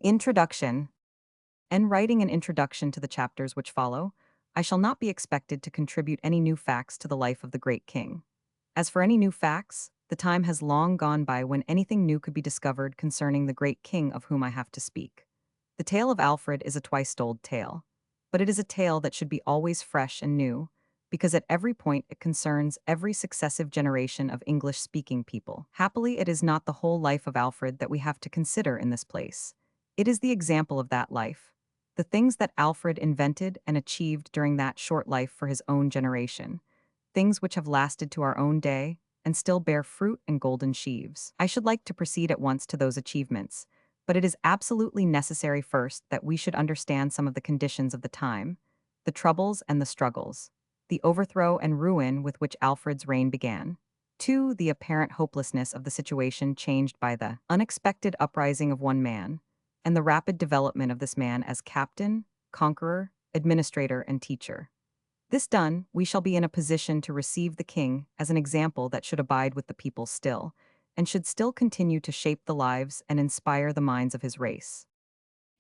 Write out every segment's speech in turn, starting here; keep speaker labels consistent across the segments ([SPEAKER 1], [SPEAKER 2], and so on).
[SPEAKER 1] Introduction. In writing an introduction to the chapters which follow, I shall not be expected to contribute any new facts to the life of the great king. As for any new facts, the time has long gone by when anything new could be discovered concerning the great king of whom I have to speak. The tale of Alfred is a twice-told tale, but it is a tale that should be always fresh and new, because at every point it concerns every successive generation of English-speaking people. Happily, it is not the whole life of Alfred that we have to consider in this place. It is the example of that life, the things that Alfred invented and achieved during that short life for his own generation, things which have lasted to our own day and still bear fruit and golden sheaves. I should like to proceed at once to those achievements, but it is absolutely necessary first that we should understand some of the conditions of the time, the troubles and the struggles, the overthrow and ruin with which Alfred's reign began. 2. The apparent hopelessness of the situation changed by the unexpected uprising of one man, and the rapid development of this man as captain, conqueror, administrator, and teacher. This done, we shall be in a position to receive the king as an example that should abide with the people still, and should still continue to shape the lives and inspire the minds of his race.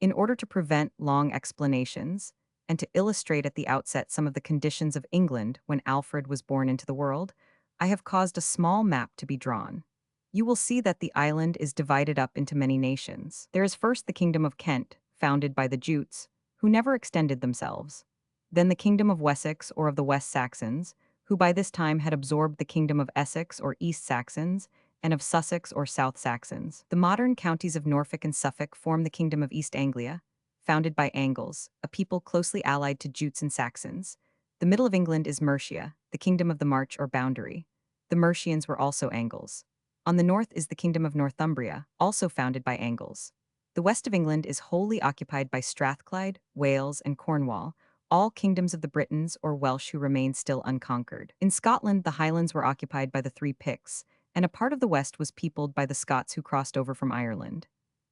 [SPEAKER 1] In order to prevent long explanations, and to illustrate at the outset some of the conditions of England when Alfred was born into the world, I have caused a small map to be drawn. You will see that the island is divided up into many nations. There is first the kingdom of Kent, founded by the Jutes, who never extended themselves. Then the kingdom of Wessex or of the West Saxons, who by this time had absorbed the kingdom of Essex or East Saxons, and of Sussex or South Saxons. The modern counties of Norfolk and Suffolk form the kingdom of East Anglia, founded by Angles, a people closely allied to Jutes and Saxons. The middle of England is Mercia, the kingdom of the March or boundary. The Mercians were also Angles. On the north is the kingdom of Northumbria, also founded by Angles. The west of England is wholly occupied by Strathclyde, Wales, and Cornwall, all kingdoms of the Britons or Welsh who remained still unconquered. In Scotland, the Highlands were occupied by the three Picts, and a part of the west was peopled by the Scots who crossed over from Ireland.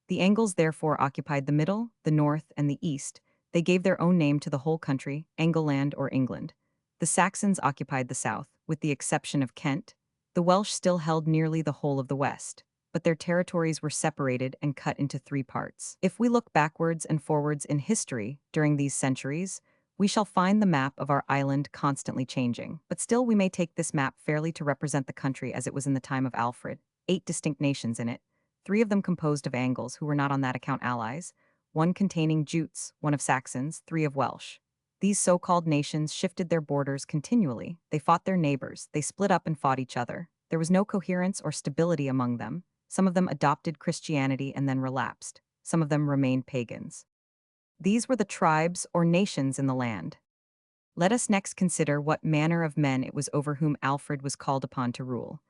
[SPEAKER 1] The Angles therefore occupied the middle, the north, and the east. They gave their own name to the whole country, Angleland or England. The Saxons occupied the south, with the exception of Kent. The Welsh still held nearly the whole of the west, but their territories were separated and cut into three parts. If we look backwards and forwards in history during these centuries, we shall find the map of our island constantly changing. But still we may take this map fairly to represent the country as it was in the time of Alfred. 8 distinct nations in it, 3 of them composed of Angles who were not on that account allies, 1 containing Jutes, 1 of Saxons, 3 of Welsh. These so-called nations shifted their borders continually. They fought their neighbors, they split up and fought each other. There was no coherence or stability among them. Some of them adopted Christianity and then relapsed. Some of them remained pagans. These were the tribes or nations in the land. Let us next consider what manner of men it was over whom Alfred was called upon to rule.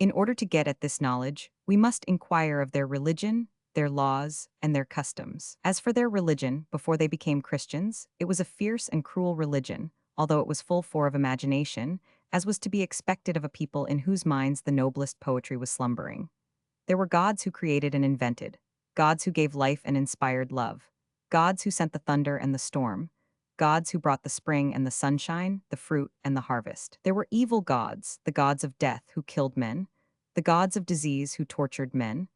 [SPEAKER 1] In order to get at this knowledge, we must inquire of their religion, their laws, and their customs. As for their religion, before they became Christians, it was a fierce and cruel religion, although it was full of imagination, as was to be expected of a people in whose minds the noblest poetry was slumbering. There were gods who created and invented, gods who gave life and inspired love, gods who sent the thunder and the storm, gods who brought the spring and the sunshine, the fruit and the harvest. There were evil gods, the gods of death who killed men, the gods of disease who tortured men,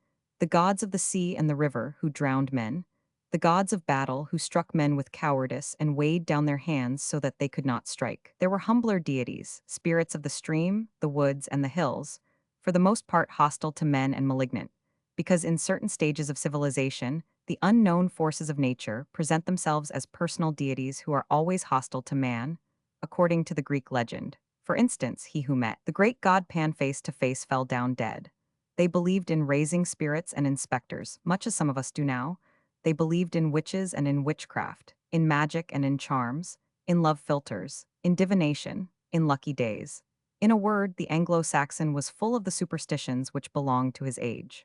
[SPEAKER 1] the gods of the sea and the river who drowned men, the gods of battle who struck men with cowardice and weighed down their hands so that they could not strike. There were humbler deities, spirits of the stream, the woods, and the hills, for the most part hostile to men and malignant, because in certain stages of civilization, the unknown forces of nature present themselves as personal deities who are always hostile to man, according to the Greek legend. For instance, he who met the great god Pan face to face fell down dead. They believed in raising spirits and in specters, much as some of us do now. They believed in witches and in witchcraft, in magic and in charms, in love philters, in divination, in lucky days. In a word, the Anglo-Saxon was full of the superstitions which belonged to his age.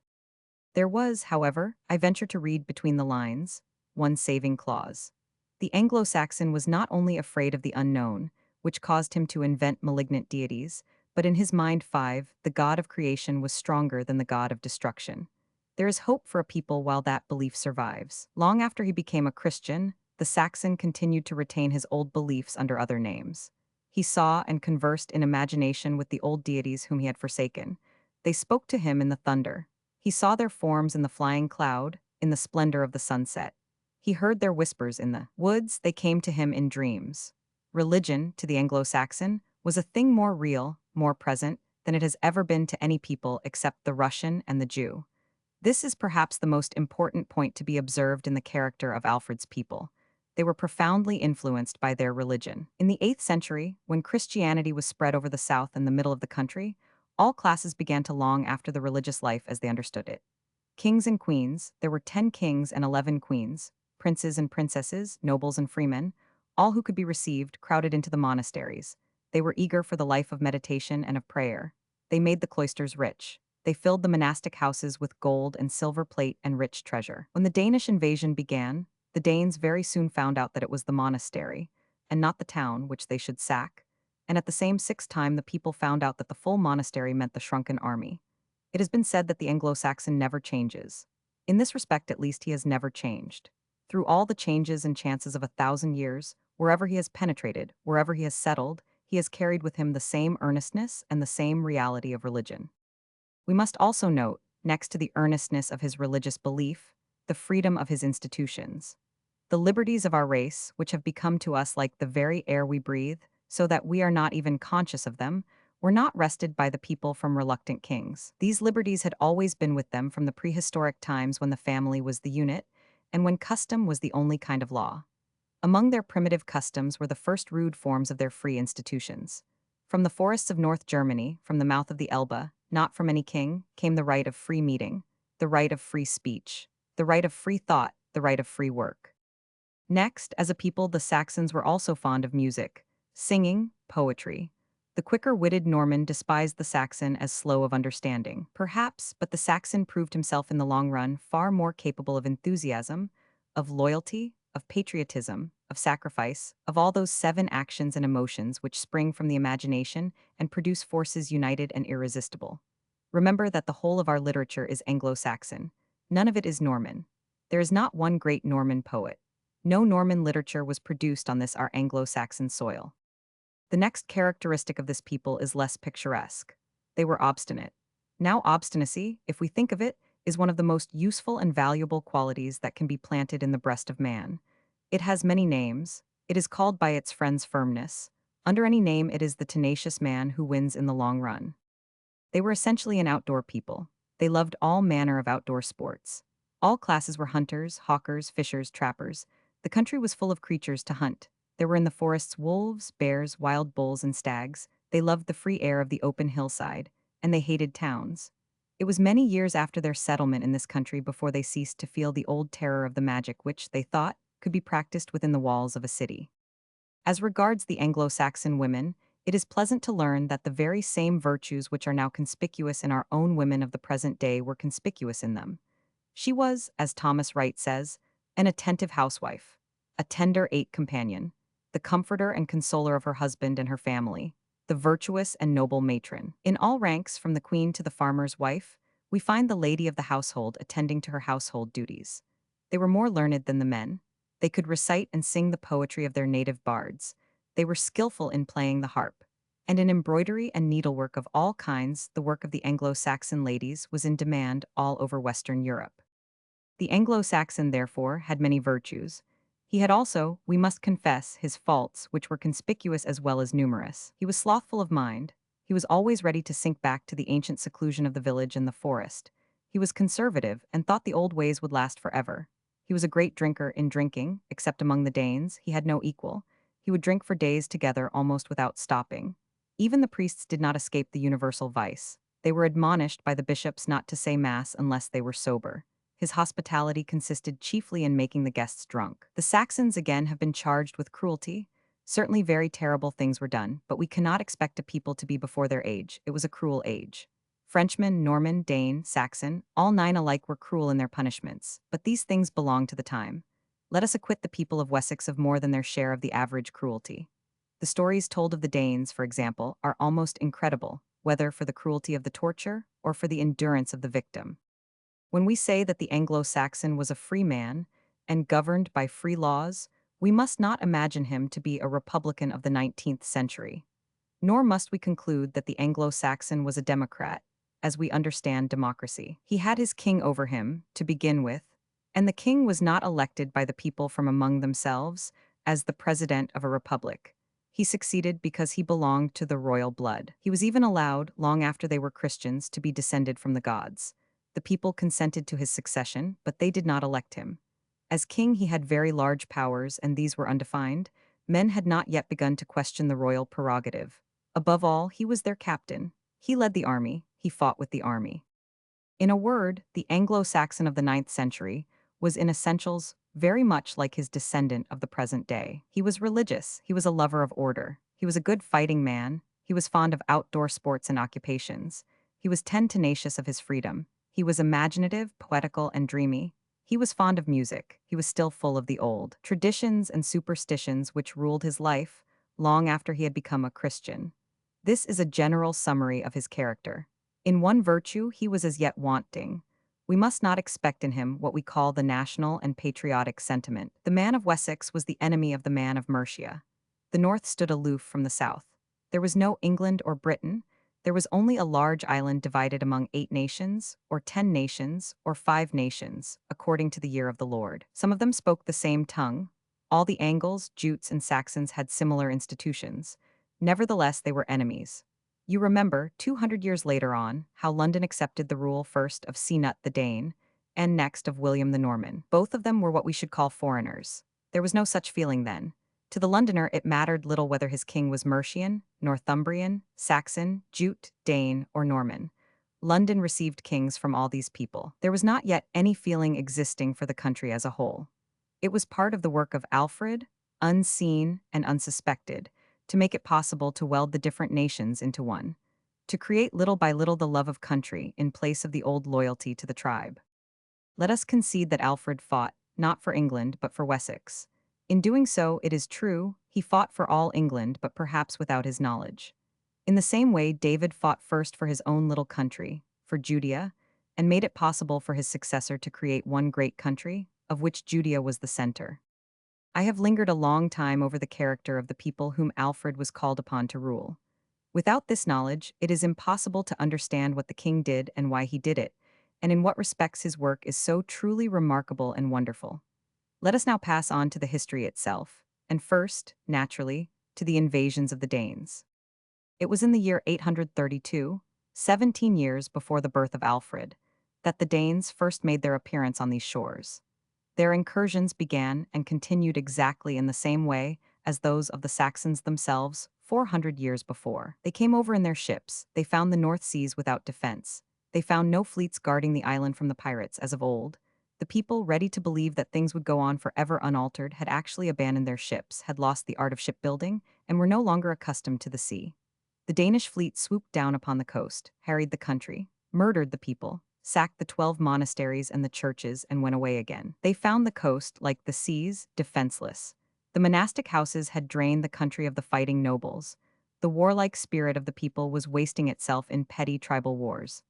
[SPEAKER 1] There was, however, I venture to read between the lines, one saving clause. The Anglo-Saxon was not only afraid of the unknown, which caused him to invent malignant deities, but in his mind 5, the god of creation was stronger than the god of destruction. There is hope for a people while that belief survives. Long after he became a Christian, the Saxon continued to retain his old beliefs under other names. He saw and conversed in imagination with the old deities whom he had forsaken. They spoke to him in the thunder. He saw their forms in the flying cloud, in the splendor of the sunset. He heard their whispers in the woods, they came to him in dreams. Religion, to the Anglo-Saxon, was a thing more real, more present, than it has ever been to any people except the Russian and the Jew. This is perhaps the most important point to be observed in the character of Alfred's people. They were profoundly influenced by their religion. In the 8th century, when Christianity was spread over the south and the middle of the country, all classes began to long after the religious life as they understood it. Kings and queens, there were 10 kings and 11 queens, princes and princesses, nobles and freemen, all who could be received crowded into the monasteries. They were eager for the life of meditation and of prayer. They made the cloisters rich. They filled the monastic houses with gold and silver plate and rich treasure. When the Danish invasion began, the Danes very soon found out that it was the monastery, and not the town, which they should sack, and at the same time the people found out that the full monastery meant the shrunken army. It has been said that the Anglo-Saxon never changes. In this respect, at least, he has never changed. Through all the changes and chances of 1,000 years, wherever he has penetrated, wherever he has settled, he has carried with him the same earnestness and the same reality of religion. We must also note, next to the earnestness of his religious belief, the freedom of his institutions. The liberties of our race, which have become to us like the very air we breathe, so that we are not even conscious of them, were not wrested by the people from reluctant kings. These liberties had always been with them from the prehistoric times when the family was the unit, and when custom was the only kind of law. Among their primitive customs were the first rude forms of their free institutions. From the forests of North Germany, from the mouth of the Elbe, not from any king, came the right of free meeting, the right of free speech, the right of free thought, the right of free work. Next, as a people, the Saxons were also fond of music, singing, poetry. The quicker-witted Norman despised the Saxon as slow of understanding, perhaps, but the Saxon proved himself in the long run far more capable of enthusiasm, of loyalty, of patriotism, of sacrifice, of all those 7 actions and emotions which spring from the imagination and produce forces united and irresistible. Remember that the whole of our literature is Anglo-Saxon. None of it is Norman. There is not one great Norman poet. No Norman literature was produced on this our Anglo-Saxon soil. The next characteristic of this people is less picturesque. They were obstinate. Now obstinacy, if we think of it, is one of the most useful and valuable qualities that can be planted in the breast of man. It has many names. It is called by its friends firmness. Under any name, it is the tenacious man who wins in the long run. They were essentially an outdoor people. They loved all manner of outdoor sports. All classes were hunters, hawkers, fishers, trappers. The country was full of creatures to hunt. There were in the forests wolves, bears, wild bulls, and stags. They loved the free air of the open hillside, and they hated towns. It was many years after their settlement in this country before they ceased to feel the old terror of the magic which, they thought, could be practiced within the walls of a city. As regards the Anglo-Saxon women, it is pleasant to learn that the very same virtues which are now conspicuous in our own women of the present day were conspicuous in them. She was, as Thomas Wright says, an attentive housewife, a tender companion, the comforter and consoler of her husband and her family, the virtuous and noble matron. In all ranks, from the queen to the farmer's wife, we find the lady of the household attending to her household duties. They were more learned than the men. They could recite and sing the poetry of their native bards. They were skillful in playing the harp. And in embroidery and needlework of all kinds, the work of the Anglo-Saxon ladies was in demand all over Western Europe. The Anglo-Saxon, therefore, had many virtues. He had also, we must confess, his faults, which were conspicuous as well as numerous. He was slothful of mind. He was always ready to sink back to the ancient seclusion of the village and the forest. He was conservative and thought the old ways would last forever. He was a great drinker in drinking, except among the Danes. He had no equal. He would drink for days together almost without stopping. Even the priests did not escape the universal vice. They were admonished by the bishops not to say mass unless they were sober. His hospitality consisted chiefly in making the guests drunk. The Saxons again have been charged with cruelty. Certainly very terrible things were done, but we cannot expect a people to be before their age. It was a cruel age. Frenchman, Norman, Dane, Saxon, all 9 alike were cruel in their punishments, but these things belong to the time. Let us acquit the people of Wessex of more than their share of the average cruelty. The stories told of the Danes, for example, are almost incredible, whether for the cruelty of the torture or for the endurance of the victim. When we say that the Anglo-Saxon was a free man and governed by free laws, we must not imagine him to be a republican of the 19th century. Nor must we conclude that the Anglo-Saxon was a democrat, as we understand democracy. He had his king over him, to begin with, And the king was not elected by the people from among themselves as the president of a republic. He succeeded because he belonged to the royal blood. He was even allowed, long after they were Christians, to be descended from the gods. The people consented to his succession, but they did not elect him. As king, he had very large powers, and these were undefined. Men had not yet begun to question the royal prerogative. Above all, he was their captain. He led the army, he fought with the army. In a word, the Anglo-Saxon of the ninth century was in essentials very much like his descendant of the present day. He was religious, he was a lover of order, he was a good fighting man, he was fond of outdoor sports and occupations, he was tenacious of his freedom, he was imaginative, poetical, and dreamy, he was fond of music, he was still full of the old traditions and superstitions which ruled his life long after he had become a Christian. This is a general summary of his character. In one virtue he was as yet wanting. We must not expect in him what we call the national and patriotic sentiment. The man of Wessex was the enemy of the man of Mercia. The north stood aloof from the south. There was no England or Britain. There was only a large island divided among 8 nations, or 10 nations, or 5 nations, according to the year of the Lord. Some of them spoke the same tongue. All the Angles, Jutes, and Saxons had similar institutions. Nevertheless, they were enemies. You remember, 200 years later on, how London accepted the rule first of Cnut the Dane, and next of William the Norman. Both of them were what we should call foreigners. There was no such feeling then. To the Londoner, it mattered little whether his king was Mercian, Northumbrian, Saxon, Jute, Dane, or Norman. London received kings from all these people. There was not yet any feeling existing for the country as a whole. It was part of the work of Alfred, unseen and unsuspected, to make it possible to weld the different nations into one, to create little by little the love of country in place of the old loyalty to the tribe. Let us concede that Alfred fought, not for England, but for Wessex. In doing so, it is true, he fought for all England, but perhaps without his knowledge. In the same way, David fought first for his own little country, for Judea, and made it possible for his successor to create one great country, of which Judea was the center. I have lingered a long time over the character of the people whom Alfred was called upon to rule. Without this knowledge, it is impossible to understand what the king did and why he did it, and in what respects his work is so truly remarkable and wonderful. Let us now pass on to the history itself, and first, naturally, to the invasions of the Danes. It was in the year 832, 17 years before the birth of Alfred, that the Danes first made their appearance on these shores. Their incursions began and continued exactly in the same way as those of the Saxons themselves 400 years before. They came over in their ships, they found the North Seas without defense, they found no fleets guarding the island from the pirates as of old. The people, ready to believe that things would go on forever unaltered, had actually abandoned their ships, had lost the art of shipbuilding, and were no longer accustomed to the sea. The Danish fleet swooped down upon the coast, harried the country, murdered the people, sacked the 12 monasteries and the churches, and went away again. They found the coast, like the seas, defenseless. The monastic houses had drained the country of the fighting nobles. The warlike spirit of the people was wasting itself in petty tribal wars.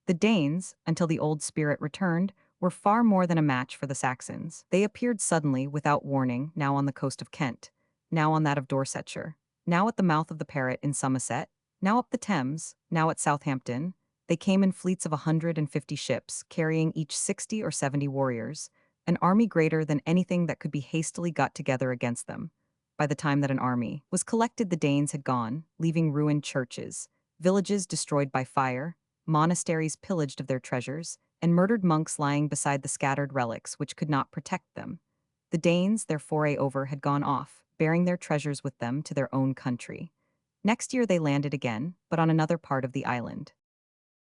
[SPEAKER 1] The Danes, until the old spirit returned, were far more than a match for the Saxons. They appeared suddenly, without warning, now on the coast of Kent, now on that of Dorsetshire, now at the mouth of the Parrett in Somerset, now up the Thames, now at Southampton. They came in fleets of 150 ships, carrying each 60 or 70 warriors, an army greater than anything that could be hastily got together against them. By the time that an army was collected, the Danes had gone, leaving ruined churches, villages destroyed by fire, monasteries pillaged of their treasures, and murdered monks lying beside the scattered relics which could not protect them. The Danes, their foray over, had gone off, bearing their treasures with them to their own country. Next year they landed again, but on another part of the island.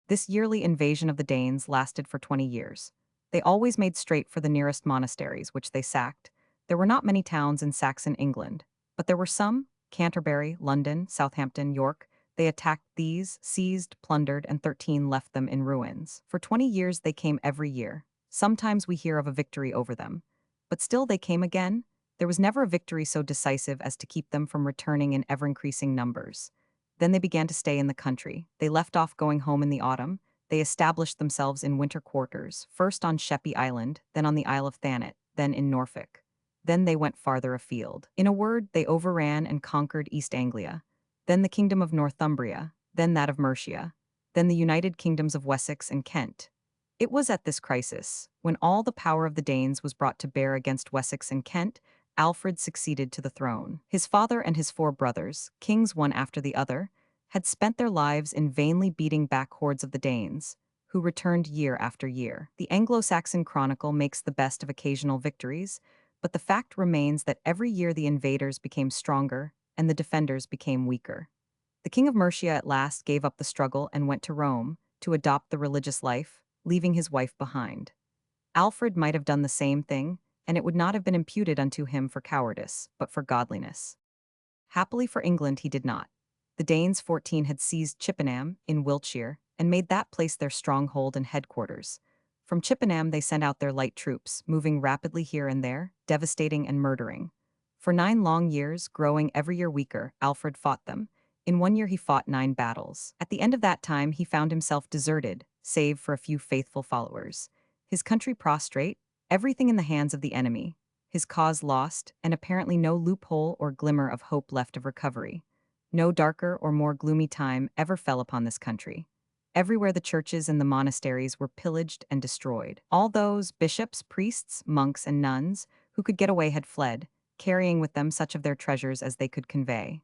[SPEAKER 1] This yearly invasion of the Danes lasted for 20 years. They always made straight for the nearest monasteries, which they sacked. There were not many towns in Saxon England, but there were some: Canterbury, London, Southampton, York. They attacked these, seized, plundered, and 13 left them in ruins. For 20 years they came every year. Sometimes we hear of a victory over them. But still they came again. There was never a victory so decisive as to keep them from returning in ever-increasing numbers. Then they began to stay in the country. They left off going home in the autumn. They established themselves in winter quarters, first on Sheppey Island, then on the Isle of Thanet, then in Norfolk. Then they went farther afield. In a word, they overran and conquered East Anglia, then the kingdom of Northumbria, then that of Mercia, then the united kingdoms of Wessex and Kent. It was at this crisis, when all the power of the Danes was brought to bear against Wessex and Kent, Alfred succeeded to the throne. His father and his four brothers, kings one after the other, had spent their lives in vainly beating back hordes of the Danes, who returned year after year. The Anglo-Saxon Chronicle makes the best of occasional victories, but the fact remains that every year the invaders became stronger and the defenders became weaker. The king of Mercia at last gave up the struggle and went to Rome to adopt the religious life, leaving his wife behind. Alfred might have done the same thing, and it would not have been imputed unto him for cowardice, but for godliness. Happily for England, he did not. The Danes 14 had seized Chippenham, in Wiltshire, and made that place their stronghold and headquarters. From Chippenham they sent out their light troops, moving rapidly here and there, devastating and murdering. For 9 long years, growing every year weaker, Alfred fought them. In 1 year he fought 9 battles. At the end of that time he found himself deserted, save for a few faithful followers. His country prostrate, everything in the hands of the enemy, his cause lost, and apparently no loophole or glimmer of hope left of recovery. No darker or more gloomy time ever fell upon this country. Everywhere the churches and the monasteries were pillaged and destroyed. All those bishops, priests, monks, and nuns who could get away had fled, carrying with them such of their treasures as they could convey.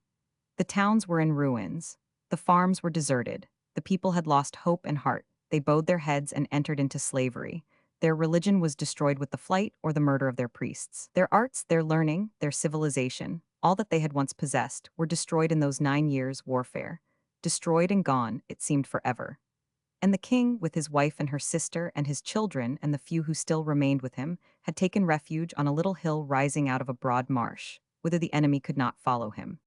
[SPEAKER 1] The towns were in ruins. The farms were deserted. The people had lost hope and heart. They bowed their heads and entered into slavery. Their religion was destroyed with the flight or the murder of their priests. Their arts, their learning, their civilization, all that they had once possessed, were destroyed in those 9 years' warfare. Destroyed and gone, it seemed forever. And the king, with his wife and her sister and his children and the few who still remained with him, had taken refuge on a little hill rising out of a broad marsh, whither the enemy could not follow him.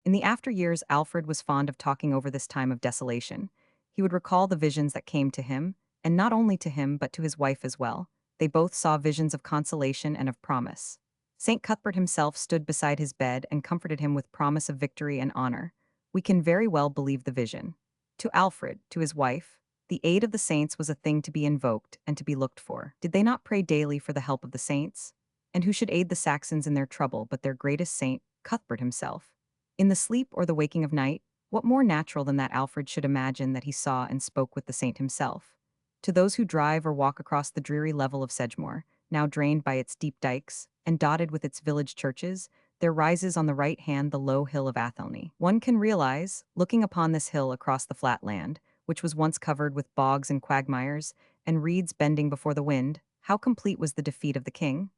[SPEAKER 1] In the after years, Alfred was fond of talking over this time of desolation. He would recall the visions that came to him, and not only to him but to his wife as well. They both saw visions of consolation and of promise. St. Cuthbert himself stood beside his bed and comforted him with promise of victory and honor. We can very well believe the vision. To Alfred, to his wife, the aid of the saints was a thing to be invoked and to be looked for. Did they not pray daily for the help of the saints? And who should aid the Saxons in their trouble but their greatest saint, Cuthbert himself? In the sleep or the waking of night, what more natural than that Alfred should imagine that he saw and spoke with the saint himself? To those who drive or walk across the dreary level of Sedgemoor, now drained by its deep dikes, and dotted with its village churches, there rises on the right hand the low hill of Athelney. One can realize, looking upon this hill across the flat land, which was once covered with bogs and quagmires, and reeds bending before the wind, how complete was the defeat of the king?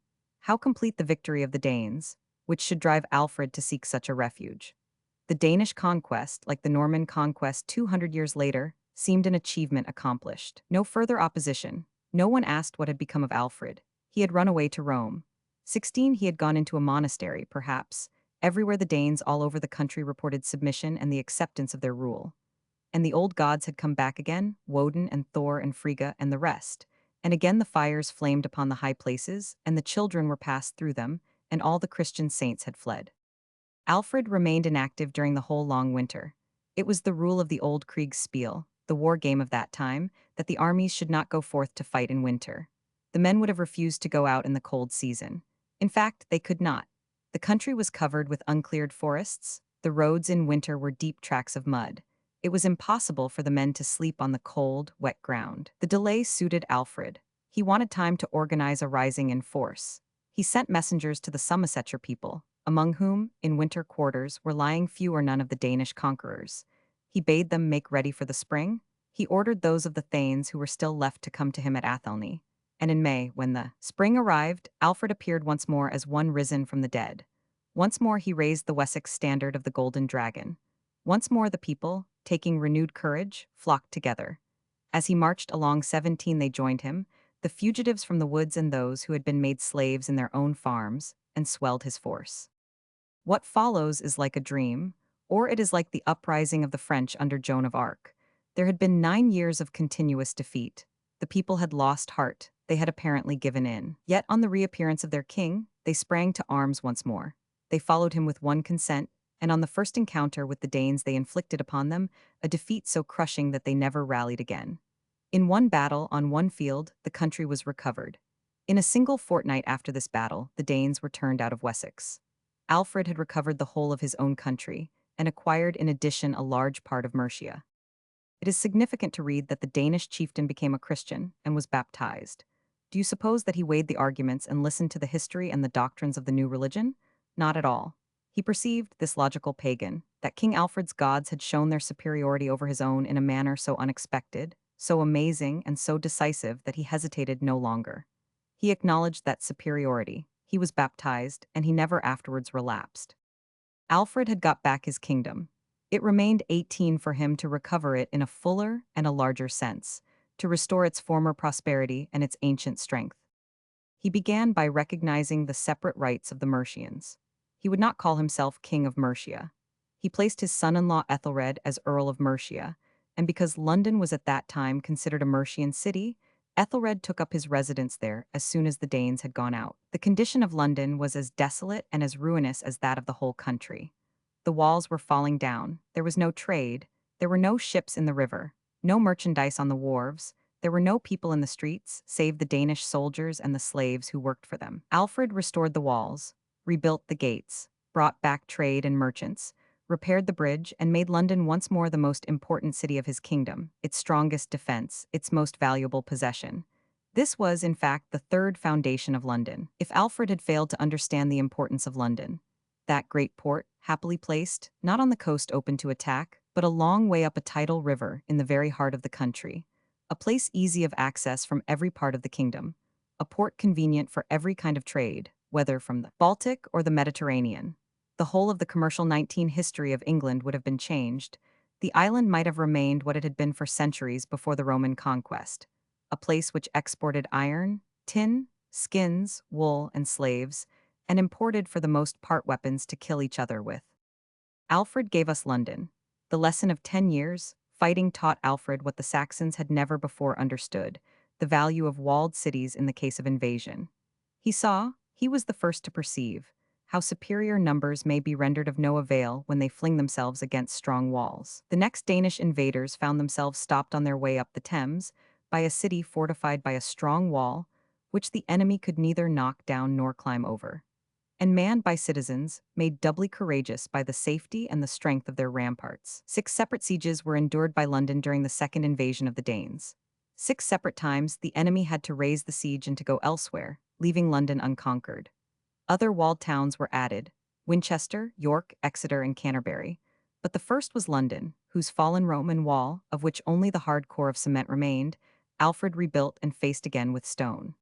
[SPEAKER 1] How complete the victory of the Danes, which should drive Alfred to seek such a refuge. The Danish conquest, like the Norman conquest 200 years later, seemed an achievement accomplished. No further opposition. No one asked what had become of Alfred. He had run away to Rome. 16, he had gone into a monastery, perhaps. Everywhere the Danes all over the country reported submission and the acceptance of their rule. And the old gods had come back again, Woden and Thor and Frigga and the rest. And again the fires flamed upon the high places, and the children were passed through them, and all the Christian saints had fled. Alfred remained inactive during the whole long winter. It was the rule of the old Kriegsspiel, the war game of that time, that the armies should not go forth to fight in winter. The men would have refused to go out in the cold season. In fact, they could not. The country was covered with uncleared forests. The roads in winter were deep tracks of mud. It was impossible for the men to sleep on the cold, wet ground. The delay suited Alfred. He wanted time to organize a rising in force. He sent messengers to the Somersetshire people, among whom, in winter quarters, were lying few or none of the Danish conquerors. He bade them make ready for the spring. He ordered those of the thanes who were still left to come to him at Athelney. And in May, when the spring arrived, Alfred appeared once more as one risen from the dead. Once more he raised the Wessex standard of the Golden Dragon. Once more the people, taking renewed courage, flocked together. As he marched along 17 they joined him, the fugitives from the woods and those who had been made slaves in their own farms, and swelled his force. What follows is like a dream, or it is like the uprising of the French under Joan of Arc. There had been 9 years of continuous defeat. The people had lost heart, they had apparently given in. Yet on the reappearance of their king, they sprang to arms once more. They followed him with one consent, and on the first encounter with the Danes they inflicted upon them a defeat so crushing that they never rallied again. In one battle, on one field, the country was recovered. In a single fortnight after this battle, the Danes were turned out of Wessex. Alfred had recovered the whole of his own country, and acquired in addition a large part of Mercia. It is significant to read that the Danish chieftain became a Christian and was baptized. Do you suppose that he weighed the arguments and listened to the history and the doctrines of the new religion? Not at all. He perceived, this logical pagan, that King Alfred's gods had shown their superiority over his own in a manner so unexpected, so amazing, and so decisive that he hesitated no longer. He acknowledged that superiority. He was baptized, and he never afterwards relapsed. Alfred had got back his kingdom. It remained 18 for him to recover it in a fuller and a larger sense, to restore its former prosperity and its ancient strength. He began by recognizing the separate rights of the Mercians. He would not call himself King of Mercia. He placed his son-in-law Ethelred as Earl of Mercia, and because London was at that time considered a Mercian city, Ethelred took up his residence there as soon as the Danes had gone out. The condition of London was as desolate and as ruinous as that of the whole country. The walls were falling down, there was no trade, there were no ships in the river, no merchandise on the wharves, there were no people in the streets, save the Danish soldiers and the slaves who worked for them. Alfred restored the walls, rebuilt the gates, brought back trade and merchants, repaired the bridge, and made London once more the most important city of his kingdom, its strongest defense, its most valuable possession. This was, in fact, the third foundation of London. If Alfred had failed to understand the importance of London, that great port, happily placed, not on the coast open to attack, but a long way up a tidal river in the very heart of the country, a place easy of access from every part of the kingdom, a port convenient for every kind of trade, whether from the Baltic or the Mediterranean. The whole of the commercial 19th history of England would have been changed. The island might have remained what it had been for centuries before the Roman conquest, a place which exported iron, tin, skins, wool, and slaves, and imported for the most part weapons to kill each other with. Alfred gave us London. The lesson of 10 years, fighting taught Alfred what the Saxons had never before understood, the value of walled cities in the case of invasion. He was the first to perceive, how superior numbers may be rendered of no avail when they fling themselves against strong walls. The next Danish invaders found themselves stopped on their way up the Thames by a city fortified by a strong wall, which the enemy could neither knock down nor climb over, and manned by citizens, made doubly courageous by the safety and the strength of their ramparts. 6 separate sieges were endured by London during the second invasion of the Danes. 6 separate times the enemy had to raise the siege and to go elsewhere, leaving London unconquered. Other walled towns were added: Winchester, York, Exeter, and Canterbury. But the first was London, whose fallen Roman wall, of which only the hard core of cement remained, Alfred rebuilt and faced again with stone.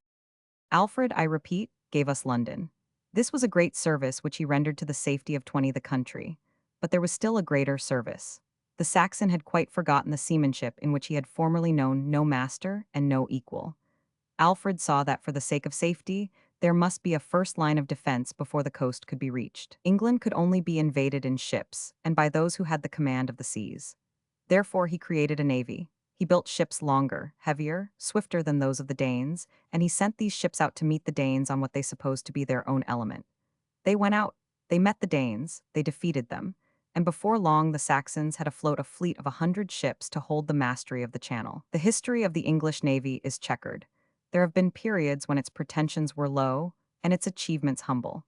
[SPEAKER 1] Alfred, I repeat, gave us London. This was a great service which he rendered to the safety of 20 the country. But there was still a greater service. The Saxon had quite forgotten the seamanship in which he had formerly known no master and no equal. Alfred saw that for the sake of safety, there must be a first line of defense before the coast could be reached. England could only be invaded in ships, and by those who had the command of the seas. Therefore he created a navy. He built ships longer, heavier, swifter than those of the Danes, and he sent these ships out to meet the Danes on what they supposed to be their own element. They went out, they met the Danes, they defeated them, and before long the Saxons had afloat a fleet of 100 ships to hold the mastery of the Channel. The history of the English navy is checkered. There have been periods when its pretensions were low and its achievements humble.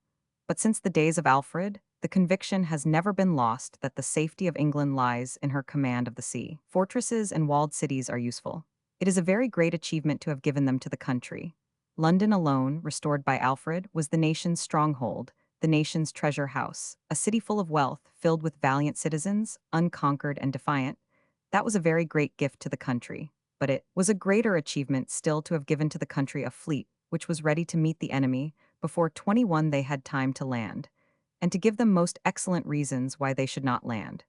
[SPEAKER 1] But since the days of Alfred, the conviction has never been lost that the safety of England lies in her command of the sea. Fortresses and walled cities are useful. It is a very great achievement to have given them to the country. London alone, restored by Alfred, was the nation's stronghold, the nation's treasure house, a city full of wealth, filled with valiant citizens, unconquered and defiant. That was a very great gift to the country. But it was a greater achievement still to have given to the country a fleet which was ready to meet the enemy before 21 they had time to land, and to give them most excellent reasons why they should not land.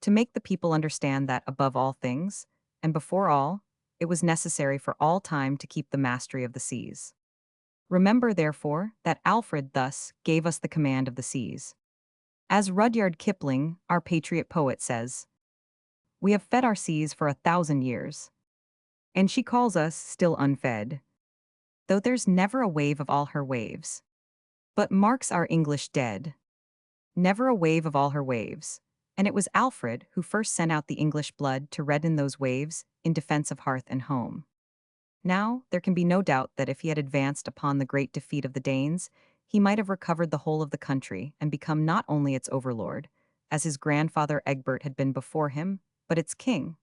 [SPEAKER 1] To make the people understand that above all things, and before all, it was necessary for all time to keep the mastery of the seas. Remember, therefore, that Alfred thus gave us the command of the seas. As Rudyard Kipling, our patriot poet, says, "We have fed our seas for 1,000 years, and she calls us still unfed, though there's never a wave of all her waves, but marks our English dead. Never a wave of all her waves." And it was Alfred who first sent out the English blood to redden those waves in defense of hearth and home. Now, there can be no doubt that if he had advanced upon the great defeat of the Danes, he might have recovered the whole of the country and become not only its overlord, as his grandfather Egbert had been before him, but its king.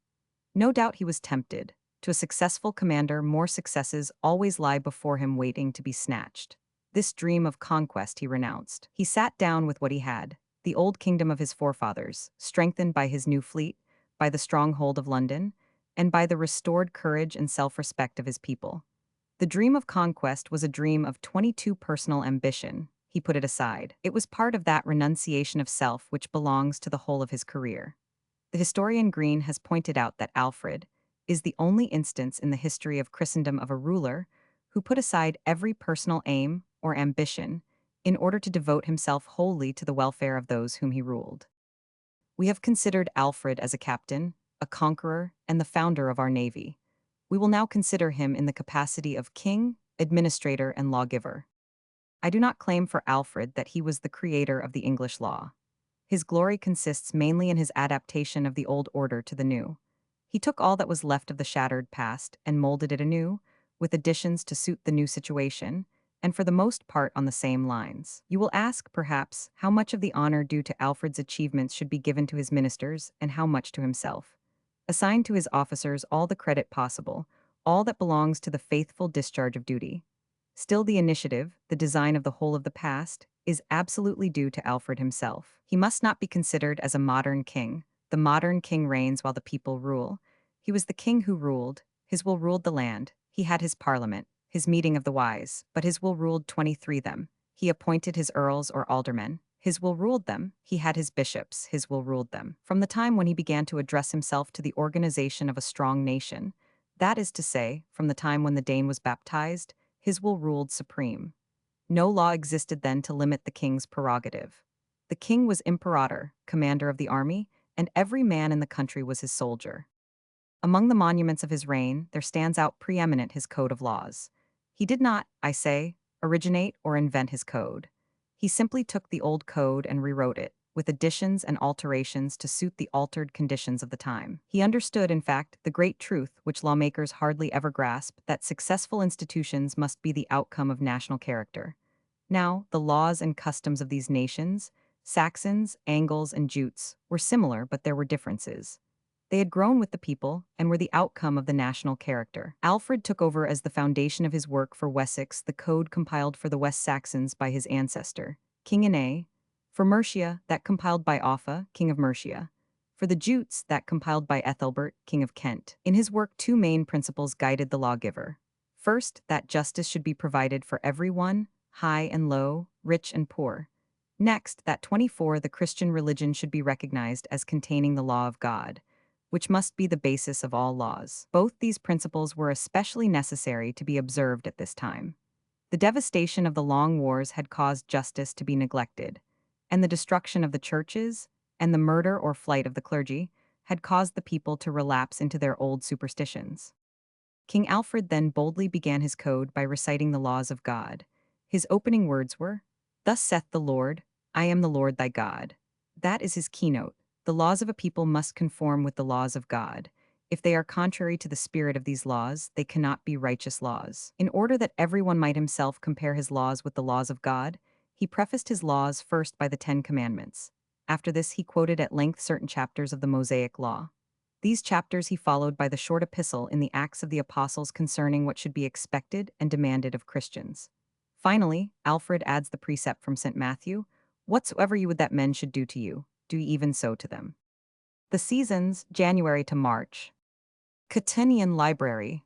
[SPEAKER 1] No doubt he was tempted. To a successful commander, more successes always lie before him waiting to be snatched. This dream of conquest he renounced. He sat down with what he had, the old kingdom of his forefathers, strengthened by his new fleet, by the stronghold of London, and by the restored courage and self-respect of his people. The dream of conquest was a dream of 22 personal ambition. He put it aside. It was part of that renunciation of self which belongs to the whole of his career. The historian Green has pointed out that Alfred is the only instance in the history of Christendom of a ruler who put aside every personal aim or ambition in order to devote himself wholly to the welfare of those whom he ruled. We have considered Alfred as a captain, a conqueror, and the founder of our navy. We will now consider him in the capacity of king, administrator, and lawgiver. I do not claim for Alfred that he was the creator of the English law. His glory consists mainly in his adaptation of the old order to the new. He took all that was left of the shattered past and molded it anew, with additions to suit the new situation, and for the most part on the same lines. You will ask, perhaps, how much of the honor due to Alfred's achievements should be given to his ministers and how much to himself. Assign to his officers all the credit possible, all that belongs to the faithful discharge of duty. Still, the initiative, the design of the whole of the past, is absolutely due to Alfred himself. He must not be considered as a modern king. The modern king reigns while the people rule. He was the king who ruled. His will ruled the land. He had his parliament, his meeting of the wise, but his will ruled 23 them. He appointed his earls or aldermen. His will ruled them. He had his bishops. His will ruled them. From the time when he began to address himself to the organization of a strong nation, that is to say, from the time when the Dane was baptized, his will ruled supreme. No law existed then to limit the king's prerogative. The king was imperator, commander of the army, and every man in the country was his soldier. Among the monuments of his reign, there stands out preeminent his code of laws. He did not, I say, originate or invent his code. He simply took the old code and rewrote it, with additions and alterations to suit the altered conditions of the time. He understood, in fact, the great truth which lawmakers hardly ever grasp, that successful institutions must be the outcome of national character. Now, the laws and customs of these nations, Saxons, Angles, and Jutes, were similar, but there were differences. They had grown with the people and were the outcome of the national character. Alfred took over as the foundation of his work for Wessex the code compiled for the West Saxons by his ancestor, King Ine, for Mercia that compiled by Offa, king of Mercia, for the Jutes that compiled by Ethelbert, king of Kent. In his work, two main principles guided the lawgiver. First, that justice should be provided for everyone, high and low, rich and poor. Next, that 24 the Christian religion should be recognized as containing the law of God, which must be the basis of all laws. Both these principles were especially necessary to be observed at this time. The devastation of the long wars had caused justice to be neglected, and the destruction of the churches and the murder or flight of the clergy had caused the people to relapse into their old superstitions. King Alfred then boldly began his code by reciting the laws of God. His opening words were, "Thus saith the Lord, I am the Lord thy God." That is his keynote. The laws of a people must conform with the laws of God. If they are contrary to the spirit of these laws, they cannot be righteous laws. In order that everyone might himself compare his laws with the laws of God, he prefaced his laws first by the 10 Commandments. After this, he quoted at length certain chapters of the Mosaic Law. These chapters he followed by the short epistle in the Acts of the Apostles concerning what should be expected and demanded of Christians. Finally, Alfred adds the precept from St. Matthew, "Whatsoever you would that men should do to you, do even so to them." The seasons, January to March. Cottonian Library.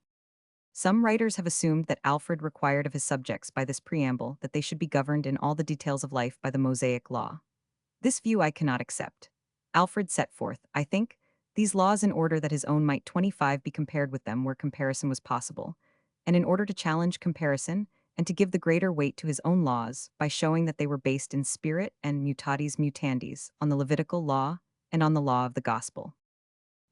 [SPEAKER 1] Some writers have assumed that Alfred required of his subjects by this preamble that they should be governed in all the details of life by the Mosaic Law. This view I cannot accept. Alfred set forth, I think, these laws in order that his own might 25 be compared with them where comparison was possible, and in order to challenge comparison and to give the greater weight to his own laws by showing that they were based in spirit and mutatis mutandis on the Levitical law and on the law of the gospel.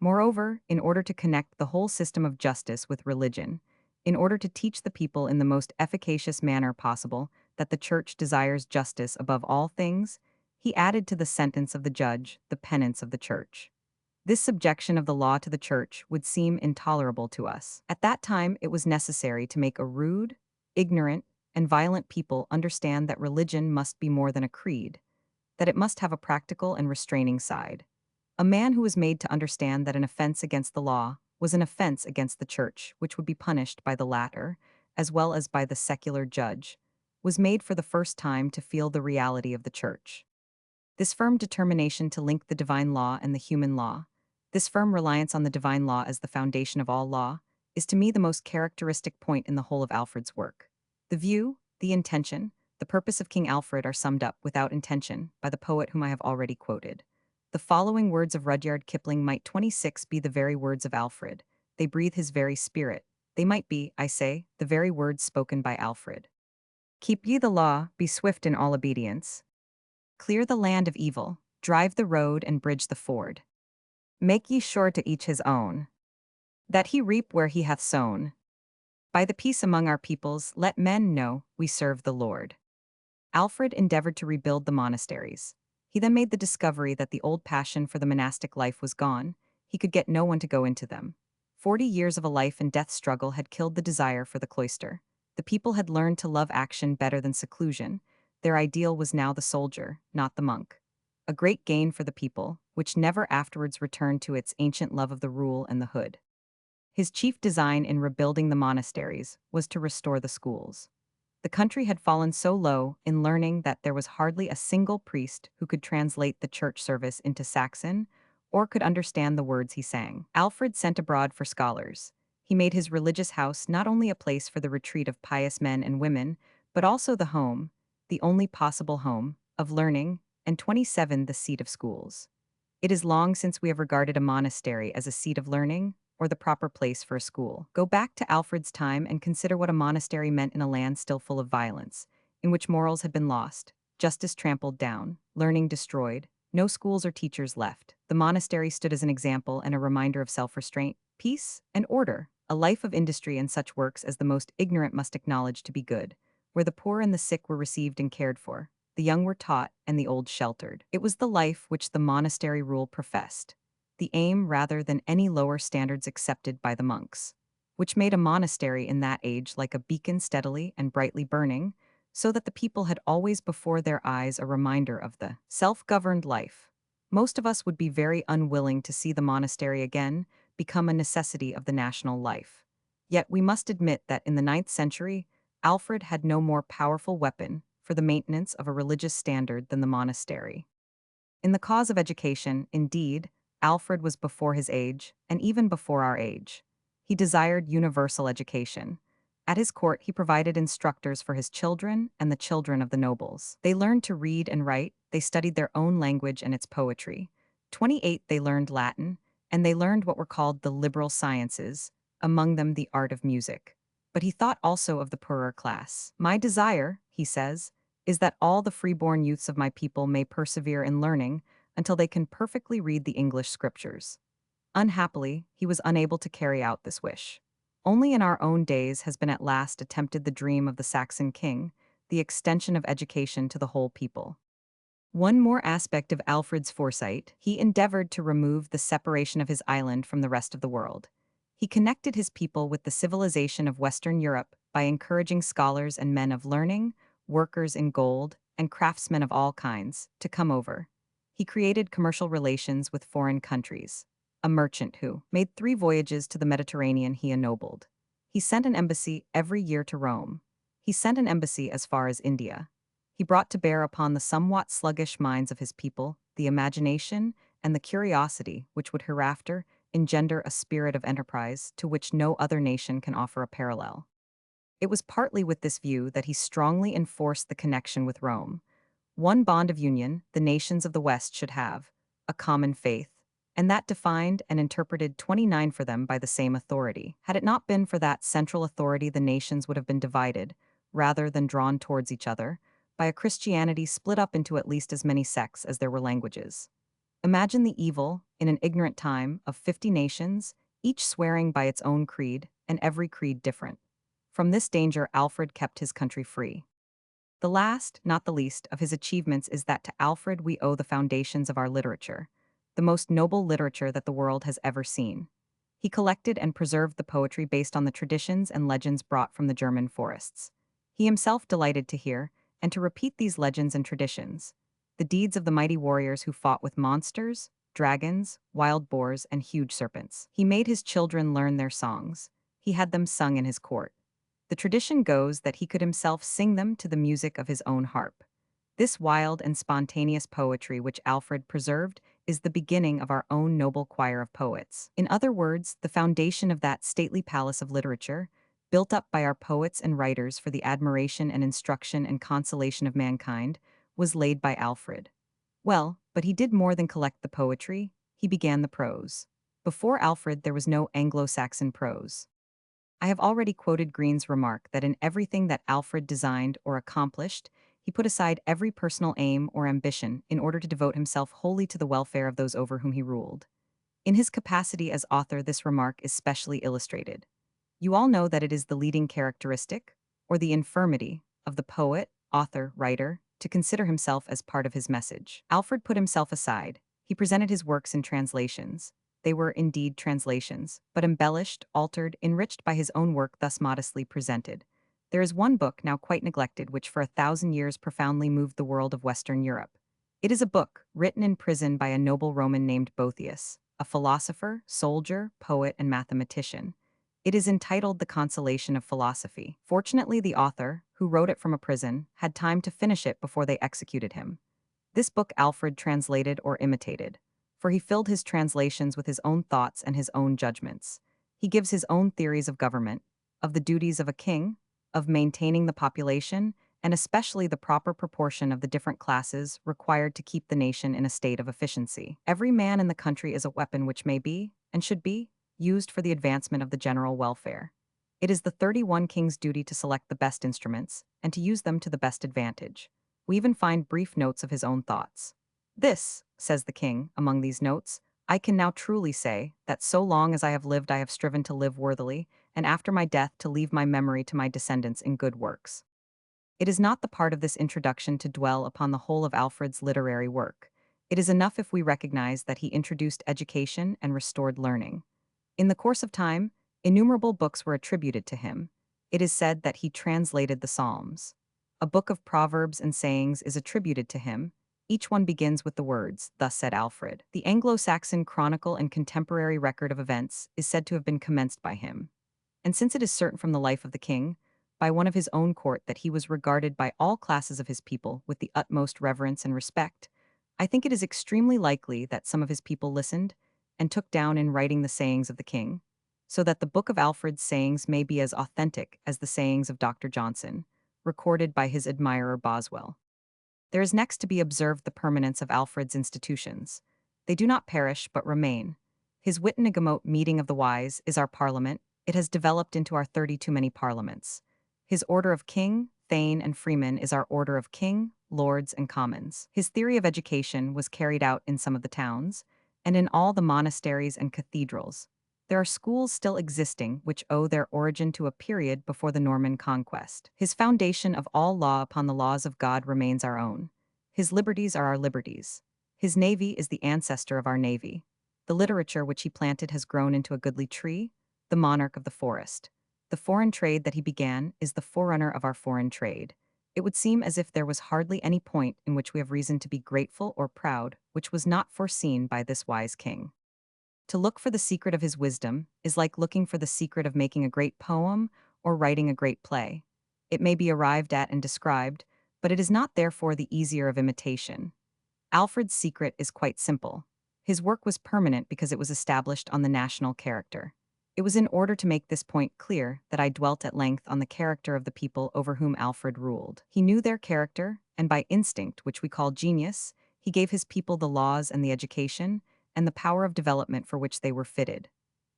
[SPEAKER 1] Moreover, in order to connect the whole system of justice with religion, in order to teach the people in the most efficacious manner possible that the Church desires justice above all things, he added to the sentence of the judge the penance of the Church. This subjection of the law to the Church would seem intolerable to us. At that time, it was necessary to make a rude, ignorant, and violent people understand that religion must be more than a creed, that it must have a practical and restraining side. A man who was made to understand that an offense against the law was an offense against the church, which would be punished by the latter, as well as by the secular judge, was made for the first time to feel the reality of the church. This firm determination to link the divine law and the human law, this firm reliance on the divine law as the foundation of all law, is to me the most characteristic point in the whole of Alfred's work. The view, the intention, the purpose of King Alfred are summed up, without intention, by the poet whom I have already quoted. The following words of Rudyard Kipling might 26 be the very words of Alfred. They breathe his very spirit. They might be, I say, the very words spoken by Alfred. Keep ye the law, be swift in all obedience. Clear the land of evil, drive the road and bridge the ford. Make ye sure to each his own, that he reap where he hath sown. By the peace among our peoples, let men know we serve the Lord. Alfred endeavored to rebuild the monasteries. He then made the discovery that the old passion for the monastic life was gone. He could get no one to go into them. 40 years of a life and death struggle had killed the desire for the cloister. The people had learned to love action better than seclusion. Their ideal was now the soldier, not the monk. A great gain for the people, which never afterwards returned to its ancient love of the rule and the hood. His chief design in rebuilding the monasteries was to restore the schools. The country had fallen so low in learning that there was hardly a single priest who could translate the church service into Saxon or could understand the words he sang. Alfred sent abroad for scholars. He made his religious house not only a place for the retreat of pious men and women, but also the home, the only possible home, of learning, and 27 the seat of schools. It is long since we have regarded a monastery as a seat of learning, or the proper place for a school. Go back to Alfred's time and consider what a monastery meant in a land still full of violence, in which morals had been lost, justice trampled down, learning destroyed, no schools or teachers left. The monastery stood as an example and a reminder of self-restraint, peace, and order, a life of industry and such works as the most ignorant must acknowledge to be good, where the poor and the sick were received and cared for, the young were taught, and the old sheltered. It was the life which the monastery rule professed, the aim rather than any lower standards accepted by the monks, which made a monastery in that age like a beacon steadily and brightly burning, so that the people had always before their eyes a reminder of the self-governed life. Most of us would be very unwilling to see the monastery again become a necessity of the national life. Yet we must admit that in the 9th century, Alfred had no more powerful weapon for the maintenance of a religious standard than the monastery. In the cause of education, indeed, Alfred was before his age, and even before our age. He desired universal education. At his court, he provided instructors for his children and the children of the nobles. They learned to read and write, they studied their own language and its poetry. 28 they learned Latin, and they learned what were called the liberal sciences, among them the art of music. But he thought also of the poorer class. My desire, he says, is that all the freeborn youths of my people may persevere in learning until they can perfectly read the English scriptures. Unhappily, he was unable to carry out this wish. Only in our own days has been at last attempted the dream of the Saxon king, the extension of education to the whole people. One more aspect of Alfred's foresight, he endeavored to remove the separation of his island from the rest of the world. He connected his people with the civilization of Western Europe by encouraging scholars and men of learning, workers in gold, and craftsmen of all kinds to come over. He created commercial relations with foreign countries. A merchant who made 3 voyages to the Mediterranean he ennobled. He sent an embassy every year to Rome. He sent an embassy as far as India. He brought to bear upon the somewhat sluggish minds of his people the imagination and the curiosity which would hereafter engender a spirit of enterprise to which no other nation can offer a parallel. It was partly with this view that he strongly enforced the connection with Rome. One bond of union the nations of the West should have, a common faith, and that defined and interpreted 29 for them by the same authority. Had it not been for that central authority, the nations would have been divided, rather than drawn towards each other, by a Christianity split up into at least as many sects as there were languages. Imagine the evil, in an ignorant time, of 50 nations, each swearing by its own creed, and every creed different. From this danger Alfred kept his country free. The last, not the least, of his achievements is that to Alfred we owe the foundations of our literature, the most noble literature that the world has ever seen. He collected and preserved the poetry based on the traditions and legends brought from the German forests. He himself delighted to hear and to repeat these legends and traditions, the deeds of the mighty warriors who fought with monsters, dragons, wild boars, and huge serpents. He made his children learn their songs. He had them sung in his court. The tradition goes that he could himself sing them to the music of his own harp. This wild and spontaneous poetry which Alfred preserved is the beginning of our own noble choir of poets. In other words, the foundation of that stately palace of literature, built up by our poets and writers for the admiration and instruction and consolation of mankind, was laid by Alfred. Well, but he did more than collect the poetry, he began the prose. Before Alfred, there was no Anglo-Saxon prose. I have already quoted Green's remark that in everything that Alfred designed or accomplished, he put aside every personal aim or ambition in order to devote himself wholly to the welfare of those over whom he ruled. In his capacity as author, this remark is specially illustrated. You all know that it is the leading characteristic, or the infirmity, of the poet, author, writer, to consider himself as part of his message. Alfred put himself aside. He presented his works in translations. They were indeed translations, but embellished, altered, enriched by his own work thus modestly presented. There is one book now quite neglected which for 1,000 years profoundly moved the world of Western Europe. It is a book written in prison by a noble Roman named Boethius, a philosopher, soldier, poet, and mathematician. It is entitled The Consolation of Philosophy. Fortunately, the author, who wrote it from a prison, had time to finish it before they executed him. This book Alfred translated or imitated, for he filled his translations with his own thoughts and his own judgments. He gives his own theories of government, of the duties of a king, of maintaining the population, and especially the proper proportion of the different classes required to keep the nation in a state of efficiency. Every man in the country is a weapon which may be, and should be, used for the advancement of the general welfare. It is the 31 king's duty to select the best instruments, and to use them to the best advantage. We even find brief notes of his own thoughts. This, says the king, among these notes, I can now truly say, that so long as I have lived I have striven to live worthily, and after my death to leave my memory to my descendants in good works. It is not the part of this introduction to dwell upon the whole of Alfred's literary work. It is enough if we recognize that he introduced education and restored learning. In the course of time, innumerable books were attributed to him. It is said that he translated the Psalms. A book of proverbs and sayings is attributed to him. Each one begins with the words, "Thus said Alfred." The Anglo-Saxon chronicle and contemporary record of events is said to have been commenced by him. And since it is certain from the life of the king, by one of his own court, that he was regarded by all classes of his people with the utmost reverence and respect, I think it is extremely likely that some of his people listened and took down in writing the sayings of the king, so that the book of Alfred's sayings may be as authentic as the sayings of Dr. Johnson, recorded by his admirer Boswell. There is next to be observed the permanence of Alfred's institutions. They do not perish, but remain. His Wittenagemot meeting of the wise is our parliament. It has developed into our 32 parliaments. His order of king, thane, and freeman is our order of king, lords, and commons. His theory of education was carried out in some of the towns, and in all the monasteries and cathedrals. There are schools still existing which owe their origin to a period before the Norman conquest. His foundation of all law upon the laws of God remains our own. His liberties are our liberties. His navy is the ancestor of our navy. The literature which he planted has grown into a goodly tree, the monarch of the forest. The foreign trade that he began is the forerunner of our foreign trade. It would seem as if there was hardly any point in which we have reason to be grateful or proud which was not foreseen by this wise king. To look for the secret of his wisdom is like looking for the secret of making a great poem or writing a great play. It may be arrived at and described, but it is not therefore the easier of imitation. Alfred's secret is quite simple. His work was permanent because it was established on the national character. It was in order to make this point clear that I dwelt at length on the character of the people over whom Alfred ruled. He knew their character, and by instinct, which we call genius, he gave his people the laws and the education, and the power of development for which they were fitted.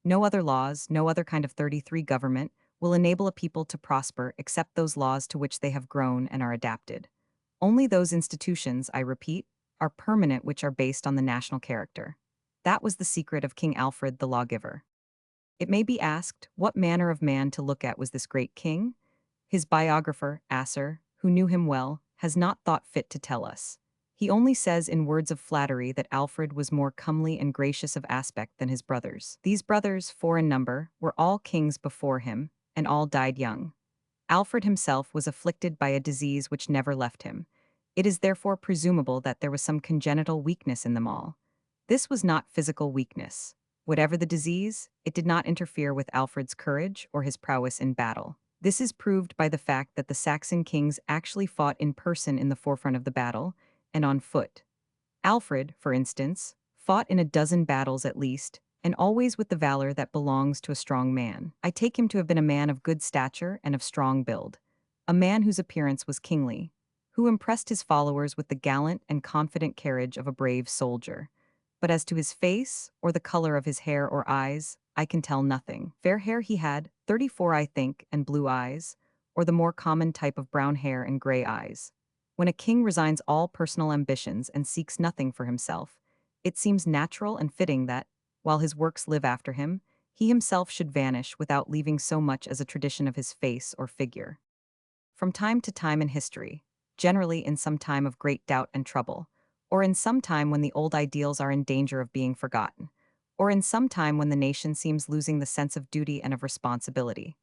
[SPEAKER 1] No other laws, no other kind of 33 government, will enable a people to prosper except those laws to which they have grown and are adapted. Only those institutions, I repeat, are permanent which are based on the national character. That was the secret of King Alfred the lawgiver. It may be asked, what manner of man to look at was this great king? His biographer, Asser, who knew him well, has not thought fit to tell us. He only says in words of flattery that Alfred was more comely and gracious of aspect than his brothers. These brothers, 4 in number, were all kings before him, and all died young. Alfred himself was afflicted by a disease which never left him. It is therefore presumable that there was some congenital weakness in them all. This was not physical weakness. Whatever the disease, it did not interfere with Alfred's courage or his prowess in battle. This is proved by the fact that the Saxon kings actually fought in person in the forefront of the battle and on foot. Alfred, for instance, fought in a dozen battles at least, and always with the valor that belongs to a strong man. I take him to have been a man of good stature and of strong build, a man whose appearance was kingly, who impressed his followers with the gallant and confident carriage of a brave soldier. But as to his face, or the color of his hair or eyes, I can tell nothing. Fair hair he had, 34 I think, and blue eyes, or the more common type of brown hair and gray eyes. When a king resigns all personal ambitions and seeks nothing for himself, it seems natural and fitting that, while his works live after him, he himself should vanish without leaving so much as a tradition of his face or figure. From time to time in history, generally in some time of great doubt and trouble, or in some time when the old ideals are in danger of being forgotten, or in some time when the nation seems losing the sense of duty and of responsibility,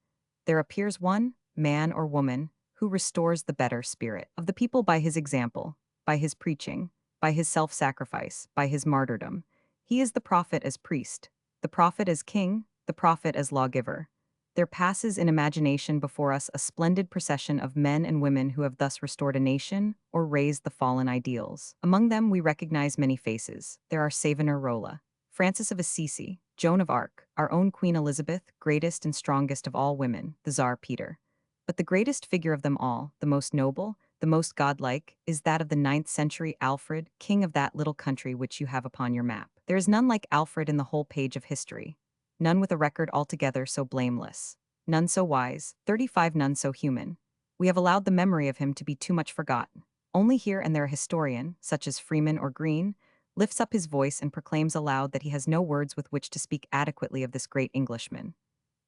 [SPEAKER 1] there appears one, man or woman, who restores the better spirit of the people by his example, by his preaching, by his self-sacrifice, by his martyrdom. He is the prophet as priest, the prophet as king, the prophet as lawgiver. There passes in imagination before us a splendid procession of men and women who have thus restored a nation or raised the fallen ideals. Among them we recognize many faces. There are Savonarola, Francis of Assisi, Joan of Arc, our own Queen Elizabeth, greatest and strongest of all women, the Tsar Peter. But the greatest figure of them all, the most noble, the most godlike, is that of the 9th century Alfred, king of that little country which you have upon your map. There is none like Alfred in the whole page of history. None with a record altogether so blameless. None so wise, 35 none so human. We have allowed the memory of him to be too much forgotten. Only here and there a historian, such as Freeman or Green, lifts up his voice and proclaims aloud that he has no words with which to speak adequately of this great Englishman.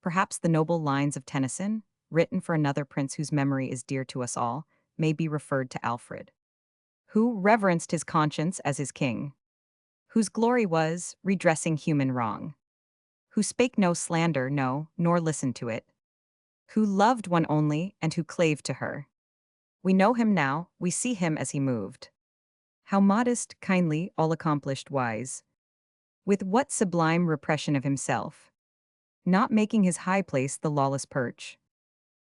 [SPEAKER 1] Perhaps the noble lines of Tennyson, written for another prince whose memory is dear to us all, may be referred to Alfred, who reverenced his conscience as his king, whose glory was redressing human wrong, who spake no slander, no, nor listened to it, who loved one only and who clave to her. We know him now, we see him as he moved. How modest, kindly, all-accomplished, wise, with what sublime repression of himself, not making his high place the lawless perch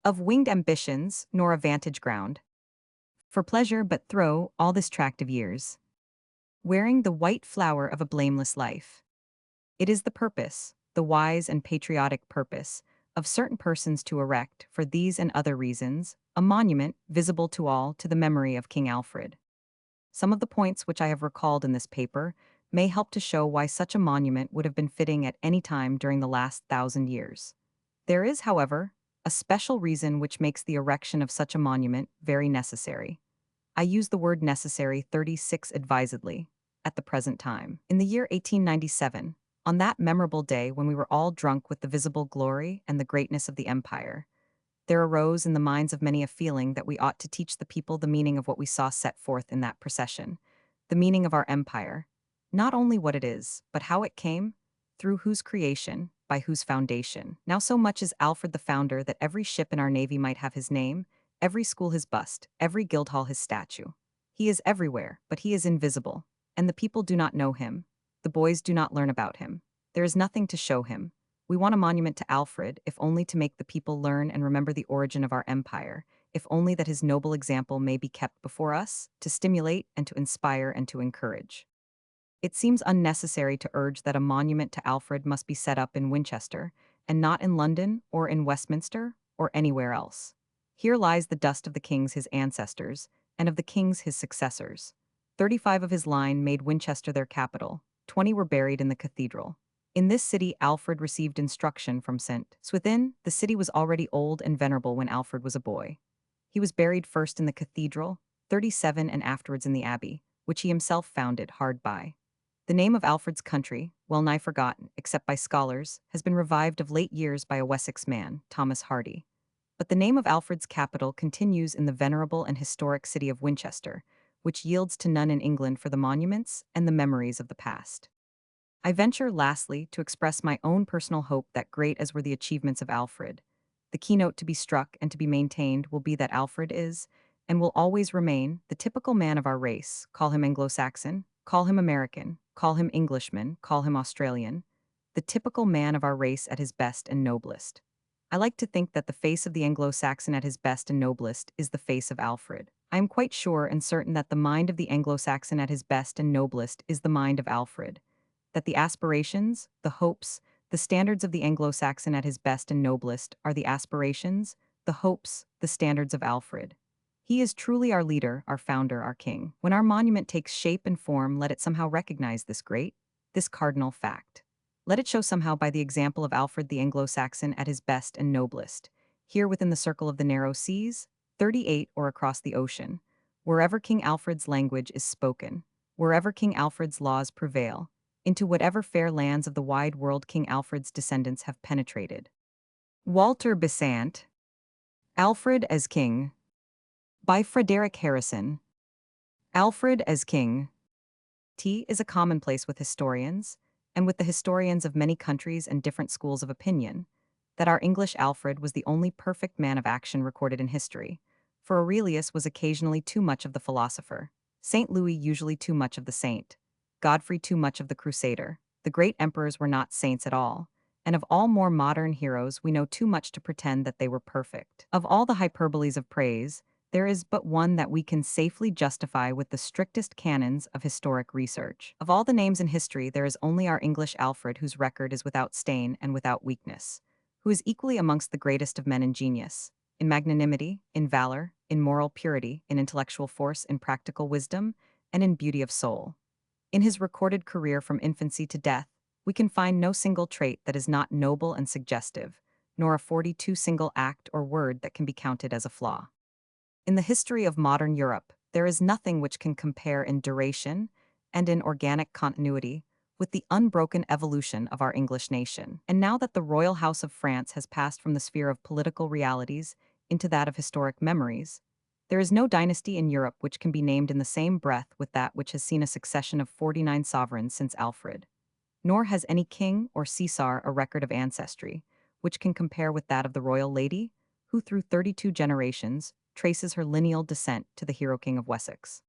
[SPEAKER 1] of winged ambitions, nor a vantage ground for pleasure, but through all this tract of years, wearing the white flower of a blameless life. It is the purpose, the wise and patriotic purpose, of certain persons to erect, for these and other reasons, a monument, visible to all, to the memory of King Alfred. Some of the points which I have recalled in this paper may help to show why such a monument would have been fitting at any time during the last 1,000 years. There is, however, a special reason which makes the erection of such a monument very necessary. I use the word necessary 36 advisedly, at the present time. In the year 1897, on that memorable day when we were all drunk with the visible glory and the greatness of the empire, there arose in the minds of many a feeling that we ought to teach the people the meaning of what we saw set forth in that procession, the meaning of our empire, not only what it is, but how it came, through whose creation, by whose foundation. Now so much is Alfred the founder that every ship in our navy might have his name, every school his bust, every guildhall his statue. He is everywhere, but he is invisible, and the people do not know him. The boys do not learn about him. There is nothing to show him. We want a monument to Alfred, if only to make the people learn and remember the origin of our empire, if only that his noble example may be kept before us, to stimulate and to inspire and to encourage. It seems unnecessary to urge that a monument to Alfred must be set up in Winchester, and not in London, or in Westminster, or anywhere else. Here lies the dust of the kings his ancestors, and of the kings his successors. 35 of his line made Winchester their capital, 20 were buried in the cathedral. In this city Alfred received instruction from St. Swithin. The city was already old and venerable when Alfred was a boy. He was buried first in the cathedral, 37, and afterwards in the abbey, which he himself founded hard by. The name of Alfred's country, well nigh forgotten, except by scholars, has been revived of late years by a Wessex man, Thomas Hardy. But the name of Alfred's capital continues in the venerable and historic city of Winchester, which yields to none in England for the monuments and the memories of the past. I venture, lastly, to express my own personal hope that, great as were the achievements of Alfred, the keynote to be struck and to be maintained will be that Alfred is, and will always remain, the typical man of our race, call him Anglo-Saxon, Call him American, call him Englishman, call him Australian. The typical man of our race at his best and noblest. I like to think that the face of the Anglo-Saxon at his best and noblest is the face of Alfred. I am quite sure and certain that the mind of the Anglo-Saxon at his best and noblest is the mind of Alfred. That the aspirations, the hopes, the standards of the Anglo-Saxon at his best and noblest are the aspirations, the hopes, the standards of Alfred. He is truly our leader, our founder, our king. When our monument takes shape and form, let it somehow recognize this cardinal fact. Let it show somehow by the example of Alfred the Anglo-Saxon at his best and noblest, here within the circle of the narrow seas, 38 or across the ocean, wherever King Alfred's language is spoken, wherever King Alfred's laws prevail, into whatever fair lands of the wide world King Alfred's descendants have penetrated. Walter Besant, Alfred as King, by Frederick Harrison. Alfred as King. T is a commonplace with historians, and with the historians of many countries and different schools of opinion, that our English Alfred was the only perfect man of action recorded in history, for Aurelius was occasionally too much of the philosopher, St. Louis usually too much of the saint, Godfrey too much of the crusader. The great emperors were not saints at all, and of all more modern heroes we know too much to pretend that they were perfect. Of all the hyperboles of praise, there is but one that we can safely justify with the strictest canons of historic research. Of all the names in history, there is only our English Alfred whose record is without stain and without weakness, who is equally amongst the greatest of men in genius, in magnanimity, in valor, in moral purity, in intellectual force, in practical wisdom, and in beauty of soul. In his recorded career from infancy to death, we can find no single trait that is not noble and suggestive, nor a 42 single act or word that can be counted as a flaw. In the history of modern Europe, there is nothing which can compare in duration and in organic continuity with the unbroken evolution of our English nation. And now that the royal house of France has passed from the sphere of political realities into that of historic memories, there is no dynasty in Europe which can be named in the same breath with that which has seen a succession of 49 sovereigns since Alfred. Nor has any king or Caesar a record of ancestry which can compare with that of the royal lady, who through 32 generations traces her lineal descent to the hero king of Wessex.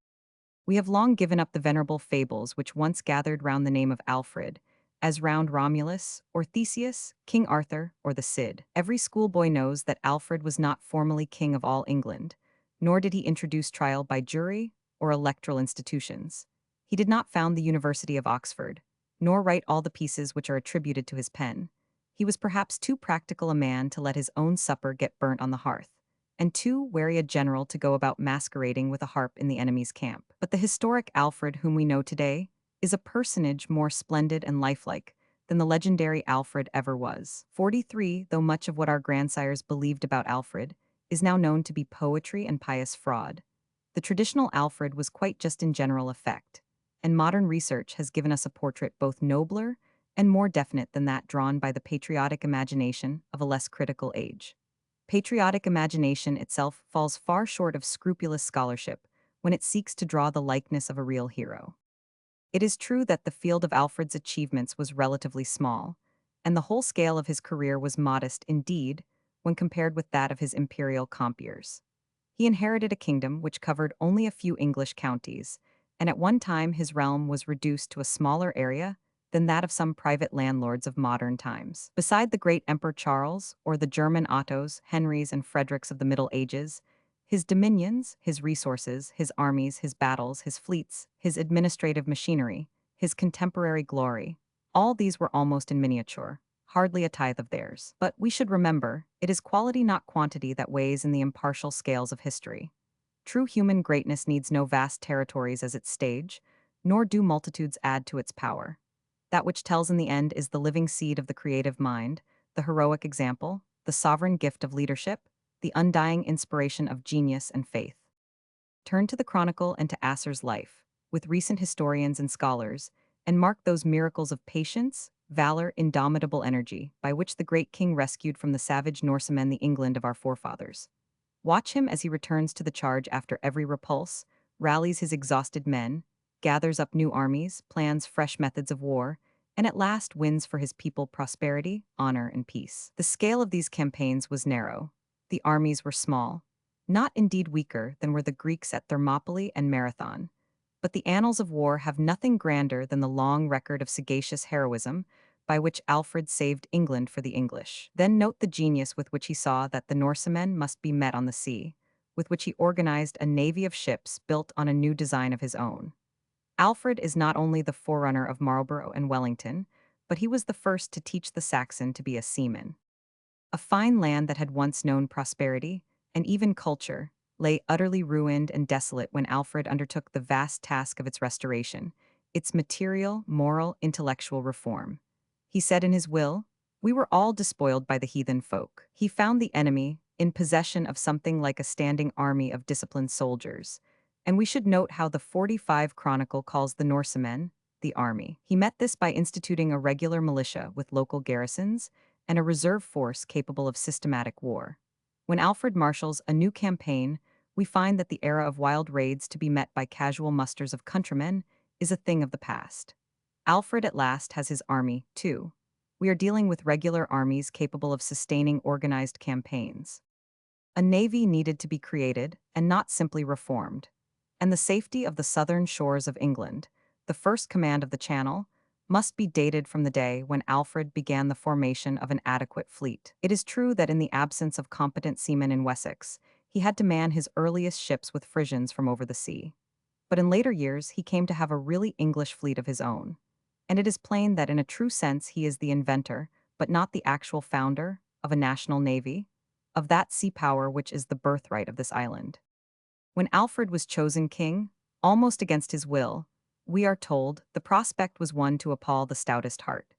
[SPEAKER 1] We have long given up the venerable fables which once gathered round the name of Alfred, as round Romulus, or Theseus, King Arthur, or the Cid. Every schoolboy knows that Alfred was not formally king of all England, nor did he introduce trial by jury or electoral institutions. He did not found the University of Oxford, nor write all the pieces which are attributed to his pen. He was perhaps too practical a man to let his own supper get burnt on the hearth, and too wary a general to go about masquerading with a harp in the enemy's camp. But the historic Alfred whom we know today is a personage more splendid and lifelike than the legendary Alfred ever was. 43, though much of what our grandsires believed about Alfred is now known to be poetry and pious fraud, the traditional Alfred was quite just in general effect, and modern research has given us a portrait both nobler and more definite than that drawn by the patriotic imagination of a less critical age. Patriotic imagination itself falls far short of scrupulous scholarship when it seeks to draw the likeness of a real hero. It is true that the field of Alfred's achievements was relatively small, and the whole scale of his career was modest indeed when compared with that of his imperial compeers. He inherited a kingdom which covered only a few English counties, and at one time his realm was reduced to a smaller area than that of some private landlords of modern times. Beside the great Emperor Charles, or the German Ottos, Henrys, and Fredericks of the Middle Ages, his dominions, his resources, his armies, his battles, his fleets, his administrative machinery, his contemporary glory, all these were almost in miniature, hardly a tithe of theirs. But we should remember, it is quality not quantity that weighs in the impartial scales of history. True human greatness needs no vast territories as its stage, nor do multitudes add to its power. That which tells in the end is the living seed of the creative mind, the heroic example, the sovereign gift of leadership, the undying inspiration of genius and faith. Turn to the Chronicle and to Asser's life, with recent historians and scholars, and mark those miracles of patience, valor, indomitable energy, by which the great king rescued from the savage Norsemen the England of our forefathers. Watch him as he returns to the charge after every repulse, rallies his exhausted men, gathers up new armies, plans fresh methods of war, and at last wins for his people prosperity, honor, and peace. The scale of these campaigns was narrow. The armies were small, not indeed weaker than were the Greeks at Thermopylae and Marathon, But the annals of war have nothing grander than the long record of sagacious heroism by which Alfred saved England for the English. Then note the genius with which he saw that the Norsemen must be met on the sea, with which he organized a navy of ships built on a new design of his own. Alfred is not only the forerunner of Marlborough and Wellington, but he was the first to teach the Saxon to be a seaman. A fine land that had once known prosperity, and even culture, lay utterly ruined and desolate when Alfred undertook the vast task of its restoration, its material, moral, intellectual reform. He said in his will, "We were all despoiled by the heathen folk." He found the enemy in possession of something like a standing army of disciplined soldiers, and we should note how the 45 Chronicle calls the Norsemen the army. He met this by instituting a regular militia with local garrisons and a reserve force capable of systematic war. When Alfred marshals a new campaign, we find that the era of wild raids to be met by casual musters of countrymen is a thing of the past. Alfred at last has his army, too. We are dealing with regular armies capable of sustaining organized campaigns. A navy needed to be created, and not simply reformed. And the safety of the southern shores of England, the first command of the Channel, must be dated from the day when Alfred began the formation of an adequate fleet. It is true that in the absence of competent seamen in Wessex, he had to man his earliest ships with Frisians from over the sea. But in later years, he came to have a really English fleet of his own. And it is plain that in a true sense he is the inventor, but not the actual founder, of a national navy, of that sea power which is the birthright of this island. When Alfred was chosen king, almost against his will, we are told the prospect was one to appall the stoutest heart.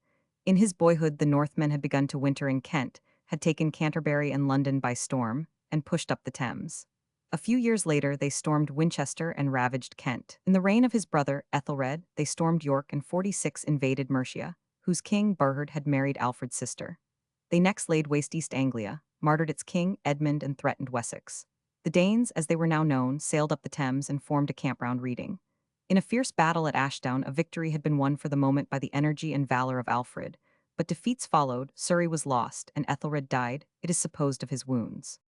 [SPEAKER 1] In his boyhood, the Northmen had begun to winter in Kent, had taken Canterbury and London by storm, and pushed up the Thames. A few years later, they stormed Winchester and ravaged Kent. In the reign of his brother, Ethelred, they stormed York and 46 invaded Mercia, whose king, Burhard, had married Alfred's sister. They next laid waste East Anglia, martyred its king, Edmund, and threatened Wessex. The Danes, as they were now known, sailed up the Thames and formed a camp round Reading. In a fierce battle at Ashdown, a victory had been won for the moment by the energy and valor of Alfred, but defeats followed, Surrey was lost, and Ethelred died, it is supposed, of his wounds.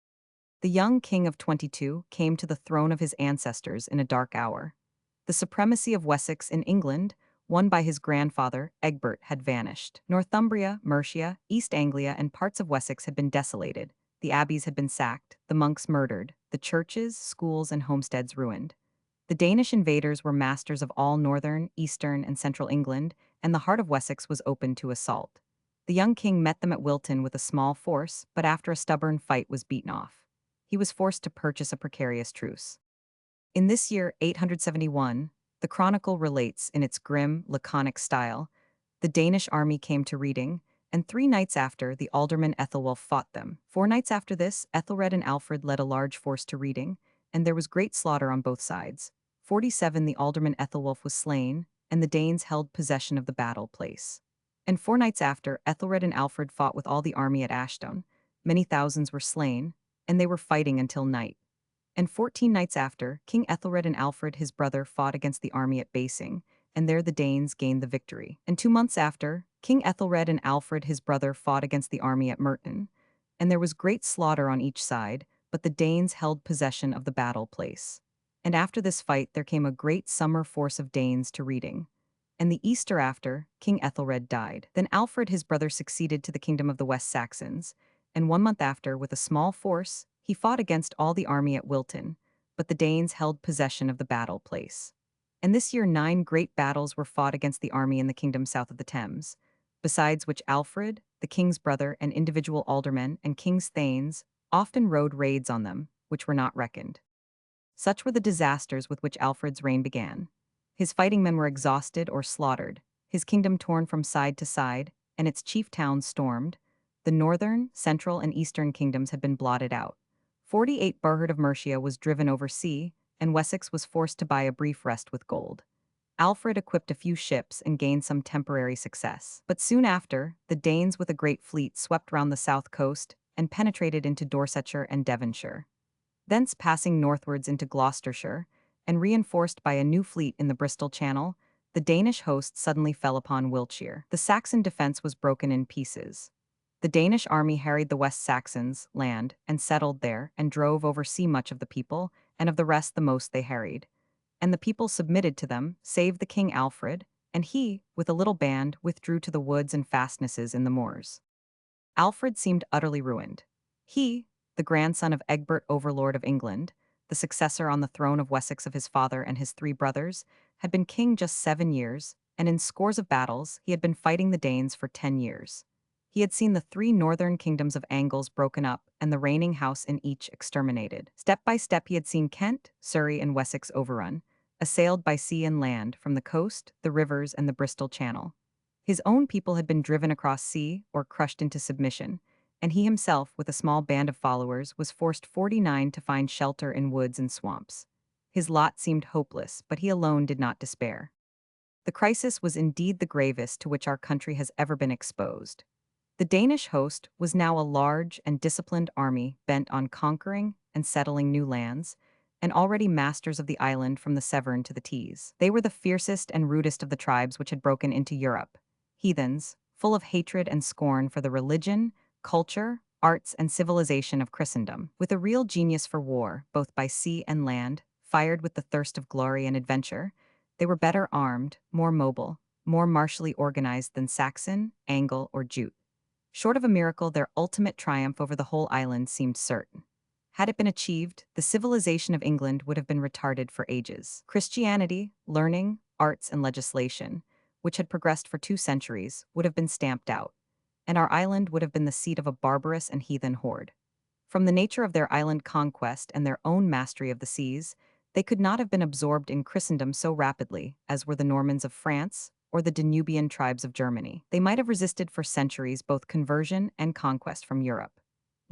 [SPEAKER 1] The young king of 22 came to the throne of his ancestors in a dark hour. The supremacy of Wessex in England, won by his grandfather, Egbert, had vanished. Northumbria, Mercia, East Anglia, and parts of Wessex had been desolated. The abbeys had been sacked, the monks murdered, the churches, schools, and homesteads ruined. The Danish invaders were masters of all northern, eastern, and central England, and the heart of Wessex was open to assault. The young king met them at Wilton with a small force, but after a stubborn fight was beaten off. He was forced to purchase a precarious truce. In this year, 871, the chronicle relates in its grim, laconic style, the Danish army came to Reading, and 3 nights after, the alderman Ethelwulf fought them. 4 nights after this, Ethelred and Alfred led a large force to Reading, and there was great slaughter on both sides. 47 the alderman Ethelwulf was slain, and the Danes held possession of the battle place. And 4 nights after, Ethelred and Alfred fought with all the army at Ashdown. Many thousands were slain, and they were fighting until night. And 14 nights after, King Ethelred and Alfred his brother fought against the army at Basing, and there the Danes gained the victory. And 2 months after, King Ethelred and Alfred his brother fought against the army at Merton, and there was great slaughter on each side, but the Danes held possession of the battle place. And after this fight there came a great summer force of Danes to Reading. And the Easter after, King Ethelred died. Then Alfred his brother succeeded to the kingdom of the West Saxons, and 1 month after, with a small force, he fought against all the army at Wilton, but the Danes held possession of the battle place. And this year 9 great battles were fought against the army in the kingdom south of the Thames, besides which Alfred, the king's brother, and individual aldermen and king's thanes often rode raids on them, which were not reckoned. Such were the disasters with which Alfred's reign began. His fighting men were exhausted or slaughtered, his kingdom torn from side to side, and its chief towns stormed. The northern, central, and eastern kingdoms had been blotted out. 48 Burhard of Mercia was driven over sea, and Wessex was forced to buy a brief rest with gold. Alfred equipped a few ships and gained some temporary success. But soon after, the Danes with a great fleet swept round the south coast and penetrated into Dorsetshire and Devonshire. Thence passing northwards into Gloucestershire, and reinforced by a new fleet in the Bristol Channel, the Danish host suddenly fell upon Wiltshire. The Saxon defense was broken in pieces. The Danish army harried the West Saxons' land and settled there and drove over sea much of the people, and of the rest the most they harried. and the people submitted to them, save the king Alfred, and he, with a little band, withdrew to the woods and fastnesses in the moors. Alfred seemed utterly ruined. He, the grandson of Egbert, overlord of England, the successor on the throne of Wessex of his father and his three brothers, had been king just 7 years, and in scores of battles he had been fighting the Danes for 10 years. He had seen the three northern kingdoms of Angles broken up and the reigning house in each exterminated. Step by step he had seen Kent, Surrey, and Wessex overrun, assailed by sea and land from the coast, the rivers, and the Bristol Channel. His own people had been driven across sea or crushed into submission, and he himself, with a small band of followers, was forced 49 to find shelter in woods and swamps. His lot seemed hopeless, but he alone did not despair. The crisis was indeed the gravest to which our country has ever been exposed. The Danish host was now a large and disciplined army bent on conquering and settling new lands, and already masters of the island from the Severn to the Tees. They were the fiercest and rudest of the tribes which had broken into Europe, heathens, full of hatred and scorn for the religion, culture, arts, and civilization of Christendom, with a real genius for war, both by sea and land, fired with the thirst of glory and adventure. They were better armed, more mobile, more martially organized than Saxon, Angle, or Jute. Short of a miracle, their ultimate triumph over the whole island seemed certain. Had it been achieved, the civilization of England would have been retarded for ages. Christianity, learning, arts, and legislation, which had progressed for 2 centuries, would have been stamped out, and our island would have been the seat of a barbarous and heathen horde. From the nature of their island conquest and their own mastery of the seas, they could not have been absorbed in Christendom so rapidly as were the Normans of France or the Danubian tribes of Germany. They might have resisted for centuries both conversion and conquest from Europe.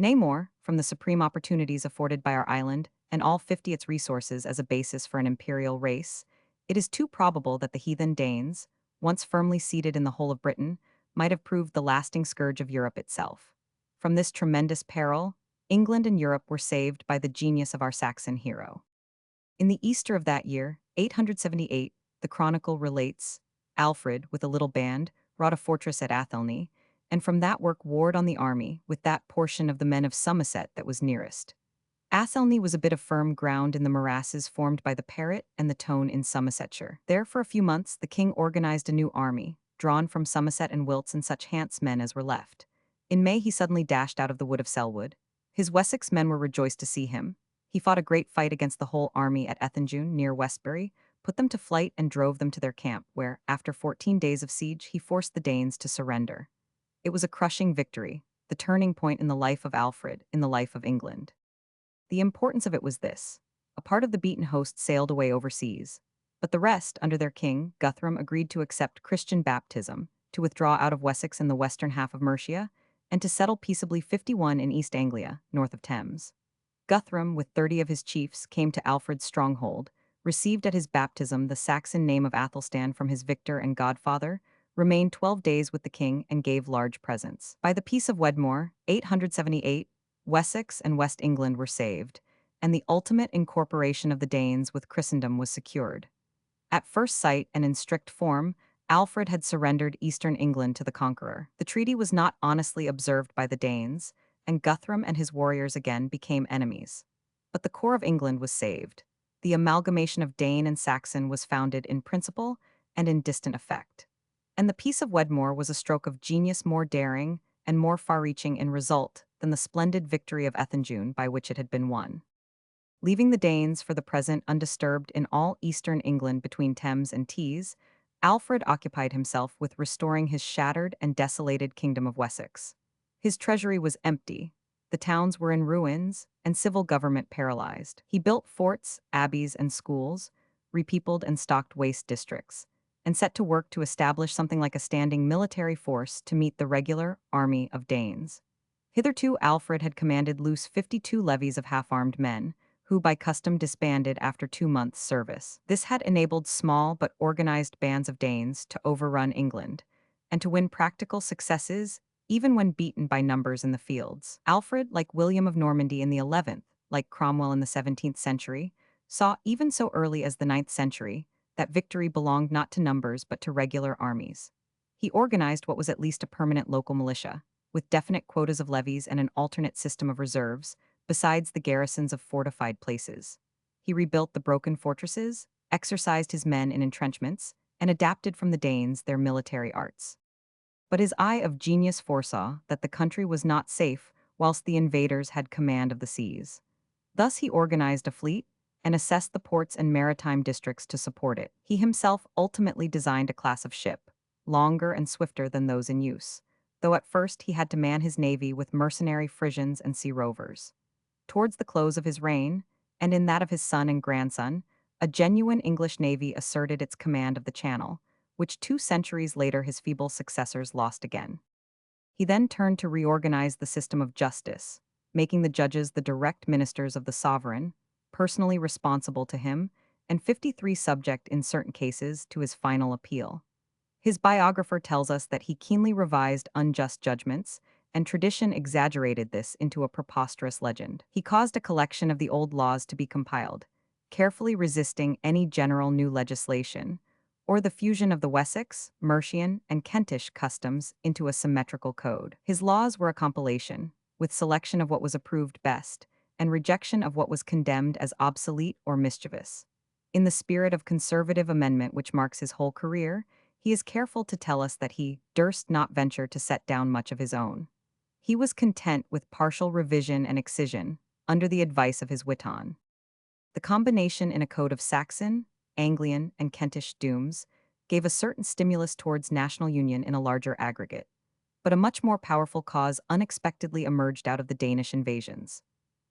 [SPEAKER 1] Nay more, from the supreme opportunities afforded by our island and all 50 its resources as a basis for an imperial race, it is too probable that the heathen Danes, once firmly seated in the whole of Britain, might have proved the lasting scourge of Europe itself. From this tremendous peril, England and Europe were saved by the genius of our Saxon hero. In the Easter of that year, 878, the chronicle relates, Alfred, with a little band, wrought a fortress at Athelney, and from that work warred on the army with that portion of the men of Somerset that was nearest. Athelney was a bit of firm ground in the morasses formed by the Parrett and the Tone in Somersetshire. There for a few months the king organized a new army, drawn from Somerset and Wilts and such Hants men as were left. In May he suddenly dashed out of the wood of Selwood. His Wessex men were rejoiced to see him. He fought a great fight against the whole army at Ethandune, near Westbury, put them to flight and drove them to their camp, where, after 14 days of siege, he forced the Danes to surrender. It was a crushing victory, the turning point in the life of Alfred, in the life of England. The importance of it was this. A part of the beaten host sailed away overseas, but the rest, under their king, Guthrum, agreed to accept Christian baptism, to withdraw out of Wessex in the western half of Mercia, and to settle peaceably 51 in East Anglia, north of Thames. Guthrum, with 30 of his chiefs, came to Alfred's stronghold, received at his baptism the Saxon name of Athelstan from his victor and godfather, remained 12 days with the king, and gave large presents. By the Peace of Wedmore, 878, Wessex and West England were saved, and the ultimate incorporation of the Danes with Christendom was secured. At first sight and in strict form, Alfred had surrendered eastern England to the conqueror. The treaty was not honestly observed by the Danes, and Guthrum and his warriors again became enemies. But the core of England was saved. The amalgamation of Dane and Saxon was founded in principle and in distant effect. And the Peace of Wedmore was a stroke of genius more daring and more far-reaching in result than the splendid victory of Ethandune by which it had been won. Leaving the Danes for the present undisturbed in all eastern England between Thames and Tees, Alfred occupied himself with restoring his shattered and desolated kingdom of Wessex. His treasury was empty, the towns were in ruins, and civil government paralyzed. He built forts, abbeys, and schools, repeopled and stocked waste districts, and set to work to establish something like a standing military force to meet the regular army of Danes. Hitherto Alfred had commanded loose 52 levies of half-armed men, who by custom disbanded after 2 months' service. This had enabled small but organized bands of Danes to overrun England, and to win practical successes even when beaten by numbers in the fields. Alfred, like William of Normandy in the 11th, like Cromwell in the 17th century, saw even so early as the 9th century that victory belonged not to numbers but to regular armies. He organized what was at least a permanent local militia, with definite quotas of levies and an alternate system of reserves, besides the garrisons of fortified places. He rebuilt the broken fortresses, exercised his men in entrenchments, and adapted from the Danes their military arts. But his eye of genius foresaw that the country was not safe whilst the invaders had command of the seas. Thus he organized a fleet and assessed the ports and maritime districts to support it. He himself ultimately designed a class of ship, longer and swifter than those in use, though at first he had to man his navy with mercenary Frisians and sea rovers. Towards the close of his reign, and in that of his son and grandson, a genuine English navy asserted its command of the Channel, which 2 centuries later his feeble successors lost again. He then turned to reorganize the system of justice, making the judges the direct ministers of the sovereign, personally responsible to him, and 53 subject in certain cases to his final appeal. His biographer tells us that he keenly revised unjust judgments, and tradition exaggerated this into a preposterous legend. He caused a collection of the old laws to be compiled, carefully resisting any general new legislation, or the fusion of the Wessex, Mercian, and Kentish customs into a symmetrical code. His laws were a compilation, with selection of what was approved best, and rejection of what was condemned as obsolete or mischievous. In the spirit of conservative amendment which marks his whole career, he is careful to tell us that he durst not venture to set down much of his own. He was content with partial revision and excision, under the advice of his witan. The combination in a code of Saxon, Anglian, and Kentish dooms gave a certain stimulus towards national union in a larger aggregate, but a much more powerful cause unexpectedly emerged out of the Danish invasions.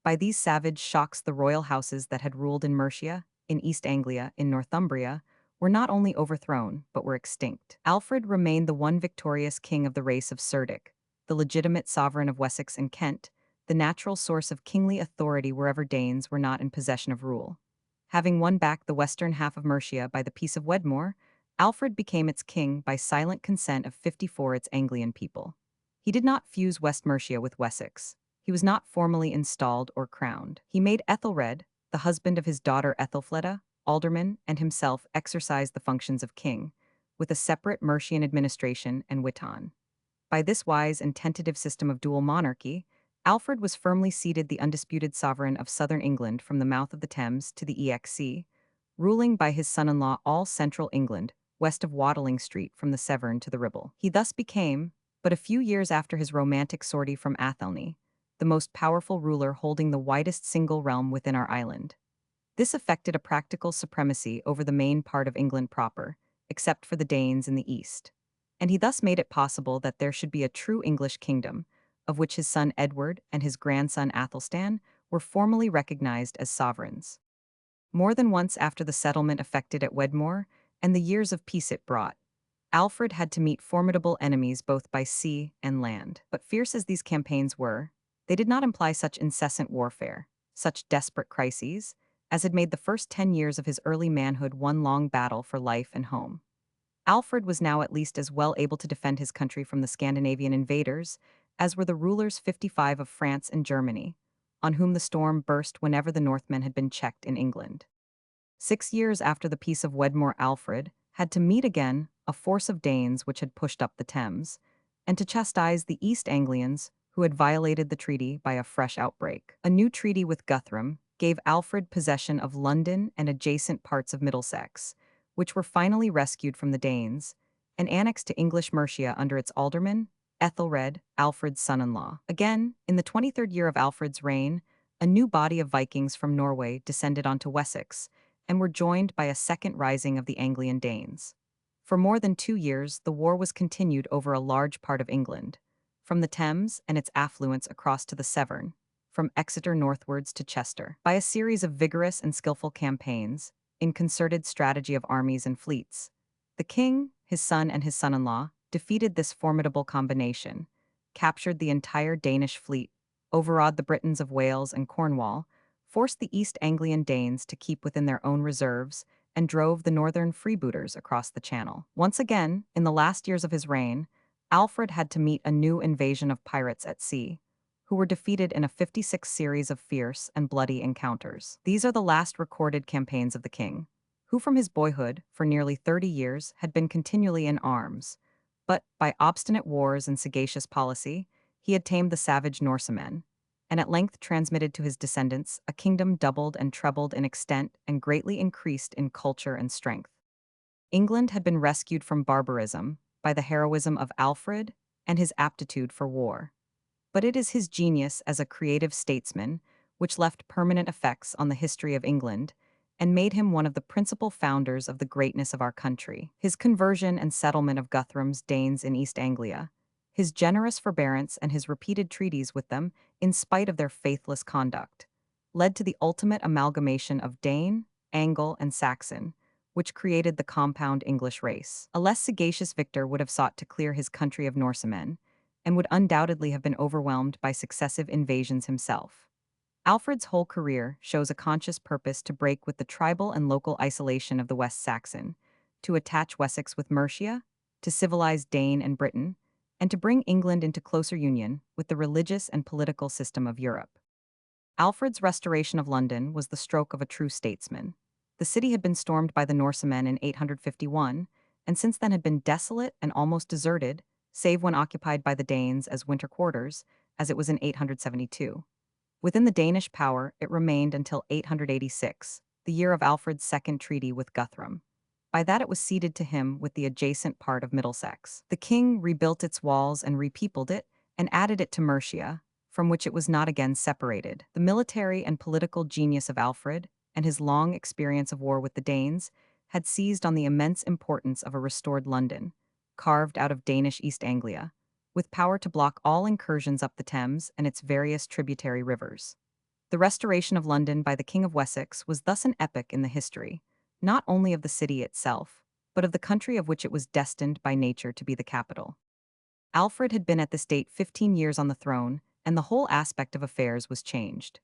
[SPEAKER 1] By these savage shocks the royal houses that had ruled in Mercia, in East Anglia, in Northumbria, were not only overthrown, but were extinct. Alfred remained the one victorious king of the race of Cerdic, the legitimate sovereign of Wessex and Kent, the natural source of kingly authority wherever Danes were not in possession of rule. Having won back the western half of Mercia by the Peace of Wedmore, Alfred became its king by silent consent of 54 its Anglian people. He did not fuse West Mercia with Wessex. He was not formally installed or crowned. He made Ethelred, the husband of his daughter Ethelfleda, alderman, and himself exercise the functions of king, with a separate Mercian administration and witan. By this wise and tentative system of dual monarchy, Alfred was firmly seated the undisputed sovereign of southern England from the mouth of the Thames to the Exe, ruling by his son-in-law all central England, west of Watling Street from the Severn to the Ribble. He thus became, but a few years after his romantic sortie from Athelney, the most powerful ruler holding the widest single realm within our island. This effected a practical supremacy over the main part of England proper, except for the Danes in the east. And he thus made it possible that there should be a true English kingdom, of which his son Edward and his grandson Athelstan were formally recognized as sovereigns. More than once after the settlement effected at Wedmore and the years of peace it brought, Alfred had to meet formidable enemies both by sea and land. But fierce as these campaigns were, they did not imply such incessant warfare, such desperate crises, as had made the first 10 years of his early manhood one long battle for life and home. Alfred was now at least as well able to defend his country from the Scandinavian invaders as were the rulers 55 of France and Germany, on whom the storm burst whenever the Northmen had been checked in England. 6 years after the Peace of Wedmore, Alfred had to meet again a force of Danes which had pushed up the Thames, and to chastise the East Anglians who had violated the treaty by a fresh outbreak. A new treaty with Guthrum gave Alfred possession of London and adjacent parts of Middlesex, which were finally rescued from the Danes, and annexed to English Mercia under its alderman, Ethelred, Alfred's son-in-law. Again, in the 23rd year of Alfred's reign, a new body of Vikings from Norway descended onto Wessex, and were joined by a second rising of the Anglian Danes. For more than 2 years, the war was continued over a large part of England, from the Thames and its affluents across to the Severn, from Exeter northwards to Chester. By a series of vigorous and skillful campaigns, in concerted strategy of armies and fleets, the king, his son, and his son-in-law defeated this formidable combination, captured the entire Danish fleet, overawed the Britons of Wales and Cornwall, forced the East Anglian Danes to keep within their own reserves, and drove the northern freebooters across the Channel. Once again, in the last years of his reign, Alfred had to meet a new invasion of pirates at sea, who were defeated in a 56 series of fierce and bloody encounters. These are the last recorded campaigns of the king, who from his boyhood, for nearly 30 years, had been continually in arms, but, by obstinate wars and sagacious policy, he had tamed the savage Norsemen, and at length transmitted to his descendants, a kingdom doubled and trebled in extent and greatly increased in culture and strength. England had been rescued from barbarism by the heroism of Alfred and his aptitude for war. But it is his genius as a creative statesman which left permanent effects on the history of England and made him one of the principal founders of the greatness of our country. His conversion and settlement of Guthrum's Danes in East Anglia, his generous forbearance and his repeated treaties with them, in spite of their faithless conduct, led to the ultimate amalgamation of Dane, Angle, and Saxon, which created the compound English race. A less sagacious victor would have sought to clear his country of Norsemen, and would undoubtedly have been overwhelmed by successive invasions himself. Alfred's whole career shows a conscious purpose to break with the tribal and local isolation of the West Saxon, to attach Wessex with Mercia, to civilize Dane and Britain, and to bring England into closer union with the religious and political system of Europe. Alfred's restoration of London was the stroke of a true statesman. The city had been stormed by the Norsemen in 851, and since then had been desolate and almost deserted, save when occupied by the Danes as winter quarters, as it was in 872. Within the Danish power, it remained until 886, the year of Alfred's second treaty with Guthrum. By that it was ceded to him with the adjacent part of Middlesex. The king rebuilt its walls and repeopled it, and added it to Mercia, from which it was not again separated. The military and political genius of Alfred, and his long experience of war with the Danes, had seized on the immense importance of a restored London, carved out of Danish East Anglia, with power to block all incursions up the Thames and its various tributary rivers. The restoration of London by the King of Wessex was thus an epoch in the history, not only of the city itself, but of the country of which it was destined by nature to be the capital. Alfred had been at this date 15 years on the throne, and the whole aspect of affairs was changed.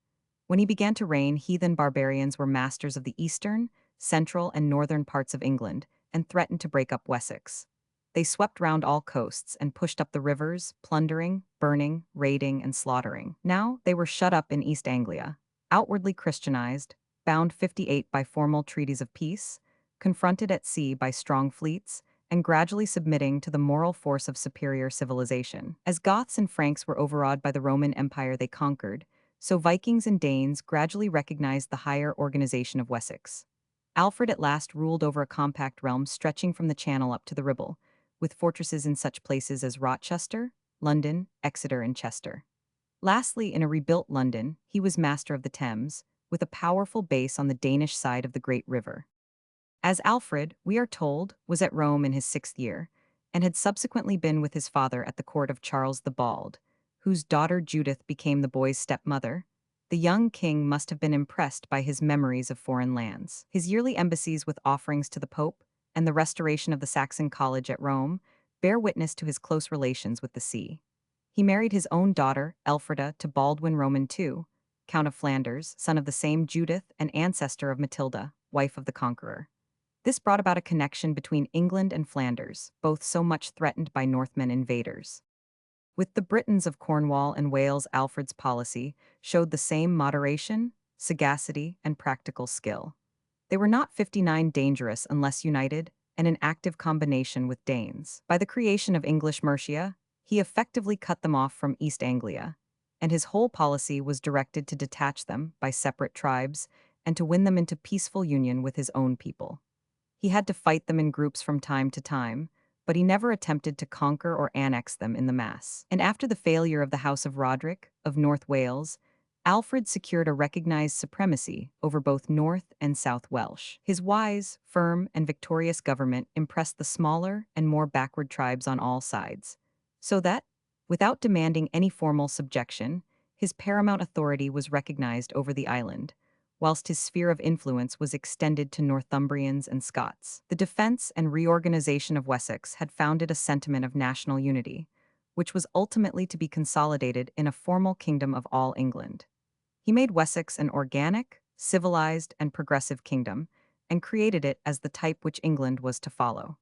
[SPEAKER 1] When he began to reign, heathen barbarians were masters of the eastern, central, and northern parts of England, and threatened to break up Wessex. They swept round all coasts and pushed up the rivers, plundering, burning, raiding, and slaughtering. Now they were shut up in East Anglia, outwardly Christianized, bound 58 by formal treaties of peace, confronted at sea by strong fleets, and gradually submitting to the moral force of superior civilization. As Goths and Franks were overawed by the Roman Empire they conquered, so Vikings and Danes gradually recognized the higher organization of Wessex. Alfred at last ruled over a compact realm stretching from the Channel up to the Ribble, with fortresses in such places as Rochester, London, Exeter, and Chester. Lastly, in a rebuilt London, he was master of the Thames, with a powerful base on the Danish side of the great river. As Alfred, we are told, was at Rome in his 6th year, and had subsequently been with his father at the court of Charles the Bald, whose daughter Judith became the boy's stepmother, the young king must have been impressed by his memories of foreign lands. His yearly embassies with offerings to the Pope, and the restoration of the Saxon College at Rome, bear witness to his close relations with the sea. He married his own daughter, Elfrida, to Baldwin Roman II, Count of Flanders, son of the same Judith and ancestor of Matilda, wife of the Conqueror. This brought about a connection between England and Flanders, both so much threatened by Northmen invaders. With the Britons of Cornwall and Wales, Alfred's policy showed the same moderation, sagacity, and practical skill. They were not 59 dangerous unless united, and in active combination with Danes. By the creation of English Mercia, he effectively cut them off from East Anglia, and his whole policy was directed to detach them by separate tribes and to win them into peaceful union with his own people. He had to fight them in groups from time to time, but he never attempted to conquer or annex them in the mass. And after the failure of the House of Roderick, of North Wales, Alfred secured a recognized supremacy over both North and South Welsh. His wise, firm, and victorious government impressed the smaller and more backward tribes on all sides, so that, without demanding any formal subjection, his paramount authority was recognized over the island, whilst his sphere of influence was extended to Northumbrians and Scots. The defense and reorganization of Wessex had founded a sentiment of national unity, which was ultimately to be consolidated in a formal kingdom of all England. He made Wessex an organic, civilized, and progressive kingdom, and created it as the type which England was to follow.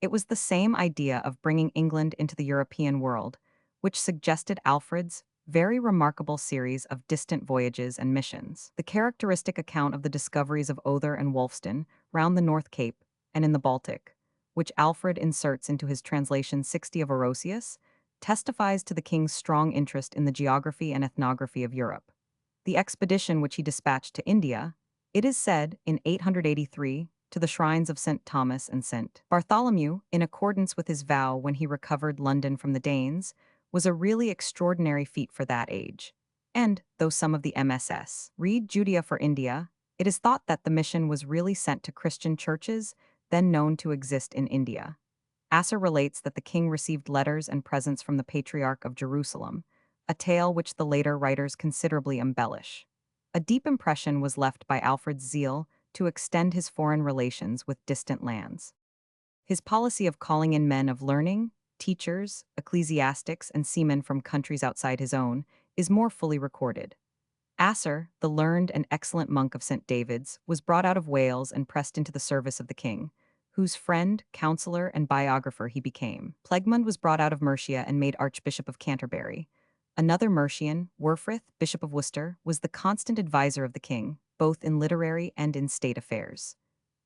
[SPEAKER 1] It was the same idea of bringing England into the European world, which suggested Alfred's very remarkable series of distant voyages and missions. The characteristic account of the discoveries of Other and Wolfston round the North Cape and in the Baltic, which Alfred inserts into his translation 60 of Orosius, testifies to the king's strong interest in the geography and ethnography of Europe. The expedition which he dispatched to India, it is said, in 883, to the shrines of St. Thomas and St. Bartholomew, in accordance with his vow when he recovered London from the Danes, was a really extraordinary feat for that age. And, though some of the MSS read Judea for India, it is thought that the mission was really sent to Christian churches then known to exist in India. Asser relates that the king received letters and presents from the Patriarch of Jerusalem, a tale which the later writers considerably embellish. A deep impression was left by Alfred's zeal to extend his foreign relations with distant lands. His policy of calling in men of learning, teachers, ecclesiastics, and seamen from countries outside his own, is more fully recorded. Asser, the learned and excellent monk of St. David's, was brought out of Wales and pressed into the service of the king, whose friend, counselor, and biographer he became. Plegmund was brought out of Mercia and made Archbishop of Canterbury. Another Mercian, Wurfrith, Bishop of Worcester, was the constant adviser of the king, both in literary and in state affairs.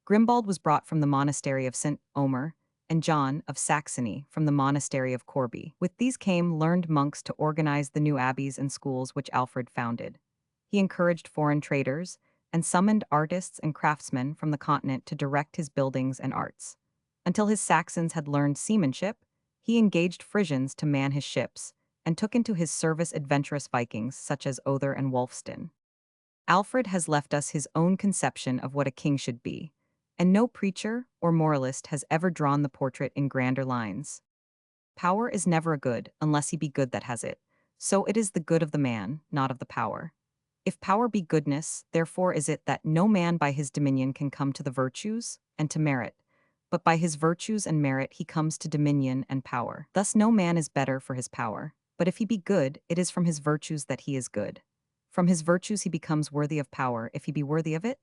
[SPEAKER 1] Grimbald was brought from the monastery of St. Omer, and John of Saxony from the monastery of Corbie. With these came learned monks to organize the new abbeys and schools which Alfred founded. He encouraged foreign traders and summoned artists and craftsmen from the continent to direct his buildings and arts. Until his Saxons had learned seamanship, he engaged Frisians to man his ships and took into his service adventurous Vikings such as Other and Wulfstan. Alfred has left us his own conception of what a king should be, and no preacher or moralist has ever drawn the portrait in grander lines. Power is never a good unless he be good that has it, so it is the good of the man, not of the power. If power be goodness, therefore is it that no man by his dominion can come to the virtues and to merit, but by his virtues and merit he comes to dominion and power. Thus no man is better for his power, but if he be good, it is from his virtues that he is good. From his virtues he becomes worthy of power, if he be worthy of it.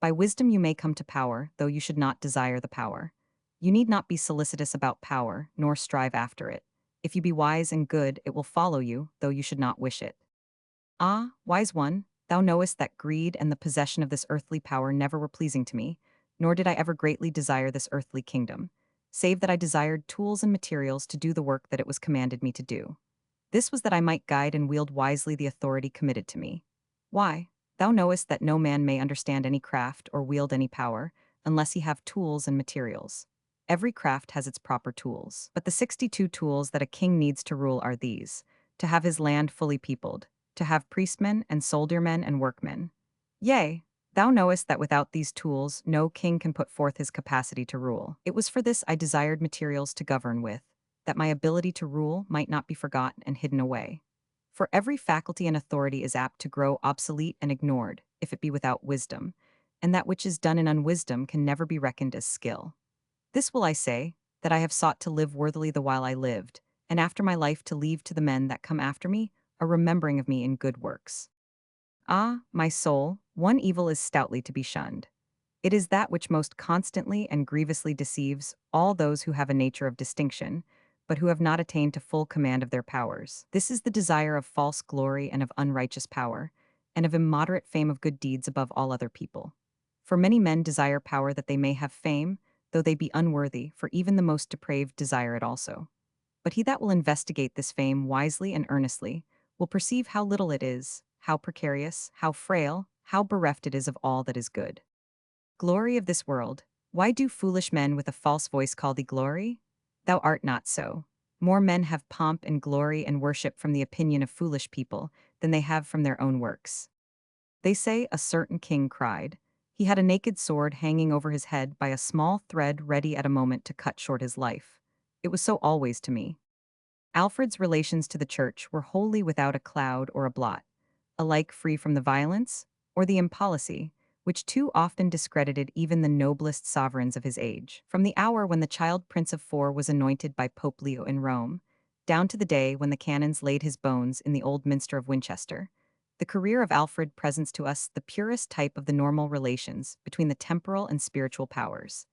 [SPEAKER 1] By wisdom you may come to power, though you should not desire the power. You need not be solicitous about power, nor strive after it. If you be wise and good, it will follow you, though you should not wish it. Ah, wise one, thou knowest that greed and the possession of this earthly power never were pleasing to me, nor did I ever greatly desire this earthly kingdom, save that I desired tools and materials to do the work that it was commanded me to do. This was that I might guide and wield wisely the authority committed to me. Why? Thou knowest that no man may understand any craft or wield any power, unless he have tools and materials. Every craft has its proper tools, but the 62 tools that a king needs to rule are these: to have his land fully peopled, to have priestmen and soldiermen and workmen. Yea, thou knowest that without these tools no king can put forth his capacity to rule. It was for this I desired materials to govern with, that my ability to rule might not be forgotten and hidden away. For every faculty and authority is apt to grow obsolete and ignored, if it be without wisdom, and that which is done in unwisdom can never be reckoned as skill. This will I say, that I have sought to live worthily the while I lived, and after my life to leave to the men that come after me a remembering of me in good works. Ah, my soul, one evil is stoutly to be shunned. It is that which most constantly and grievously deceives all those who have a nature of distinction, but who have not attained to full command of their powers. This is the desire of false glory and of unrighteous power, and of immoderate fame of good deeds above all other people. For many men desire power that they may have fame, though they be unworthy, for even the most depraved desire it also. But he that will investigate this fame wisely and earnestly will perceive how little it is, how precarious, how frail, how bereft it is of all that is good. Glory of this world, why do foolish men with a false voice call thee glory? Thou art not so. More men have pomp and glory and worship from the opinion of foolish people than they have from their own works. They say a certain king cried. He had a naked sword hanging over his head by a small thread ready at a moment to cut short his life. It was so always to me. Alfred's relations to the church were wholly without a cloud or a blot, alike free from the violence or the impolicy, which too often discredited even the noblest sovereigns of his age. From the hour when the child Prince of Four was anointed by Pope Leo in Rome, down to the day when the canons laid his bones in the old minster of Winchester, the career of Alfred presents to us the purest type of the normal relations between the temporal and spiritual powers,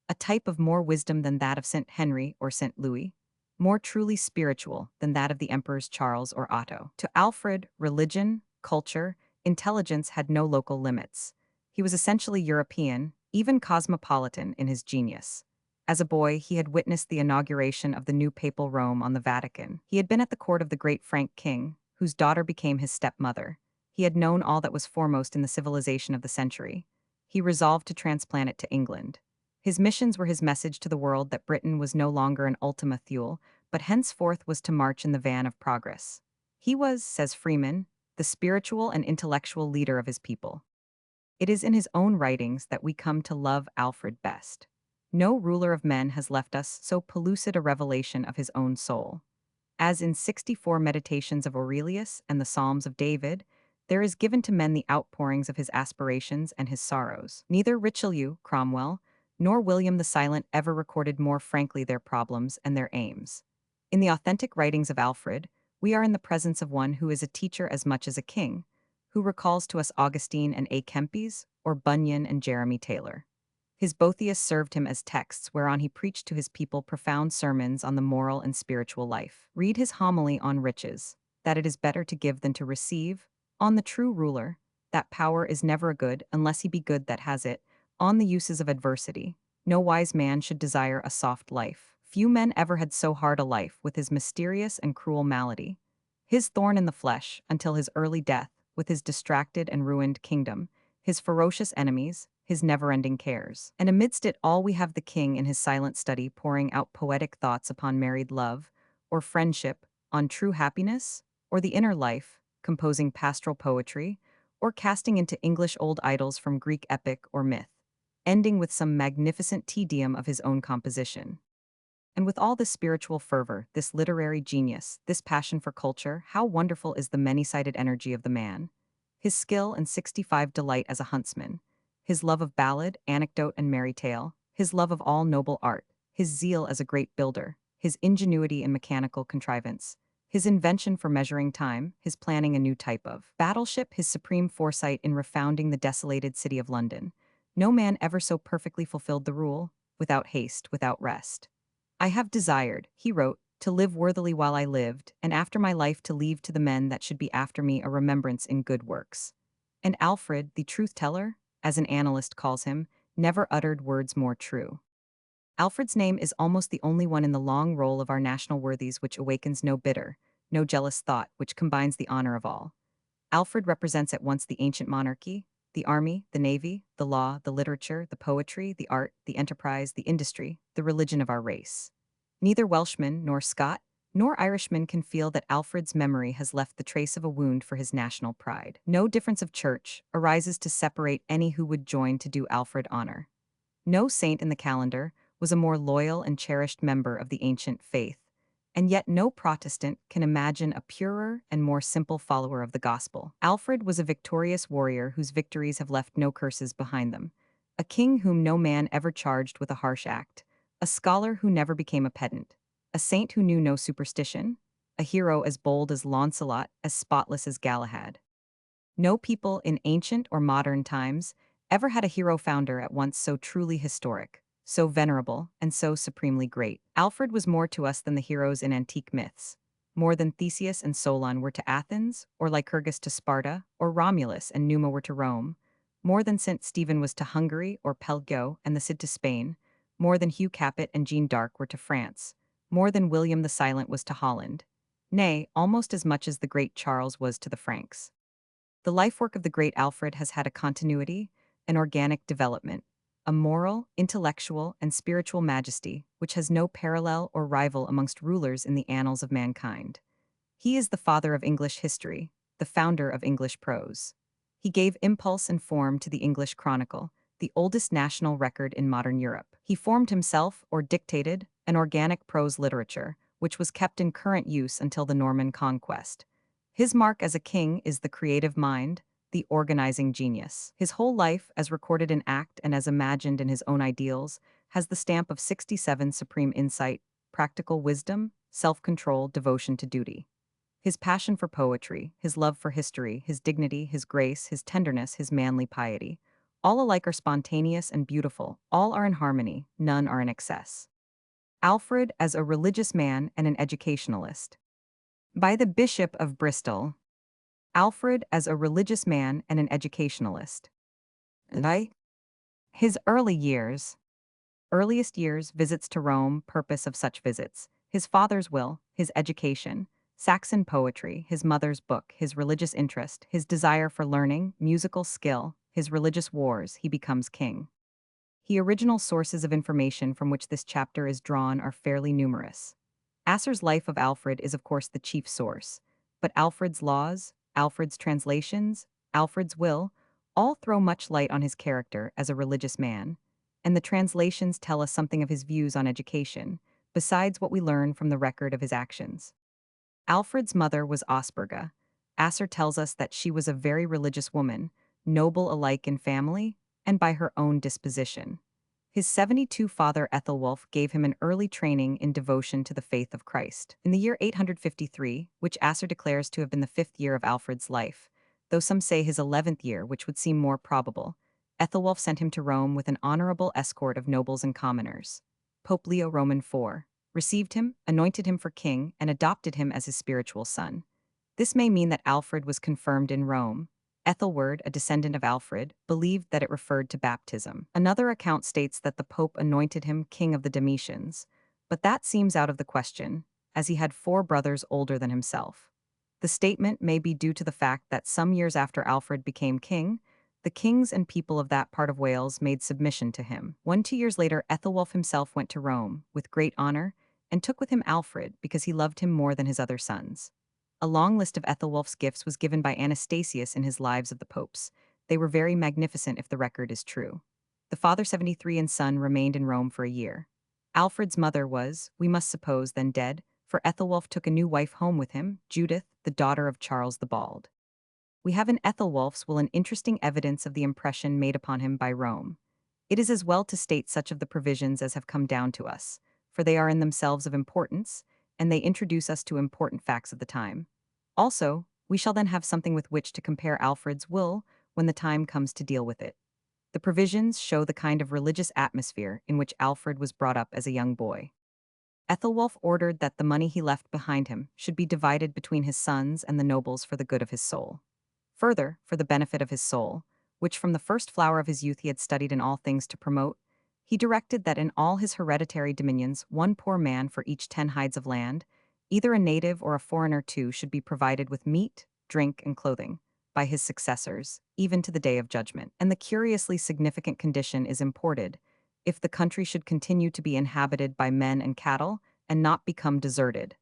[SPEAKER 1] a type of more wisdom than that of St. Henry or St. Louis, more truly spiritual than that of the emperors Charles or Otto. To Alfred, religion, culture, intelligence had no local limits. He was essentially European, even cosmopolitan in his genius. As a boy, he had witnessed the inauguration of the new papal Rome on the Vatican. He had been at the court of the great Frank king, whose daughter became his stepmother. He had known all that was foremost in the civilization of the century. He resolved to transplant it to England. His missions were his message to the world that Britain was no longer an Ultima Thule, but henceforth was to march in the van of progress. He was, says Freeman, the spiritual and intellectual leader of his people. It is in his own writings that we come to love Alfred best. No ruler of men has left us so pellucid a revelation of his own soul. As in 64 Meditations of Aurelius and the Psalms of David, there is given to men the outpourings of his aspirations and his sorrows. Neither Richelieu, Cromwell, nor William the Silent ever recorded more frankly their problems and their aims. In the authentic writings of Alfred, we are in the presence of one who is a teacher as much as a king, who recalls to us Augustine and A. Kempis, or Bunyan and Jeremy Taylor. His Boethius served him as texts whereon he preached to his people profound sermons on the moral and spiritual life. Read his homily on riches, that it is better to give than to receive, on the true ruler, that power is never a good unless he be good that has it, on the uses of adversity, no wise man should desire a soft life. Few men ever had so hard a life with his mysterious and cruel malady. His thorn in the flesh, until his early death, with his distracted and ruined kingdom, his ferocious enemies, his never-ending cares. And amidst it all we have the king in his silent study pouring out poetic thoughts upon married love, or friendship, on true happiness, or the inner life, composing pastoral poetry, or casting into English old idols from Greek epic or myth, ending with some magnificent tedium of his own composition. And with all this spiritual fervor, this literary genius, this passion for culture, how wonderful is the many-sided energy of the man. His skill and 65 delight as a huntsman, his love of ballad, anecdote, and merry tale, his love of all noble art, his zeal as a great builder, his ingenuity in mechanical contrivance, his invention for measuring time, his planning a new type of battleship, his supreme foresight in refounding the desolated city of London. No man ever so perfectly fulfilled the rule, without haste, without rest. I have desired, he wrote, to live worthily while I lived, and after my life to leave to the men that should be after me a remembrance in good works. And Alfred, the truth-teller, as an annalist calls him, never uttered words more true. Alfred's name is almost the only one in the long roll of our national worthies which awakens no bitter, no jealous thought, which combines the honor of all. Alfred represents at once the ancient monarchy, the army, the navy, the law, the literature, the poetry, the art, the enterprise, the industry, the religion of our race. Neither Welshman nor Scot nor Irishman can feel that Alfred's memory has left the trace of a wound for his national pride. No difference of church arises to separate any who would join to do Alfred honor. No saint in the calendar was a more loyal and cherished member of the ancient faith, and yet no Protestant can imagine a purer and more simple follower of the gospel. Alfred was a victorious warrior whose victories have left no curses behind them, a king whom no man ever charged with a harsh act, a scholar who never became a pedant, a saint who knew no superstition, a hero as bold as Launcelot, as spotless as Galahad. No people in ancient or modern times ever had a hero founder at once so truly historic, so venerable, and so supremely great. Alfred was more to us than the heroes in antique myths, more than Theseus and Solon were to Athens, or Lycurgus to Sparta, or Romulus and Numa were to Rome, more than St. Stephen was to Hungary or Pelgo and the Cid to Spain, more than Hugh Capet and Jeanne d'Arc were to France, more than William the Silent was to Holland, nay, almost as much as the great Charles was to the Franks. The life work of the great Alfred has had a continuity, an organic development, a moral, intellectual, and spiritual majesty which has no parallel or rival amongst rulers in the annals of mankind. He is the father of English history, the founder of English prose. He gave impulse and form to the English Chronicle, the oldest national record in modern Europe. He formed himself, or dictated, an organic prose literature, which was kept in current use until the Norman conquest. His mark as a king is the creative mind, the organizing genius. His whole life, as recorded in act and as imagined in his own ideals, has the stamp of 67 supreme insight, practical wisdom, self-control, devotion to duty. His passion for poetry, his love for history, his dignity, his grace, his tenderness, his manly piety, all alike are spontaneous and beautiful, all are in harmony, none are in excess. Alfred as a religious man and an educationalist. By the Bishop of Bristol. Alfred as a religious man and an educationalist. By his early years. earliest years, visits to Rome, purpose of such visits, his father's will, his education, Saxon poetry, his mother's book, his religious interest, his desire for learning, musical skill, his religious wars, he becomes king. The original sources of information from which this chapter is drawn are fairly numerous. Asser's Life of Alfred is of course the chief source, but Alfred's laws, Alfred's translations, Alfred's will, all throw much light on his character as a religious man, and the translations tell us something of his views on education, besides what we learn from the record of his actions. Alfred's mother was Osburga. Asser tells us that she was a very religious woman, noble alike in family and by her own disposition. His 72 father Ethelwulf gave him an early training in devotion to the faith of Christ. In the year 853, which Asser declares to have been the 5th year of Alfred's life, though some say his 11th year, which would seem more probable, Ethelwulf sent him to Rome with an honorable escort of nobles and commoners. Pope Leo Roman IV received him, anointed him for king, and adopted him as his spiritual son. This may mean that Alfred was confirmed in Rome. Ethelwerd, a descendant of Alfred, believed that it referred to baptism. Another account states that the Pope anointed him king of the Domitians, but that seems out of the question, as he had 4 brothers older than himself. The statement may be due to the fact that some years after Alfred became king, the kings and people of that part of Wales made submission to him. 2 years later, Ethelwulf himself went to Rome, with great honor, and took with him Alfred because he loved him more than his other sons. A long list of Ethelwulf's gifts was given by Anastasius in his Lives of the Popes. They were very magnificent if the record is true. The father 73 and son remained in Rome for a year. Alfred's mother was, we must suppose, then dead, for Ethelwulf took a new wife home with him, Judith, the daughter of Charles the Bald. We have in Ethelwulf's will an interesting evidence of the impression made upon him by Rome. It is as well to state such of the provisions as have come down to us, for they are in themselves of importance, and they introduce us to important facts of the time. Also, we shall then have something with which to compare Alfred's will when the time comes to deal with it. The provisions show the kind of religious atmosphere in which Alfred was brought up as a young boy. Ethelwulf ordered that the money he left behind him should be divided between his sons and the nobles for the good of his soul. Further, for the benefit of his soul, which from the first flower of his youth he had studied in all things to promote, he directed that in all his hereditary dominions 1 poor man for each 10 hides of land, either a native or a foreigner too, should be provided with meat, drink, and clothing by his successors, even to the day of judgment. And the curiously significant condition is imported, if the country should continue to be inhabited by men and cattle, and not become deserted.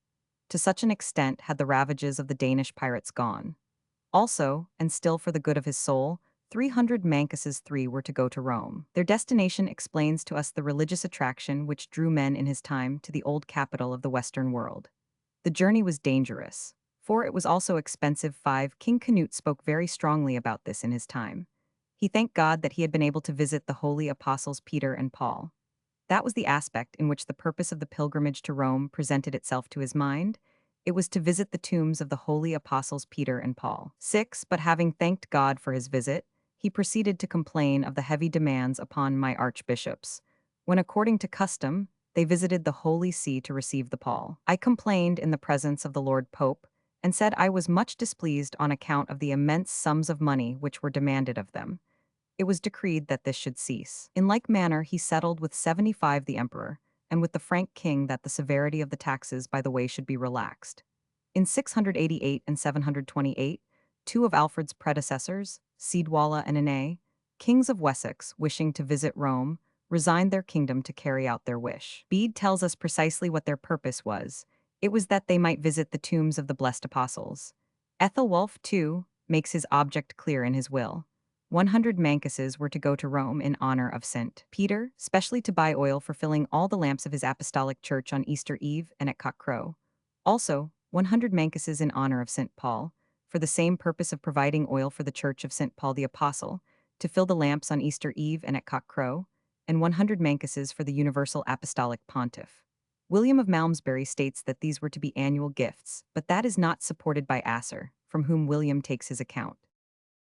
[SPEAKER 1] To such an extent had the ravages of the Danish pirates gone. Also, and still for the good of his soul, 300 Mancuses 3 were to go to Rome. Their destination explains to us the religious attraction which drew men in his time to the old capital of the Western world. The journey was dangerous, for it was also expensive. 5 King Canute spoke very strongly about this in his time. He thanked God that he had been able to visit the holy apostles Peter and Paul. That was the aspect in which the purpose of the pilgrimage to Rome presented itself to his mind. It was to visit the tombs of the holy apostles Peter and Paul. 6 But having thanked God for his visit, he proceeded to complain of the heavy demands upon my archbishops, when according to custom, they visited the Holy See to receive the pall. I complained in the presence of the Lord Pope, and said I was much displeased on account of the immense sums of money which were demanded of them. It was decreed that this should cease. In like manner he settled with 75 the emperor, and with the Frank king that the severity of the taxes by the way should be relaxed. In 688 and 728, 2 of Alfred's predecessors, Ceadwalla and Inne, kings of Wessex, wishing to visit Rome, resigned their kingdom to carry out their wish. Bede tells us precisely what their purpose was. It was that they might visit the tombs of the blessed apostles. Ethelwulf, too, makes his object clear in his will. 100 Mancuses were to go to Rome in honor of St. Peter, specially to buy oil for filling all the lamps of his apostolic church on Easter Eve and at cockcrow. Also, 100 Mancuses in honor of St. Paul, for the same purpose of providing oil for the church of St. Paul the Apostle, to fill the lamps on Easter Eve and at cockcrow, and 100 Mancuses for the universal apostolic pontiff. William of Malmesbury states that these were to be annual gifts, but that is not supported by Asser, from whom William takes his account.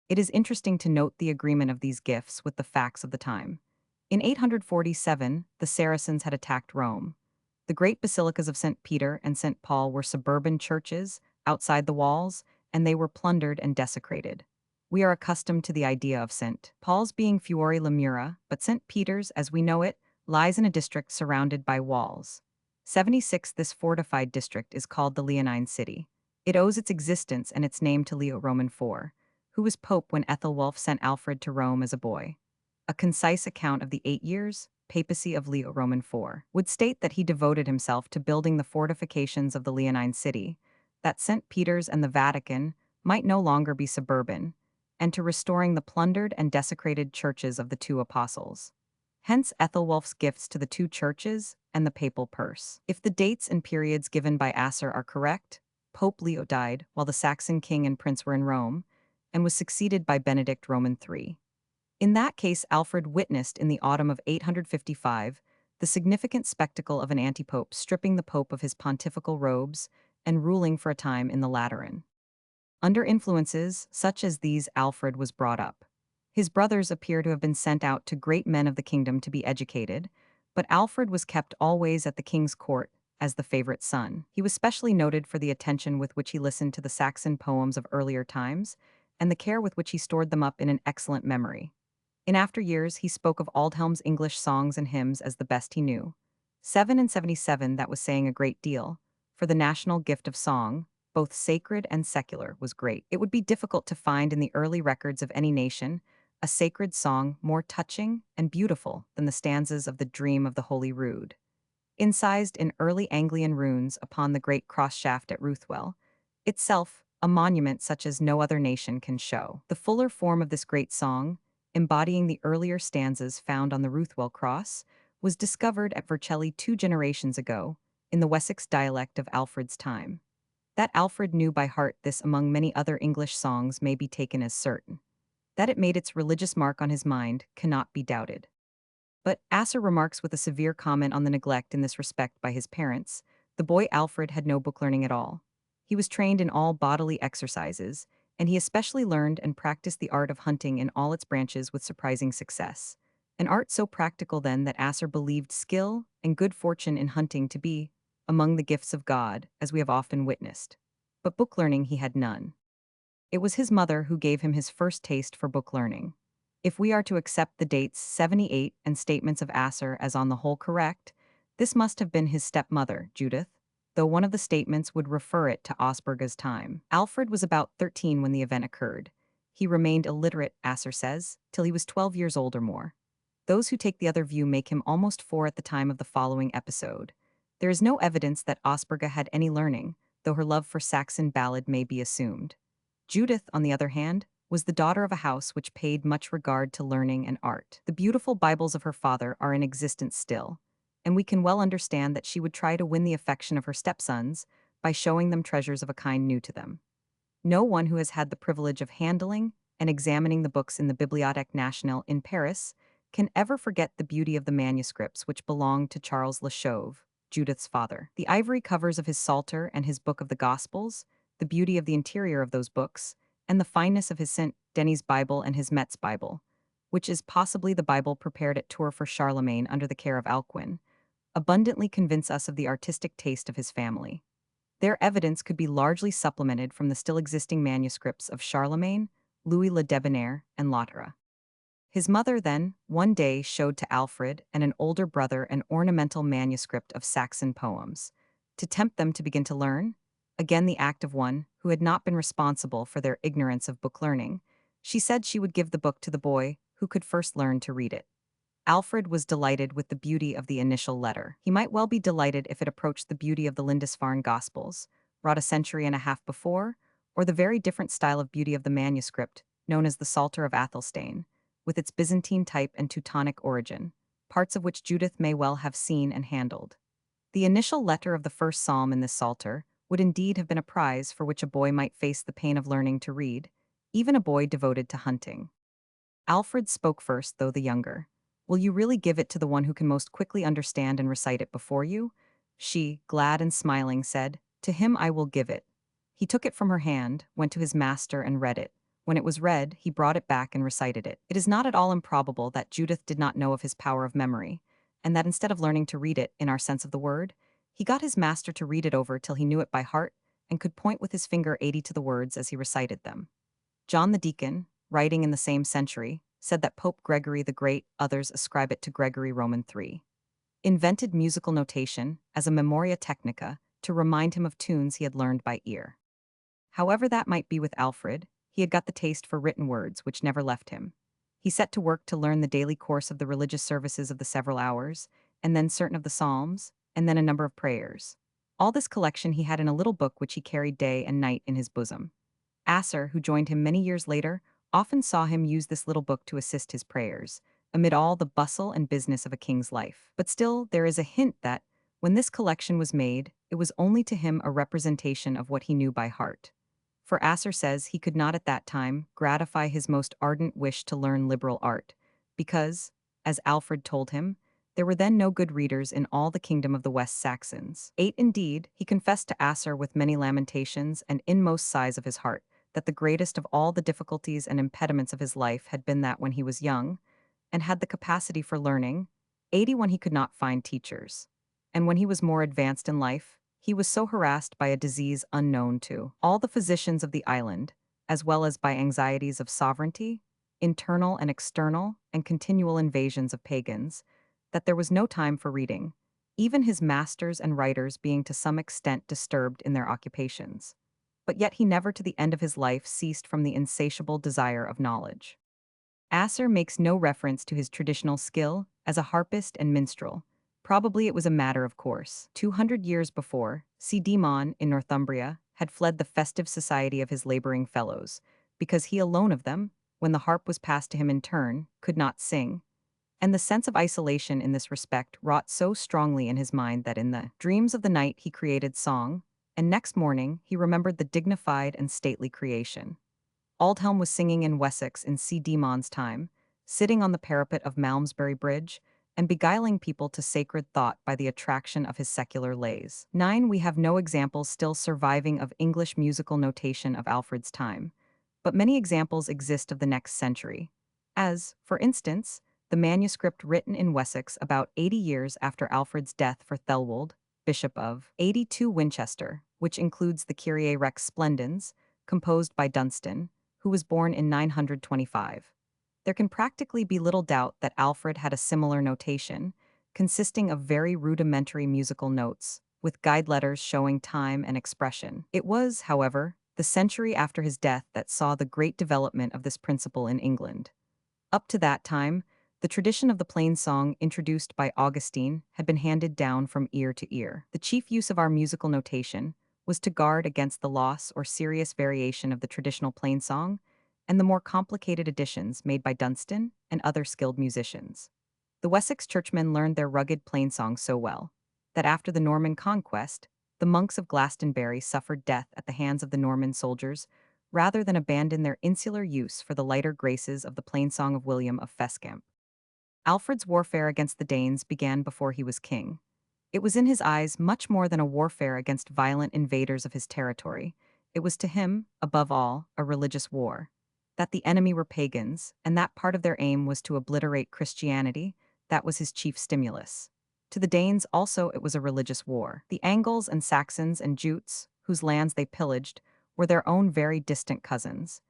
[SPEAKER 1] It is interesting to note the agreement of these gifts with the facts of the time. In 847, the Saracens had attacked Rome. The great basilicas of St. Peter and St. Paul were suburban churches, outside the walls, and they were plundered and desecrated. We are accustomed to the idea of St. Paul's being fuori la mura, but St. Peter's, as we know it, lies in a district surrounded by walls. 76. This fortified district is called the Leonine City. It owes its existence and its name to Leo Roman IV, who was pope when Ethelwulf sent Alfred to Rome as a boy. A concise account of the 8 years papacy of Leo Roman IV would state that he devoted himself to building the fortifications of the Leonine City, that St. Peter's and the Vatican might no longer be suburban, and to restoring the plundered and desecrated churches of the two apostles. Hence Ethelwulf's gifts to the two churches and the papal purse. If the dates and periods given by Asser are correct, Pope Leo died while the Saxon king and prince were in Rome, and was succeeded by Benedict Roman III. In that case, Alfred witnessed in the autumn of 855 the significant spectacle of an antipope stripping the pope of his pontifical robes and ruling for a time in the Lateran. Under influences such as these, Alfred was brought up. His brothers appear to have been sent out to great men of the kingdom to be educated, but Alfred was kept always at the king's court as the favorite son. He was specially noted for the attention with which he listened to the Saxon poems of earlier times and the care with which he stored them up in an excellent memory. In after years, he spoke of Aldhelm's English songs and hymns as the best he knew. 777, that was saying a great deal, for the national gift of song, both sacred and secular, was great. It would be difficult to find in the early records of any nation a sacred song more touching and beautiful than the stanzas of the Dream of the Holy Rood. Incised in early Anglian runes upon the great cross shaft at Ruthwell, itself a monument such as no other nation can show. The fuller form of this great song, embodying the earlier stanzas found on the Ruthwell cross, was discovered at Vercelli 2 generations ago, in the Wessex dialect of Alfred's time. That Alfred knew by heart this among many other English songs may be taken as certain. That it made its religious mark on his mind cannot be doubted. But Asser remarks with a severe comment on the neglect in this respect by his parents. The boy Alfred had no book learning at all. He was trained in all bodily exercises, and he especially learned and practiced the art of hunting in all its branches with surprising success. An art so practical then that Asser believed skill and good fortune in hunting to be among the gifts of God, as we have often witnessed. But book learning he had none. It was his mother who gave him his first taste for book learning. If we are to accept the dates 78 and statements of Asser as on the whole correct, this must have been his stepmother, Judith, though one of the statements would refer it to Osburga's time. Alfred was about 13 when the event occurred. He remained illiterate, Asser says, till he was 12 years old or more. Those who take the other view make him almost 4 at the time of the following episode. There is no evidence that Osburga had any learning, though her love for Saxon ballad may be assumed. Judith, on the other hand, was the daughter of a house which paid much regard to learning and art. The beautiful Bibles of her father are in existence still, and we can well understand that she would try to win the affection of her stepsons by showing them treasures of a kind new to them. No one who has had the privilege of handling and examining the books in the Bibliothèque Nationale in Paris can ever forget the beauty of the manuscripts which belonged to Charles Le Chauve, Judith's father. The ivory covers of his Psalter and his Book of the Gospels, the beauty of the interior of those books, and the fineness of his St. Denis Bible and his Metz Bible, which is possibly the Bible prepared at Tours for Charlemagne under the care of Alcuin, abundantly convince us of the artistic taste of his family. Their evidence could be largely supplemented from the still existing manuscripts of Charlemagne, Louis le Debonair, and Lattre. His mother then, one day, showed to Alfred and an older brother an ornamental manuscript of Saxon poems. To tempt them to begin to learn, again the act of one who had not been responsible for their ignorance of book learning, she said she would give the book to the boy who could first learn to read it. Alfred was delighted with the beauty of the initial letter. He might well be delighted if it approached the beauty of the Lindisfarne Gospels, wrought a century and a half before, or the very different style of beauty of the manuscript, known as the Psalter of Athelstane, with its Byzantine type and Teutonic origin, parts of which Judith may well have seen and handled. The initial letter of the first psalm in this Psalter would indeed have been a prize for which a boy might face the pain of learning to read, even a boy devoted to hunting. Alfred spoke first, though the younger. "Will you really give it to the one who can most quickly understand and recite it before you?" She, glad and smiling, said, "To him I will give it." He took it from her hand, went to his master and read it. When it was read, he brought it back and recited it. It is not at all improbable that Judith did not know of his power of memory, and that instead of learning to read it in our sense of the word, he got his master to read it over till he knew it by heart and could point with his finger 80 to the words as he recited them. John the Deacon, writing in the same century, said that Pope Gregory the Great, others ascribe it to Gregory Roman III, invented musical notation as a memoria technica to remind him of tunes he had learned by ear. However that might be with Alfred, he had got the taste for written words which never left him. He set to work to learn the daily course of the religious services of the several hours, and then certain of the psalms, and then a number of prayers. All this collection he had in a little book which he carried day and night in his bosom. Asser, who joined him many years later, often saw him use this little book to assist his prayers, amid all the bustle and business of a king's life. But still, there is a hint that, when this collection was made, it was only to him a representation of what he knew by heart. For Asser says he could not at that time gratify his most ardent wish to learn liberal art, because, as Alfred told him, there were then no good readers in all the kingdom of the West Saxons. 8 Indeed, he confessed to Asser with many lamentations and inmost sighs of his heart, that the greatest of all the difficulties and impediments of his life had been that when he was young, and had the capacity for learning, 81 he could not find teachers. And when he was more advanced in life, he was so harassed by a disease unknown to all the physicians of the island, as well as by anxieties of sovereignty, internal and external, and continual invasions of pagans, that there was no time for reading, even his masters and writers being to some extent disturbed in their occupations. But yet he never to the end of his life ceased from the insatiable desire of knowledge. Asser makes no reference to his traditional skill as a harpist and minstrel. Probably it was a matter of course. 200 years before, Demon in Northumbria had fled the festive society of his laboring fellows, because he alone of them, when the harp was passed to him in turn, could not sing. And the sense of isolation in this respect wrought so strongly in his mind that in the dreams of the night he created song, and next morning he remembered the dignified and stately creation. Aldhelm was singing in Wessex in Demon's time, sitting on the parapet of Malmesbury Bridge, and beguiling people to sacred thought by the attraction of his secular lays. 9 We have no examples still surviving of English musical notation of Alfred's time, but many examples exist of the next century, as, for instance, the manuscript written in Wessex about 80 years after Alfred's death for Thelwold, Bishop of 82 Winchester, which includes the Kyrie Rex Splendens, composed by Dunstan, who was born in 925. There can practically be little doubt that Alfred had a similar notation, consisting of very rudimentary musical notes, with guide letters showing time and expression. It was, however, the century after his death that saw the great development of this principle in England. Up to that time, the tradition of the plain song introduced by Augustine had been handed down from ear to ear. The chief use of our musical notation was to guard against the loss or serious variation of the traditional plain song and the more complicated additions made by Dunstan and other skilled musicians. The Wessex churchmen learned their rugged plain song so well that after the Norman conquest, the monks of Glastonbury suffered death at the hands of the Norman soldiers rather than abandon their insular use for the lighter graces of the plain song of William of Fescamp. Alfred's warfare against the Danes began before he was king. It was in his eyes much more than a warfare against violent invaders of his territory. It was to him, above all, a religious war. That the enemy were pagans, and that part of their aim was to obliterate Christianity, that was his chief stimulus. To the Danes also it was a religious war. The Angles and Saxons and Jutes, whose lands they pillaged, were their own very distant cousins.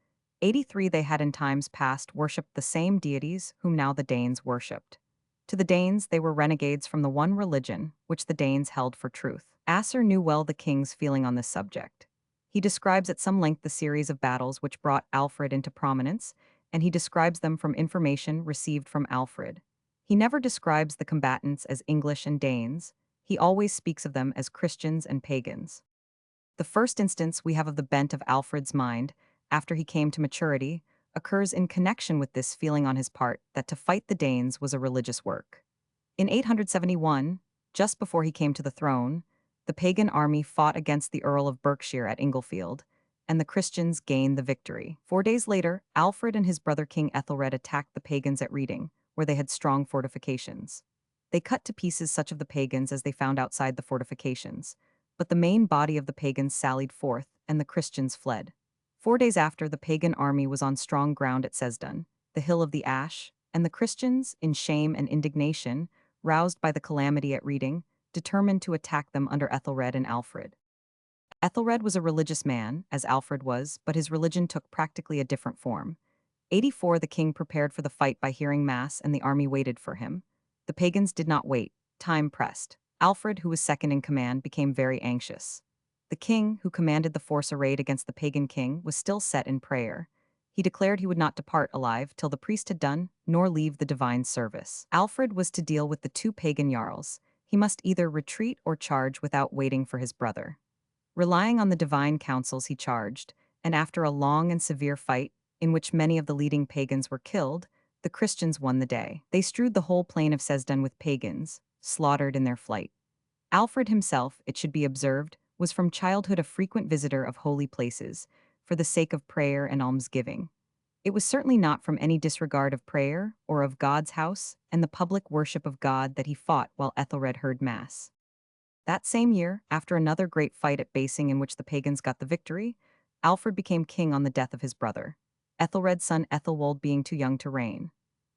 [SPEAKER 1] 83 they had in times past worshipped the same deities whom now the Danes worshipped. To the Danes they were renegades from the one religion which the Danes held for truth. Asser knew well the king's feeling on this subject. He describes at some length the series of battles which brought Alfred into prominence, and he describes them from information received from Alfred. He never describes the combatants as English and Danes, he always speaks of them as Christians and pagans. The first instance we have of the bent of Alfred's mind, after he came to maturity, occurs in connection with this feeling on his part that to fight the Danes was a religious work. In 871, just before he came to the throne, the pagan army fought against the Earl of Berkshire at Inglefield, and the Christians gained the victory. 4 days later, Alfred and his brother King Ethelred attacked the pagans at Reading, where they had strong fortifications. They cut to pieces such of the pagans as they found outside the fortifications, but the main body of the pagans sallied forth, and the Christians fled. 4 days after, the pagan army was on strong ground at Sesdun, the hill of the Ash, and the Christians, in shame and indignation, roused by the calamity at Reading, determined to attack them under Ethelred and Alfred. Ethelred was a religious man, as Alfred was, but his religion took practically a different form. 84 The king prepared for the fight by hearing mass, and the army waited for him. The pagans did not wait. time pressed. Alfred, who was second in command, became very anxious. The king, who commanded the force arrayed against the pagan king, was still set in prayer. He declared he would not depart alive till the priest had done, nor leave the divine service. Alfred was to deal with the two pagan jarls. He must either retreat or charge without waiting for his brother. Relying on the divine counsels, he charged, and after a long and severe fight, in which many of the leading pagans were killed, the Christians won the day. They strewed the whole plain of Sezdun with pagans, slaughtered in their flight. Alfred himself, it should be observed, was from childhood a frequent visitor of holy places, for the sake of prayer and almsgiving. It was certainly not from any disregard of prayer or of God's house and the public worship of God that he fought while Ethelred heard Mass. That same year, after another great fight at Basing in which the pagans got the victory, Alfred became king on the death of his brother, Ethelred's son Ethelwold being too young to reign.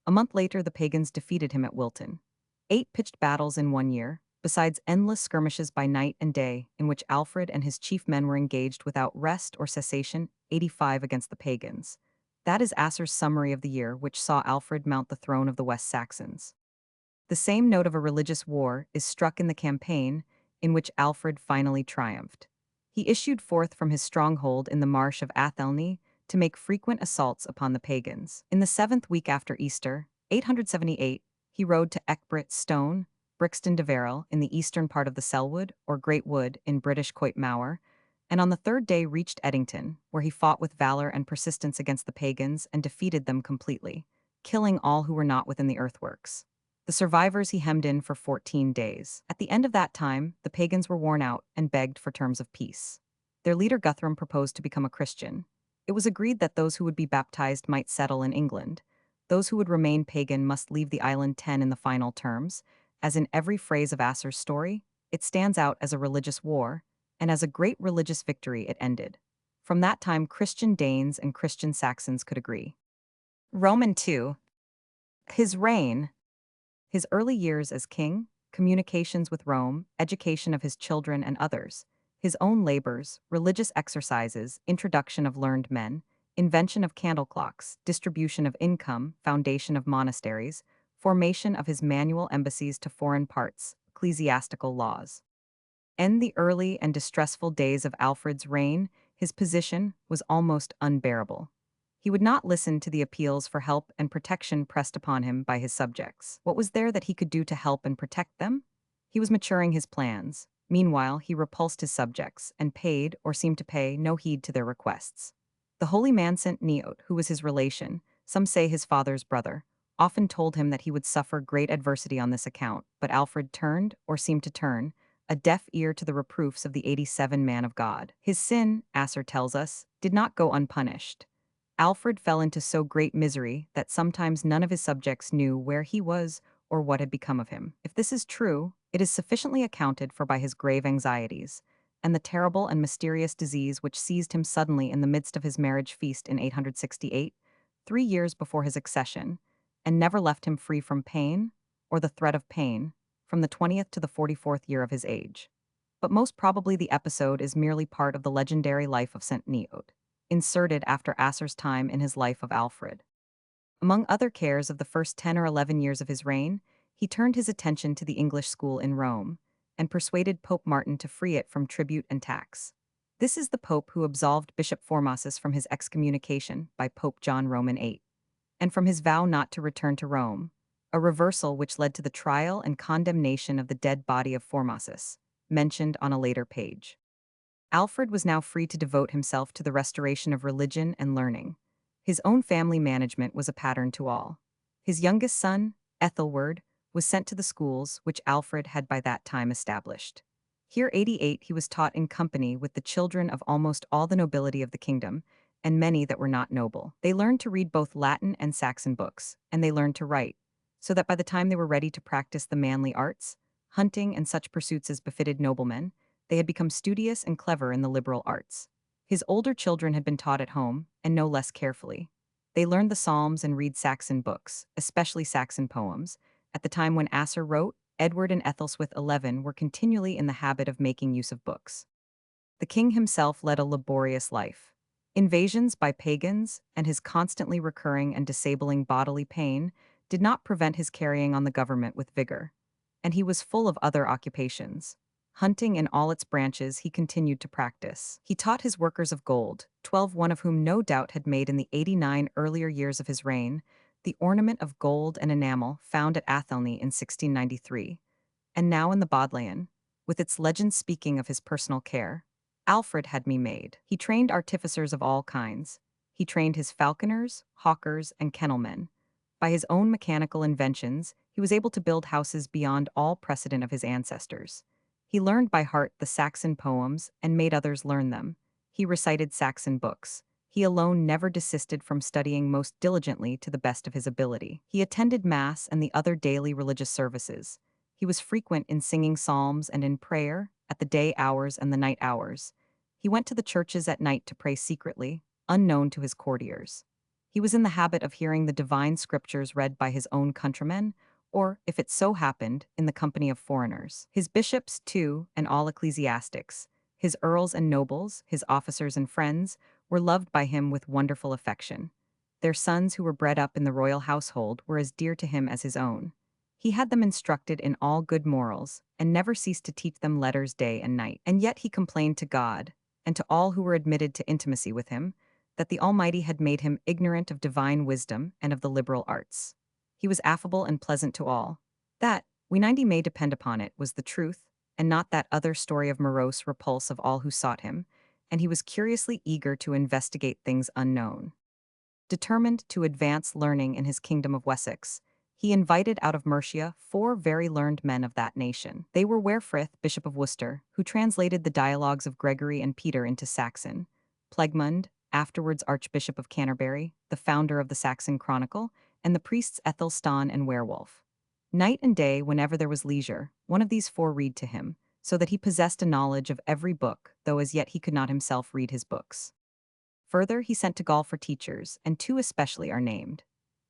[SPEAKER 1] A month later, the pagans defeated him at Wilton. 8 pitched battles in 1 year, besides endless skirmishes by night and day, in which Alfred and his chief men were engaged without rest or cessation, 85 against the pagans. That is Asser's summary of the year which saw Alfred mount the throne of the West Saxons. The same note of a religious war is struck in the campaign in which Alfred finally triumphed. He issued forth from his stronghold in the marsh of Athelney to make frequent assaults upon the pagans. In the 7th week after Easter, 878, he rode to Ecgbert Stone, Brixton de Verrell in the eastern part of the Selwood, or Great Wood, in British Coit Mawr, and on the 3rd day reached Eddington, where he fought with valor and persistence against the pagans and defeated them completely, killing all who were not within the earthworks. The survivors he hemmed in for 14 days. At the end of that time, the pagans were worn out and begged for terms of peace. Their leader Guthrum proposed to become a Christian. It was agreed that those who would be baptized might settle in England. Those who would remain pagan must leave the island 10 in the final terms. As in every phrase of Asser's story, it stands out as a religious war, and as a great religious victory it ended. From that time, Christian Danes and Christian Saxons could agree. Roman II. His reign. His early years as king, communications with Rome, education of his children and others, his own labors, religious exercises, introduction of learned men, invention of candle clocks, distribution of income, foundation of monasteries, formation of his manual embassies to foreign parts, ecclesiastical laws. In the early and distressful days of Alfred's reign, his position was almost unbearable. He would not listen to the appeals for help and protection pressed upon him by his subjects. What was there that he could do to help and protect them? He was maturing his plans. Meanwhile, he repulsed his subjects and paid, or seemed to pay, no heed to their requests. The holy man sent Neot, who was his relation, some say his father's brother, often told him that he would suffer great adversity on this account, but Alfred turned, or seemed to turn, a deaf ear to the reproofs of the 87 man of God. His sin, Asser tells us, did not go unpunished. Alfred fell into so great misery that sometimes none of his subjects knew where he was or what had become of him. If this is true, it is sufficiently accounted for by his grave anxieties, and the terrible and mysterious disease which seized him suddenly in the midst of his marriage feast in 868, 3 years before his accession, and never left him free from pain, or the threat of pain, from the 20th to the 44th year of his age. But most probably the episode is merely part of the legendary life of St. Neot, inserted after Asser's time in his life of Alfred. Among other cares of the first 10 or 11 years of his reign, he turned his attention to the English school in Rome, and persuaded Pope Martin to free it from tribute and tax. This is the pope who absolved Bishop Formosus from his excommunication by Pope John Roman VIII, and from his vow not to return to Rome, a reversal which led to the trial and condemnation of the dead body of Formosus, mentioned on a later page. Alfred was now free to devote himself to the restoration of religion and learning. His own family management was a pattern to all. His youngest son, Ethelwerd, was sent to the schools which Alfred had by that time established. Here 88 he was taught in company with the children of almost all the nobility of the kingdom, and many that were not noble. They learned to read both Latin and Saxon books, and they learned to write, so that by the time they were ready to practice the manly arts, hunting and such pursuits as befitted noblemen, they had become studious and clever in the liberal arts. His older children had been taught at home, and no less carefully. They learned the Psalms and read Saxon books, especially Saxon poems. At the time when Asser wrote, Edward and Ethelswith XI were continually in the habit of making use of books. The king himself led a laborious life. Invasions by pagans, and his constantly recurring and disabling bodily pain, did not prevent his carrying on the government with vigor. And he was full of other occupations. Hunting in all its branches he continued to practice. He taught his workers of gold, 12 one of whom no doubt had made in the 89 earlier years of his reign, the ornament of gold and enamel found at Athelney in 1693, and now in the Bodleian, with its legend speaking of his personal care. Alfred had me made. He trained artificers of all kinds. He trained his falconers, hawkers, and kennelmen. By his own mechanical inventions, he was able to build houses beyond all precedent of his ancestors. He learned by heart the Saxon poems and made others learn them. He recited Saxon books. He alone never desisted from studying most diligently to the best of his ability. He attended Mass and the other daily religious services. He was frequent in singing psalms and in prayer, at the day hours and the night hours. He went to the churches at night to pray secretly, unknown to his courtiers. He was in the habit of hearing the divine scriptures read by his own countrymen, or, if it so happened, in the company of foreigners. His bishops, too, and all ecclesiastics, his earls and nobles, his officers and friends, were loved by him with wonderful affection. Their sons who were bred up in the royal household were as dear to him as his own. He had them instructed in all good morals, and never ceased to teach them letters day and night. And yet he complained to God, and to all who were admitted to intimacy with him, that the Almighty had made him ignorant of divine wisdom and of the liberal arts. He was affable and pleasant to all. That, we 90 may depend upon it, was the truth, and not that other story of morose repulse of all who sought him, and he was curiously eager to investigate things unknown. Determined to advance learning in his kingdom of Wessex, he invited out of Mercia 4 very learned men of that nation. They were Werfrith, Bishop of Worcester, who translated the dialogues of Gregory and Peter into Saxon; Plegmund, afterwards Archbishop of Canterbury, the founder of the Saxon Chronicle; and the priests Ethelstan and Werewolf. Night and day, whenever there was leisure, one of these 4 read to him, so that he possessed a knowledge of every book, though as yet he could not himself read his books. Further, he sent to Gaul for teachers, and 2 especially are named.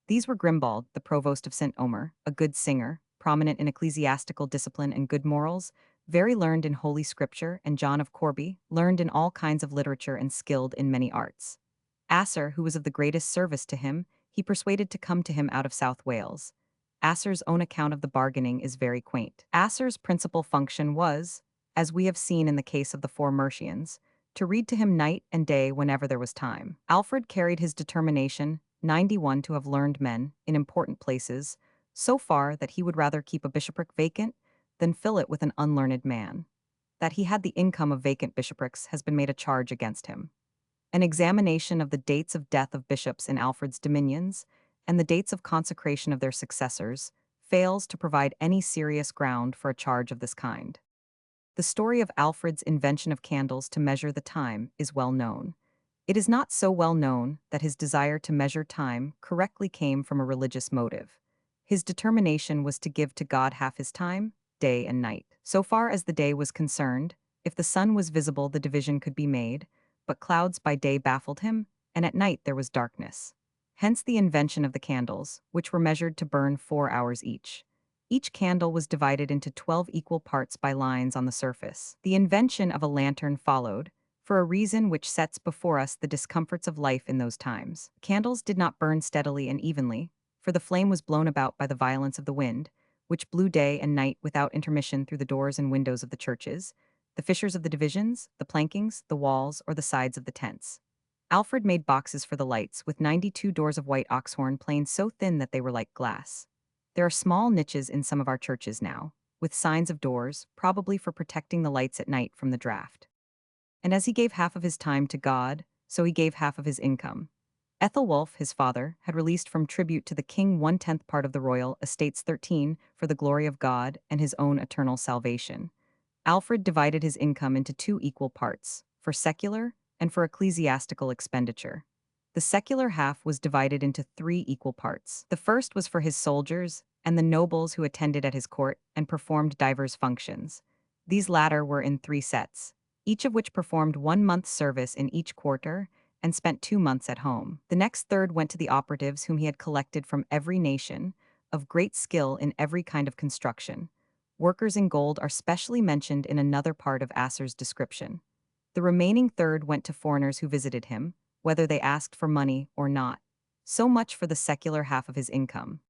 [SPEAKER 1] These were Grimbald, the provost of St. Omer, a good singer, prominent in ecclesiastical discipline and good morals, very learned in Holy Scripture, and John of Corby, learned in all kinds of literature and skilled in many arts. Asser, who was of the greatest service to him, he persuaded to come to him out of South Wales. Asser's own account of the bargaining is very quaint. Asser's principal function was, as we have seen in the case of the 4 Mercians, to read to him night and day whenever there was time. Alfred carried his determination, 91 to have learned men, in important places, so far that he would rather keep a bishopric vacant than fill it with an unlearned man. That he had the income of vacant bishoprics has been made a charge against him. An examination of the dates of death of bishops in Alfred's dominions, and the dates of consecration of their successors, fails to provide any serious ground for a charge of this kind. The story of Alfred's invention of candles to measure the time is well known. It is not so well known that his desire to measure time correctly came from a religious motive. His determination was to give to God half his time, day and night. So far as the day was concerned, if the sun was visible, the division could be made, but clouds by day baffled him, and at night there was darkness. Hence the invention of the candles, which were measured to burn 4 hours each. Each candle was divided into 12 equal parts by lines on the surface. The invention of a lantern followed, for a reason which sets before us the discomforts of life in those times. Candles did not burn steadily and evenly, for the flame was blown about by the violence of the wind, which blew day and night without intermission through the doors and windows of the churches, the fissures of the divisions, the plankings, the walls, or the sides of the tents. Alfred made boxes for the lights, with 92 doors of white oxhorn planed so thin that they were like glass. There are small niches in some of our churches now, with signs of doors, probably for protecting the lights at night from the draught. And as he gave half of his time to God, so he gave half of his income. Ethelwulf, his father, had released from tribute to the king 1/10 part of the royal estates 13 for the glory of God and his own eternal salvation. Alfred divided his income into 2 equal parts, for secular and for ecclesiastical expenditure. The secular half was divided into 3 equal parts. The first was for his soldiers and the nobles who attended at his court and performed divers functions. These latter were in 3 sets, each of which performed 1 month's service in each quarter and spent 2 months at home. The next third went to the operatives whom he had collected from every nation, of great skill in every kind of construction. Workers in gold are specially mentioned in another part of Asser's description. The remaining third went to foreigners who visited him, whether they asked for money or not. So much for the secular half of his income.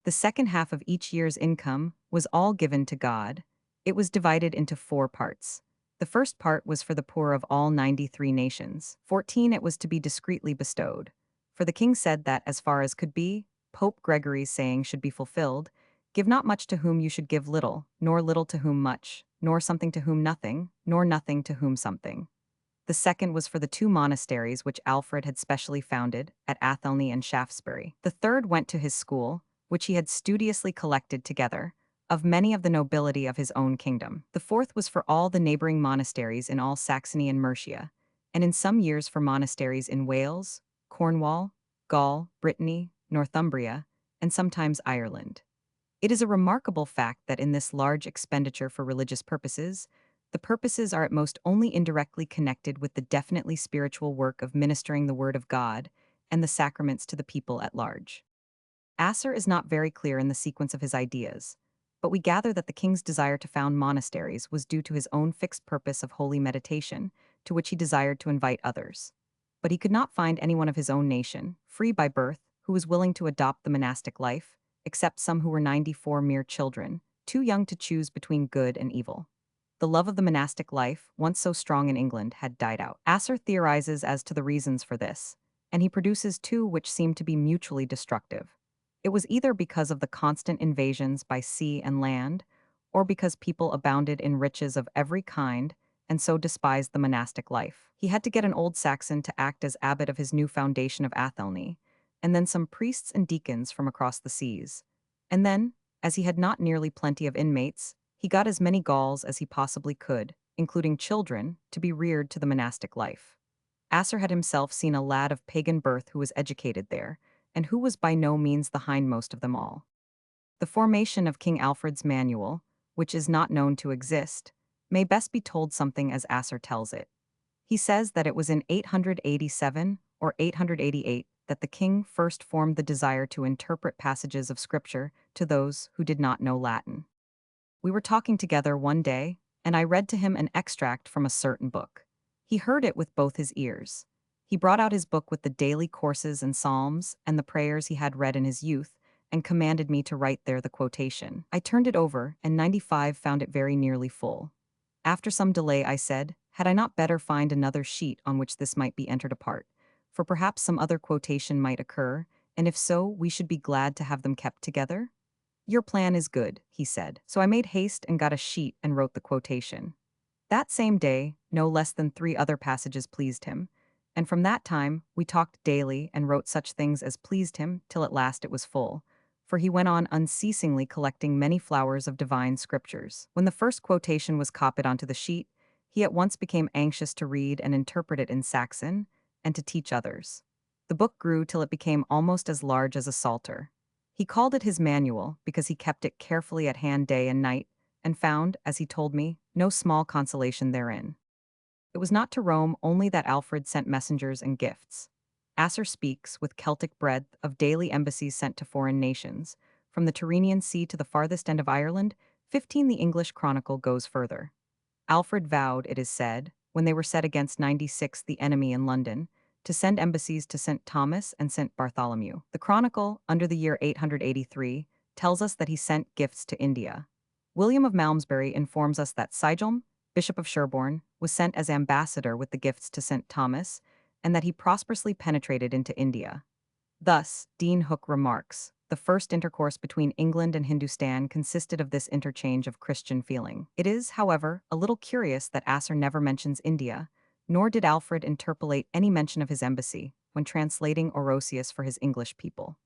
[SPEAKER 1] The second half of each year's income was all given to God. It was divided into 4 parts. The first part was for the poor of all 93 nations. 14 it was to be discreetly bestowed. For the king said that, as far as could be, Pope Gregory's saying should be fulfilled, give not much to whom you should give little, nor little to whom much, nor something to whom nothing, nor nothing to whom something. The second was for the 2 monasteries which Alfred had specially founded, at Athelney and Shaftesbury. The third went to his school, which he had studiously collected together, of many of the nobility of his own kingdom. The fourth was for all the neighboring monasteries in all Saxony and Mercia, and in some years for monasteries in Wales, Cornwall, Gaul, Brittany, Northumbria, and sometimes Ireland. It is a remarkable fact that in this large expenditure for religious purposes, the purposes are at most only indirectly connected with the definitely spiritual work of ministering the Word of God and the sacraments to the people at large. Asser is not very clear in the sequence of his ideas, but we gather that the king's desire to found monasteries was due to his own fixed purpose of holy meditation, to which he desired to invite others. But he could not find anyone of his own nation, free by birth, who was willing to adopt the monastic life, except some who were 94 mere children, too young to choose between good and evil. The love of the monastic life, once so strong in England, had died out. Asser theorizes as to the reasons for this, and he produces 2 which seem to be mutually destructive. It was either because of the constant invasions by sea and land, or because people abounded in riches of every kind and so despised the monastic life. He had to get an old Saxon to act as abbot of his new foundation of Athelney, and then some priests and deacons from across the seas. And then, as he had not nearly plenty of inmates, he got as many Gauls as he possibly could, including children, to be reared to the monastic life. Asser had himself seen a lad of pagan birth who was educated there, and who was by no means the hindmost of them all. The formation of King Alfred's manual, which is not known to exist, may best be told something as Asser tells it. He says that it was in 887 or 888 that the king first formed the desire to interpret passages of scripture to those who did not know Latin. We were talking together one day, and I read to him an extract from a certain book. He heard it with both his ears. He brought out his book with the daily courses and psalms and the prayers he had read in his youth, and commanded me to write there the quotation. I turned it over, and 95 found it very nearly full. After some delay, I said, had I not better find another sheet on which this might be entered apart? For perhaps some other quotation might occur, and if so, we should be glad to have them kept together? Your plan is good, he said. So I made haste and got a sheet and wrote the quotation. That same day, no less than 3 other passages pleased him, and from that time we talked daily and wrote such things as pleased him till at last it was full, for he went on unceasingly collecting many flowers of divine scriptures. When the first quotation was copied onto the sheet, he at once became anxious to read and interpret it in Saxon, and to teach others. The book grew till it became almost as large as a psalter. He called it his manual because he kept it carefully at hand day and night, and found, as he told me, no small consolation therein. It was not to Rome only that Alfred sent messengers and gifts. Asser speaks, with Celtic breadth, of daily embassies sent to foreign nations. From the Tyrrhenian Sea to the farthest end of Ireland, 15 the English Chronicle goes further. Alfred vowed, it is said, when they were set against 96 the enemy in London, to send embassies to St. Thomas and St. Bartholomew. The Chronicle, under the year 883, tells us that he sent gifts to India. William of Malmesbury informs us that Sigilm, Bishop of Sherborne, was sent as ambassador with the gifts to St. Thomas, and that he prosperously penetrated into India. Thus, Dean Hook remarks, the first intercourse between England and Hindustan consisted of this interchange of Christian feeling. It is, however, a little curious that Asser never mentions India, nor did Alfred interpolate any mention of his embassy when translating Orosius for his English people.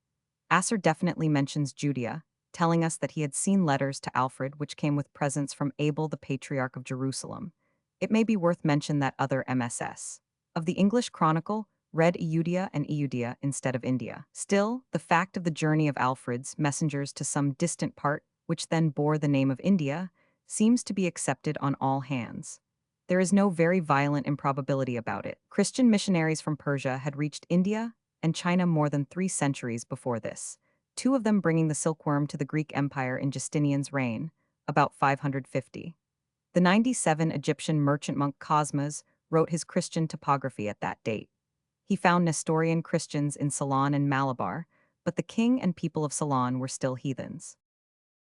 [SPEAKER 1] Asser definitely mentions Judea, telling us that he had seen letters to Alfred which came with presents from Abel the Patriarch of Jerusalem. It may be worth mention that other MSS. Of the English Chronicle, read Eudia and Eudia instead of India. Still, the fact of the journey of Alfred's messengers to some distant part, which then bore the name of India, seems to be accepted on all hands. There is no very violent improbability about it. Christian missionaries from Persia had reached India and China more than 3 centuries before this, 2 of them bringing the silkworm to the Greek Empire in Justinian's reign, about 550. The 97 Egyptian merchant monk Cosmas wrote his Christian topography at that date. He found Nestorian Christians in Ceylon and Malabar, but the king and people of Ceylon were still heathens.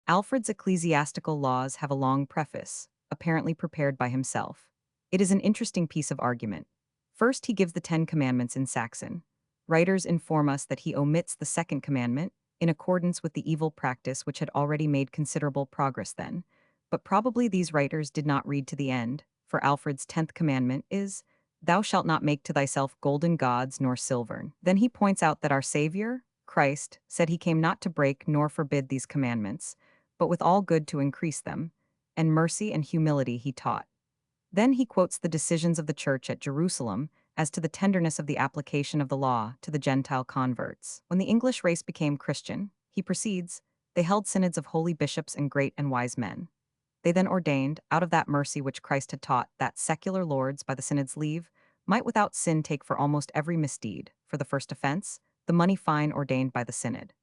[SPEAKER 1] Alfred's ecclesiastical laws have a long preface, apparently prepared by himself. It is an interesting piece of argument. First, he gives the Ten Commandments in Saxon. Writers inform us that he omits the second commandment, in accordance with the evil practice which had already made considerable progress then. But probably these writers did not read to the end, for Alfred's 10th commandment is, "Thou shalt not make to thyself golden gods nor silvern." Then he points out that our Savior, Christ, said he came not to break nor forbid these commandments, but with all good to increase them, and mercy and humility he taught. Then he quotes the decisions of the church at Jerusalem as to the tenderness of the application of the law to the Gentile converts. When the English race became Christian, he proceeds, they held synods of holy bishops and great and wise men. They then ordained, out of that mercy which Christ had taught, that secular lords, by the synod's leave, might without sin take for almost every misdeed, for the first offense, the money fine ordained by the synod.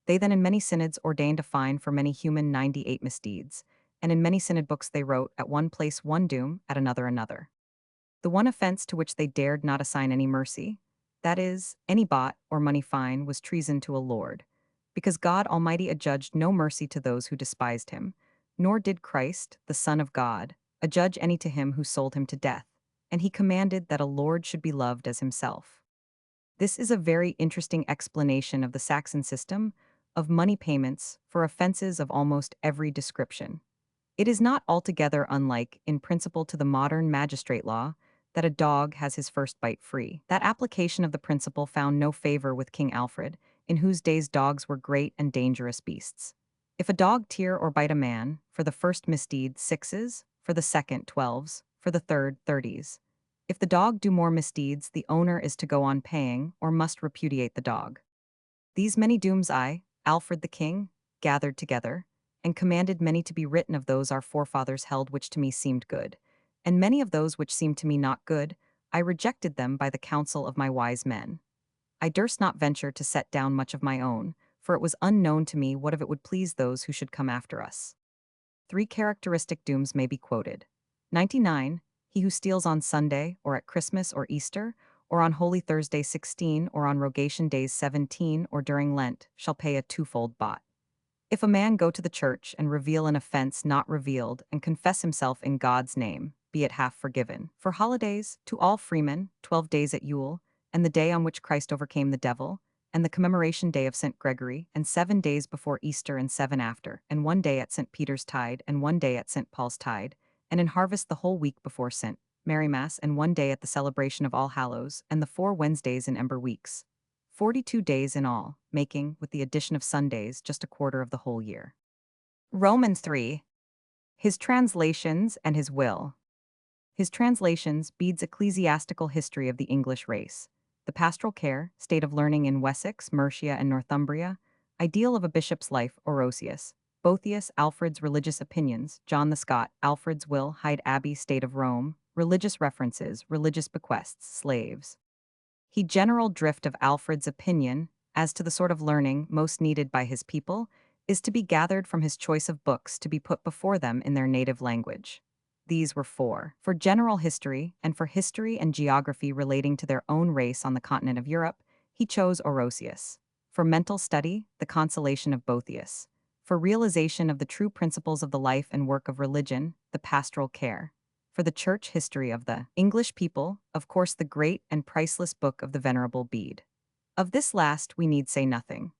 [SPEAKER 1] They then in many synods ordained a fine for many human 98 misdeeds, and in many synod books they wrote, at one place one doom, at another another. The one offense to which they dared not assign any mercy, that is, any bot or money fine, was treason to a lord, because God Almighty adjudged no mercy to those who despised him, nor did Christ, the Son of God, adjudge any to him who sold him to death, and he commanded that a lord should be loved as himself. This is a very interesting explanation of the Saxon system of money payments for offenses of almost every description. It is not altogether unlike, in principle, to the modern magistrate law, that a dog has his first bite free. That application of the principle found no favor with King Alfred, in whose days dogs were great and dangerous beasts. If a dog tear or bite a man, for the first misdeed, sixes, for the second, 12s, for the third, 30s. If the dog do more misdeeds, the owner is to go on paying, or must repudiate the dog. These many dooms I, Alfred the king, gathered together, and commanded many to be written of those our forefathers held which to me seemed good, and many of those which seemed to me not good, I rejected them by the counsel of my wise men. I durst not venture to set down much of my own, for it was unknown to me what of it would please those who should come after us. 3 characteristic dooms may be quoted. 99. He who steals on Sunday, or at Christmas or Easter, or on Holy Thursday 16, or on Rogation days 17, or during Lent, shall pay a twofold bot. If a man go to the church and reveal an offense not revealed, and confess himself in God's name, be it half forgiven. For holidays, to all freemen, 12 days at Yule, and the day on which Christ overcame the devil, and the commemoration day of St. Gregory, and 7 days before Easter and 7 after, and 1 day at St. Peter's tide, and 1 day at St. Paul's tide, and in harvest the whole week before St. Mary Mass, and 1 day at the celebration of All Hallows, and the 4 Wednesdays in Ember weeks. 42 days in all, making, with the addition of Sundays, just a quarter of the whole year. Romans 3. His translations and his will. His translations, Bede's ecclesiastical history of the English race, the pastoral care, state of learning in Wessex, Mercia, and Northumbria, ideal of a bishop's life, Orosius, Boethius, Alfred's religious opinions, John the Scot, Alfred's will, Hyde Abbey, state of Rome, religious references, religious bequests, slaves. He general drift of Alfred's opinion, as to the sort of learning most needed by his people, is to be gathered from his choice of books to be put before them in their native language. These were 4. For general history, and for history and geography relating to their own race on the continent of Europe, he chose Orosius. For mental study, the Consolation of Boethius. For realization of the true principles of the life and work of religion, the Pastoral Care. For the church history of the English people, of course the great and priceless book of the Venerable Bede. Of this last we need say nothing.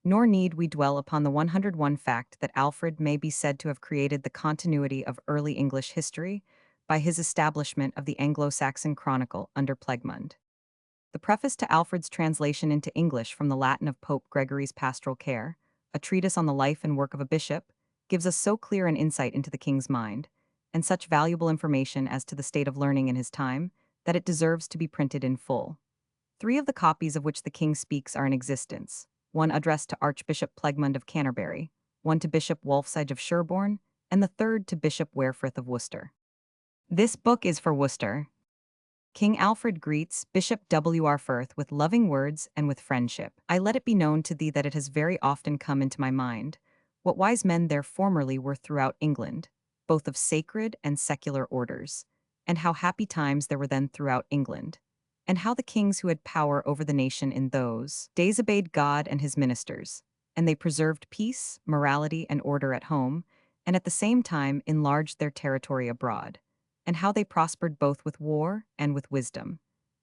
[SPEAKER 1] Nor need we dwell upon the 101 fact that Alfred may be said to have created the continuity of early English history by his establishment of the Anglo-Saxon Chronicle under Plegmund. The preface to Alfred's translation into English from the Latin of Pope Gregory's Pastoral Care, a treatise on the life and work of a bishop, gives us so clear an insight into the king's mind, and such valuable information as to the state of learning in his time, that it deserves to be printed in full. 3 of the copies of which the king speaks are in existence, 1 addressed to Archbishop Plegmund of Canterbury, 1 to Bishop Wulfsige of Sherborne, and the 3rd to Bishop Werefrith of Worcester. This book is for Worcester. King Alfred greets Bishop W. R. Firth with loving words and with friendship. I let it be known to thee that it has very often come into my mind, what wise men there formerly were throughout England, both of sacred and secular orders, and how happy times there were then throughout England, and how the kings who had power over the nation in those days obeyed God and his ministers, and they preserved peace, morality, and order at home, and at the same time enlarged their territory abroad, and how they prospered both with war and with wisdom.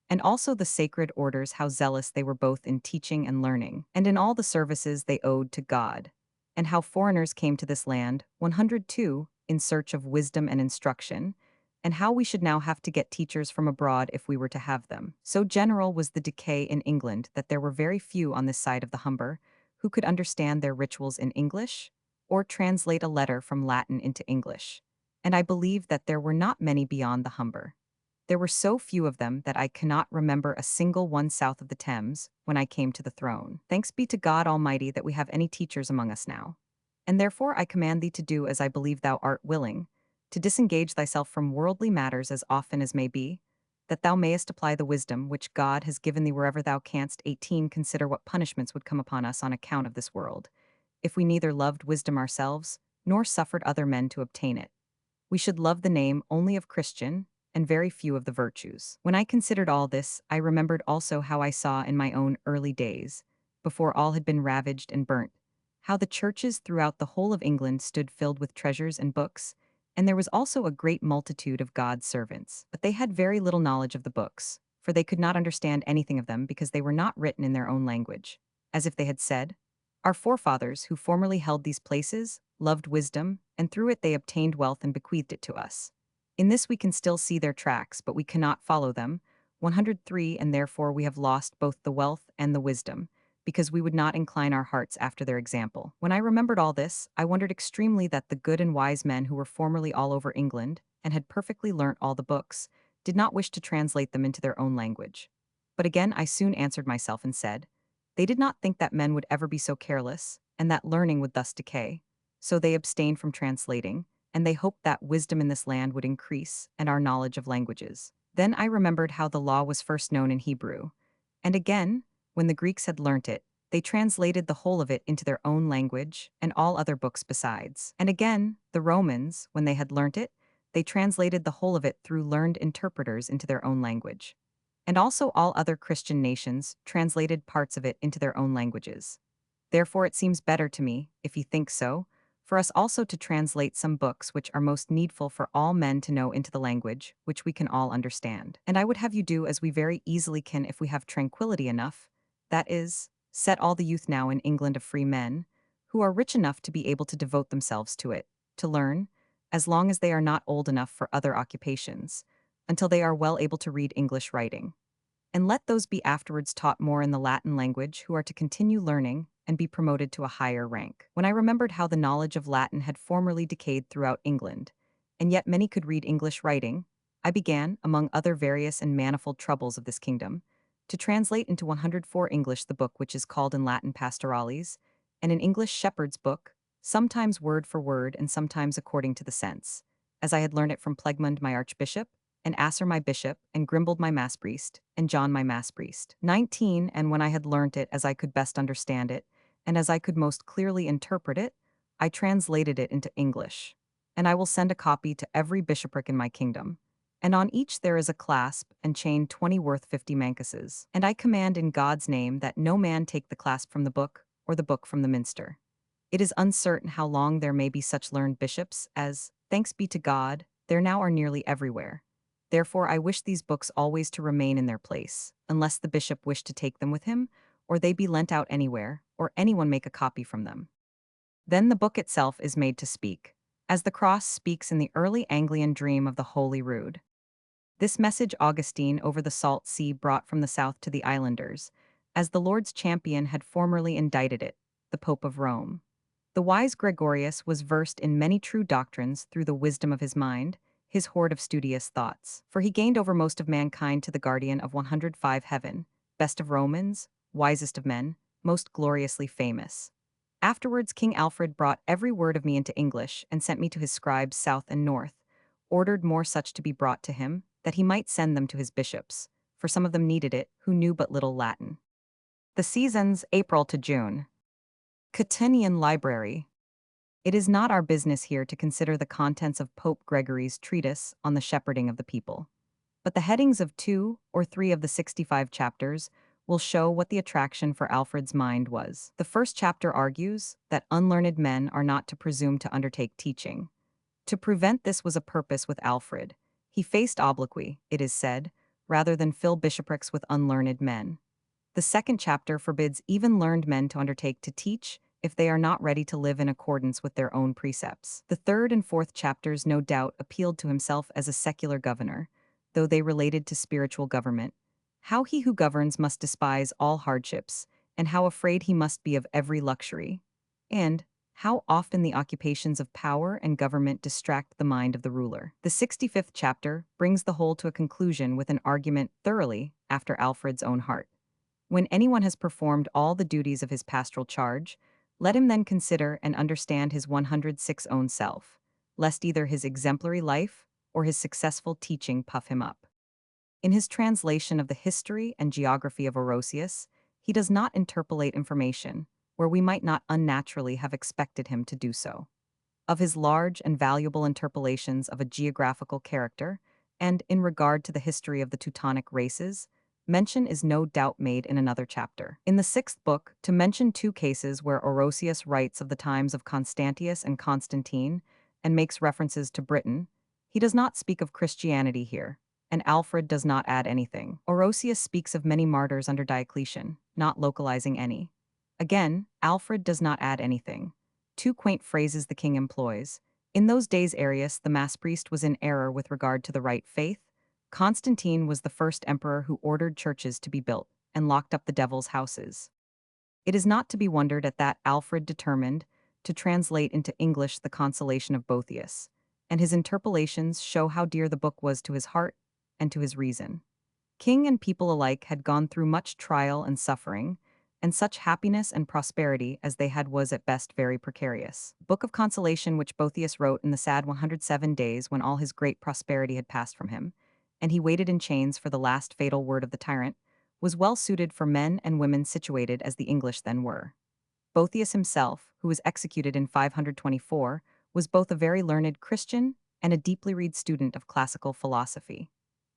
[SPEAKER 1] And also the sacred orders, how zealous they were both in teaching and learning, and in all the services they owed to God, and how foreigners came to this land, 102, in search of wisdom and instruction, and how we should now have to get teachers from abroad if we were to have them. So general was the decay in England that there were very few on this side of the Humber who could understand their rituals in English or translate a letter from Latin into English. And I believe that there were not many beyond the Humber. There were so few of them that I cannot remember a single one south of the Thames when I came to the throne. Thanks be to God Almighty that we have any teachers among us now. And therefore I command thee to do as I believe thou art willing, to disengage thyself from worldly matters as often as may be, that thou mayest apply the wisdom which God has given thee wherever thou canst. 18. Consider what punishments would come upon us on account of this world, if we neither loved wisdom ourselves, nor suffered other men to obtain it. We should love the name only of Christian, and very few of the virtues. When I considered all this, I remembered also how I saw in my own early days, before all had been ravaged and burnt, how the churches throughout the whole of England stood filled with treasures and books, and there was also a great multitude of God's servants. But they had very little knowledge of the books, for they could not understand anything of them because they were not written in their own language. As if they had said, our forefathers, who formerly held these places, loved wisdom, and through it they obtained wealth and bequeathed it to us. In this we can still see their tracks, but we cannot follow them. 103. And therefore we have lost both the wealth and the wisdom, because we would not incline our hearts after their example. When I remembered all this, I wondered extremely that the good and wise men who were formerly all over England, and had perfectly learnt all the books, did not wish to translate them into their own language. But again I soon answered myself and said, they did not think that men would ever be so careless, and that learning would thus decay. So they abstained from translating, and they hoped that wisdom in this land would increase, and our knowledge of languages. Then I remembered how the law was first known in Hebrew. And again, when the Greeks had learnt it, they translated the whole of it into their own language, and all other books besides. And again, the Romans, when they had learnt it, they translated the whole of it through learned interpreters into their own language. And also all other Christian nations translated parts of it into their own languages. Therefore it seems better to me, if ye think so, for us also to translate some books which are most needful for all men to know into the language, which we can all understand. And I would have you do as we very easily can if we have tranquillity enough, that is, set all the youth now in England of free men, who are rich enough to be able to devote themselves to it, to learn, as long as they are not old enough for other occupations, until they are well able to read English writing. And let those be afterwards taught more in the Latin language who are to continue learning and be promoted to a higher rank. When I remembered how the knowledge of Latin had formerly decayed throughout England, and yet many could read English writing, I began, among other various and manifold troubles of this kingdom, to translate into 104 English the book which is called in Latin Pastorales, and in English Shepherd's Book, sometimes word for word and sometimes according to the sense, as I had learned it from Plegmund my archbishop, and Asser my bishop, and Grimbold my mass-priest, and John my mass-priest. 19. And when I had learnt it as I could best understand it, and as I could most clearly interpret it, I translated it into English. And I will send a copy to every bishopric in my kingdom. And on each there is a clasp and chain 20 worth 50 mancuses. And I command in God's name that no man take the clasp from the book, or the book from the minster. It is uncertain how long there may be such learned bishops as, thanks be to God, there now are nearly everywhere. Therefore I wish these books always to remain in their place, unless the bishop wish to take them with him, or they be lent out anywhere, or anyone make a copy from them. Then the book itself is made to speak, as the cross speaks in the early Anglian dream of the Holy Rood. This message Augustine over the salt sea brought from the south to the islanders, as the Lord's champion had formerly indicted it, the Pope of Rome. The wise Gregorius was versed in many true doctrines through the wisdom of his mind, his hoard of studious thoughts, for he gained over most of mankind to the guardian of 105 heaven, best of Romans, wisest of men, most gloriously famous. Afterwards King Alfred brought every word of me into English and sent me to his scribes south and north, ordered more such to be brought to him, that he might send them to his bishops, for some of them needed it, who knew but little Latin. The seasons, April to June. Catenian Library. It is not our business here to consider the contents of Pope Gregory's treatise on the shepherding of the people. but the headings of 2 or 3 of the 65 chapters will show what the attraction for Alfred's mind was. The first chapter argues that unlearned men are not to presume to undertake teaching. To prevent this was a purpose with Alfred. He faced obloquy, it is said, rather than fill bishoprics with unlearned men. The second chapter forbids even learned men to undertake to teach if they are not ready to live in accordance with their own precepts. The third and fourth chapters no doubt appealed to himself as a secular governor, though they related to spiritual government, how he who governs must despise all hardships, and how afraid he must be of every luxury, and how often the occupations of power and government distract the mind of the ruler. The 65th chapter brings the whole to a conclusion with an argument thoroughly after Alfred's own heart. When anyone has performed all the duties of his pastoral charge, let him then consider and understand his 106 own self, lest either his exemplary life or his successful teaching puff him up. In his translation of the history and geography of Orosius, he does not interpolate information where we might not unnaturally have expected him to do so. Of his large and valuable interpolations of a geographical character, and in regard to the history of the Teutonic races, mention is no doubt made in another chapter. In the sixth book, to mention 2 cases where Orosius writes of the times of Constantius and Constantine and makes references to Britain, he does not speak of Christianity here, and Alfred does not add anything. Orosius speaks of many martyrs under Diocletian, not localizing any. Again, Alfred does not add anything. 2 quaint phrases the king employs. In those days Arius, the mass priest, was in error with regard to the right faith. Constantine was the first emperor who ordered churches to be built and locked up the devil's houses. It is not to be wondered at that Alfred determined to translate into English the Consolation of Boethius, and his interpolations show how dear the book was to his heart and to his reason. King and people alike had gone through much trial and suffering, and such happiness and prosperity as they had was at best very precarious. Book of Consolation, which Boethius wrote in the sad 107 days when all his great prosperity had passed from him, and he waited in chains for the last fatal word of the tyrant, was well suited for men and women situated as the English then were. Boethius himself, who was executed in 524, was both a very learned Christian and a deeply read student of classical philosophy.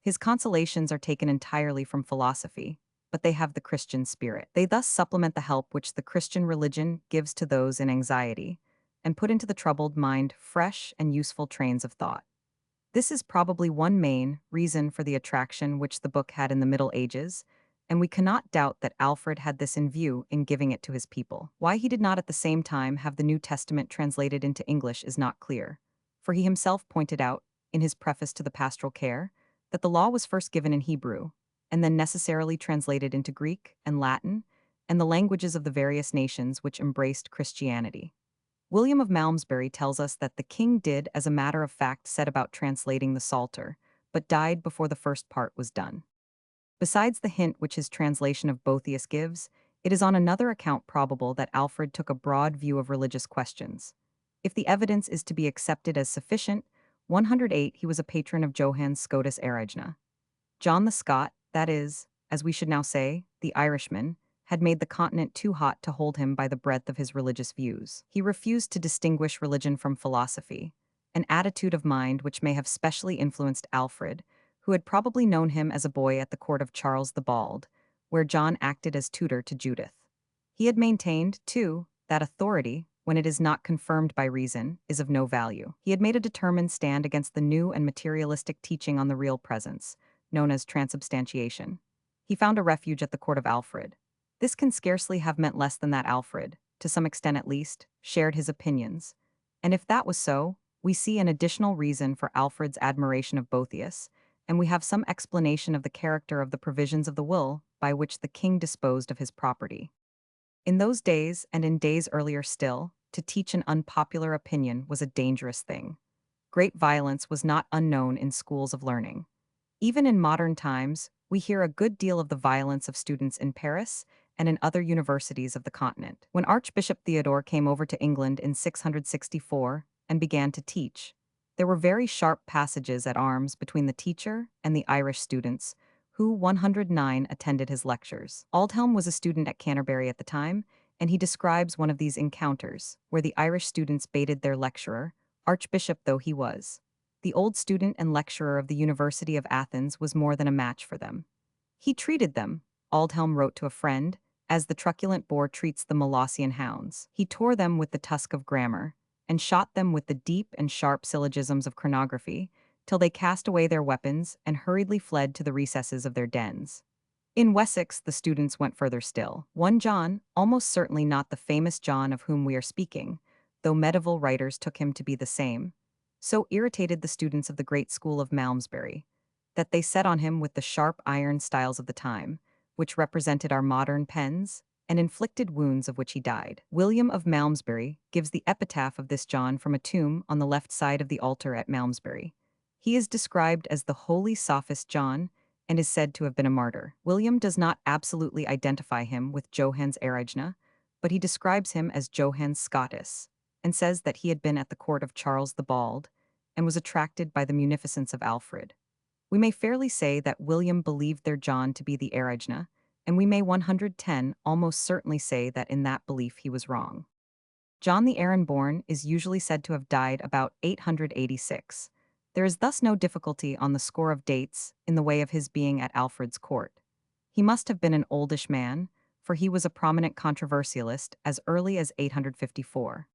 [SPEAKER 1] His consolations are taken entirely from philosophy, but they have the Christian spirit. They thus supplement the help which the Christian religion gives to those in anxiety, and put into the troubled mind fresh and useful trains of thought. This is probably one main reason for the attraction which the book had in the Middle Ages, and we cannot doubt that Alfred had this in view in giving it to his people. Why he did not at the same time have the New Testament translated into English is not clear, for he himself pointed out, in his preface to the Pastoral Care, that the law was first given in Hebrew, and then necessarily translated into Greek and Latin, and the languages of the various nations which embraced Christianity. William of Malmesbury tells us that the king did, as a matter of fact, set about translating the Psalter, but died before the first part was done. Besides the hint which his translation of Boethius gives, it is on another account probable that Alfred took a broad view of religious questions. If the evidence is to be accepted as sufficient, 108 he was a patron of Johann Scotus Erigena. John the Scot, that is, as we should now say, the Irishman, had made the continent too hot to hold him by the breadth of his religious views. He refused to distinguish religion from philosophy, an attitude of mind which may have specially influenced Alfred, who had probably known him as a boy at the court of Charles the Bald, where John acted as tutor to Judith. He had maintained, too, that authority, when it is not confirmed by reason, is of no value. He had made a determined stand against the new and materialistic teaching on the real presence, known as transubstantiation. He found a refuge at the court of Alfred. This can scarcely have meant less than that Alfred, to some extent at least, shared his opinions. And if that was so, we see an additional reason for Alfred's admiration of Boethius, and we have some explanation of the character of the provisions of the will by which the king disposed of his property. In those days, and in days earlier still, to teach an unpopular opinion was a dangerous thing. Great violence was not unknown in schools of learning. Even in modern times, we hear a good deal of the violence of students in Paris and in other universities of the continent. When Archbishop Theodore came over to England in 664 and began to teach, there were very sharp passages at arms between the teacher and the Irish students, who 109 attended his lectures. Aldhelm was a student at Canterbury at the time, and he describes one of these encounters, where the Irish students baited their lecturer, archbishop though he was. the old student and lecturer of the University of Athens was more than a match for them. He treated them, Aldhelm wrote to a friend, as the truculent boar treats the Molossian hounds. He tore them with the tusk of grammar, and shot them with the deep and sharp syllogisms of chronography, till they cast away their weapons and hurriedly fled to the recesses of their dens. In Wessex, the students went further still. One John, almost certainly not the famous John of whom we are speaking, though medieval writers took him to be the same, so irritated the students of the great school of Malmesbury, that they set on him with the sharp iron styles of the time, which represented our modern pens, and inflicted wounds of which he died. William of Malmesbury gives the epitaph of this John from a tomb on the left side of the altar at Malmesbury. He is described as the holy sophist John, and is said to have been a martyr. William does not absolutely identify him with Johannes Erigena, but he describes him as Johannes Scotus, and says that he had been at the court of Charles the Bald, and was attracted by the munificence of Alfred. We may fairly say that William believed their John to be the Erigena, and we may 110 almost certainly say that in that belief he was wrong. John the Erigena is usually said to have died about 886. There is thus no difficulty on the score of dates in the way of his being at Alfred's court. He must have been an oldish man, for he was a prominent controversialist as early as 854.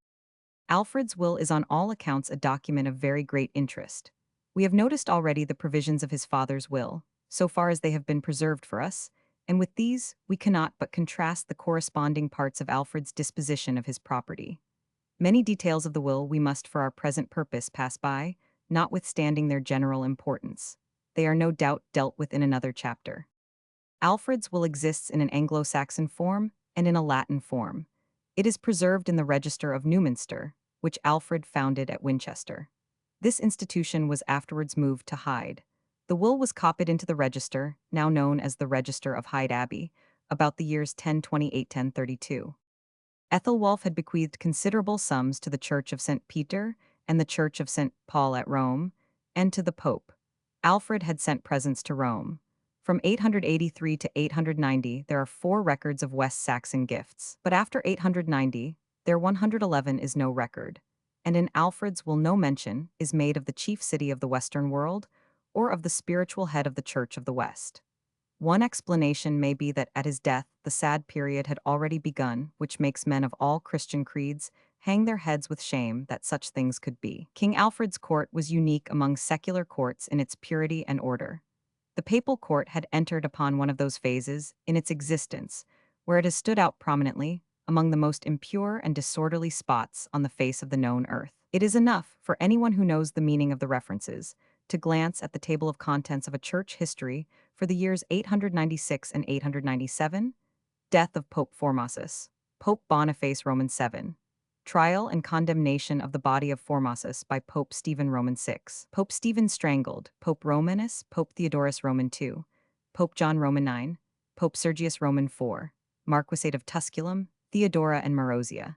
[SPEAKER 1] Alfred's will is on all accounts a document of very great interest. We have noticed already the provisions of his father's will, so far as they have been preserved for us, and with these we cannot but contrast the corresponding parts of Alfred's disposition of his property. Many details of the will we must for our present purpose pass by, notwithstanding their general importance. They are no doubt dealt with in another chapter. Alfred's will exists in an Anglo-Saxon form and in a Latin form. It is preserved in the Register of Newminster, which Alfred founded at Winchester. This institution was afterwards moved to Hyde. The will was copied into the Register, now known as the Register of Hyde Abbey, about the years 1028-1032. Ethelwulf had bequeathed considerable sums to the Church of St. Peter and the Church of St. Paul at Rome, and to the Pope. Alfred had sent presents to Rome. From 883 to 890, there are 4 records of West Saxon gifts, but after 890, there 111 is no record, and in Alfred's will no mention is made of the chief city of the Western world or of the spiritual head of the Church of the West. One explanation may be that at his death the sad period had already begun, which makes men of all Christian creeds hang their heads with shame that such things could be. King Alfred's court was unique among secular courts in its purity and order. The papal court had entered upon one of those phases in its existence where it has stood out prominently among the most impure and disorderly spots on the face of the known earth. It is enough for anyone who knows the meaning of the references to glance at the table of contents of a church history for the years 896 and 897, death of Pope Formosus, Pope Boniface Roman VII, trial and condemnation of the body of Formosus by Pope Stephen Roman VI, Pope Stephen strangled, Pope Romanus, Pope Theodorus Roman II, Pope John Roman IX, Pope Sergius Roman IV, Marquisate of Tusculum, Theodora and Marozia.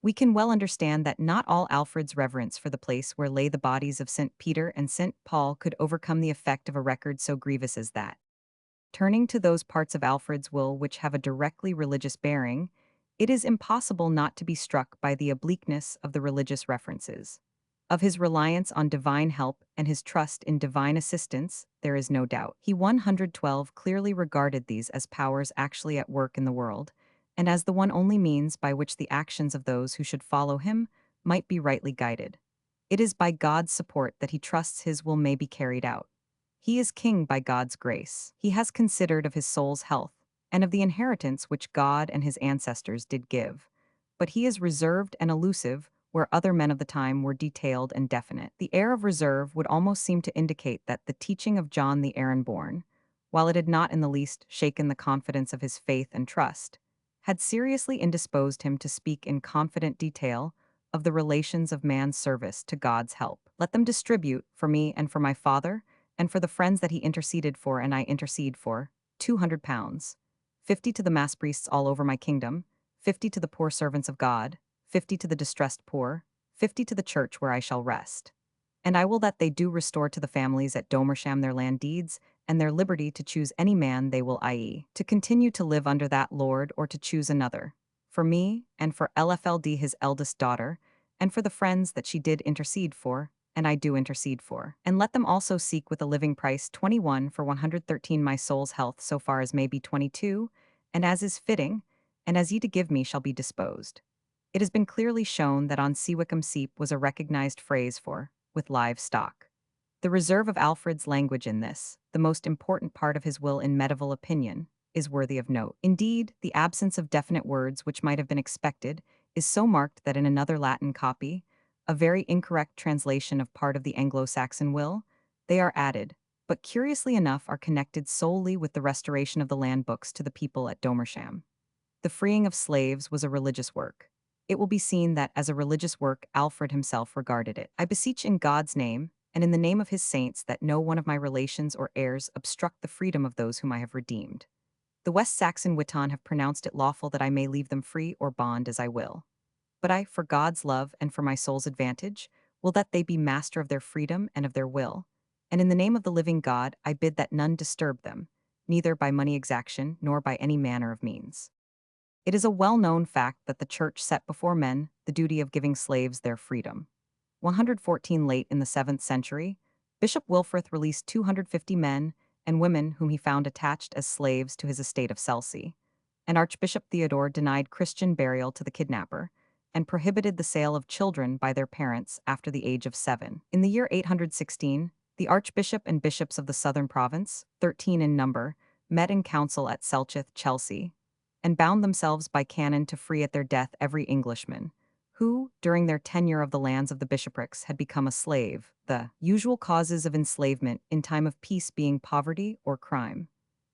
[SPEAKER 1] We can well understand that not all Alfred's reverence for the place where lay the bodies of St. Peter and St. Paul could overcome the effect of a record so grievous as that. Turning to those parts of Alfred's will which have a directly religious bearing, it is impossible not to be struck by the obliqueness of the religious references. Of his reliance on divine help and his trust in divine assistance, there is no doubt. He 112 clearly regarded these as powers actually at work in the world, and as the one only means by which the actions of those who should follow him might be rightly guided. It is by God's support that he trusts his will may be carried out. He is king by God's grace. He has considered of his soul's health, and of the inheritance which God and his ancestors did give. But he is reserved and elusive where other men of the time were detailed and definite. The air of reserve would almost seem to indicate that the teaching of John the Erigena, while it had not in the least shaken the confidence of his faith and trust, had seriously indisposed him to speak in confident detail of the relations of man's service to God's help. Let them distribute, for me and for my father, and for the friends that he interceded for and I intercede for, 200 pounds, 50 to the mass priests all over my kingdom, 50 to the poor servants of God, 50 to the distressed poor, 50 to the church where I shall rest. And I will that they do restore to the families at Domersham their land deeds, and their liberty to choose any man they will, i.e., to continue to live under that lord or to choose another, for me, and for LFLD his eldest daughter, and for the friends that she did intercede for, and I do intercede for. And let them also seek with a living price 21 for 113 my soul's health so far as may be 22, and as is fitting, and as ye to give me shall be disposed. It has been clearly shown that on Seawickham Seep was a recognized phrase for, with live stock. The reserve of Alfred's language in this, the most important part of his will in medieval opinion, is worthy of note. Indeed, the absence of definite words which might have been expected is so marked that in another Latin copy, a very incorrect translation of part of the Anglo-Saxon will, they are added, but curiously enough are connected solely with the restoration of the land books to the people at Domersham. The freeing of slaves was a religious work. It will be seen that as a religious work Alfred himself regarded it. I beseech in God's name, and in the name of his saints, that no one of my relations or heirs obstruct the freedom of those whom I have redeemed. The West Saxon Witan have pronounced it lawful that I may leave them free or bond as I will. But I, for God's love and for my soul's advantage, will that they be master of their freedom and of their will. And in the name of the living God, I bid that none disturb them, neither by money exaction nor by any manner of means. It is a well-known fact that the Church set before men the duty of giving slaves their freedom. 114 late in the 7th century, Bishop Wilfrith released 250 men and women whom he found attached as slaves to his estate of Selsey, and Archbishop Theodore denied Christian burial to the kidnapper, and prohibited the sale of children by their parents after the age of 7. In the year 816, the Archbishop and bishops of the southern province, 13 in number, met in council at Selcheth, Chelsea, and bound themselves by canon to free at their death every Englishman, who, during their tenure of the lands of the bishoprics, had become a slave, the usual causes of enslavement in time of peace being poverty or crime.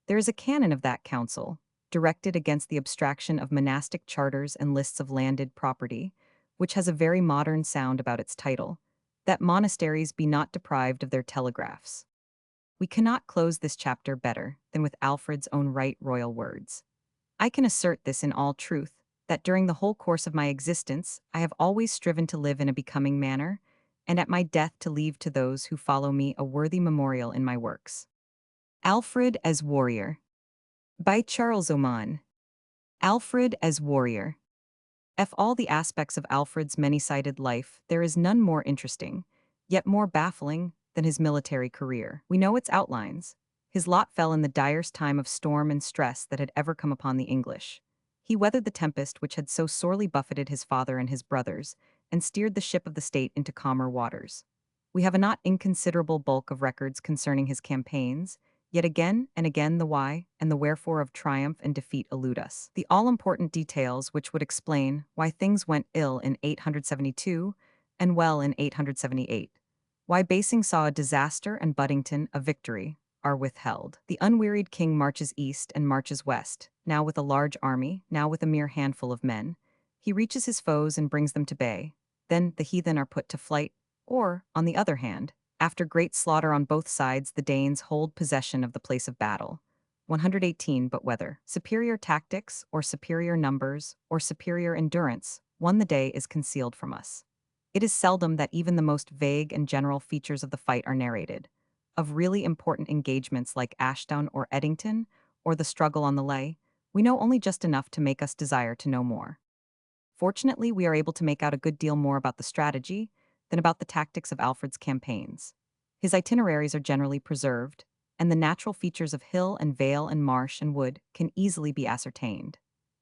[SPEAKER 1] There is a canon of that council, directed against the abstraction of monastic charters and lists of landed property, which has a very modern sound about its title, that monasteries be not deprived of their telegraphs. We cannot close this chapter better than with Alfred's own right royal words. I can assert this in all truth, that during the whole course of my existence I have always striven to live in a becoming manner, and at my death to leave to those who follow me a worthy memorial in my works. Alfred as Warrior. By Charles Oman. Alfred as Warrior. Of all the aspects of Alfred's many-sided life, there is none more interesting, yet more baffling, than his military career. We know its outlines. His lot fell in the direst time of storm and stress that had ever come upon the English. He weathered the tempest which had so sorely buffeted his father and his brothers, and steered the ship of the state into calmer waters. We have a not inconsiderable bulk of records concerning his campaigns, yet again and again the why and the wherefore of triumph and defeat elude us. The all-important details which would explain why things went ill in 872 and well in 878, why Basing saw a disaster and Buddington a victory, are withheld. The unwearied king marches east and marches west, now with a large army, now with a mere handful of men. He reaches his foes and brings them to bay. Then the heathen are put to flight, or, on the other hand, after great slaughter on both sides, the Danes hold possession of the place of battle. 118. But whether superior tactics, or superior numbers, or superior endurance, won the day is concealed from us. It is seldom that even the most vague and general features of the fight are narrated. Of really important engagements like Ashdown or Eddington, or the struggle on the Ley, we know only just enough to make us desire to know more. Fortunately, we are able to make out a good deal more about the strategy than about the tactics of Alfred's campaigns. His itineraries are generally preserved, and the natural features of hill and vale and marsh and wood can easily be ascertained.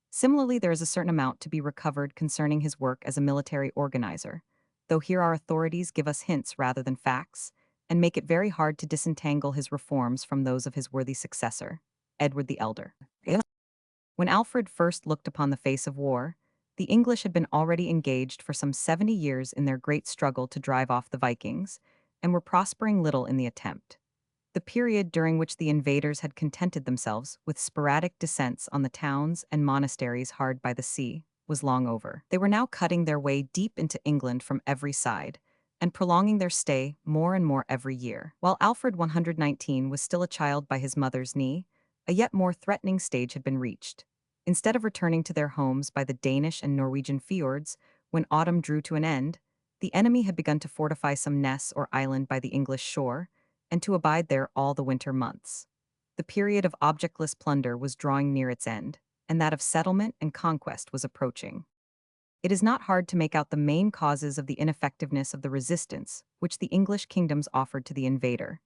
[SPEAKER 1] Similarly, there is a certain amount to be recovered concerning his work as a military organizer, though here our authorities give us hints rather than facts, and make it very hard to disentangle his reforms from those of his worthy successor, Edward the Elder. When Alfred first looked upon the face of war, the English had been already engaged for some 70 years in their great struggle to drive off the Vikings, and were prospering little in the attempt. The period during which the invaders had contented themselves with sporadic descents on the towns and monasteries hard by the sea was long over. They were now cutting their way deep into England from every side, and prolonging their stay more and more every year. While Alfred 119 was still a child by his mother's knee, a yet more threatening stage had been reached. Instead of returning to their homes by the Danish and Norwegian fjords, when autumn drew to an end, the enemy had begun to fortify some ness or island by the English shore, and to abide there all the winter months. The period of objectless plunder was drawing near its end, and that of settlement and conquest was approaching. It is not hard to make out the main causes of the ineffectiveness of the resistance which the English kingdoms offered to the invader.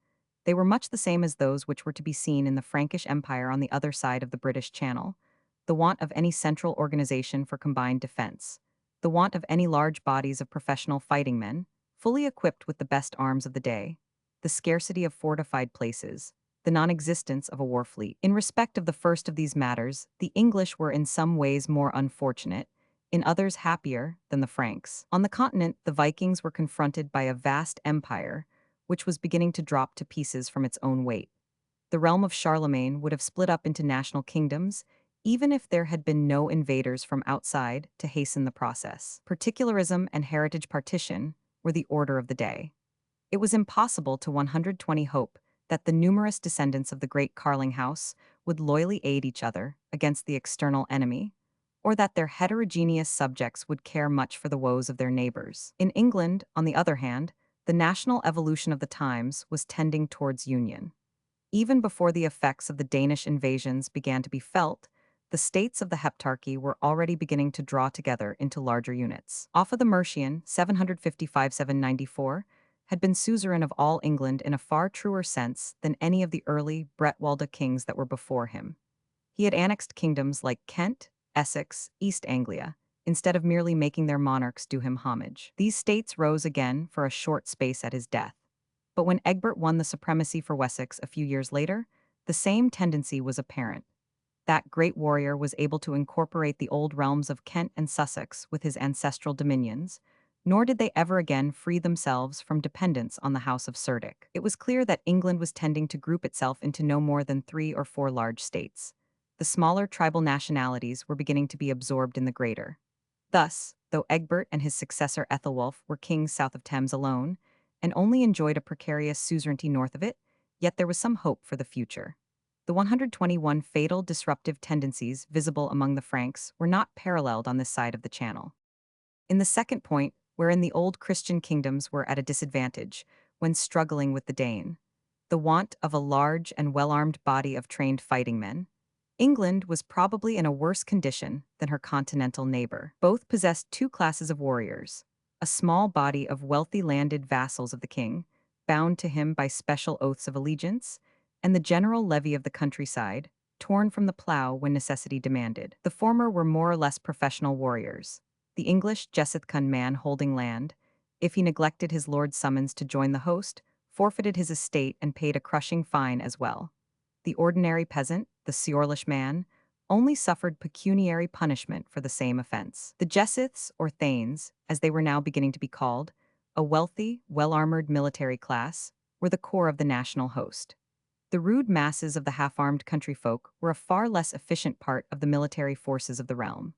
[SPEAKER 1] They were much the same as those which were to be seen in the Frankish Empire on the other side of the British Channel: the want of any central organization for combined defense, the want of any large bodies of professional fighting men, fully equipped with the best arms of the day, the scarcity of fortified places, the non-existence of a war fleet. In respect of the first of these matters, the English were in some ways more unfortunate, in others happier, than the Franks. On the continent, the Vikings were confronted by a vast empire, which was beginning to drop to pieces from its own weight. The realm of Charlemagne would have split up into national kingdoms, even if there had been no invaders from outside to hasten the process. Particularism and heritage partition were the order of the day. It was impossible to 120 hope that the numerous descendants of the great Carling house would loyally aid each other against the external enemy, or that their heterogeneous subjects would care much for the woes of their neighbors. In England, on the other hand, the national evolution of the times was tending towards union. Even before the effects of the Danish invasions began to be felt, the states of the Heptarchy were already beginning to draw together into larger units. Offa the Mercian, 755-794, had been suzerain of all England in a far truer sense than any of the early Bretwalda kings that were before him. He had annexed kingdoms like Kent, Essex, East Anglia, instead of merely making their monarchs do him homage. These states rose again for a short space at his death. But when Egbert won the supremacy for Wessex a few years later, the same tendency was apparent. That great warrior was able to incorporate the old realms of Kent and Sussex with his ancestral dominions, nor did they ever again free themselves from dependence on the House of Cerdic. It was clear that England was tending to group itself into no more than 3 or 4 large states. The smaller tribal nationalities were beginning to be absorbed in the greater. Thus, though Egbert and his successor Ethelwulf were kings south of Thames alone, and only enjoyed a precarious suzerainty north of it, yet there was some hope for the future. The 121 fatal disruptive tendencies visible among the Franks were not paralleled on this side of the Channel. In the second point, wherein the old Christian kingdoms were at a disadvantage when struggling with the Dane, the want of a large and well-armed body of trained fighting men, England was probably in a worse condition than her continental neighbor. Both possessed two classes of warriors: a small body of wealthy landed vassals of the king, bound to him by special oaths of allegiance, and the general levy of the countryside, torn from the plough when necessity demanded. The former were more or less professional warriors. The English Jessithcun man holding land, if he neglected his lord's summons to join the host, forfeited his estate and paid a crushing fine as well. The ordinary peasant, the Siorlish man, only suffered pecuniary punishment for the same offense. The Jessiths, or Thanes, as they were now beginning to be called, a wealthy, well-armored military class, were the core of the national host. The rude masses of the half-armed country folk were a far less efficient part of the military forces of the realm.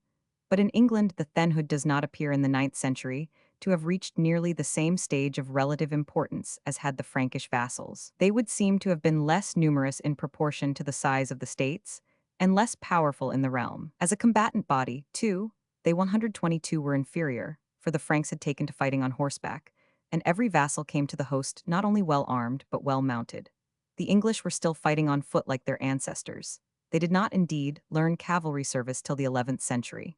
[SPEAKER 1] But in England, the thenhood does not appear in the 9th century to have reached nearly the same stage of relative importance as had the Frankish vassals. They would seem to have been less numerous in proportion to the size of the states, and less powerful in the realm. As a combatant body, too, they 122 were inferior, for the Franks had taken to fighting on horseback, and every vassal came to the host not only well-armed but well-mounted. The English were still fighting on foot like their ancestors. They did not, indeed, learn cavalry service till the 11th century.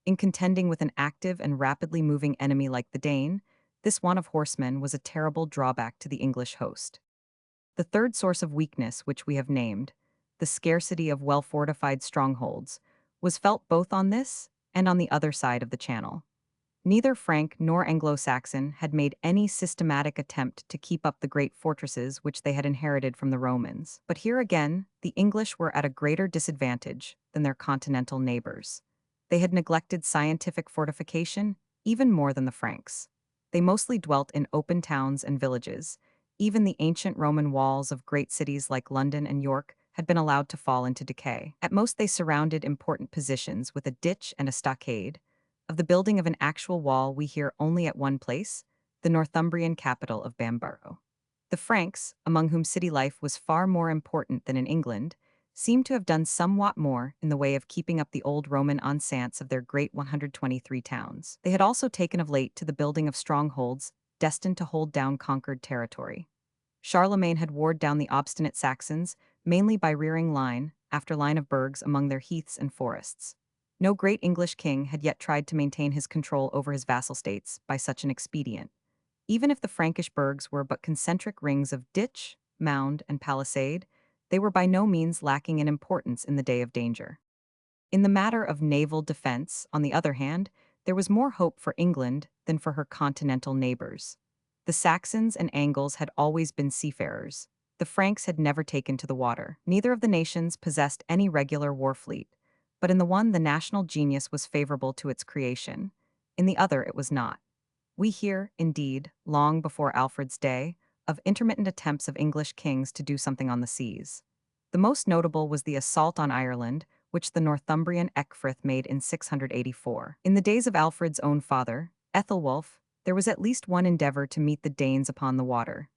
[SPEAKER 1] In contending with an active and rapidly moving enemy like the Dane, this want of horsemen was a terrible drawback to the English host. The third source of weakness which we have named, the scarcity of well-fortified strongholds, was felt both on this and on the other side of the Channel. Neither Frank nor Anglo-Saxon had made any systematic attempt to keep up the great fortresses which they had inherited from the Romans. But here again, the English were at a greater disadvantage than their continental neighbors. They had neglected scientific fortification even more than the Franks. They mostly dwelt in open towns and villages. Even the ancient Roman walls of great cities like London and York had been allowed to fall into decay. At most, they surrounded important positions with a ditch and a stockade. Of the building of an actual wall we hear only at one place, the Northumbrian capital of Bamborough. The Franks, among whom city life was far more important than in England, seem to have done somewhat more in the way of keeping up the old Roman enceinte of their great 123 towns. They had also taken of late to the building of strongholds destined to hold down conquered territory. Charlemagne had warred down the obstinate Saxons mainly by rearing line after line of burghs among their heaths and forests. No great English king had yet tried to maintain his control over his vassal states by such an expedient. Even if the Frankish burghs were but concentric rings of ditch, mound, and palisade, they were by no means lacking in importance in the day of danger. In the matter of naval defense, on the other hand, there was more hope for England than for her continental neighbors. The Saxons and Angles had always been seafarers. The Franks had never taken to the water. Neither of the nations possessed any regular war fleet, but in the one the national genius was favorable to its creation, in the other it was not. We hear, indeed, long before Alfred's day, of intermittent attempts of English kings to do something on the seas. The most notable was the assault on Ireland, which the Northumbrian Ecgfrith made in 684. In the days of Alfred's own father, Ethelwulf, there was at least one endeavor to meet the Danes upon the water.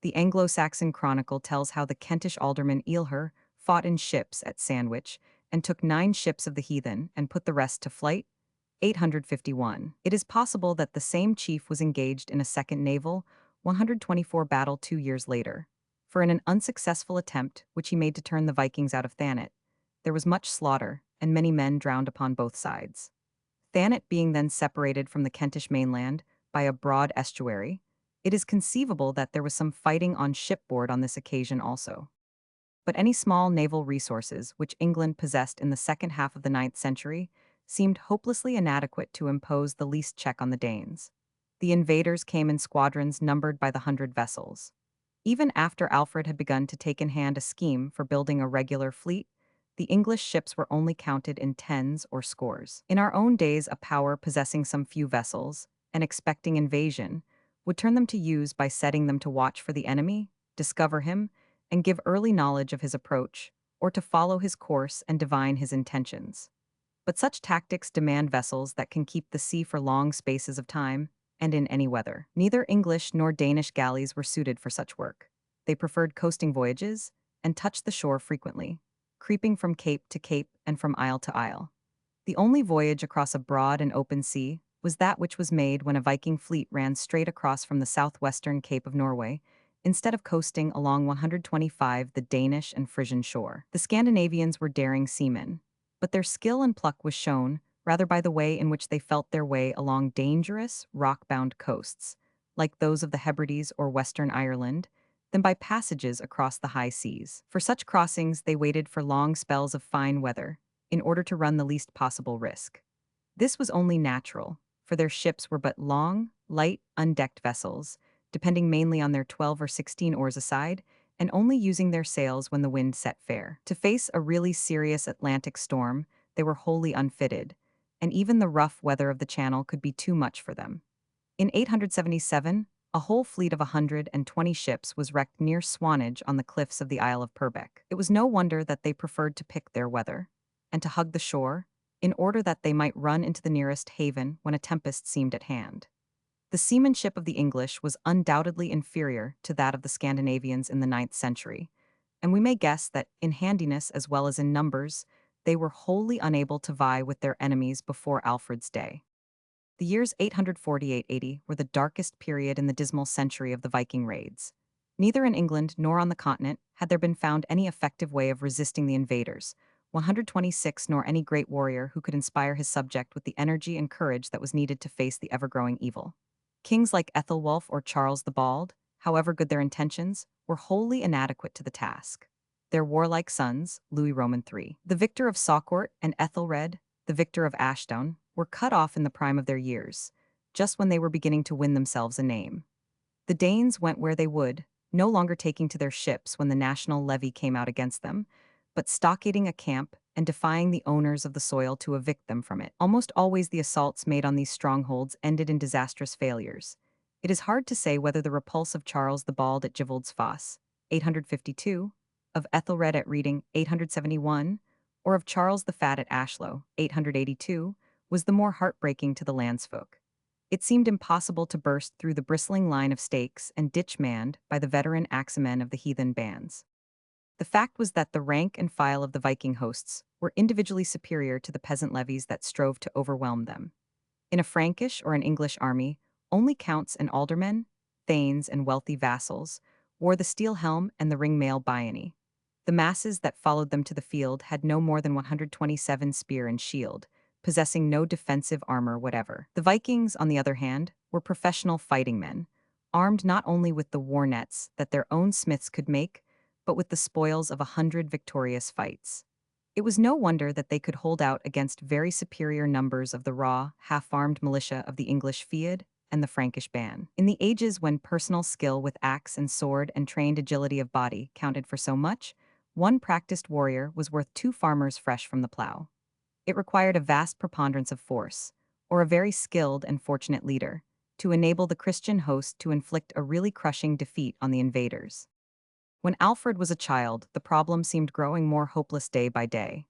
[SPEAKER 1] The Anglo-Saxon Chronicle tells how the Kentish alderman Ealhar fought in ships at Sandwich and took 9 ships of the heathen and put the rest to flight. 851. It is possible that the same chief was engaged in a second naval, 124 battle 2 years later. For in an unsuccessful attempt, which he made to turn the Vikings out of Thanet, there was much slaughter, and many men drowned upon both sides. Thanet being then separated from the Kentish mainland by a broad estuary, it is conceivable that there was some fighting on shipboard on this occasion also. But any small naval resources which England possessed in the second half of the 9th century seemed hopelessly inadequate to impose the least check on the Danes. The invaders came in squadrons numbered by the 100 vessels. Even after Alfred had begun to take in hand a scheme for building a regular fleet, the English ships were only counted in tens or scores. In our own days, a power possessing some few vessels, and expecting invasion, would turn them to use by setting them to watch for the enemy, discover him, and give early knowledge of his approach, or to follow his course and divine his intentions. But such tactics demand vessels that can keep the sea for long spaces of time, and in any weather. Neither English nor Danish galleys were suited for such work. They preferred coasting voyages, and touched the shore frequently, creeping from cape to cape and from isle to isle. The only voyage across a broad and open sea was that which was made when a Viking fleet ran straight across from the southwestern Cape of Norway, instead of coasting along 125 the Danish and Frisian shore. The Scandinavians were daring seamen, but their skill and pluck was shown rather by the way in which they felt their way along dangerous, rock-bound coasts, like those of the Hebrides or Western Ireland, than by passages across the high seas. For such crossings they waited for long spells of fine weather, in order to run the least possible risk. This was only natural, for their ships were but long, light, undecked vessels, depending mainly on their 12 or 16 oars a side, and only using their sails when the wind set fair. To face a really serious Atlantic storm, they were wholly unfitted, and even the rough weather of the Channel could be too much for them. In 877, a whole fleet of 120 ships was wrecked near Swanage on the cliffs of the Isle of Purbeck. It was no wonder that they preferred to pick their weather, and to hug the shore, in order that they might run into the nearest haven when a tempest seemed at hand. The seamanship of the English was undoubtedly inferior to that of the Scandinavians in the 9th century, and we may guess that, in handiness as well as in numbers, they were wholly unable to vie with their enemies before Alfred's day. The years 848–80 were the darkest period in the dismal century of the Viking raids. Neither in England nor on the continent had there been found any effective way of resisting the invaders, 126 nor any great warrior who could inspire his subject with the energy and courage that was needed to face the ever-growing evil. Kings like Ethelwulf or Charles the Bald, however good their intentions, were wholly inadequate to the task. Their warlike sons, Louis Roman III, the victor of Saucourt, and Ethelred, the victor of Ashdown, were cut off in the prime of their years, just when they were beginning to win themselves a name. The Danes went where they would, no longer taking to their ships when the national levy came out against them, but stockading a camp and defying the owners of the soil to evict them from it. Almost always the assaults made on these strongholds ended in disastrous failures. It is hard to say whether the repulse of Charles the Bald at Giveld's Foss, 852, of Ethelred at Reading, 871, or of Charles the Fat at Ashlow, 882, was the more heartbreaking to the landsfolk. It seemed impossible to burst through the bristling line of stakes and ditch manned by the veteran axemen of the heathen bands. The fact was that the rank and file of the Viking hosts were individually superior to the peasant levies that strove to overwhelm them. In a Frankish or an English army, only counts and aldermen, thanes and wealthy vassals, wore the steel helm and the ring-mail bayonet. The masses that followed them to the field had no more than 127 spear and shield, possessing no defensive armor whatever. The Vikings, on the other hand, were professional fighting men, armed not only with the war nets that their own smiths could make, but with the spoils of 100 victorious fights. It was no wonder that they could hold out against very superior numbers of the raw, half-armed militia of the English Fiad and the Frankish ban. In the ages when personal skill with axe and sword and trained agility of body counted for so much, one practiced warrior was worth two farmers fresh from the plow. It required a vast preponderance of force, or a very skilled and fortunate leader, to enable the Christian host to inflict a really crushing defeat on the invaders. When Alfred was a child, the problem seemed growing more hopeless day by day.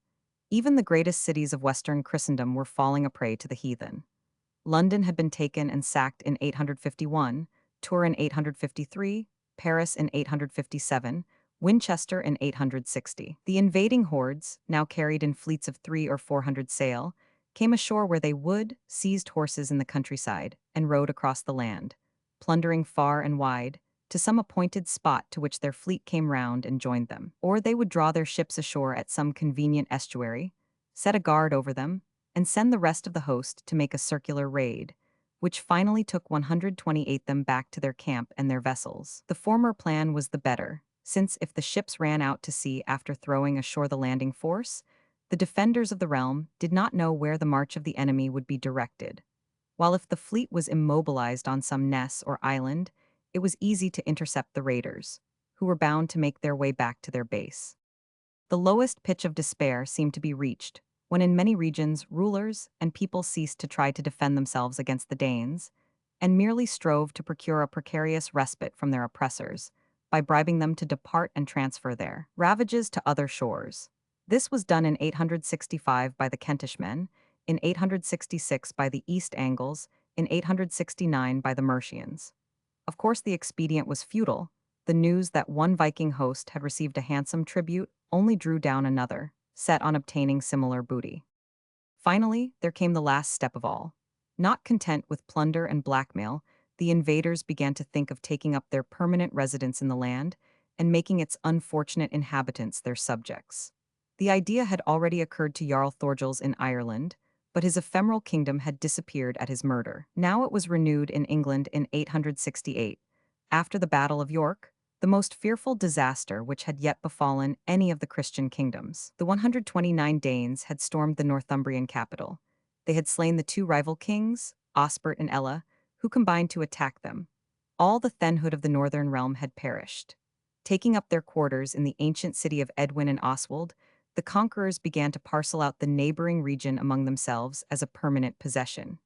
[SPEAKER 1] Even the greatest cities of Western Christendom were falling a prey to the heathen. London had been taken and sacked in 851, Tours in 853, Paris in 857, Winchester in 860. The invading hordes, now carried in fleets of 300 or 400 sail, came ashore where they would, seized horses in the countryside, and rode across the land, plundering far and wide, to some appointed spot to which their fleet came round and joined them. Or they would draw their ships ashore at some convenient estuary, set a guard over them, and send the rest of the host to make a circular raid, which finally took 128 them back to their camp and their vessels. The former plan was the better, since if the ships ran out to sea after throwing ashore the landing force, the defenders of the realm did not know where the march of the enemy would be directed, while if the fleet was immobilized on some ness or island, it was easy to intercept the raiders, who were bound to make their way back to their base. The lowest pitch of despair seemed to be reached, when in many regions rulers and people ceased to try to defend themselves against the Danes, and merely strove to procure a precarious respite from their oppressors, by bribing them to depart and transfer their ravages to other shores. This was done in 865 by the Kentishmen, in 866 by the East Angles, in 869 by the Mercians. Of course the expedient was futile. The news that one Viking host had received a handsome tribute only drew down another, set on obtaining similar booty. Finally, there came the last step of all. Not content with plunder and blackmail, the invaders began to think of taking up their permanent residence in the land and making its unfortunate inhabitants their subjects. The idea had already occurred to Jarl Thorgils in Ireland, but his ephemeral kingdom had disappeared at his murder. Now it was renewed in England in 868, after the Battle of York, the most fearful disaster which had yet befallen any of the Christian kingdoms. The 129 Danes had stormed the Northumbrian capital. They had slain the two rival kings, Osbert and Ella, who combined to attack them. All the thenhood of the northern realm had perished. Taking up their quarters in the ancient city of Edwin and Oswald, the conquerors began to parcel out the neighboring region among themselves as a permanent possession.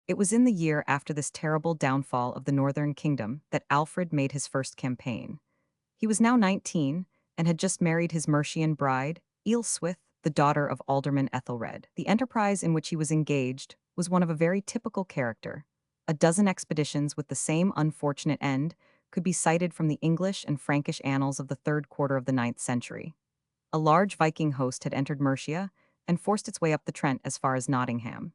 [SPEAKER 1] It was in the year after this terrible downfall of the northern kingdom that Alfred made his first campaign. He was now 19 and had just married his Mercian bride, Ealhswith, the daughter of Alderman Ethelred. The enterprise in which he was engaged was one of a very typical character. A dozen expeditions with the same unfortunate end could be cited from the English and Frankish annals of the third quarter of the 9th century. A large Viking host had entered Mercia and forced its way up the Trent as far as Nottingham.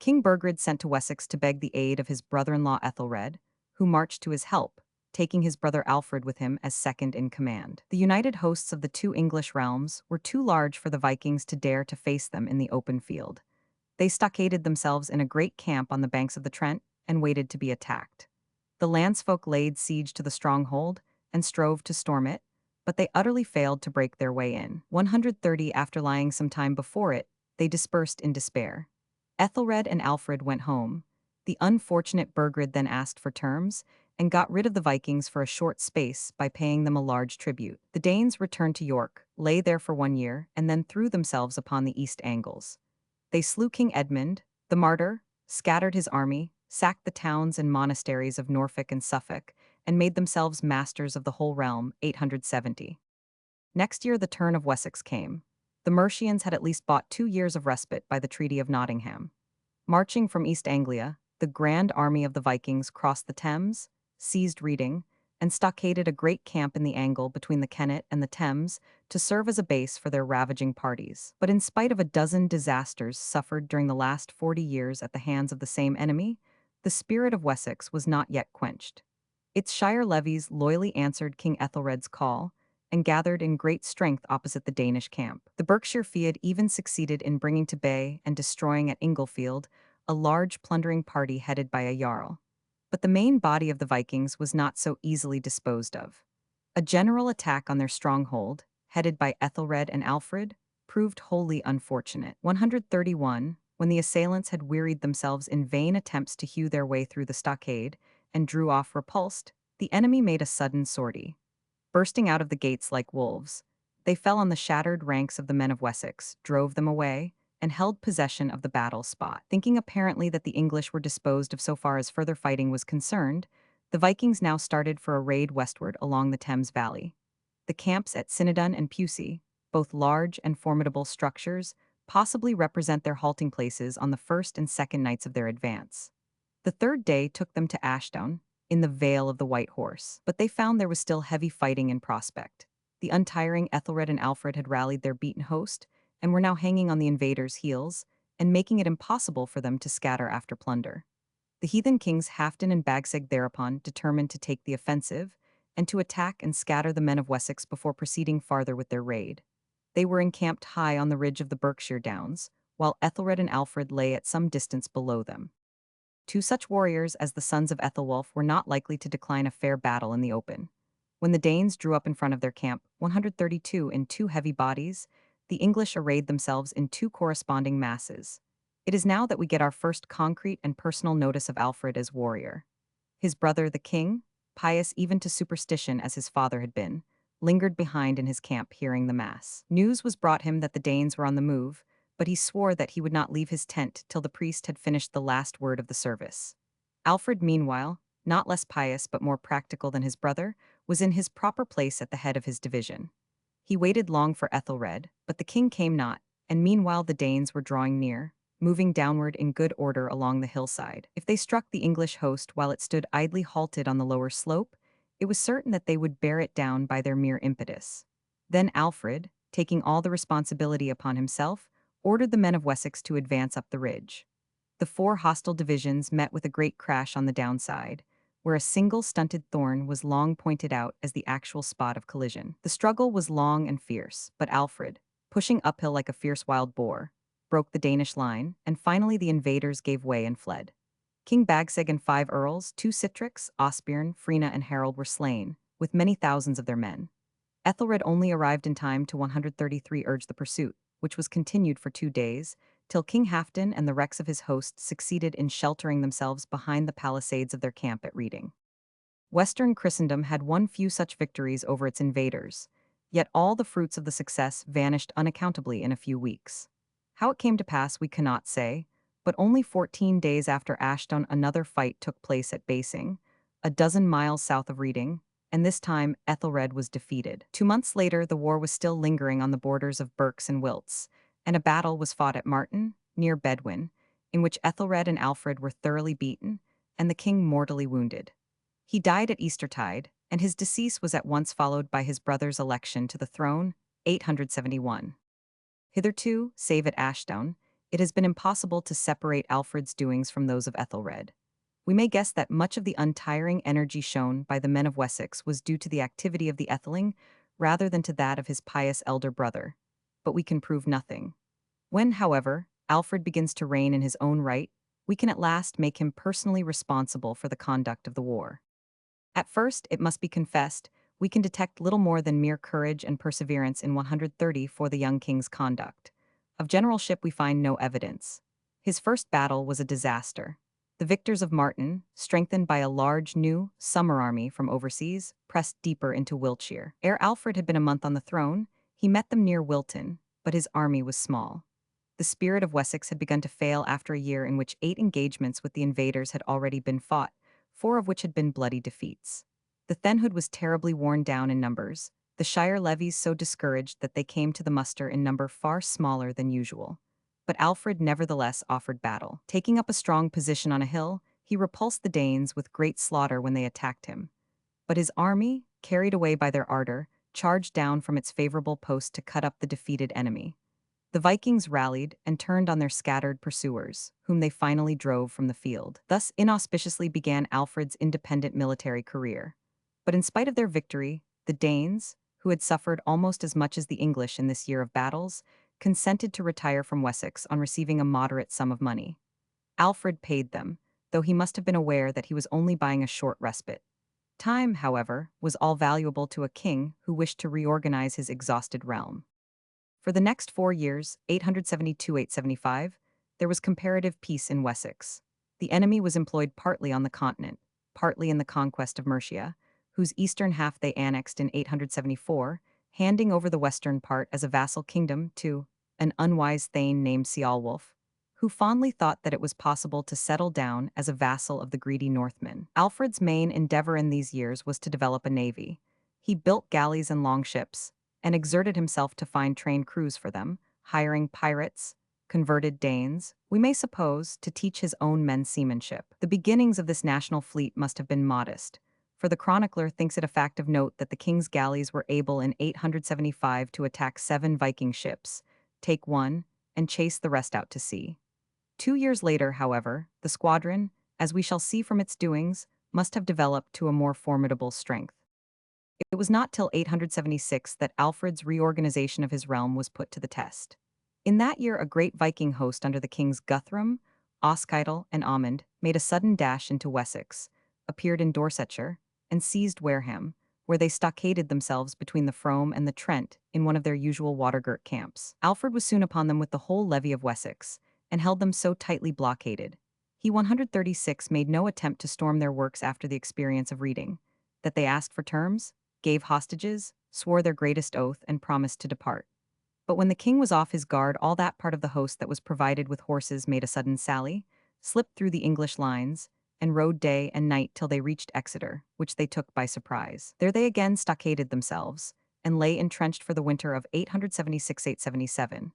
[SPEAKER 1] King Burgred sent to Wessex to beg the aid of his brother-in-law Ethelred, who marched to his help, taking his brother Alfred with him as second in command. The united hosts of the two English realms were too large for the Vikings to dare to face them in the open field. They stockaded themselves in a great camp on the banks of the Trent and waited to be attacked. The landsfolk laid siege to the stronghold and strove to storm it, but they utterly failed to break their way in. 130 after lying some time before it, they dispersed in despair. Ethelred and Alfred went home. The unfortunate Burgred then asked for terms, and got rid of the Vikings for a short space by paying them a large tribute. The Danes returned to York, lay there for 1 year, and then threw themselves upon the East Angles. They slew King Edmund, the martyr, scattered his army, sacked the towns and monasteries of Norfolk and Suffolk, and made themselves masters of the whole realm, 870. Next year the turn of Wessex came. The Mercians had at least bought 2 years of respite by the Treaty of Nottingham. Marching from East Anglia, the grand army of the Vikings crossed the Thames, seized Reading, and stockaded a great camp in the angle between the Kennet and the Thames to serve as a base for their ravaging parties. But in spite of a dozen disasters suffered during the last 40 years at the hands of the same enemy, the spirit of Wessex was not yet quenched. Its shire levies loyally answered King Ethelred's call, and gathered in great strength opposite the Danish camp. The Berkshire Field even succeeded in bringing to bay and destroying at Inglefield a large plundering party headed by a jarl. But the main body of the Vikings was not so easily disposed of. A general attack on their stronghold, headed by Ethelred and Alfred, proved wholly unfortunate. 131, when the assailants had wearied themselves in vain attempts to hew their way through the stockade and drew off repulsed, the enemy made a sudden sortie. Bursting out of the gates like wolves, they fell on the shattered ranks of the men of Wessex, drove them away, and held possession of the battle spot. Thinking apparently that the English were disposed of so far as further fighting was concerned, the Vikings now started for a raid westward along the Thames Valley. The camps at Cinedun and Pusey, both large and formidable structures, possibly represent their halting places on the first and second nights of their advance. The third day took them to Ashdown, in the Vale of the White Horse, but they found there was still heavy fighting in prospect. The untiring Ethelred and Alfred had rallied their beaten host, and were now hanging on the invaders' heels, and making it impossible for them to scatter after plunder. The heathen kings Halfdan and Bagsig thereupon determined to take the offensive, and to attack and scatter the men of Wessex before proceeding farther with their raid. They were encamped high on the ridge of the Berkshire Downs, while Ethelred and Alfred lay at some distance below them. Two such warriors as the sons of Ethelwulf were not likely to decline a fair battle in the open. When the Danes drew up in front of their camp, 132 in two heavy bodies, the English arrayed themselves in two corresponding masses. It is now that we get our first concrete and personal notice of Alfred as warrior. His brother, the king, pious even to superstition as his father had been, lingered behind in his camp hearing the mass. News was brought him that the Danes were on the move, but he swore that he would not leave his tent till the priest had finished the last word of the service. Alfred, meanwhile, not less pious but more practical than his brother, was in his proper place at the head of his division. He waited long for Ethelred, but the king came not, and meanwhile the Danes were drawing near, moving downward in good order along the hillside. If they struck the English host while it stood idly halted on the lower slope, it was certain that they would bear it down by their mere impetus. Then Alfred, taking all the responsibility upon himself, ordered the men of Wessex to advance up the ridge. The four hostile divisions met with a great crash on the downside, where a single stunted thorn was long pointed out as the actual spot of collision. The struggle was long and fierce, but Alfred, pushing uphill like a fierce wild boar, broke the Danish line, and finally the invaders gave way and fled. King Bagsig and 5 earls, 2 Citrix, Osbjorn, Frina, and Harold were slain, with many thousands of their men. Ethelred only arrived in time to 133 urge the pursuit, which was continued for 2 days, till King Halfdan and the wrecks of his host succeeded in sheltering themselves behind the palisades of their camp at Reading. Western Christendom had won few such victories over its invaders, yet all the fruits of the success vanished unaccountably in a few weeks. How it came to pass we cannot say, but only 14 days after Ashdown another fight took place at Basing, a dozen miles south of Reading, and this time Ethelred was defeated. 2 months later the war was still lingering on the borders of Berks and Wilts, and a battle was fought at Marton, near Bedwin, in which Ethelred and Alfred were thoroughly beaten, and the king mortally wounded. He died at Eastertide, and his decease was at once followed by his brother's election to the throne, 871. Hitherto, save at Ashdown, it has been impossible to separate Alfred's doings from those of Ethelred. We may guess that much of the untiring energy shown by the men of Wessex was due to the activity of the Etheling rather than to that of his pious elder brother, but we can prove nothing. When, however, Alfred begins to reign in his own right, we can at last make him personally responsible for the conduct of the war. At first, it must be confessed, we can detect little more than mere courage and perseverance in 130 for the young king's conduct. Of generalship we find no evidence. His first battle was a disaster. The victors of Marton, strengthened by a large new summer army from overseas, pressed deeper into Wiltshire. Ere Alfred had been a month on the throne, he met them near Wilton, but his army was small. The spirit of Wessex had begun to fail after a year in which 8 engagements with the invaders had already been fought, 4 of which had been bloody defeats. The Thenhood was terribly worn down in numbers, the shire levies so discouraged that they came to the muster in number far smaller than usual. But Alfred nevertheless offered battle. Taking up a strong position on a hill, he repulsed the Danes with great slaughter when they attacked him. But his army, carried away by their ardor, charged down from its favorable post to cut up the defeated enemy. The Vikings rallied and turned on their scattered pursuers, whom they finally drove from the field. Thus inauspiciously began Alfred's independent military career. But in spite of their victory, the Danes, who had suffered almost as much as the English in this year of battles, consented to retire from Wessex on receiving a moderate sum of money. Alfred paid them, though he must have been aware that he was only buying a short respite. Time, however, was all valuable to a king who wished to reorganize his exhausted realm. For the next 4 years, 872-875, there was comparative peace in Wessex. The enemy was employed partly on the continent, partly in the conquest of Mercia, whose eastern half they annexed in 874, handing over the western part as a vassal kingdom to an unwise thane named Ceolwulf, who fondly thought that it was possible to settle down as a vassal of the greedy Northmen. Alfred's main endeavor in these years was to develop a navy. He built galleys and longships, and exerted himself to find trained crews for them, hiring pirates, converted Danes, we may suppose, to teach his own men seamanship. The beginnings of this national fleet must have been modest, for the chronicler thinks it a fact of note that the king's galleys were able in 875 to attack 7 Viking ships, take one, and chase the rest out to sea. 2 years later, however, the squadron, as we shall see from its doings, must have developed to a more formidable strength. It was not till 876 that Alfred's reorganization of his realm was put to the test. In that year, a great Viking host under the kings Guthrum, Oskytel, and Amund made a sudden dash into Wessex, appeared in Dorsetshire, and seized Wareham, where they stockaded themselves between the Frome and the Trent in one of their usual water-girt camps. Alfred was soon upon them with the whole levy of Wessex, and held them so tightly blockaded. He 136 made no attempt to storm their works after the experience of Reading, that they asked for terms, gave hostages, swore their greatest oath, and promised to depart. But when the king was off his guard, all that part of the host that was provided with horses made a sudden sally, slipped through the English lines, and rode day and night till they reached Exeter, which they took by surprise. There they again stockaded themselves, and lay entrenched for the winter of 876-877.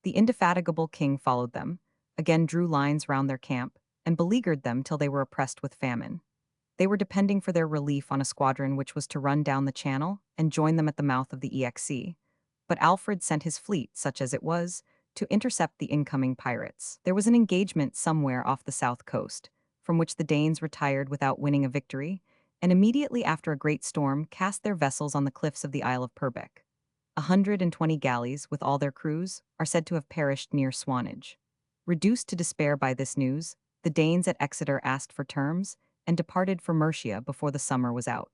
[SPEAKER 1] The indefatigable king followed them, again drew lines round their camp, and beleaguered them till they were oppressed with famine. They were depending for their relief on a squadron which was to run down the channel and join them at the mouth of the EXE. But Alfred sent his fleet, such as it was, to intercept the incoming pirates. There was an engagement somewhere off the south coast, from which the Danes retired without winning a victory, and immediately after a great storm cast their vessels on the cliffs of the Isle of Purbeck. 120 galleys, with all their crews, are said to have perished near Swanage. Reduced to despair by this news, the Danes at Exeter asked for terms, and departed for Mercia before the summer was out.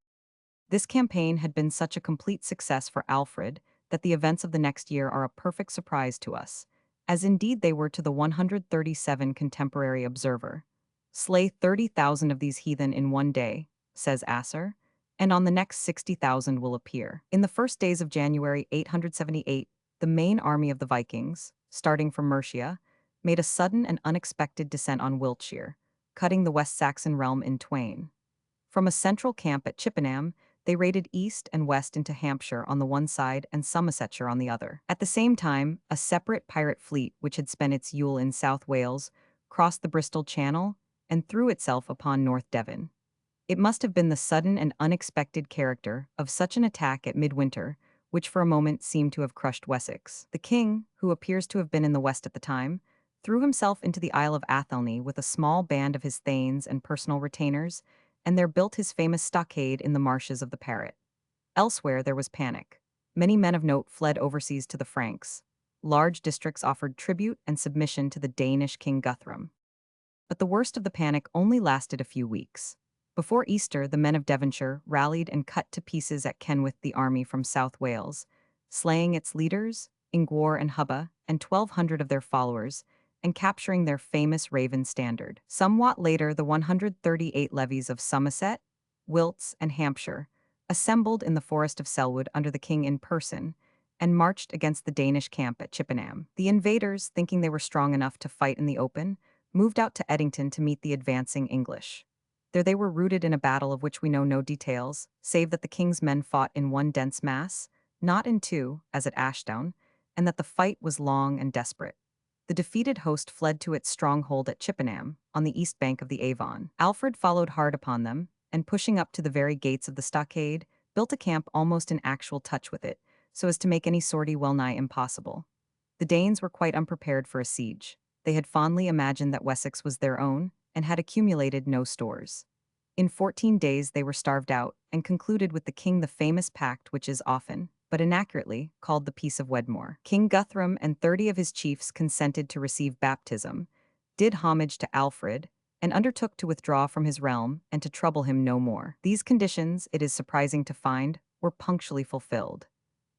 [SPEAKER 1] This campaign had been such a complete success for Alfred that the events of the next year are a perfect surprise to us, as indeed they were to the 137 contemporary observer. Slay 30,000 of these heathen in one day, says Asser, and on the next 60,000 will appear. In the first days of January 878, the main army of the Vikings, starting from Mercia, made a sudden and unexpected descent on Wiltshire, cutting the West Saxon realm in twain. From a central camp at Chippenham, they raided east and west into Hampshire on the one side and Somersetshire on the other. At the same time, a separate pirate fleet, which had spent its Yule in South Wales, crossed the Bristol Channel and threw itself upon North Devon. It must have been the sudden and unexpected character of such an attack at midwinter, which for a moment seemed to have crushed Wessex. The king, who appears to have been in the west at the time, threw himself into the Isle of Athelney with a small band of his thanes and personal retainers, and there built his famous stockade in the marshes of the Parrett. Elsewhere there was panic. Many men of note fled overseas to the Franks. Large districts offered tribute and submission to the Danish king Guthrum. But the worst of the panic only lasted a few weeks. Before Easter, the men of Devonshire rallied and cut to pieces at Kenwith the army from South Wales, slaying its leaders, Ingwar and Hubba, and 1,200 of their followers, and capturing their famous Raven standard. Somewhat later, the 138 levies of Somerset, Wilts, and Hampshire assembled in the forest of Selwood under the king in person, and marched against the Danish camp at Chippenham. The invaders, thinking they were strong enough to fight in the open, moved out to Eddington to meet the advancing English. There they were routed in a battle of which we know no details, save that the king's men fought in one dense mass, not in two, as at Ashdown, and that the fight was long and desperate. The defeated host fled to its stronghold at Chippenham, on the east bank of the Avon. Alfred followed hard upon them, and pushing up to the very gates of the stockade, built a camp almost in actual touch with it, so as to make any sortie well-nigh impossible. The Danes were quite unprepared for a siege. They had fondly imagined that Wessex was their own, and had accumulated no stores. In 14 days they were starved out, and concluded with the king the famous pact which is often, but inaccurately, called the Peace of Wedmore. King Guthrum and 30 of his chiefs consented to receive baptism, did homage to Alfred, and undertook to withdraw from his realm and to trouble him no more. These conditions, it is surprising to find, were punctually fulfilled.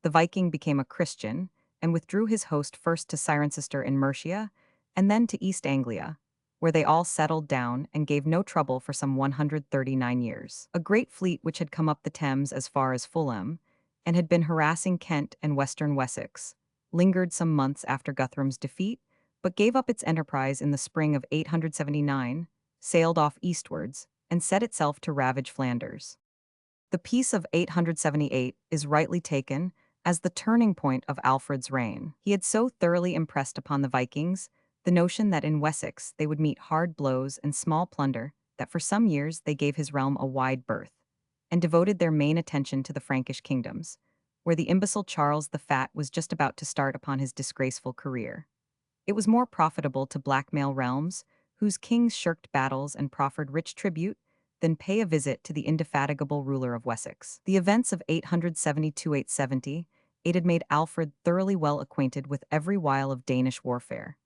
[SPEAKER 1] The Viking became a Christian and withdrew his host first to Cirencester in Mercia and then to East Anglia, where they all settled down and gave no trouble for some 139 years. A great fleet which had come up the Thames as far as Fulham and had been harassing Kent and western Wessex, lingered some months after Guthrum's defeat, but gave up its enterprise in the spring of 879, sailed off eastwards, and set itself to ravage Flanders. The Peace of 878 is rightly taken as the turning point of Alfred's reign. He had so thoroughly impressed upon the Vikings the notion that in Wessex they would meet hard blows and small plunder that for some years they gave his realm a wide berth, and devoted their main attention to the Frankish kingdoms, where the imbecile Charles the Fat was just about to start upon his disgraceful career. It was more profitable to blackmail realms, whose kings shirked battles and proffered rich tribute, than pay a visit to the indefatigable ruler of Wessex. The events of 870 had made Alfred thoroughly well acquainted with every wile of Danish warfare.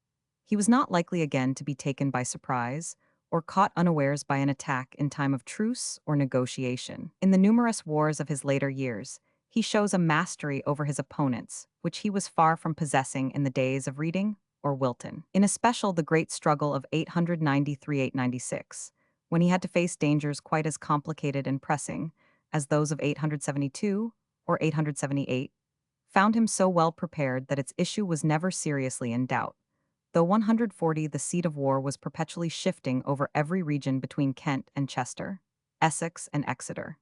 [SPEAKER 1] He was not likely again to be taken by surprise, or caught unawares by an attack in time of truce or negotiation. In the numerous wars of his later years, he shows a mastery over his opponents, which he was far from possessing in the days of Reading or Wilton. In especial the great struggle of 893-896, when he had to face dangers quite as complicated and pressing as those of 872 or 878, found him so well prepared that its issue was never seriously in doubt. Though 140 the seat of war was perpetually shifting over every region between Kent and Chester, Essex and Exeter.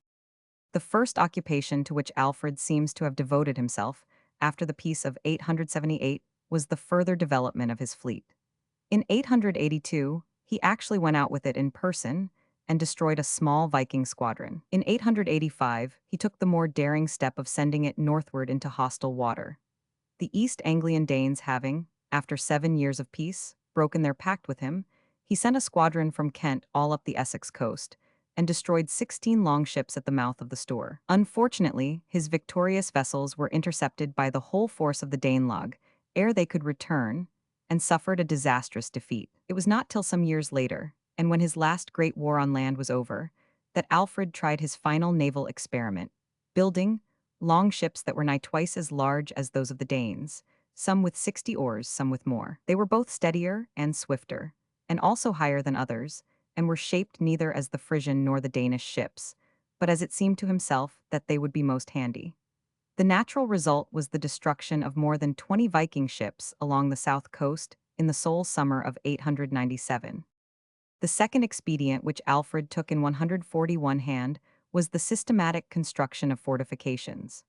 [SPEAKER 1] The first occupation to which Alfred seems to have devoted himself after the Peace of 878 was the further development of his fleet. In 882, he actually went out with it in person and destroyed a small Viking squadron. In 885, he took the more daring step of sending it northward into hostile water. The East Anglian Danes having, after 7 years of peace, broken their pact with him, he sent a squadron from Kent all up the Essex coast and destroyed 16 longships at the mouth of the Stour. Unfortunately, his victorious vessels were intercepted by the whole force of the Danelagh ere they could return, and suffered a disastrous defeat. It was not till some years later, and when his last great war on land was over, that Alfred tried his final naval experiment, building longships that were nigh twice as large as those of the Danes, some with 60 oars, some with more. They were both steadier and swifter, and also higher than others, and were shaped neither as the Frisian nor the Danish ships, but as it seemed to himself that they would be most handy. The natural result was the destruction of more than 20 Viking ships along the south coast in the sole summer of 897. The second expedient which Alfred took in 141 hand was the systematic construction of fortifications.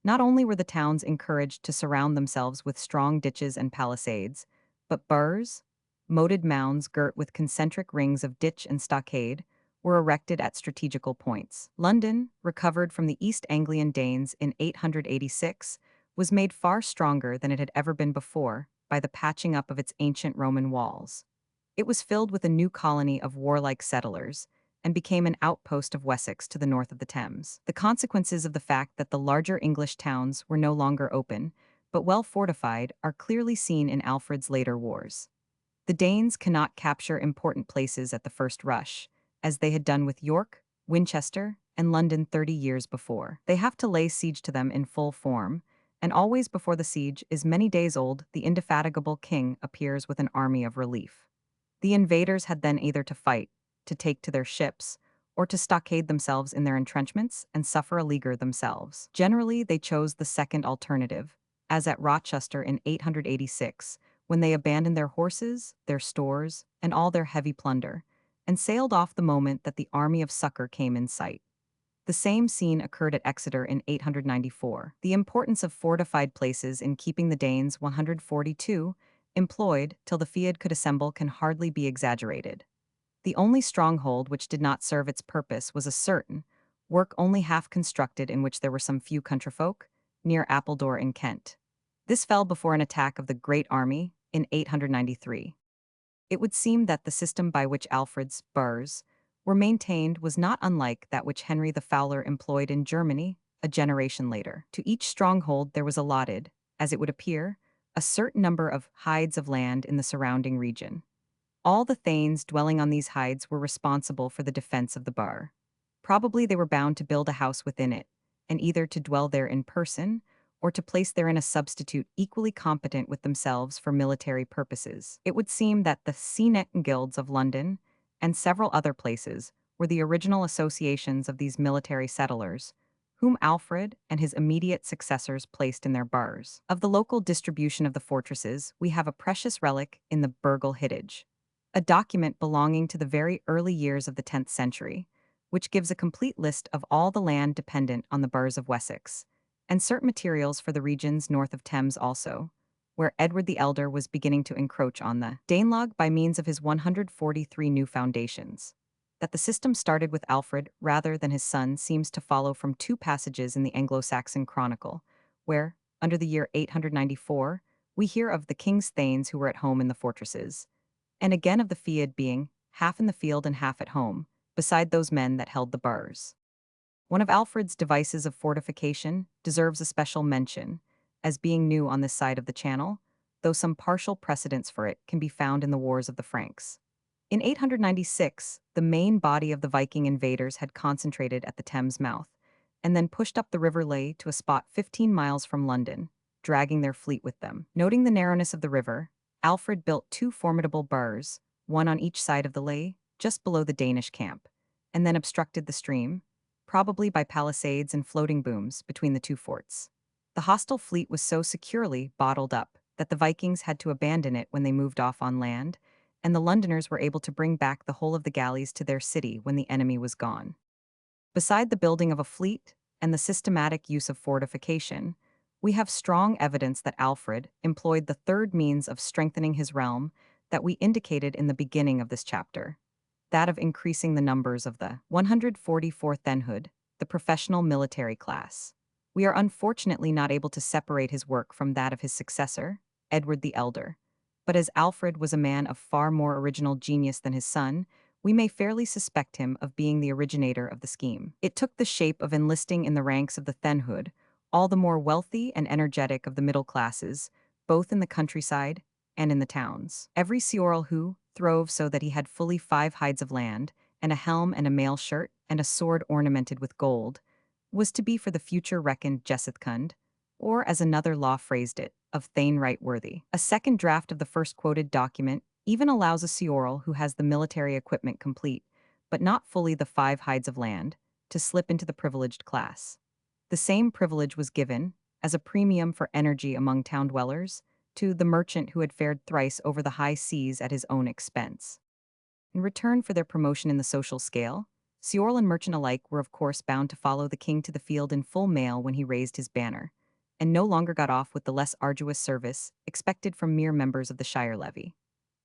[SPEAKER 1] Not only were the towns encouraged to surround themselves with strong ditches and palisades, but burhs, moated mounds girt with concentric rings of ditch and stockade, were erected at strategical points. London, recovered from the East Anglian Danes in 886, was made far stronger than it had ever been before by the patching up of its ancient Roman walls. It was filled with a new colony of warlike settlers, and became an outpost of Wessex to the north of the Thames. The consequences of the fact that the larger English towns were no longer open, but well fortified, are clearly seen in Alfred's later wars. The Danes cannot capture important places at the first rush, as they had done with York, Winchester, and London 30 years before. They have to lay siege to them in full form, and always before the siege is many days old, the indefatigable king appears with an army of relief. The invaders had then either to fight, to take to their ships, or to stockade themselves in their entrenchments and suffer a leaguer themselves. Generally, they chose the second alternative, as at Rochester in 886, when they abandoned their horses, their stores, and all their heavy plunder, and sailed off the moment that the army of succor came in sight. The same scene occurred at Exeter in 894. The importance of fortified places in keeping the Danes 142 employed till the Field could assemble can hardly be exaggerated. The only stronghold which did not serve its purpose was a certain work only half constructed in which there were some few countryfolk, near Appledore in Kent. This fell before an attack of the Great Army in 893. It would seem that the system by which Alfred's burhs were maintained was not unlike that which Henry the Fowler employed in Germany a generation later. To each stronghold there was allotted, as it would appear, a certain number of hides of land in the surrounding region. All the thanes dwelling on these hides were responsible for the defense of the bar. Probably they were bound to build a house within it, and either to dwell there in person, or to place therein a substitute equally competent with themselves for military purposes. It would seem that the Seanet guilds of London, and several other places, were the original associations of these military settlers, whom Alfred and his immediate successors placed in their bars. Of the local distribution of the fortresses, we have a precious relic in the Burgle Hittage, a document belonging to the very early years of the 10th century, which gives a complete list of all the land dependent on the burghs of Wessex, and certain materials for the regions north of Thames also, where Edward the Elder was beginning to encroach on the Danelagh by means of his 143 new foundations. That the system started with Alfred rather than his son seems to follow from two passages in the Anglo-Saxon Chronicle, where, under the year 894, we hear of the king's thanes who were at home in the fortresses, and again of the field being half in the field and half at home, beside those men that held the bars. One of Alfred's devices of fortification deserves a special mention, as being new on this side of the Channel, though some partial precedents for it can be found in the Wars of the Franks. In 896, the main body of the Viking invaders had concentrated at the Thames mouth, and then pushed up the River Lea to a spot 15 miles from London, dragging their fleet with them. Noting the narrowness of the river, Alfred built two formidable bars, one on each side of the Lea, just below the Danish camp, and then obstructed the stream, probably by palisades and floating booms between the two forts. The hostile fleet was so securely bottled up that the Vikings had to abandon it when they moved off on land, and the Londoners were able to bring back the whole of the galleys to their city when the enemy was gone. Beside the building of a fleet and the systematic use of fortification, we have strong evidence that Alfred employed the third means of strengthening his realm that we indicated in the beginning of this chapter, that of increasing the numbers of the 144th thenhood, the professional military class. We are unfortunately not able to separate his work from that of his successor, Edward the Elder, but as Alfred was a man of far more original genius than his son, we may fairly suspect him of being the originator of the scheme. It took the shape of enlisting in the ranks of the thenhood all the more wealthy and energetic of the middle classes, both in the countryside and in the towns. Every ceorl who throve so that he had fully 5 hides of land, and a helm and a mail shirt, and a sword ornamented with gold, was to be for the future reckoned Jessithkund, or as another law phrased it, of Thane right worthy. A second draft of the first quoted document even allows a ceorl who has the military equipment complete, but not fully the 5 hides of land, to slip into the privileged class. The same privilege was given, as a premium for energy among town dwellers, to the merchant who had fared thrice over the high seas at his own expense. In return for their promotion in the social scale, ceorl and merchant alike were of course bound to follow the king to the field in full mail when he raised his banner, and no longer got off with the less arduous service expected from mere members of the shire levy.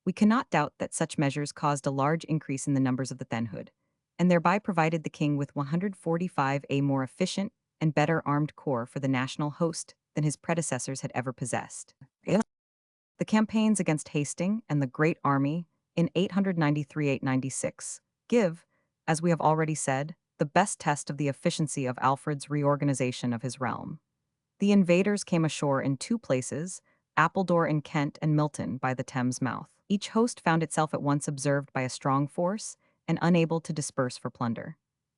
[SPEAKER 1] We cannot doubt that such measures caused a large increase in the numbers of the thenhood, and thereby provided the king with 145 a more efficient and better armed corps for the national host than his predecessors had ever possessed. The campaigns against Hastings and the Great Army in 893-896 give, as we have already said, the best test of the efficiency of Alfred's reorganization of his realm. The invaders came ashore in 2 places, Appledore in Kent and Milton by the Thames mouth. Each host found itself at once observed by a strong force and unable to disperse for plunder.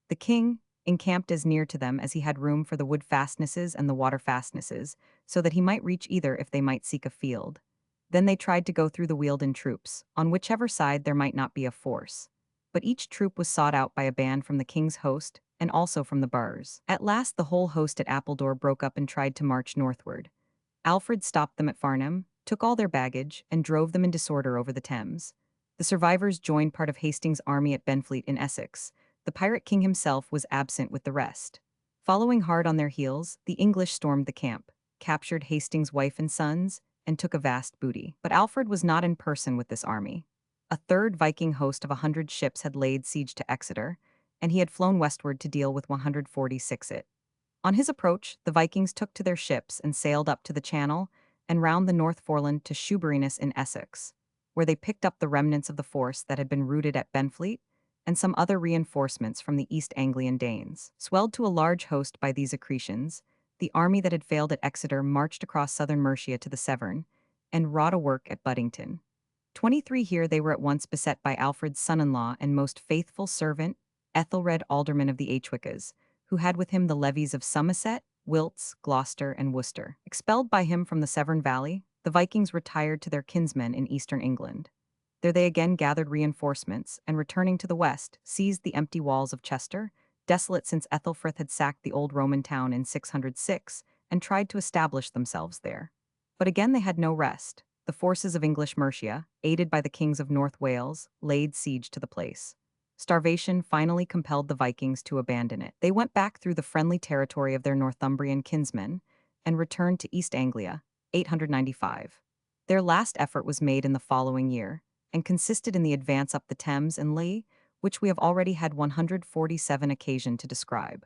[SPEAKER 1] The king encamped as near to them as he had room for the wood fastnesses and the water fastnesses, so that he might reach either if they might seek a field. Then they tried to go through the Wealden troops, on whichever side there might not be a force. But each troop was sought out by a band from the king's host, and also from the bars. At last the whole host at Appledore broke up and tried to march northward. Alfred stopped them at Farnham, took all their baggage, and drove them in disorder over the Thames. The survivors joined part of Hastings' army at Benfleet in Essex. The pirate king himself was absent with the rest. Following hard on their heels, the English stormed the camp, captured Hastings' wife and sons, and took a vast booty. But Alfred was not in person with this army. A third Viking host of 100 ships had laid siege to Exeter, and he had flown westward to deal with 146 it. On his approach, the Vikings took to their ships and sailed up to the Channel and round the North Foreland to Shoeburyness in Essex, where they picked up the remnants of the force that had been routed at Benfleet and some other reinforcements from the East Anglian Danes. Swelled to a large host by these accretions, the army that had failed at Exeter marched across southern Mercia to the Severn and wrought a work at Buddington. 23 here they were at once beset by Alfred's son-in-law and most faithful servant, Ethelred Alderman of the Eichwickas, who had with him the levies of Somerset, Wilts, Gloucester, and Worcester. Expelled by him from the Severn Valley, the Vikings retired to their kinsmen in eastern England. There they again gathered reinforcements, and returning to the west, seized the empty walls of Chester, desolate since Ethelfrith had sacked the old Roman town in 606, and tried to establish themselves there. But again they had no rest. The forces of English Mercia, aided by the kings of North Wales, laid siege to the place. Starvation finally compelled the Vikings to abandon it. They went back through the friendly territory of their Northumbrian kinsmen and returned to East Anglia, 895. Their last effort was made in the following year, and consisted in the advance up the Thames and Lea, which we have already had 147 occasion to describe.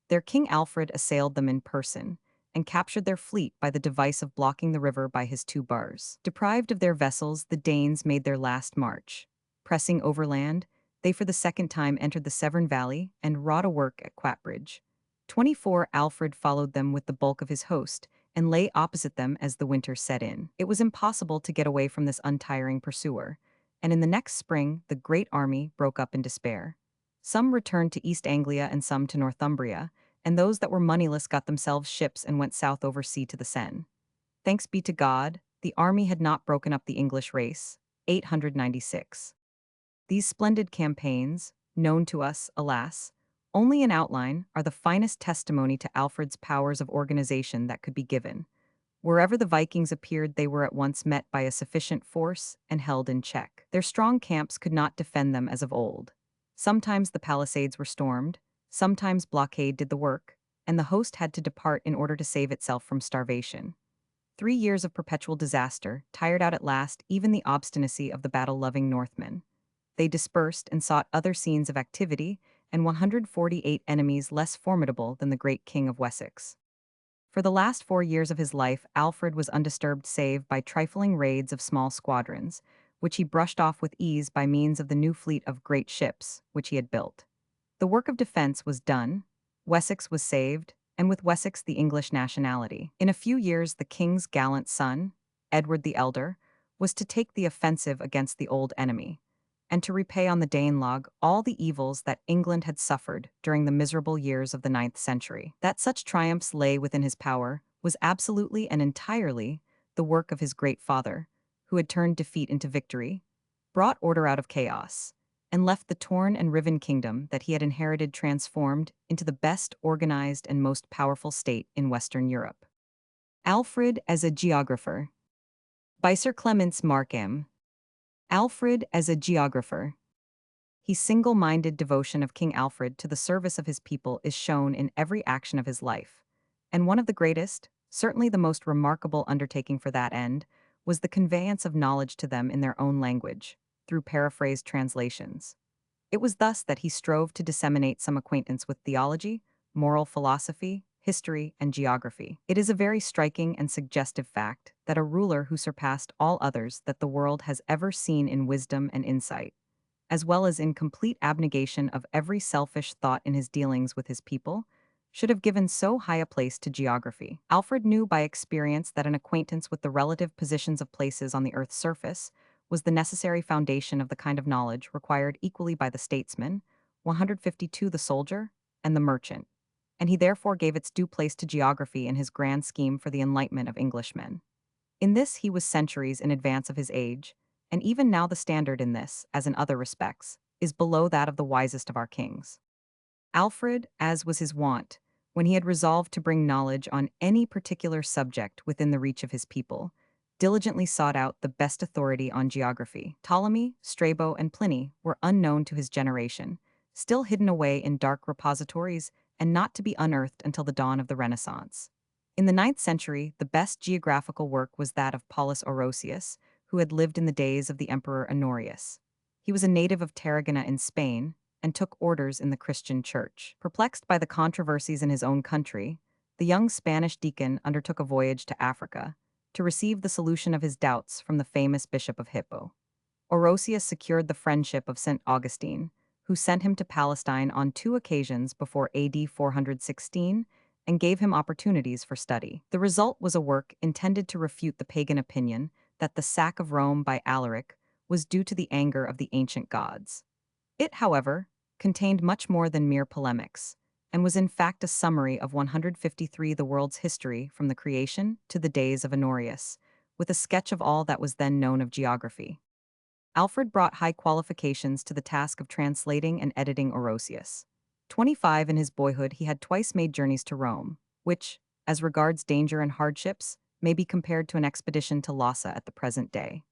[SPEAKER 1] Their King Alfred assailed them in person, and captured their fleet by the device of blocking the river by his two bars. Deprived of their vessels, the Danes made their last march. Pressing overland, they for the second time entered the Severn Valley and wrought a work at Quatbridge. 24 Alfred followed them with the bulk of his host, and lay opposite them as the winter set in. It was impossible to get away from this untiring pursuer, and in the next spring the great army broke up in despair. Some returned to East Anglia and some to Northumbria, and those that were moneyless got themselves ships and went south over sea to the Seine. Thanks be to God, the army had not broken up the English race. 896. These splendid campaigns, known to us, alas, only in outline, are the finest testimony to Alfred's powers of organization that could be given. Wherever the Vikings appeared, they were at once met by a sufficient force and held in check. Their strong camps could not defend them as of old. Sometimes the palisades were stormed, sometimes blockade did the work, and the host had to depart in order to save itself from starvation. 3 years of perpetual disaster tired out at last even the obstinacy of the battle-loving Northmen. They dispersed and sought other scenes of activity, and 148 enemies less formidable than the great king of Wessex. For the last 4 years of his life, Alfred was undisturbed save by trifling raids of small squadrons, which he brushed off with ease by means of the new fleet of great ships, which he had built. The work of defense was done, Wessex was saved, and with Wessex the English nationality. In a few years the king's gallant son, Edward the Elder, was to take the offensive against the old enemy, and to repay on the Danelagh all the evils that England had suffered during the miserable years of the 9th century. That such triumphs lay within his power was absolutely and entirely the work of his great father, who had turned defeat into victory, brought order out of chaos, and left the torn and riven kingdom that he had inherited transformed into the best organized and most powerful state in Western Europe. Alfred as a geographer. By Sir Clements Markham. Alfred as a geographer. His single-minded devotion of King Alfred to the service of his people is shown in every action of his life, and one of the greatest, certainly the most remarkable undertaking for that end, was the conveyance of knowledge to them in their own language, through paraphrased translations. It was thus that he strove to disseminate some acquaintance with theology, moral philosophy, history, and geography. It is a very striking and suggestive fact that a ruler who surpassed all others that the world has ever seen in wisdom and insight, as well as in complete abnegation of every selfish thought in his dealings with his people, should have given so high a place to geography. Alfred knew by experience that an acquaintance with the relative positions of places on the earth's surface was the necessary foundation of the kind of knowledge required equally by the statesman, 152 the soldier, and the merchant, and he therefore gave its due place to geography in his grand scheme for the enlightenment of Englishmen. In this he was centuries in advance of his age, and even now the standard in this, as in other respects, is below that of the wisest of our kings. Alfred, as was his wont, when he had resolved to bring knowledge on any particular subject within the reach of his people, diligently sought out the best authority on geography. Ptolemy, Strabo, and Pliny were unknown to his generation, still hidden away in dark repositories and not to be unearthed until the dawn of the Renaissance. In the 9th century, the best geographical work was that of Paulus Orosius, who had lived in the days of the Emperor Honorius. He was a native of Tarragona in Spain, and took orders in the Christian Church. Perplexed by the controversies in his own country, the young Spanish deacon undertook a voyage to Africa to receive the solution of his doubts from the famous Bishop of Hippo. Orosius secured the friendship of St. Augustine, who sent him to Palestine on two occasions before AD 416 and gave him opportunities for study. The result was a work intended to refute the pagan opinion that the sack of Rome by Alaric was due to the anger of the ancient gods. It, however, contained much more than mere polemics, and was in fact a summary of 153 the world's history from the creation to the days of Honorius, with a sketch of all that was then known of geography. Alfred brought high qualifications to the task of translating and editing Orosius. 25 in his boyhood, he had twice made journeys to Rome, which, as regards danger and hardships, may be compared to an expedition to Lhasa at the present day.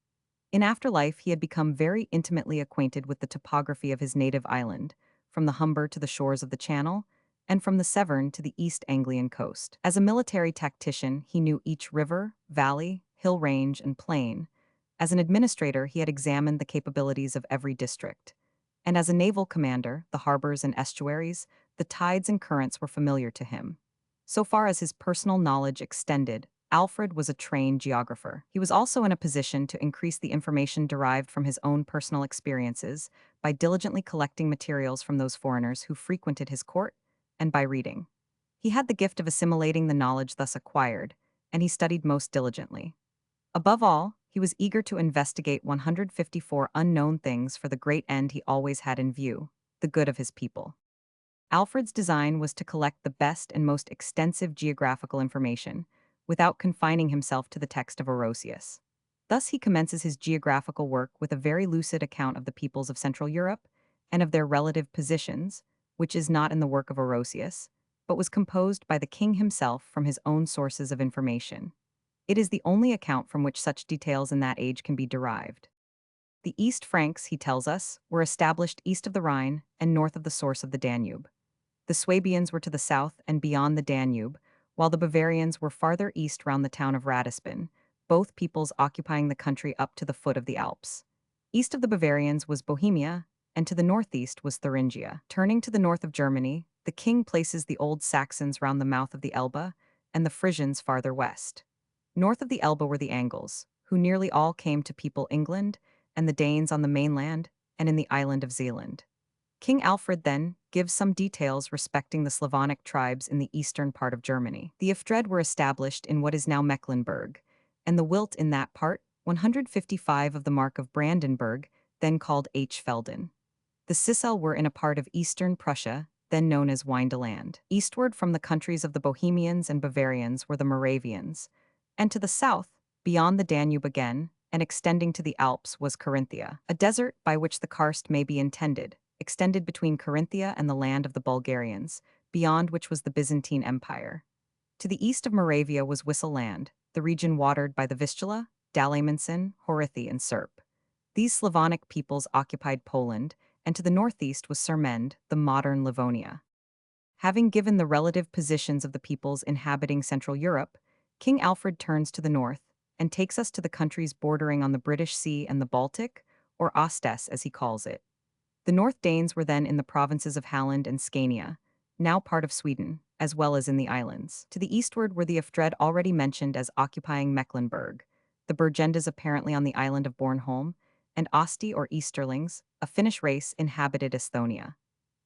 [SPEAKER 1] In afterlife, he had become very intimately acquainted with the topography of his native island, from the Humber to the shores of the Channel, and from the Severn to the East Anglian coast. As a military tactician, he knew each river, valley, hill range, and plain. As an administrator, he had examined the capabilities of every district. And as a naval commander, the harbors and estuaries, the tides and currents were familiar to him. So far as his personal knowledge extended, Alfred was a trained geographer. He was also in a position to increase the information derived from his own personal experiences by diligently collecting materials from those foreigners who frequented his court and by reading. He had the gift of assimilating the knowledge thus acquired, and he studied most diligently. Above all, he was eager to investigate 154 unknown things for the great end he always had in view, the good of his people. Alfred's design was to collect the best and most extensive geographical information, without confining himself to the text of Orosius. Thus he commences his geographical work with a very lucid account of the peoples of Central Europe and of their relative positions, which is not in the work of Orosius, but was composed by the king himself from his own sources of information. It is the only account from which such details in that age can be derived. The East Franks, he tells us, were established east of the Rhine and north of the source of the Danube. The Swabians were to the south and beyond the Danube, while the Bavarians were farther east round the town of Ratisbon, both peoples occupying the country up to the foot of the Alps. East of the Bavarians was Bohemia, and to the northeast was Thuringia. Turning to the north of Germany, the king places the old Saxons round the mouth of the Elbe, and the Frisians farther west. North of the Elbe were the Angles, who nearly all came to people England, and the Danes on the mainland and in the island of Zealand. King Alfred, then, gives some details respecting the Slavonic tribes in the eastern part of Germany. The Ifdred were established in what is now Mecklenburg, and the Wilt in that part, 155 of the Mark of Brandenburg, then called H-Felden. The Sissel were in a part of eastern Prussia, then known as Windeland. Eastward from the countries of the Bohemians and Bavarians were the Moravians, and to the south, beyond the Danube again, and extending to the Alps was Carinthia, a desert by which the karst may be intended, extended between Carinthia and the land of the Bulgarians, beyond which was the Byzantine Empire. To the east of Moravia was Wissel land, the region watered by the Vistula, Dalmatinsen, Horithi, and Serp. These Slavonic peoples occupied Poland, and to the northeast was Sermend, the modern Livonia. Having given the relative positions of the peoples inhabiting Central Europe, King Alfred turns to the north and takes us to the countries bordering on the British Sea and the Baltic, or Ostes as he calls it. The North Danes were then in the provinces of Halland and Scania, now part of Sweden, as well as in the islands. To the eastward were the Ifdred already mentioned as occupying Mecklenburg, the Burgendas apparently on the island of Bornholm, and Osti or Easterlings, a Finnish race, inhabited Esthonia.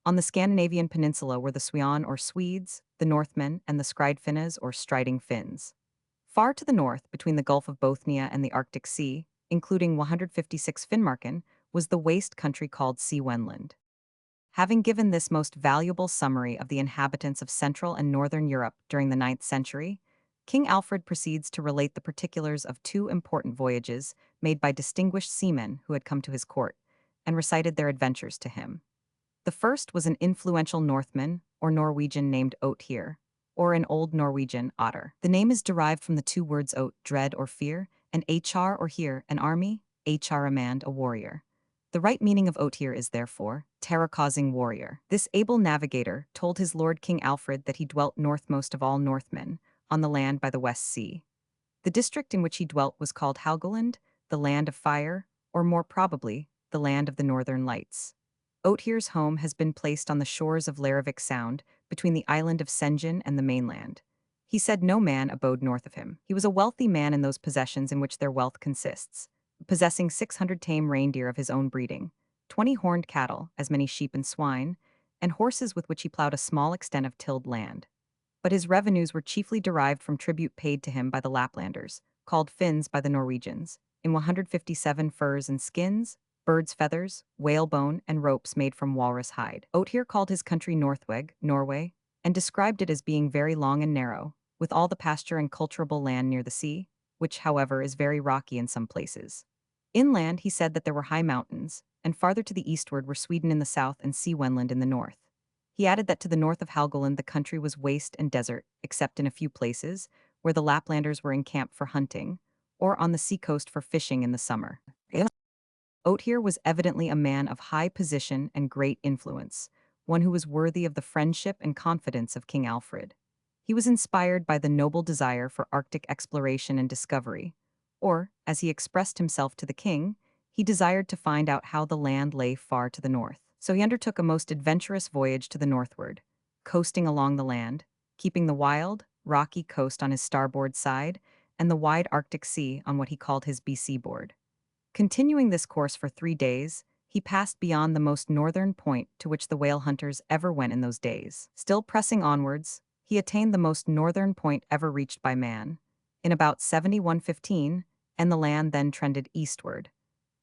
[SPEAKER 1] On the Scandinavian peninsula were the Sweon or Swedes, the Northmen, and the Skridfinnas or Striding Finns. Far to the north, between the Gulf of Bothnia and the Arctic Sea, including 156 Finnmarken, was the waste country called Sea Wenland. Having given this most valuable summary of the inhabitants of Central and Northern Europe during the 9th century, King Alfred proceeds to relate the particulars of two important voyages made by distinguished seamen who had come to his court, and recited their adventures to him. The first was an influential Northman, or Norwegian named Otyr, or in Old Norwegian, Otter. The name is derived from the two words ot, dread or fear, and hr or here, an army, hr a man, a warrior. The right meaning of Otyr is therefore, terror-causing warrior. This able navigator told his lord King Alfred that he dwelt northmost of all Northmen, on the land by the West Sea. The district in which he dwelt was called Helgoland, the land of fire, or more probably, the land of the northern lights. Otyr's home has been placed on the shores of Lervik Sound, between the island of Sengen and the mainland. He said no man abode north of him. He was a wealthy man in those possessions in which their wealth consists, possessing 600 tame reindeer of his own breeding, 20 horned cattle, as many sheep and swine, and horses with which he plowed a small extent of tilled land. But his revenues were chiefly derived from tribute paid to him by the Laplanders, called Finns by the Norwegians, in 157 furs and skins, birds' feathers, whalebone, and ropes made from walrus hide. Otir called his country Northweg, Norway, and described it as being very long and narrow, with all the pasture and cultivable land near the sea, which, however, is very rocky in some places. Inland, he said that there were high mountains, and farther to the eastward were Sweden in the south and Sea Wenland in the north. He added that to the north of Helgoland the country was waste and desert, except in a few places, where the Laplanders were encamped for hunting, or on the seacoast for fishing in the summer. Otir was evidently a man of high position and great influence, one who was worthy of the friendship and confidence of King Alfred. He was inspired by the noble desire for Arctic exploration and discovery, or, as he expressed himself to the king, he desired to find out how the land lay far to the north. So he undertook a most adventurous voyage to the northward, coasting along the land, keeping the wild, rocky coast on his starboard side, and the wide Arctic Sea on what he called his BC board. Continuing this course for 3 days, he passed beyond the most northern point to which the whale hunters ever went in those days. Still pressing onwards, he attained the most northern point ever reached by man, in about 7115, and the land then trended eastward.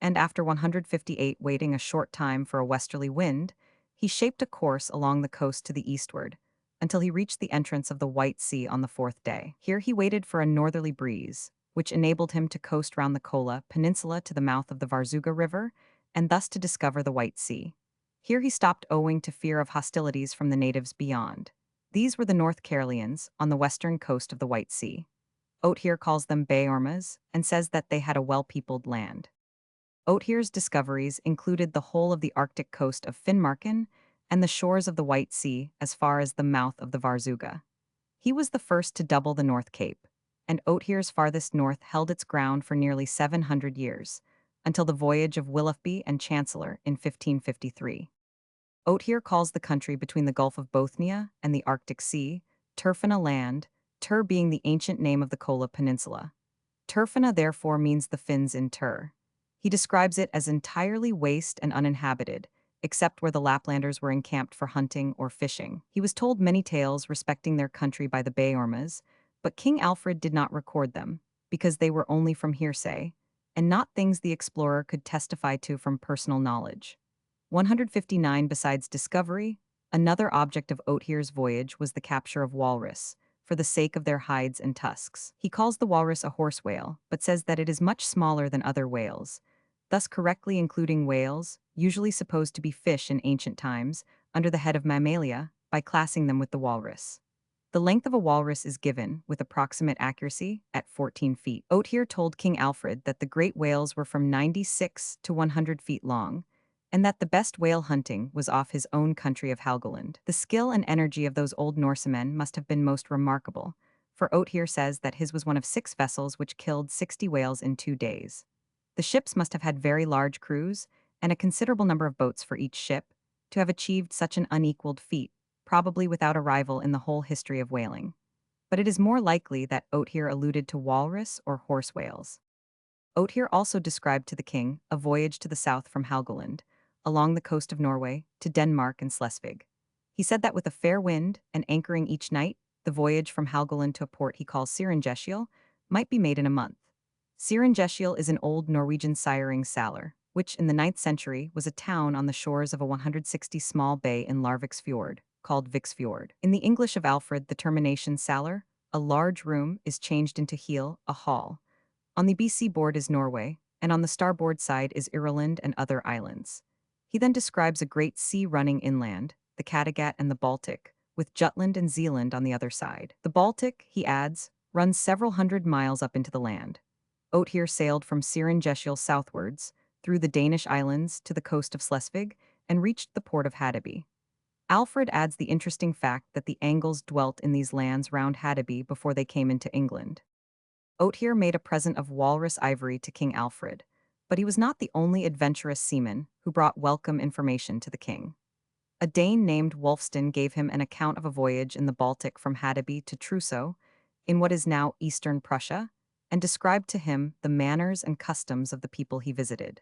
[SPEAKER 1] And after 158 waiting a short time for a westerly wind, he shaped a course along the coast to the eastward, until he reached the entrance of the White Sea on the 4th day. Here he waited for a northerly breeze, which enabled him to coast round the Kola Peninsula to the mouth of the Varzuga River, and thus to discover the White Sea. Here he stopped owing to fear of hostilities from the natives beyond. These were the North Karelians on the western coast of the White Sea. Otir calls them Beormas and says that they had a well-peopled land. Otir's discoveries included the whole of the Arctic coast of Finnmarken and the shores of the White Sea as far as the mouth of the Varzuga. He was the first to double the North Cape, and Otir's farthest north held its ground for nearly 700 years, until the voyage of Willoughby and Chancellor in 1553. Otir calls the country between the Gulf of Bothnia and the Arctic Sea Turfana land, Tur being the ancient name of the Kola Peninsula. Turfana therefore means the Finns in Tur. He describes it as entirely waste and uninhabited, except where the Laplanders were encamped for hunting or fishing. He was told many tales respecting their country by the Beormas, but King Alfred did not record them, because they were only from hearsay, and not things the explorer could testify to from personal knowledge. 159 Besides discovery, another object of Otir's voyage was the capture of walrus, for the sake of their hides and tusks. He calls the walrus a horse whale, but says that it is much smaller than other whales, thus correctly including whales, usually supposed to be fish in ancient times, under the head of Mammalia, by classing them with the walrus. The length of a walrus is given, with approximate accuracy, at 14 feet. Otir told King Alfred that the great whales were from 96 to 100 feet long, and that the best whale hunting was off his own country of Helgoland. The skill and energy of those old Norsemen must have been most remarkable, for Otir says that his was one of 6 vessels which killed 60 whales in 2 days. The ships must have had very large crews, and a considerable number of boats for each ship, to have achieved such an unequaled feat, probably without a rival in the whole history of whaling. But it is more likely that Otir alluded to walrus or horse whales. Otir also described to the king a voyage to the south from Helgoland, along the coast of Norway, to Denmark and Schleswig. He said that with a fair wind and anchoring each night, the voyage from Helgoland to a port he calls Sirenjessiel might be made in a month. Sirenjessiel is an old Norwegian siring salar, which in the 9th century was a town on the shores of a 160 small bay in Larvik's fjord, called Viksfjord. In the English of Alfred, the termination salar, a large room, is changed into heel, a hall. On the BC board is Norway, and on the starboard side is Ireland and other islands. He then describes a great sea running inland, the Kattegat and the Baltic, with Jutland and Zealand on the other side. The Baltic, he adds, runs several hundred miles up into the land. Otir sailed from Sirenjessiel southwards, through the Danish islands to the coast of Schleswig, and reached the port of Haddeby. Alfred adds the interesting fact that the Angles dwelt in these lands round Haddeby before they came into England. Otir made a present of walrus ivory to King Alfred, but he was not the only adventurous seaman who brought welcome information to the king. A Dane named Wulfstan gave him an account of a voyage in the Baltic from Haddeby to Trousseau, in what is now eastern Prussia, and described to him the manners and customs of the people he visited.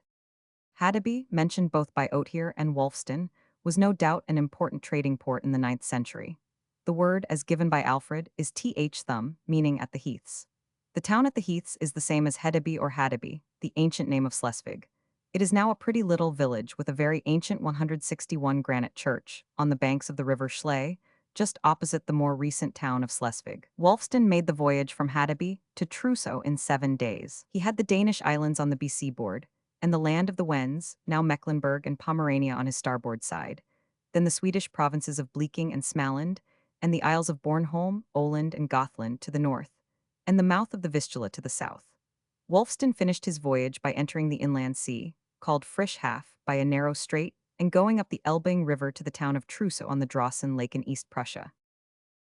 [SPEAKER 1] Hadeby, mentioned both by Otier and Wulfstan, was no doubt an important trading port in the 9th century. The word, as given by Alfred, is thum, meaning at the heaths. The town at the heaths is the same as Hedeby or Hadeby, the ancient name of Schleswig. It is now a pretty little village with a very ancient 161 granite church on the banks of the river Schlei, just opposite the more recent town of Schleswig. Wulfstan made the voyage from Hadeby to Trousseau in 7 days. He had the Danish islands on the B seaboard, and the land of the Wends, now Mecklenburg and Pomerania on his starboard side, then the Swedish provinces of Bleking and Smaland, and the Isles of Bornholm, Åland, and Gothland to the north, and the mouth of the Vistula to the south. Wulfstan finished his voyage by entering the inland sea, called Frischhaff, by a narrow strait, and going up the Elbing River to the town of Trousseau on the Drossen Lake in East Prussia.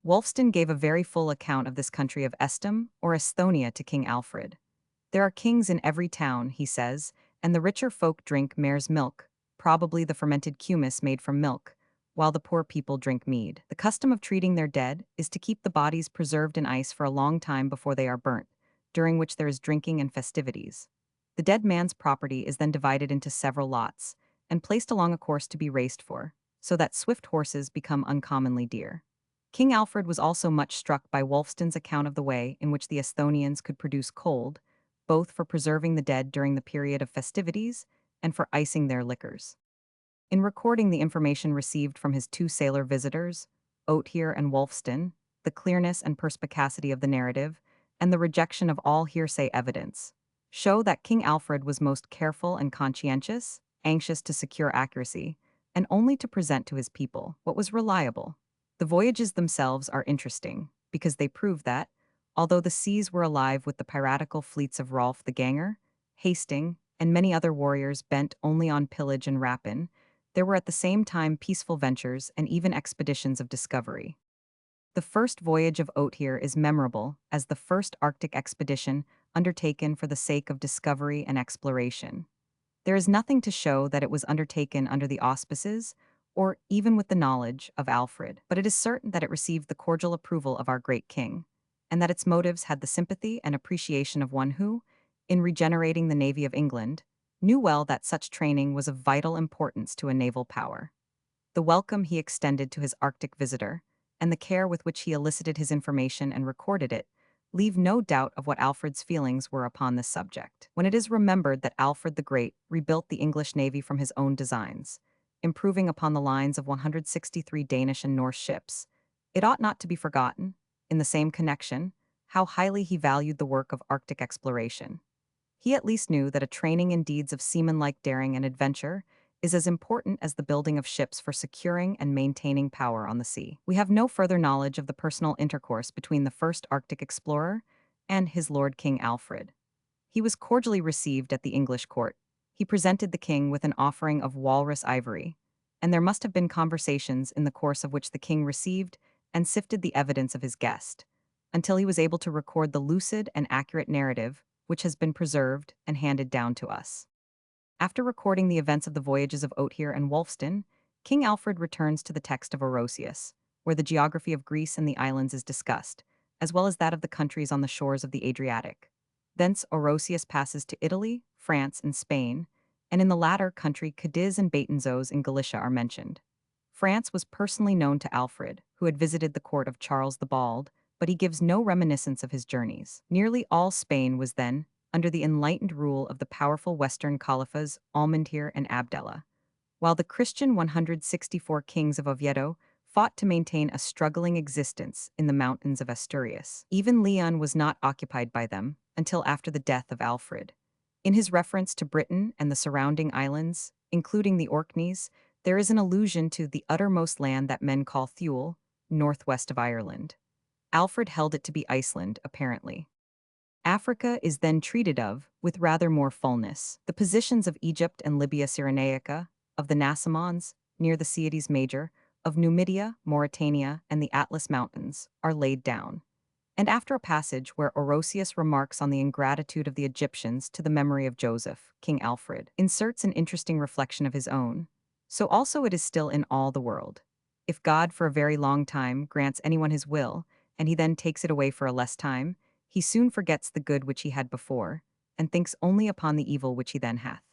[SPEAKER 1] Wulfstan gave a very full account of this country of Estham, or Esthonia, to King Alfred. There are kings in every town, he says, and the richer folk drink mare's milk, probably the fermented kumis made from milk, while the poor people drink mead. The custom of treating their dead is to keep the bodies preserved in ice for a long time before they are burnt, during which there is drinking and festivities. The dead man's property is then divided into several lots, and placed along a course to be raced for, so that swift horses become uncommonly dear. King Alfred was also much struck by Wulfstan's account of the way in which the Esthonians could produce cold, both for preserving the dead during the period of festivities and for icing their liquors. In recording the information received from his two sailor visitors, Otier and Wulfstan, the clearness and perspicacity of the narrative, and the rejection of all hearsay evidence, show that King Alfred was most careful and conscientious, anxious to secure accuracy, and only to present to his people what was reliable. The voyages themselves are interesting, because they prove that, although the seas were alive with the piratical fleets of Rolf the Ganger, Hasting, and many other warriors bent only on pillage and rapine, there were at the same time peaceful ventures and even expeditions of discovery. The first voyage of Otier is memorable as the first Arctic expedition undertaken for the sake of discovery and exploration. There is nothing to show that it was undertaken under the auspices, or even with the knowledge, of Alfred, but it is certain that it received the cordial approval of our great king, and that its motives had the sympathy and appreciation of one who, in regenerating the Navy of England, knew well that such training was of vital importance to a naval power. The welcome he extended to his Arctic visitor, and the care with which he elicited his information and recorded it, leave no doubt of what Alfred's feelings were upon this subject. When it is remembered that Alfred the Great rebuilt the English navy from his own designs, improving upon the lines of 163 Danish and Norse ships, it ought not to be forgotten, in the same connection, how highly he valued the work of Arctic exploration. He at least knew that a training in deeds of seaman-like daring and adventure is as important as the building of ships for securing and maintaining power on the sea. We have no further knowledge of the personal intercourse between the first Arctic explorer and his Lord King Alfred. He was cordially received at the English court. He presented the king with an offering of walrus ivory, and there must have been conversations in the course of which the king received and sifted the evidence of his guest, until he was able to record the lucid and accurate narrative which has been preserved and handed down to us. After recording the events of the voyages of Otier and Wulfstan, King Alfred returns to the text of Orosius, where the geography of Greece and the islands is discussed, as well as that of the countries on the shores of the Adriatic. Thence Orosius passes to Italy, France, and Spain, and in the latter country Cadiz and Betanzos in Galicia are mentioned. France was personally known to Alfred, who had visited the court of Charles the Bald, but he gives no reminiscence of his journeys. Nearly all Spain was then under the enlightened rule of the powerful western caliphs Almontir and Abdallah, while the Christian 164 kings of Oviedo fought to maintain a struggling existence in the mountains of Asturias. Even Leon was not occupied by them until after the death of Alfred. In his reference to Britain and the surrounding islands, including the Orkneys, there is an allusion to the uttermost land that men call Thule, northwest of Ireland. Alfred held it to be Iceland, apparently. Africa is then treated of with rather more fullness. The positions of Egypt and Libya Cyrenaica, of the Nasamons, near the Sietes Major, of Numidia, Mauritania, and the Atlas Mountains, are laid down. And after a passage where Orosius remarks on the ingratitude of the Egyptians to the memory of Joseph, King Alfred, inserts an interesting reflection of his own. So also it is still in all the world. If God for a very long time grants anyone his will, and he then takes it away for a less time, he soon forgets the good which he had before, and thinks only upon the evil which he then hath.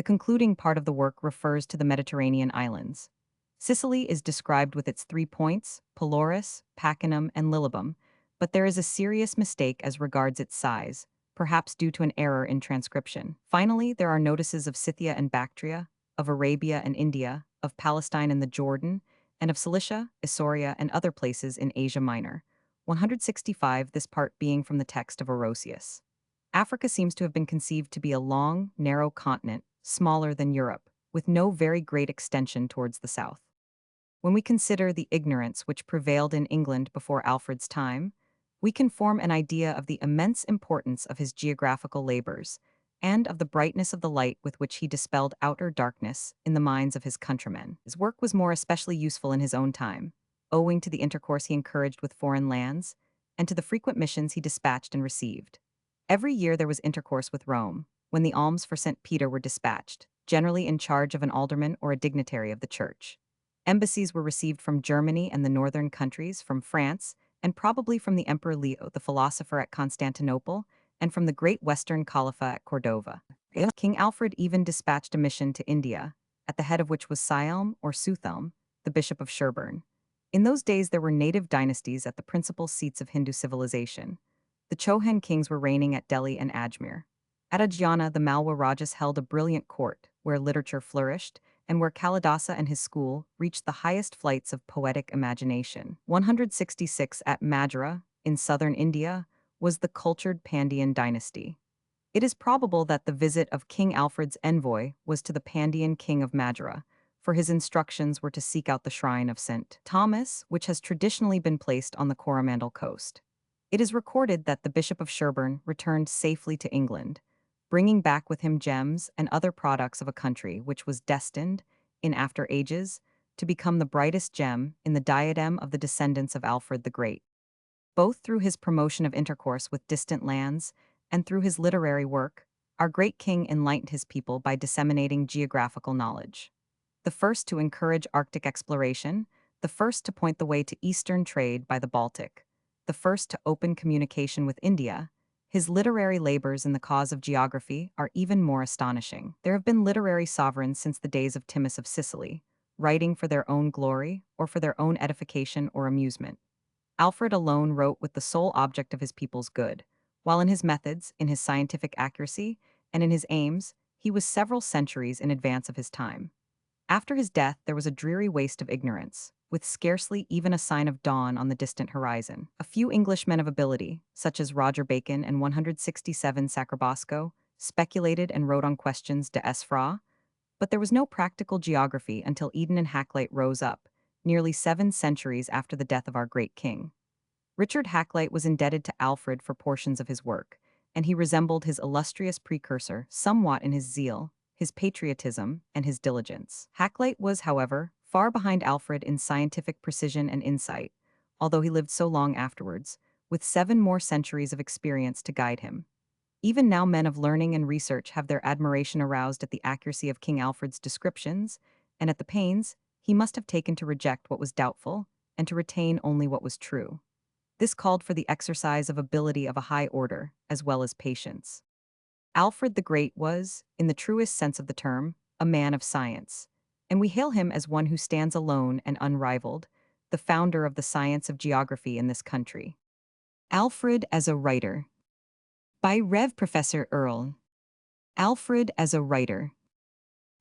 [SPEAKER 1] The concluding part of the work refers to the Mediterranean islands. Sicily is described with its 3 points, Pelorus, Pacinum, and Lilybum, but there is a serious mistake as regards its size, perhaps due to an error in transcription. Finally, there are notices of Scythia and Bactria, of Arabia and India, of Palestine and the Jordan, and of Cilicia, Isauria, and other places in Asia Minor. 165, this part being from the text of Orosius. Africa seems to have been conceived to be a long, narrow continent, smaller than Europe, with no very great extension towards the south. When we consider the ignorance which prevailed in England before Alfred's time, we can form an idea of the immense importance of his geographical labors, and of the brightness of the light with which he dispelled outer darkness in the minds of his countrymen. His work was more especially useful in his own time, owing to the intercourse he encouraged with foreign lands, and to the frequent missions he dispatched and received. Every year there was intercourse with Rome, when the alms for St. Peter were dispatched, generally in charge of an alderman or a dignitary of the church. Embassies were received from Germany and the northern countries, from France, and probably from the Emperor Leo, the philosopher at Constantinople, and from the great Western Caliphate at Cordova. King Alfred even dispatched a mission to India, at the head of which was Sielm or Suthelm, the Bishop of Sherborne. In those days there were native dynasties at the principal seats of Hindu civilization. The Chauhan kings were reigning at Delhi and Ajmer. At Ujjayana, the Malwa Rajas held a brilliant court, where literature flourished, and where Kalidasa and his school reached the highest flights of poetic imagination. 166 at Madras, in southern India, was the cultured Pandyan dynasty. It is probable that the visit of King Alfred's envoy was to the Pandyan king of Madras, for his instructions were to seek out the shrine of St. Thomas, which has traditionally been placed on the Coromandel coast. It is recorded that the Bishop of Sherborne returned safely to England, bringing back with him gems and other products of a country which was destined, in after ages, to become the brightest gem in the diadem of the descendants of Alfred the Great. Both through his promotion of intercourse with distant lands and through his literary work, our great king enlightened his people by disseminating geographical knowledge. The first to encourage Arctic exploration, the first to point the way to eastern trade by the Baltic, the first to open communication with India, his literary labors in the cause of geography are even more astonishing. There have been literary sovereigns since the days of Timus of Sicily, writing for their own glory or for their own edification or amusement. Alfred alone wrote with the sole object of his people's good, while in his methods, in his scientific accuracy, and in his aims, he was several centuries in advance of his time. After his death, there was a dreary waste of ignorance, with scarcely even a sign of dawn on the distant horizon. A few Englishmen of ability, such as Roger Bacon and 167 Sacrobosco, speculated and wrote on questions de Esfra, but there was no practical geography until Eden and Hakluyt rose up, nearly 7 centuries after the death of our great king. Richard Hakluyt was indebted to Alfred for portions of his work, and he resembled his illustrious precursor somewhat in his zeal, his patriotism, and his diligence. Hakluyt was, however, far behind Alfred in scientific precision and insight, although he lived so long afterwards, with 7 more centuries of experience to guide him. Even now men of learning and research have their admiration aroused at the accuracy of King Alfred's descriptions, and at the pains he must have taken to reject what was doubtful, and to retain only what was true. This called for the exercise of ability of a high order, as well as patience. Alfred the Great was, in the truest sense of the term, a man of science, and we hail him as one who stands alone and unrivaled, the founder of the science of geography in this country. Alfred as a writer. By Rev. Professor Earl. Alfred as a writer.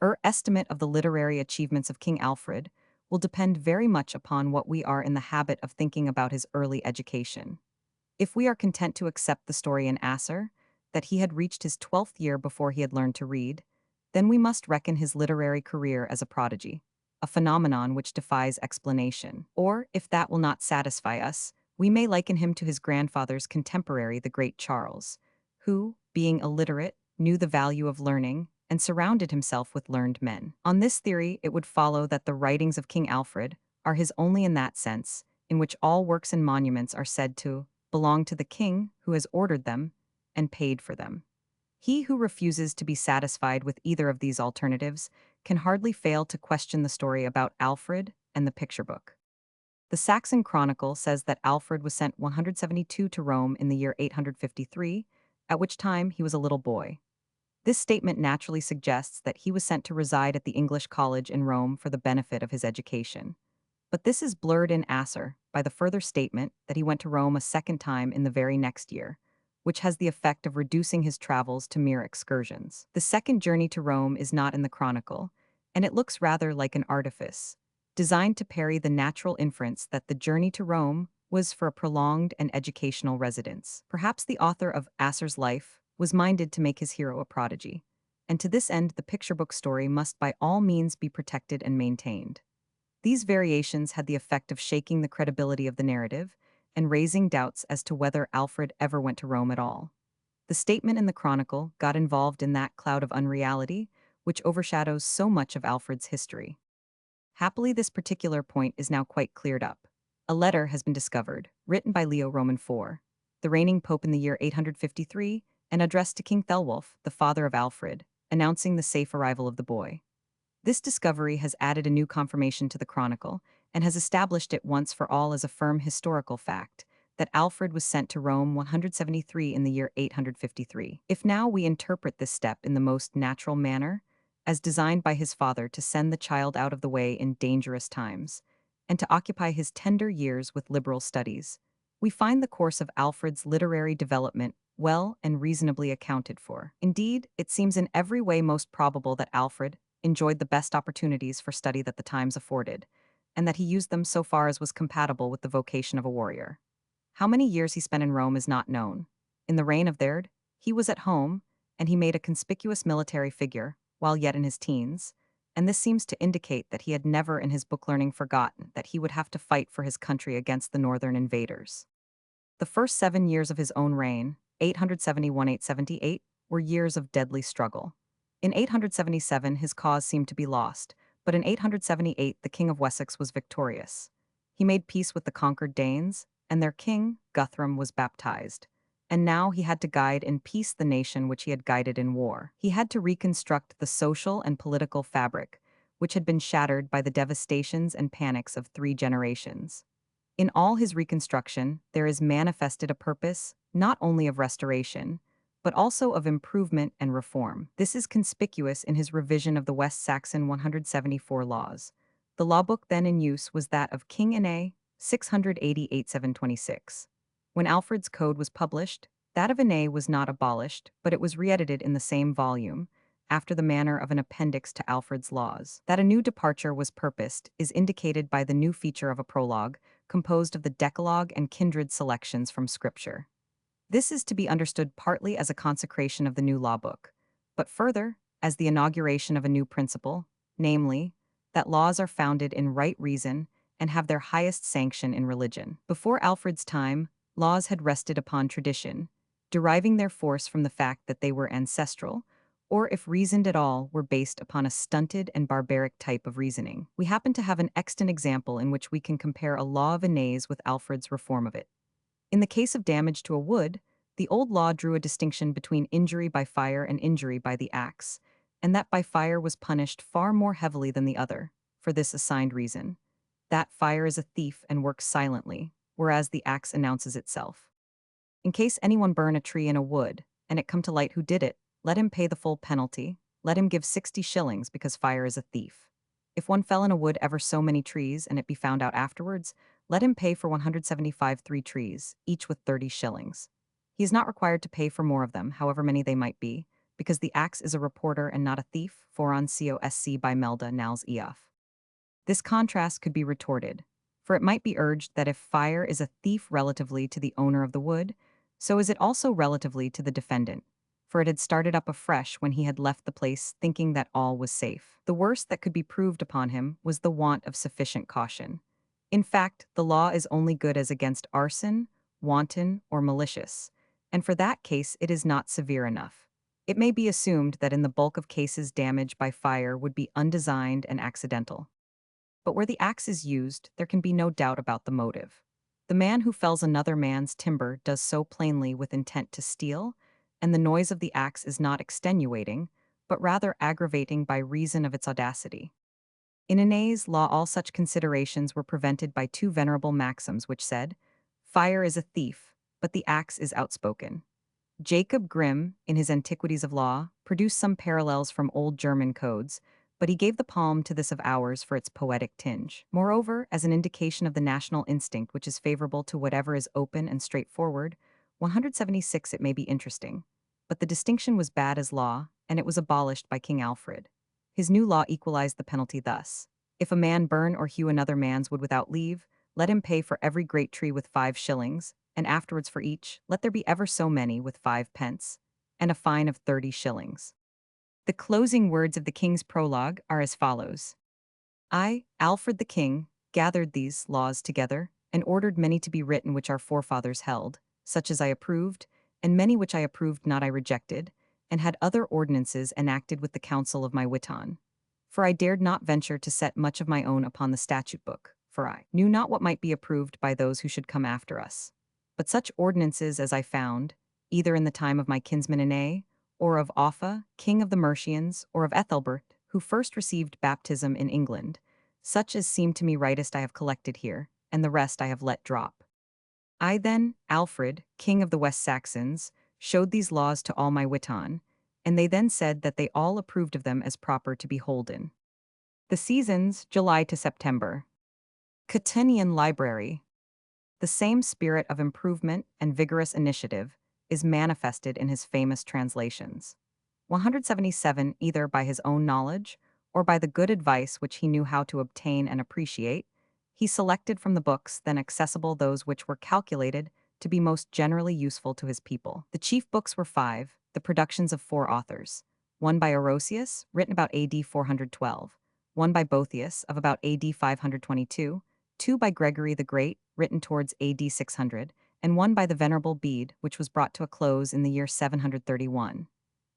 [SPEAKER 1] Our estimate of the literary achievements of King Alfred will depend very much upon what we are in the habit of thinking about his early education. If we are content to accept the story in Asser, that he had reached his 12th year before he had learned to read, then we must reckon his literary career as a prodigy, a phenomenon which defies explanation. Or, if that will not satisfy us, we may liken him to his grandfather's contemporary, the great Charles, who, being illiterate, knew the value of learning, and surrounded himself with learned men. On this theory, it would follow that the writings of King Alfred are his only in that sense, in which all works and monuments are said to belong to the king who has ordered them and paid for them. He who refuses to be satisfied with either of these alternatives can hardly fail to question the story about Alfred and the picture book. The Saxon Chronicle says that Alfred was sent 172 to Rome in the year 853, at which time he was a little boy. This statement naturally suggests that he was sent to reside at the English college in Rome for the benefit of his education. But this is blurred in Asser by the further statement that he went to Rome a second time in the very next year, which has the effect of reducing his travels to mere excursions. The second journey to Rome is not in the chronicle, and it looks rather like an artifice, designed to parry the natural inference that the journey to Rome was for a prolonged and educational residence. Perhaps the author of Asser's life was minded to make his hero a prodigy, and to this end the picture book story must by all means be protected and maintained. These variations had the effect of shaking the credibility of the narrative and raising doubts as to whether Alfred ever went to Rome at all. The statement in the Chronicle got involved in that cloud of unreality which overshadows so much of Alfred's history. Happily, this particular point is now quite cleared up. A letter has been discovered, written by Leo Roman IV, the reigning pope in the year 853, and addressed to King Thelwulf, the father of Alfred, announcing the safe arrival of the boy. This discovery has added a new confirmation to the chronicle and has established it once for all as a firm historical fact that Alfred was sent to Rome 173 in the year 853. If now we interpret this step in the most natural manner, as designed by his father to send the child out of the way in dangerous times, and to occupy his tender years with liberal studies, we find the course of Alfred's literary development well and reasonably accounted for. Indeed, it seems in every way most probable that Alfred enjoyed the best opportunities for study that the times afforded, and that he used them so far as was compatible with the vocation of a warrior. How many years he spent in Rome is not known. In the reign of Third, he was at home, and he made a conspicuous military figure, while yet in his teens, and this seems to indicate that he had never in his book learning forgotten that he would have to fight for his country against the northern invaders. The first 7 years of his own reign, 871–878, were years of deadly struggle. In 877 his cause seemed to be lost, but in 878 the King of Wessex was victorious. He made peace with the conquered Danes, and their king, Guthrum, was baptized. And now he had to guide in peace the nation which he had guided in war. He had to reconstruct the social and political fabric, which had been shattered by the devastations and panics of 3 generations. In all his reconstruction, there is manifested a purpose, not only of restoration, but also of improvement and reform. This is conspicuous in his revision of the West Saxon 174 laws. The law book then in use was that of King Ine, 688–726. When Alfred's code was published, that of Ine was not abolished, but it was re-edited in the same volume, after the manner of an appendix to Alfred's laws. That a new departure was purposed is indicated by the new feature of a prologue, composed of the Decalogue and kindred selections from Scripture. This is to be understood partly as a consecration of the new law book, but further, as the inauguration of a new principle, namely, that laws are founded in right reason and have their highest sanction in religion. Before Alfred's time, laws had rested upon tradition, deriving their force from the fact that they were ancestral, or if reasoned at all, were based upon a stunted and barbaric type of reasoning. We happen to have an extant example in which we can compare a law of Aeneas with Alfred's reform of it. In the case of damage to a wood, the old law drew a distinction between injury by fire and injury by the axe, and that by fire was punished far more heavily than the other, for this assigned reason: that fire is a thief and works silently, whereas the axe announces itself. In case anyone burn a tree in a wood, and it come to light who did it, let him pay the full penalty, let him give 60 shillings because fire is a thief. If one fell in a wood ever so many trees and it be found out afterwards, let him pay for 175 3 trees, each with 30 shillings. He is not required to pay for more of them, however many they might be, because the axe is a reporter and not a thief, foron cosc by Melda Nals Eof. This contrast could be retorted, for it might be urged that if fire is a thief relatively to the owner of the wood, so is it also relatively to the defendant, for it had started up afresh when he had left the place thinking that all was safe. The worst that could be proved upon him was the want of sufficient caution. In fact, the law is only good as against arson, wanton, or malicious, and for that case it is not severe enough. It may be assumed that in the bulk of cases damage by fire would be undesigned and accidental. But where the axe is used, there can be no doubt about the motive. The man who fells another man's timber does so plainly with intent to steal, and the noise of the axe is not extenuating, but rather aggravating by reason of its audacity. In Aeneas' law all such considerations were prevented by 2 venerable maxims which said, "Fire is a thief, but the axe is outspoken." Jacob Grimm, in his Antiquities of Law, produced some parallels from old German codes, but he gave the palm to this of ours for its poetic tinge. Moreover, as an indication of the national instinct which is favorable to whatever is open and straightforward, 176 it may be interesting. But the distinction was bad as law, and it was abolished by King Alfred. His new law equalized the penalty thus: if a man burn or hew another man's wood without leave, let him pay for every great tree with 5 shillings, and afterwards for each, let there be ever so many with 5 pence, and a fine of 30 shillings. The closing words of the king's prologue are as follows: I, Alfred the king, gathered these laws together, and ordered many to be written which our forefathers held, such as I approved, and many which I approved not I rejected, and had other ordinances enacted with the counsel of my witan. For I dared not venture to set much of my own upon the statute book, for I knew not what might be approved by those who should come after us. But such ordinances as I found, either in the time of my kinsman Ine, or of Offa, king of the Mercians, or of Ethelbert, who first received baptism in England, such as seem to me rightest I have collected here, and the rest I have let drop. I then, Alfred, king of the West Saxons, showed these laws to all my witan, and they then said that they all approved of them as proper to be holden. The seasons, July to September. Cottonian Library. The same spirit of improvement and vigorous initiative is manifested in his famous translations. 177, either by his own knowledge or by the good advice which he knew how to obtain and appreciate, he selected from the books then accessible those which were calculated to be most generally useful to his people. The chief books were 5, the productions of 4 authors: one by Orosius, written about AD 412, one by Boethius, of about AD 522, two by Gregory the Great, written towards AD 600, and one by the Venerable Bede, which was brought to a close in the year 731.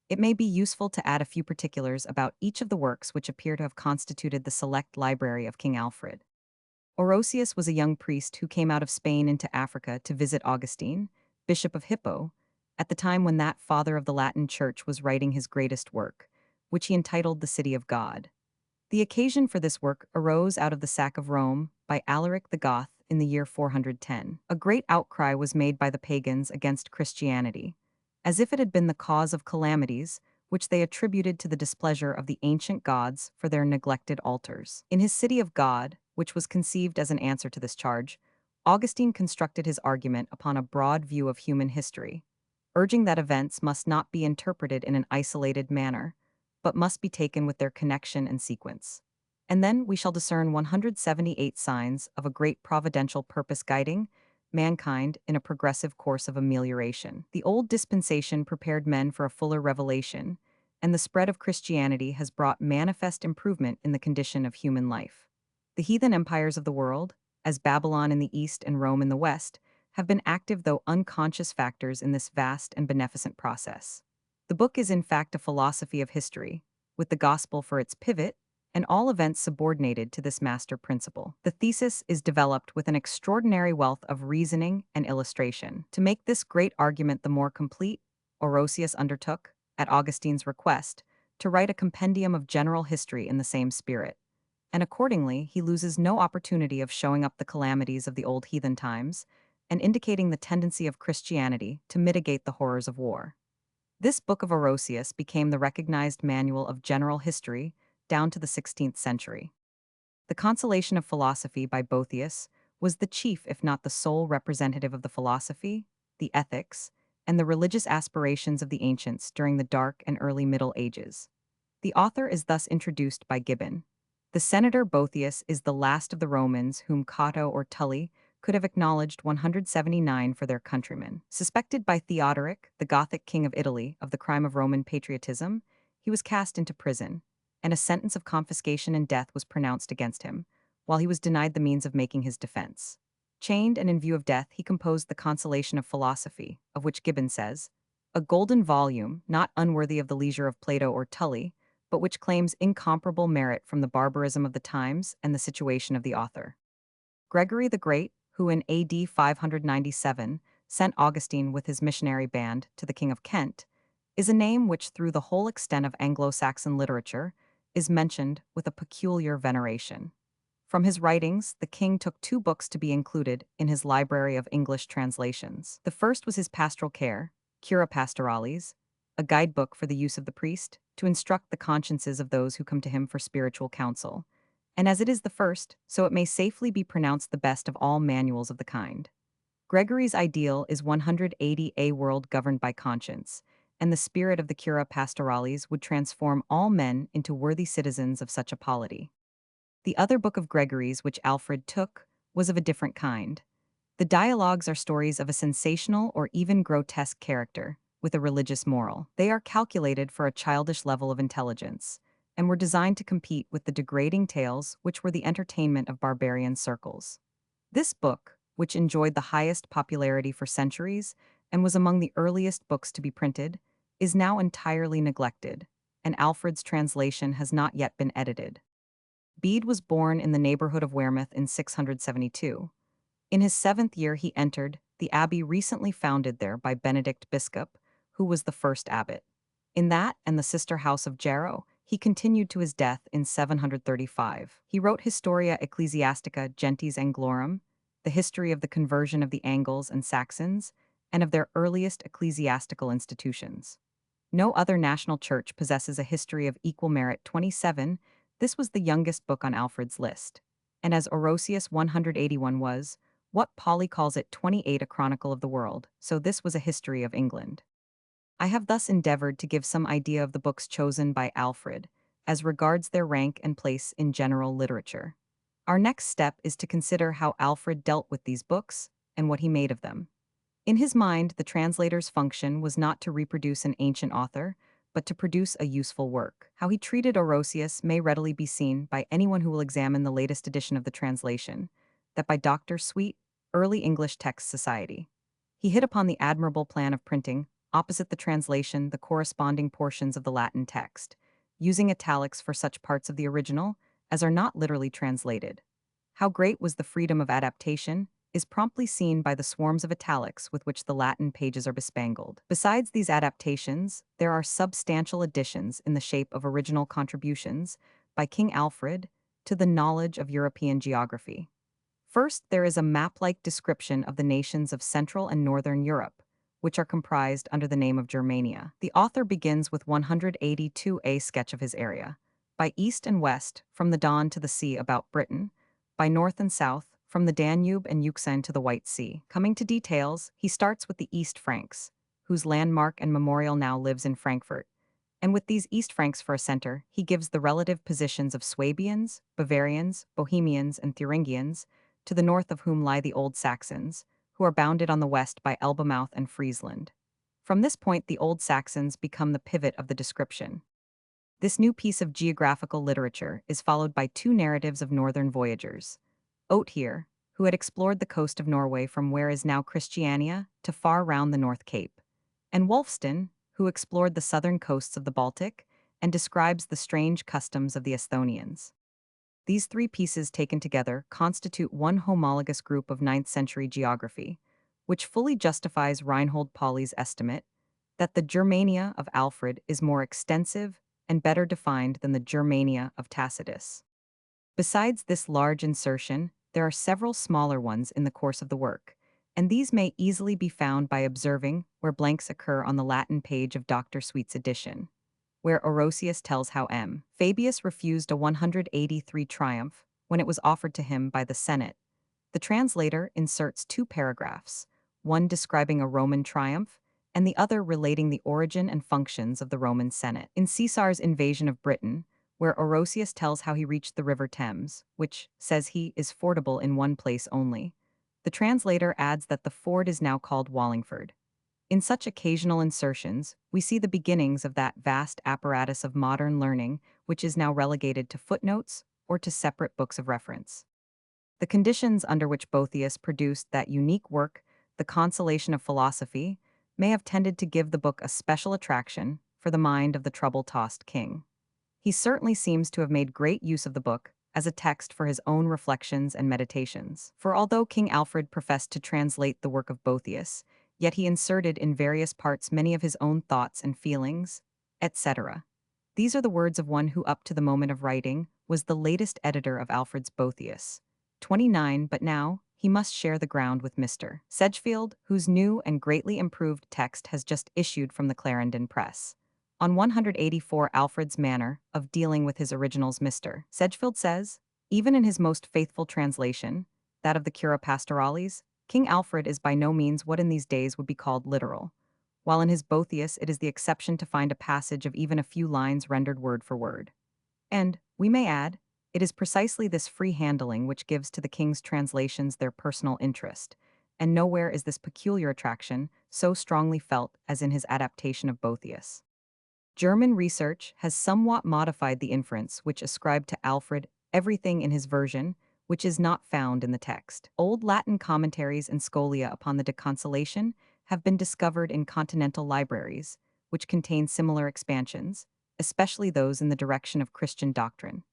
[SPEAKER 1] It may be useful to add a few particulars about each of the works which appear to have constituted the select library of King Alfred. Orosius was a young priest who came out of Spain into Africa to visit Augustine, Bishop of Hippo, at the time when that father of the Latin Church was writing his greatest work, which he entitled The City of God. The occasion for this work arose out of the sack of Rome by Alaric the Goth in the year 410. A great outcry was made by the pagans against Christianity, as if it had been the cause of calamities, which they attributed to the displeasure of the ancient gods for their neglected altars. In his City of God, which was conceived as an answer to this charge, Augustine constructed his argument upon a broad view of human history, urging that events must not be interpreted in an isolated manner, but must be taken with their connection and sequence. And then we shall discern 178 signs of a great providential purpose guiding mankind in a progressive course of amelioration. The old dispensation prepared men for a fuller revelation, and the spread of Christianity has brought manifest improvement in the condition of human life. The heathen empires of the world, as Babylon in the east and Rome in the west, have been active though unconscious factors in this vast and beneficent process. The book is in fact a philosophy of history, with the gospel for its pivot, and all events subordinated to this master principle. The thesis is developed with an extraordinary wealth of reasoning and illustration. To make this great argument the more complete, Orosius undertook, at Augustine's request, to write a compendium of general history in the same spirit, and accordingly he loses no opportunity of showing up the calamities of the old heathen times and indicating the tendency of Christianity to mitigate the horrors of war. This book of Orosius became the recognized manual of general history down to the 16th century. The Consolation of Philosophy by Boethius was the chief, if not the sole, representative of the philosophy, the ethics, and the religious aspirations of the ancients during the dark and early Middle Ages. The author is thus introduced by Gibbon. The senator Boethius is the last of the Romans whom Cato or Tully could have acknowledged 179 for their countrymen. Suspected by Theodoric, the Gothic king of Italy, of the crime of Roman patriotism, he was cast into prison, and a sentence of confiscation and death was pronounced against him, while he was denied the means of making his defense. Chained and in view of death, he composed the Consolation of Philosophy, of which Gibbon says, "A golden volume, not unworthy of the leisure of Plato or Tully, but which claims incomparable merit from the barbarism of the times and the situation of the author." Gregory the Great, who in AD 597 sent Augustine with his missionary band to the King of Kent, is a name which through the whole extent of Anglo-Saxon literature is mentioned with a peculiar veneration. From his writings, the king took 2 books to be included in his library of English translations. The first was his Pastoral Care, Cura Pastoralis, a guidebook for the use of the priest, to instruct the consciences of those who come to him for spiritual counsel. And as it is the first, so it may safely be pronounced the best of all manuals of the kind. Gregory's ideal is 180 a world governed by conscience, and the spirit of the Cura Pastoralis would transform all men into worthy citizens of such a polity. The other book of Gregory's which Alfred took was of a different kind. The dialogues are stories of a sensational or even grotesque character, with a religious moral. They are calculated for a childish level of intelligence, and were designed to compete with the degrading tales which were the entertainment of barbarian circles. This book, which enjoyed the highest popularity for centuries and was among the earliest books to be printed, is now entirely neglected, and Alfred's translation has not yet been edited. Bede was born in the neighborhood of Wearmouth in 672. In his 7th year he entered the abbey recently founded there by Benedict Biscop, who was the first abbot. In that and the sister house of Jarrow, he continued to his death in 735. He wrote Historia Ecclesiastica Gentes Anglorum, the history of the conversion of the Angles and Saxons, and of their earliest ecclesiastical institutions. No other national church possesses a history of equal merit. 27. This was the youngest book on Alfred's list. And as Orosius 181 was, what Polly calls it 28 a chronicle of the world, so this was a history of England. I have thus endeavored to give some idea of the books chosen by Alfred, as regards their rank and place in general literature. Our next step is to consider how Alfred dealt with these books, and what he made of them. In his mind, the translator's function was not to reproduce an ancient author, but to produce a useful work. How he treated Orosius may readily be seen by anyone who will examine the latest edition of the translation, that by Dr. Sweet, Early English Text Society. He hit upon the admirable plan of printing, opposite the translation, the corresponding portions of the Latin text, using italics for such parts of the original as are not literally translated. How great was the freedom of adaptation is promptly seen by the swarms of italics with which the Latin pages are bespangled. Besides these adaptations, there are substantial additions in the shape of original contributions by King Alfred to the knowledge of European geography. First, there is a map-like description of the nations of Central and Northern Europe, which are comprised under the name of Germania. The author begins with 182a sketch of his area, by east and west, from the Don to the sea about Britain, by north and south, from the Danube and Euxine to the White Sea. Coming to details, he starts with the East Franks, whose landmark and memorial now lives in Frankfurt, and with these East Franks for a center, he gives the relative positions of Swabians, Bavarians, Bohemians, and Thuringians, to the north of whom lie the Old Saxons, who are bounded on the west by Elbemouth and Friesland. From this point, the Old Saxons become the pivot of the description. This new piece of geographical literature is followed by 2 narratives of northern voyagers. Ohthere, who had explored the coast of Norway from where is now Christiania to far round the North Cape, and Wulfstan, who explored the southern coasts of the Baltic and describes the strange customs of the Esthonians. These 3 pieces taken together constitute one homologous group of 9th century geography, which fully justifies Reinhold Pauli's estimate that the Germania of Alfred is more extensive and better defined than the Germania of Tacitus. Besides this large insertion, there are several smaller ones in the course of the work, and these may easily be found by observing where blanks occur on the Latin page of Dr. Sweet's edition, where Orosius tells how M. Fabius refused a 183 triumph when it was offered to him by the Senate. The translator inserts 2 paragraphs, one describing a Roman triumph and the other relating the origin and functions of the Roman Senate. In Caesar's invasion of Britain, where Orosius tells how he reached the river Thames, which, says he, is fordable in one place only, the translator adds that the ford is now called Wallingford. In such occasional insertions, we see the beginnings of that vast apparatus of modern learning which is now relegated to footnotes or to separate books of reference. The conditions under which Boethius produced that unique work, The Consolation of Philosophy, may have tended to give the book a special attraction for the mind of the trouble-tossed king. He certainly seems to have made great use of the book as a text for his own reflections and meditations. For although King Alfred professed to translate the work of Boethius, yet he inserted in various parts many of his own thoughts and feelings, etc. These are the words of one who up to the moment of writing was the latest editor of Alfred's Boethius. 29. But now, he must share the ground with Mr. Sedgefield, whose new and greatly improved text has just issued from the Clarendon Press. On 184 Alfred's manner of dealing with his originals, Mr. Sedgefield says, even in his most faithful translation, that of the Cura Pastorales, King Alfred is by no means what in these days would be called literal, while in his Boethius it is the exception to find a passage of even a few lines rendered word for word. And, we may add, it is precisely this free handling which gives to the king's translations their personal interest, and nowhere is this peculiar attraction so strongly felt as in his adaptation of Boethius. German research has somewhat modified the inference which ascribed to Alfred everything in his version which is not found in the text. Old Latin commentaries and scholia upon the Deconsolation have been discovered in continental libraries, which contain similar expansions, especially those in the direction of Christian doctrine.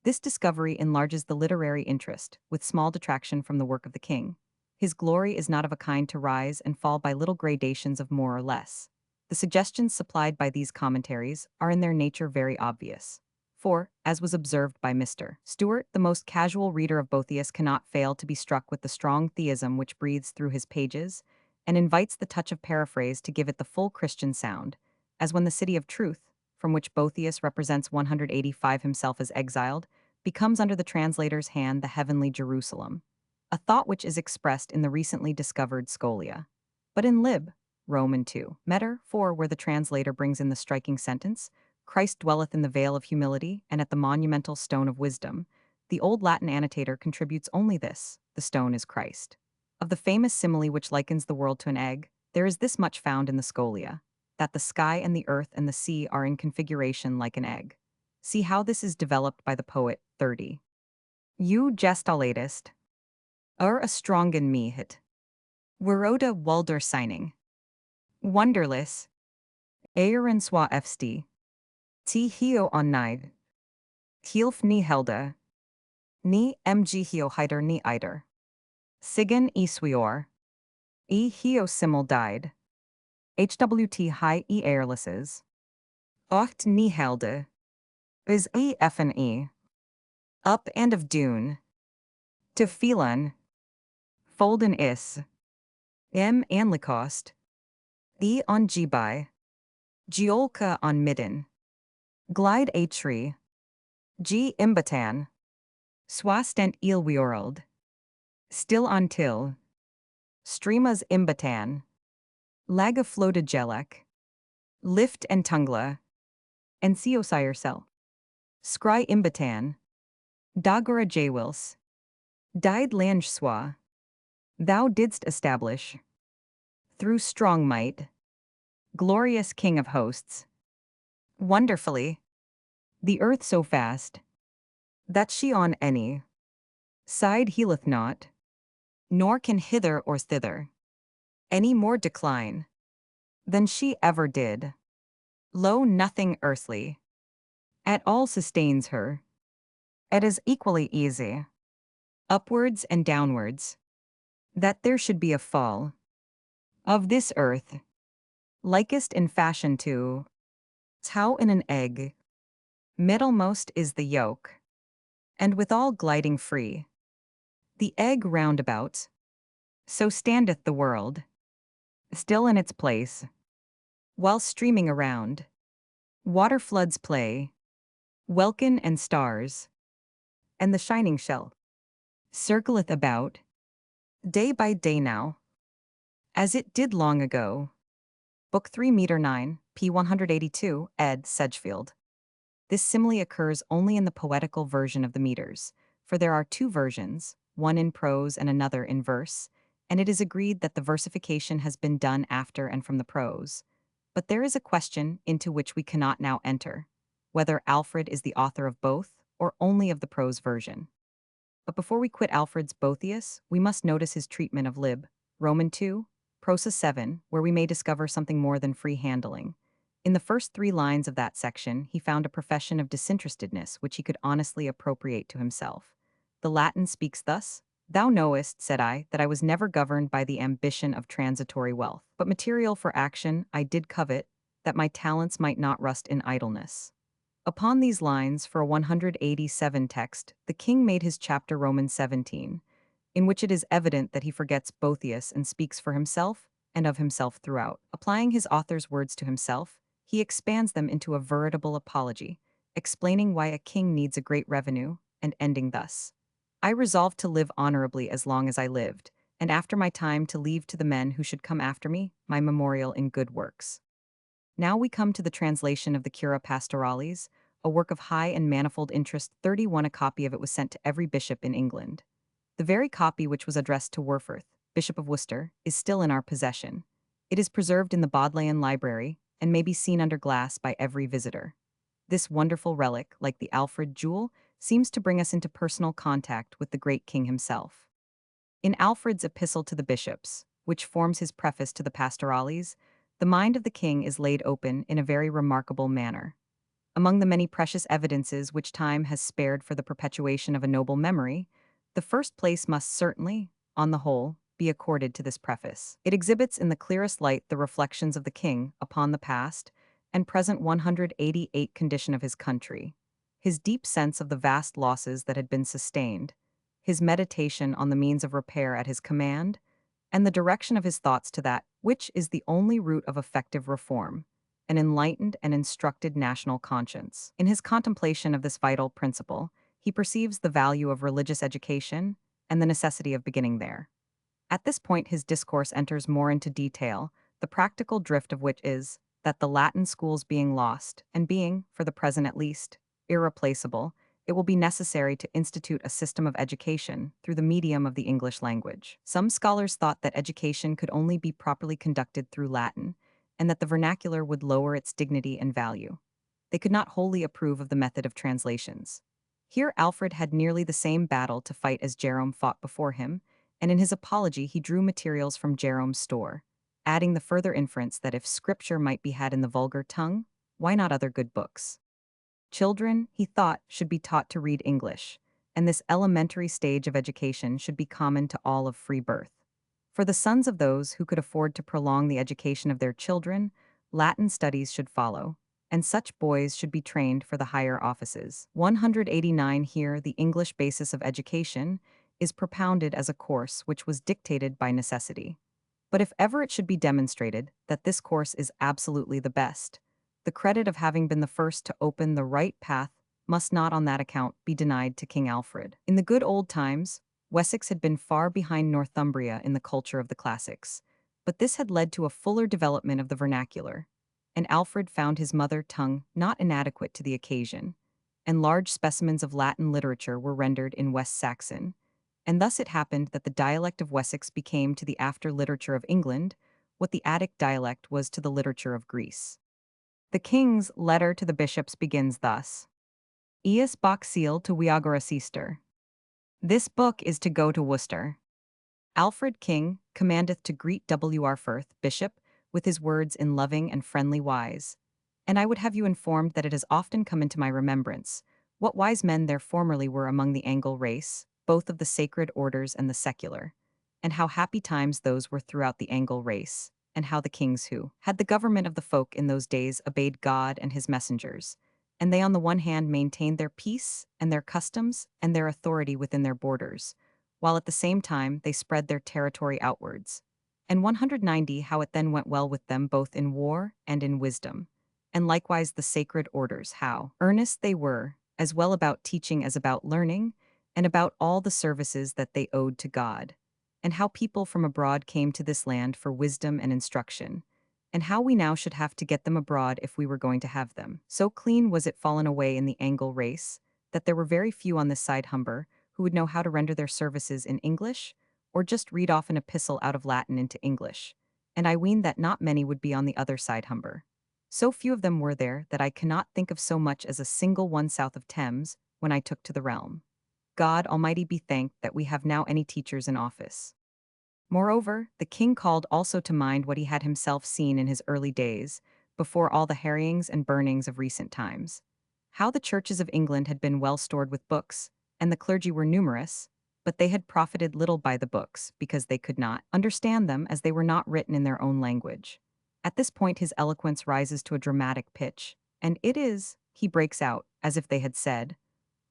[SPEAKER 1] This discovery enlarges the literary interest, with small detraction from the work of the king. His glory is not of a kind to rise and fall by little gradations of more or less. The suggestions supplied by these commentaries are in their nature very obvious. For, as was observed by Mr. Stewart, the most casual reader of Boethius cannot fail to be struck with the strong theism which breathes through his pages, and invites the touch of paraphrase to give it the full Christian sound, as when the city of truth, from which Boethius represents 185 himself as exiled, becomes under the translator's hand the heavenly Jerusalem, a thought which is expressed in the recently discovered scholia. But in Lib. Roman 2, Meter 4, where the translator brings in the striking sentence, Christ dwelleth in the vale of humility and at the monumental stone of wisdom, the old Latin annotator contributes only this: the stone is Christ. Of the famous simile which likens the world to an egg, there is this much found in the scholia, that the sky and the earth and the sea are in configuration like an egg. See how this is developed by the poet. 30. You gestalatest. A strongen mehit. Weroda Walder signing. Wonderless. Eieren swa fst. T hio on nide. Hilf ni helda. Ni mg hio hider ni eider. Sigen swior. Hio simul died. HWT high airlesses. Ocht ni helde. Is fne. Up and of dune. To phelan. Folden is. Anlikost. On gibai. Geolka on midden. Glide a tree. G imbatan. Swastent ilwiorld. Still until. Streamas imbatan. Laga flotagelek. Lift and tungla. And seosire cell. Scry imbatan. Dagora jawils. Died lange swa. Thou didst establish. Through strong might. Glorious King of hosts. Wonderfully. The earth so fast. That she on any side healeth not. Nor can hither or thither. Any more decline. Than she ever did. Lo, nothing earthly. At all sustains her. It is equally easy. Upwards and downwards. That there should be a fall. Of this earth. Likest in fashion to. How in an egg. Middlemost is the yolk. And withal gliding free. The egg roundabout. So standeth the world. Still in its place. While streaming around. Water floods play. Welkin and stars. And the shining shell. Circleth about. Day by day now. As it did long ago. Book 3 meter 9, p. 182, ed. Sedgefield. This simile occurs only in the poetical version of the meters, for there are two versions, one in prose and another in verse, and it is agreed that the versification has been done after and from the prose. But there is a question into which we cannot now enter, whether Alfred is the author of both or only of the prose version. But before we quit Alfred's Boethius, we must notice his treatment of Lib. Roman 2, Prosa 7, where we may discover something more than free handling. In the first 3 lines of that section, he found a profession of disinterestedness which he could honestly appropriate to himself. The Latin speaks thus: Thou knowest, said I, that I was never governed by the ambition of transitory wealth, but material for action I did covet, that my talents might not rust in idleness. Upon these lines, for a 187 text, the king made his chapter Romans 17, in which it is evident that he forgets Boethius and speaks for himself and of himself throughout. Applying his author's words to himself, he expands them into a veritable apology, explaining why a king needs a great revenue, and ending thus. I resolved to live honorably as long as I lived, and after my time to leave to the men who should come after me my memorial in good works. Now we come to the translation of the Cura Pastoralis, a work of high and manifold interest. 31 A copy of it was sent to every bishop in England. The very copy which was addressed to Werfurth, Bishop of Worcester, is still in our possession. It is preserved in the Bodleian Library, and may be seen under glass by every visitor. This wonderful relic, like the Alfred jewel, seems to bring us into personal contact with the great king himself. In Alfred's epistle to the bishops, which forms his preface to the Pastorales, the mind of the king is laid open in a very remarkable manner. Among the many precious evidences which time has spared for the perpetuation of a noble memory, the first place must certainly, on the whole, be accorded to this preface. It exhibits in the clearest light the reflections of the king upon the past and present 188 condition of his country, his deep sense of the vast losses that had been sustained, his meditation on the means of repair at his command, and the direction of his thoughts to that which is the only root of effective reform, an enlightened and instructed national conscience. In his contemplation of this vital principle, he perceives the value of religious education and the necessity of beginning there. At this point, his discourse enters more into detail, the practical drift of which is that the Latin schools being lost, and being, for the present at least, irreplaceable, it will be necessary to institute a system of education through the medium of the English language. Some scholars thought that education could only be properly conducted through Latin, and that the vernacular would lower its dignity and value. They could not wholly approve of the method of translations. Here Alfred had nearly the same battle to fight as Jerome fought before him, and in his apology he drew materials from Jerome's store, adding the further inference that if scripture might be had in the vulgar tongue, why not other good books? Children, he thought, should be taught to read English, and this elementary stage of education should be common to all of free birth. For the sons of those who could afford to prolong the education of their children, Latin studies should follow, and such boys should be trained for the higher offices. 189 Here, the English basis of education is propounded as a course which was dictated by necessity. But if ever it should be demonstrated that this course is absolutely the best, the credit of having been the first to open the right path must not on that account be denied to King Alfred. In the good old times, Wessex had been far behind Northumbria in the culture of the classics, but this had led to a fuller development of the vernacular, and Alfred found his mother tongue not inadequate to the occasion, and large specimens of Latin literature were rendered in West Saxon, and thus it happened that the dialect of Wessex became to the after literature of England what the Attic dialect was to the literature of Greece. The king's letter to the bishops begins thus: Eus Bach seal to Wiagora Sister. This book is to go to Worcester. Alfred King commandeth to greet W.R. Firth, bishop, with his words in loving and friendly wise. And I would have you informed that it has often come into my remembrance what wise men there formerly were among the Angle race, both of the sacred orders and the secular, and how happy times those were throughout the Angle race, and how the kings who had the government of the folk in those days obeyed God and his messengers, and they on the one hand maintained their peace and their customs and their authority within their borders, while at the same time they spread their territory outwards. And 190 How it then went well with them both in war and in wisdom, and likewise the sacred orders, how earnest they were, as well about teaching as about learning, and about all the services that they owed to God, and how people from abroad came to this land for wisdom and instruction, and how we now should have to get them abroad if we were going to have them. So clean was it fallen away in the Angle race, that there were very few on this side Humber who would know how to render their services in English, or just read off an epistle out of Latin into English, and I ween that not many would be on the other side Humber. So few of them were there that I cannot think of so much as a single one south of Thames when I took to the realm. God Almighty be thanked that we have now any teachers in office. Moreover, the king called also to mind what he had himself seen in his early days, before all the harryings and burnings of recent times. How the churches of England had been well stored with books, and the clergy were numerous, but they had profited little by the books, because they could not understand them as they were not written in their own language. At this point his eloquence rises to a dramatic pitch, and it is, he breaks out, as if they had said,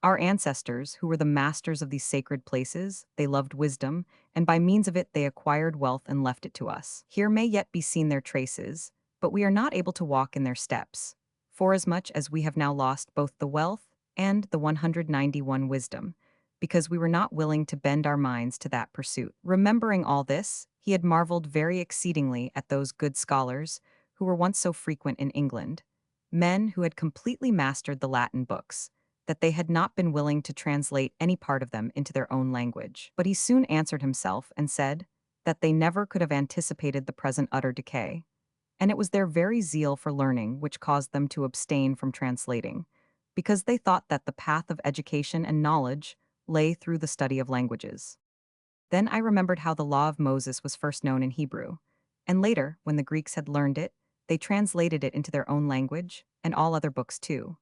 [SPEAKER 1] Our ancestors, who were the masters of these sacred places, they loved wisdom, and by means of it they acquired wealth and left it to us. Here may yet be seen their traces, but we are not able to walk in their steps, forasmuch as we have now lost both the wealth and the 191 wisdom, because we were not willing to bend our minds to that pursuit. Remembering all this, he had marveled very exceedingly at those good scholars who were once so frequent in England, men who had completely mastered the Latin books, that they had not been willing to translate any part of them into their own language. But he soon answered himself and said that they never could have anticipated the present utter decay, and it was their very zeal for learning which caused them to abstain from translating, because they thought that the path of education and knowledge lay through the study of languages. Then I remembered how the law of Moses was first known in Hebrew, and later, when the Greeks had learned it, they translated it into their own language, and all other books too.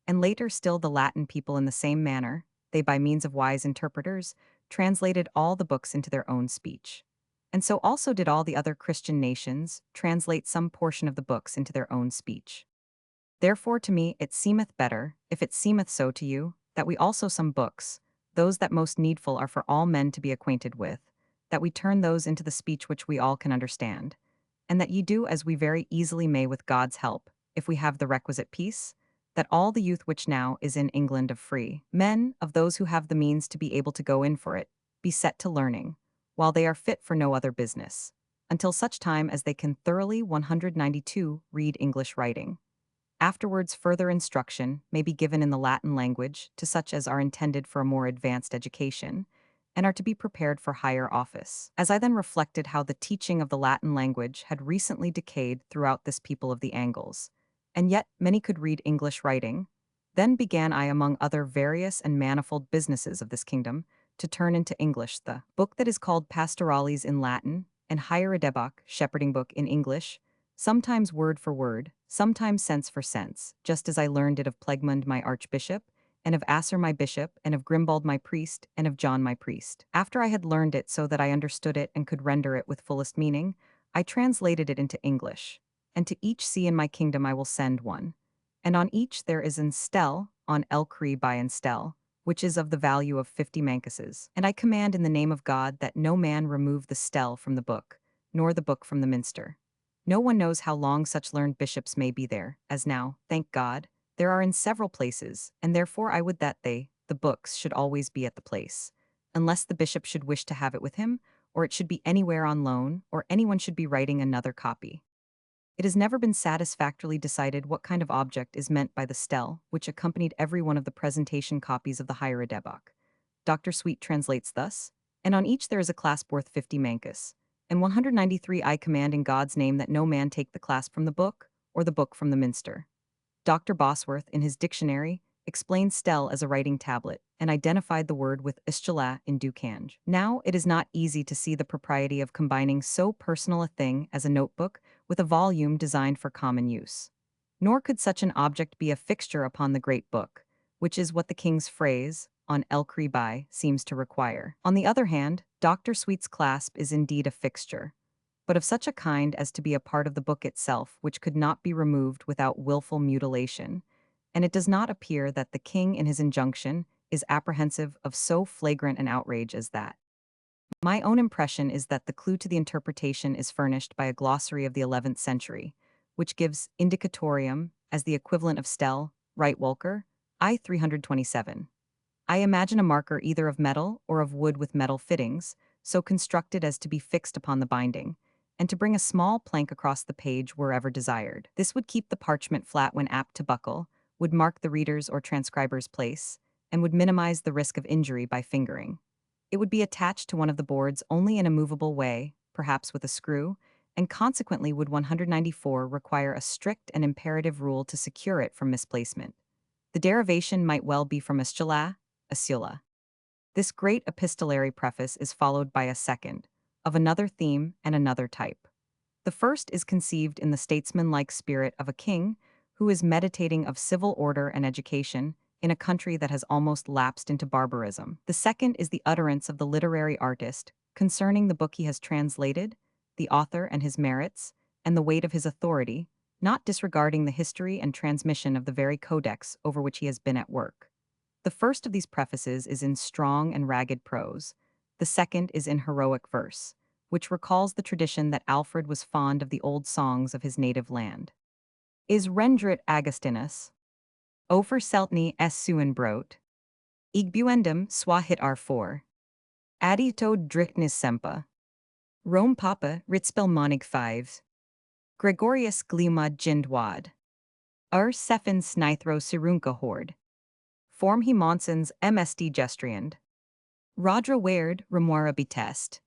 [SPEAKER 1] And later still the Latin people in the same manner, they by means of wise interpreters, translated all the books into their own speech. And so also did all the other Christian nations translate some portion of the books into their own speech. Therefore to me it seemeth better, if it seemeth so to you, that we also some books, those that most needful are for all men to be acquainted with, that we turn those into the speech which we all can understand, and that ye do as we very easily may with God's help, if we have the requisite peace, that all the youth which now is in England of free men, of those who have the means to be able to go in for it, be set to learning, while they are fit for no other business, until such time as they can thoroughly 192 read English writing. Afterwards further instruction may be given in the Latin language to such as are intended for a more advanced education, and are to be prepared for higher office. As I then reflected how the teaching of the Latin language had recently decayed throughout this people of the Angles, and yet many could read English writing, then began I among other various and manifold businesses of this kingdom to turn into English the book that is called Pastorales in Latin, and Hierodebok, shepherding book in English, sometimes word for word, sometimes sense for sense, just as I learned it of Plegmund my archbishop, and of Asser my bishop, and of Grimbald my priest, and of John my priest. After I had learned it so that I understood it and could render it with fullest meaning, I translated it into English, and to each see in my kingdom I will send one. And on each there is an stel, on Elcree by an stel, which is of the value of 50 mancuses. And I command in the name of God that no man remove the stel from the book, nor the book from the minster. No one knows how long such learned bishops may be there, as now, thank God, there are in several places, and therefore I would that they, the books, should always be at the place, unless the bishop should wish to have it with him, or it should be anywhere on loan, or anyone should be writing another copy. It has never been satisfactorily decided what kind of object is meant by the stel, which accompanied every one of the presentation copies of the Hierodebok. Dr. Sweet translates thus, and on each there is a clasp worth 50 mancus, and 193 I command in God's name that no man take the clasp from the book, or the book from the minster. Dr. Bosworth, in his dictionary, explained stel as a writing tablet, and identified the word with istula in Ducange. Now, it is not easy to see the propriety of combining so personal a thing as a notebook with a volume designed for common use. Nor could such an object be a fixture upon the great book, which is what the king's phrase, on Elcree by, seems to require. On the other hand, Dr. Sweet's clasp is indeed a fixture, but of such a kind as to be a part of the book itself, which could not be removed without wilful mutilation, and it does not appear that the king in his injunction is apprehensive of so flagrant an outrage as that. My own impression is that the clue to the interpretation is furnished by a glossary of the 11th century, which gives indicatorium as the equivalent of stel, right Wolker, I 327. I imagine a marker either of metal or of wood with metal fittings, so constructed as to be fixed upon the binding, and to bring a small plank across the page wherever desired. This would keep the parchment flat when apt to buckle, would mark the reader's or transcriber's place, and would minimize the risk of injury by fingering. It would be attached to one of the boards only in a movable way, perhaps with a screw, and consequently would 194 require a strict and imperative rule to secure it from misplacement. The derivation might well be from astula, ascula. This great epistolary preface is followed by a second, of another theme and another type. The first is conceived in the statesman-like spirit of a king who is meditating of civil order and education in a country that has almost lapsed into barbarism. The second is the utterance of the literary artist concerning the book he has translated, the author and his merits, and the weight of his authority, not disregarding the history and transmission of the very codex over which he has been at work. The first of these prefaces is in strong and ragged prose. The second is in heroic verse, which recalls the tradition that Alfred was fond of the old songs of his native land. Is rendrit Agustinus, over Celtni s suin brot, igbuendum swa hit r4, adito dricknis sempa, Rome papa ritspel monig 5, Gregorius glima jindwad, Sefin snithro sirunca hord, form he monsons msd gestriand, Rodra weird remora betest,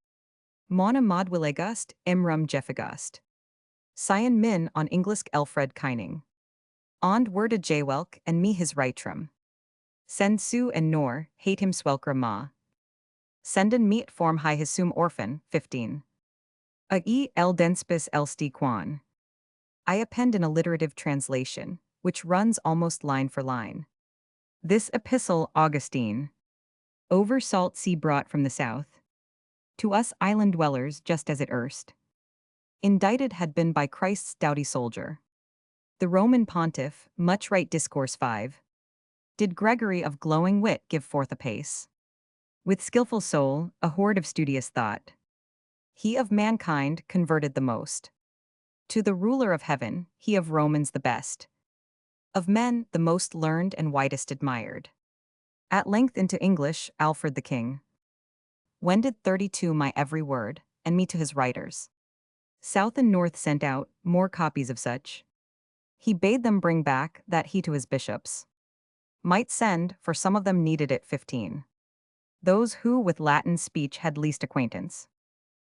[SPEAKER 1] Mona modwilegust imrum jeffigust, Cyan min on Englisk Alfred Kining, ond worda jaywelk and me his rightrum, Send su and nor hate him swelkra ma, Senden meet form high his sum orphan 15. A e el denspis elsti quan. I append an alliterative translation, which runs almost line for line. This epistle Augustine, over salt sea brought from the south, to us island dwellers just as it erst, indicted had been by Christ's doughty soldier. The Roman pontiff, much right discourse 5, did Gregory of glowing wit give forth apace. With skillful soul, a horde of studious thought, he of mankind converted the most. To the ruler of heaven, he of Romans the best. Of men, the most learned and widest admired. At length into English, Alfred the King wended 32 my every word, and me to his writers. South and north sent out more copies of such. He bade them bring back that he to his bishops might send, for some of them needed it 15. Those who with Latin speech had least acquaintance.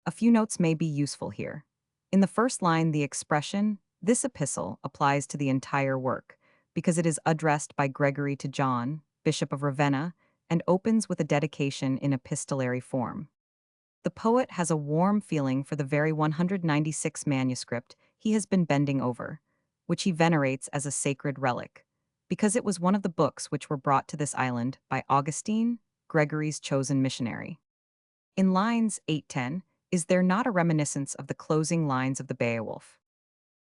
[SPEAKER 1] A few notes may be useful here. In the first line, the expression, this epistle, applies to the entire work, because it is addressed by Gregory to John, Bishop of Ravenna, and opens with a dedication in epistolary form. The poet has a warm feeling for the very 196 manuscript he has been bending over, which he venerates as a sacred relic, because it was one of the books which were brought to this island by Augustine, Gregory's chosen missionary. In lines 8-10, is there not a reminiscence of the closing lines of the Beowulf?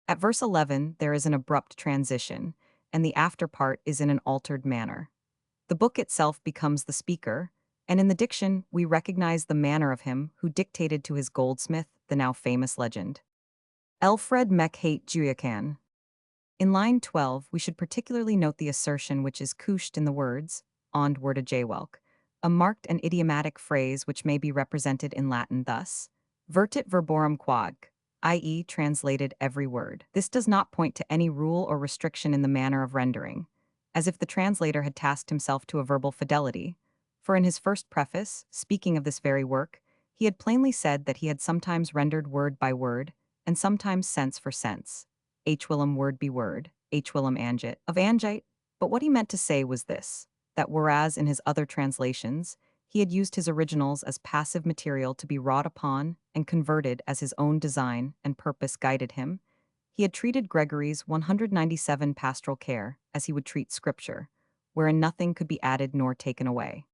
[SPEAKER 1] At verse 11, there is an abrupt transition, and the after part is in an altered manner. The book itself becomes the speaker, and in the diction, we recognize the manner of him who dictated to his goldsmith the now famous legend. Alfred mech hate Juyacan. In line 12, we should particularly note the assertion which is couched in the words, ond worda jaywelk, a marked and idiomatic phrase which may be represented in Latin thus, vertit verborum quag, i.e., translated every word. This does not point to any rule or restriction in the manner of rendering, as if the translator had tasked himself to a verbal fidelity, for in his first preface, speaking of this very work, he had plainly said that he had sometimes rendered word by word, and sometimes sense for sense, h willum word be word, h willum angit, of angite, but what he meant to say was this, that whereas in his other translations, he had used his originals as passive material to be wrought upon and converted as his own design and purpose guided him, he had treated Gregory's 197 pastoral care as he would treat Scripture, wherein nothing could be added nor taken away.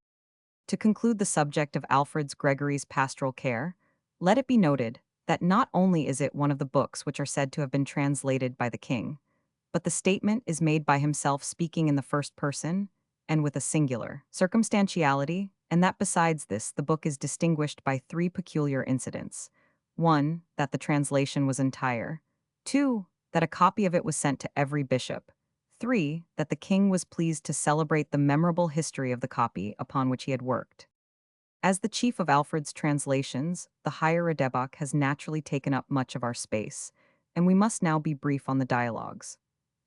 [SPEAKER 1] To conclude the subject of Alfred's Gregory's pastoral care, let it be noted that not only is it one of the books which are said to have been translated by the king, but the statement is made by himself speaking in the first person and with a singular circumstantiality, and that besides this, the book is distinguished by 3 peculiar incidents. 1, that the translation was entire. 2, that a copy of it was sent to every bishop. 3, that the king was pleased to celebrate the memorable history of the copy upon which he had worked. As the chief of Alfred's translations, the higher Redebach has naturally taken up much of our space, and we must now be brief on the dialogues.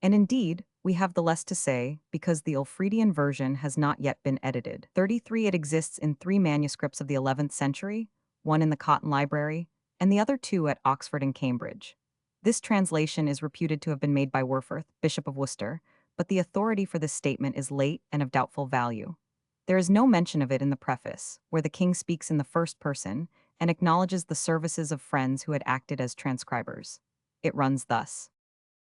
[SPEAKER 1] And indeed, we have the less to say because the Alfredian version has not yet been edited. 33 It exists in 3 manuscripts of the 11th century, one in the Cotton Library, and the other 2 at Oxford and Cambridge. This translation is reputed to have been made by Werfurth, Bishop of Worcester, but the authority for this statement is late and of doubtful value. There is no mention of it in the preface, where the king speaks in the first person and acknowledges the services of friends who had acted as transcribers. It runs thus.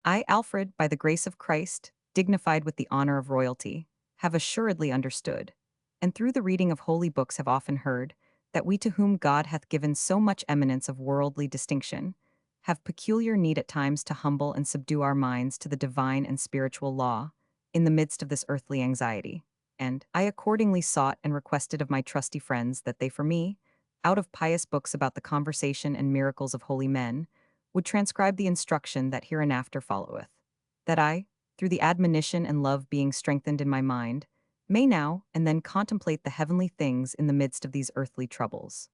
[SPEAKER 1] I, Alfred, by the grace of Christ, dignified with the honor of royalty, have assuredly understood, and through the reading of holy books have often heard, that we to whom God hath given so much eminence of worldly distinction, have peculiar need at times to humble and subdue our minds to the divine and spiritual law, in the midst of this earthly anxiety. and I accordingly sought and requested of my trusty friends that they for me, out of pious books about the conversation and miracles of holy men, would transcribe the instruction that hereinafter followeth, that I, through the admonition and love being strengthened in my mind, may now and then contemplate the heavenly things in the midst of these earthly troubles.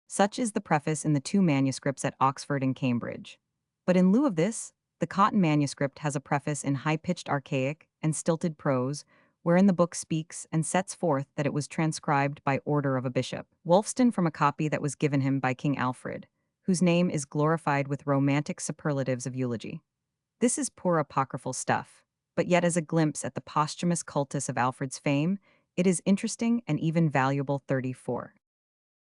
[SPEAKER 1] Such is the preface in the two manuscripts at Oxford and Cambridge. But in lieu of this, the Cotton manuscript has a preface in high-pitched archaic and stilted prose, wherein the book speaks and sets forth that it was transcribed by order of a bishop, Wulfstan, from a copy that was given him by King Alfred, whose name is glorified with romantic superlatives of eulogy. This is poor apocryphal stuff, but yet as a glimpse at the posthumous cultus of Alfred's fame, it is interesting and even valuable. 34.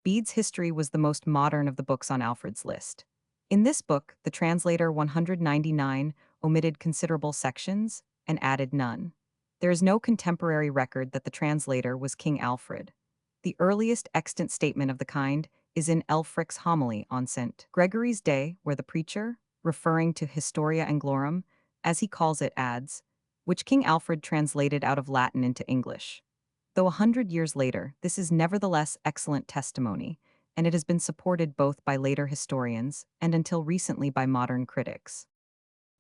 [SPEAKER 1] Bede's history was the most modern of the books on Alfred's list. In this book, the translator 199 omitted considerable sections and added none. There is no contemporary record that the translator was King Alfred. The earliest extant statement of the kind is in Elfric's homily on St. Gregory's Day, where the preacher, referring to Historia Anglorum, as he calls it, adds, which King Alfred translated out of Latin into English. Though 100 years later, this is nevertheless excellent testimony, and it has been supported both by later historians and until recently by modern critics.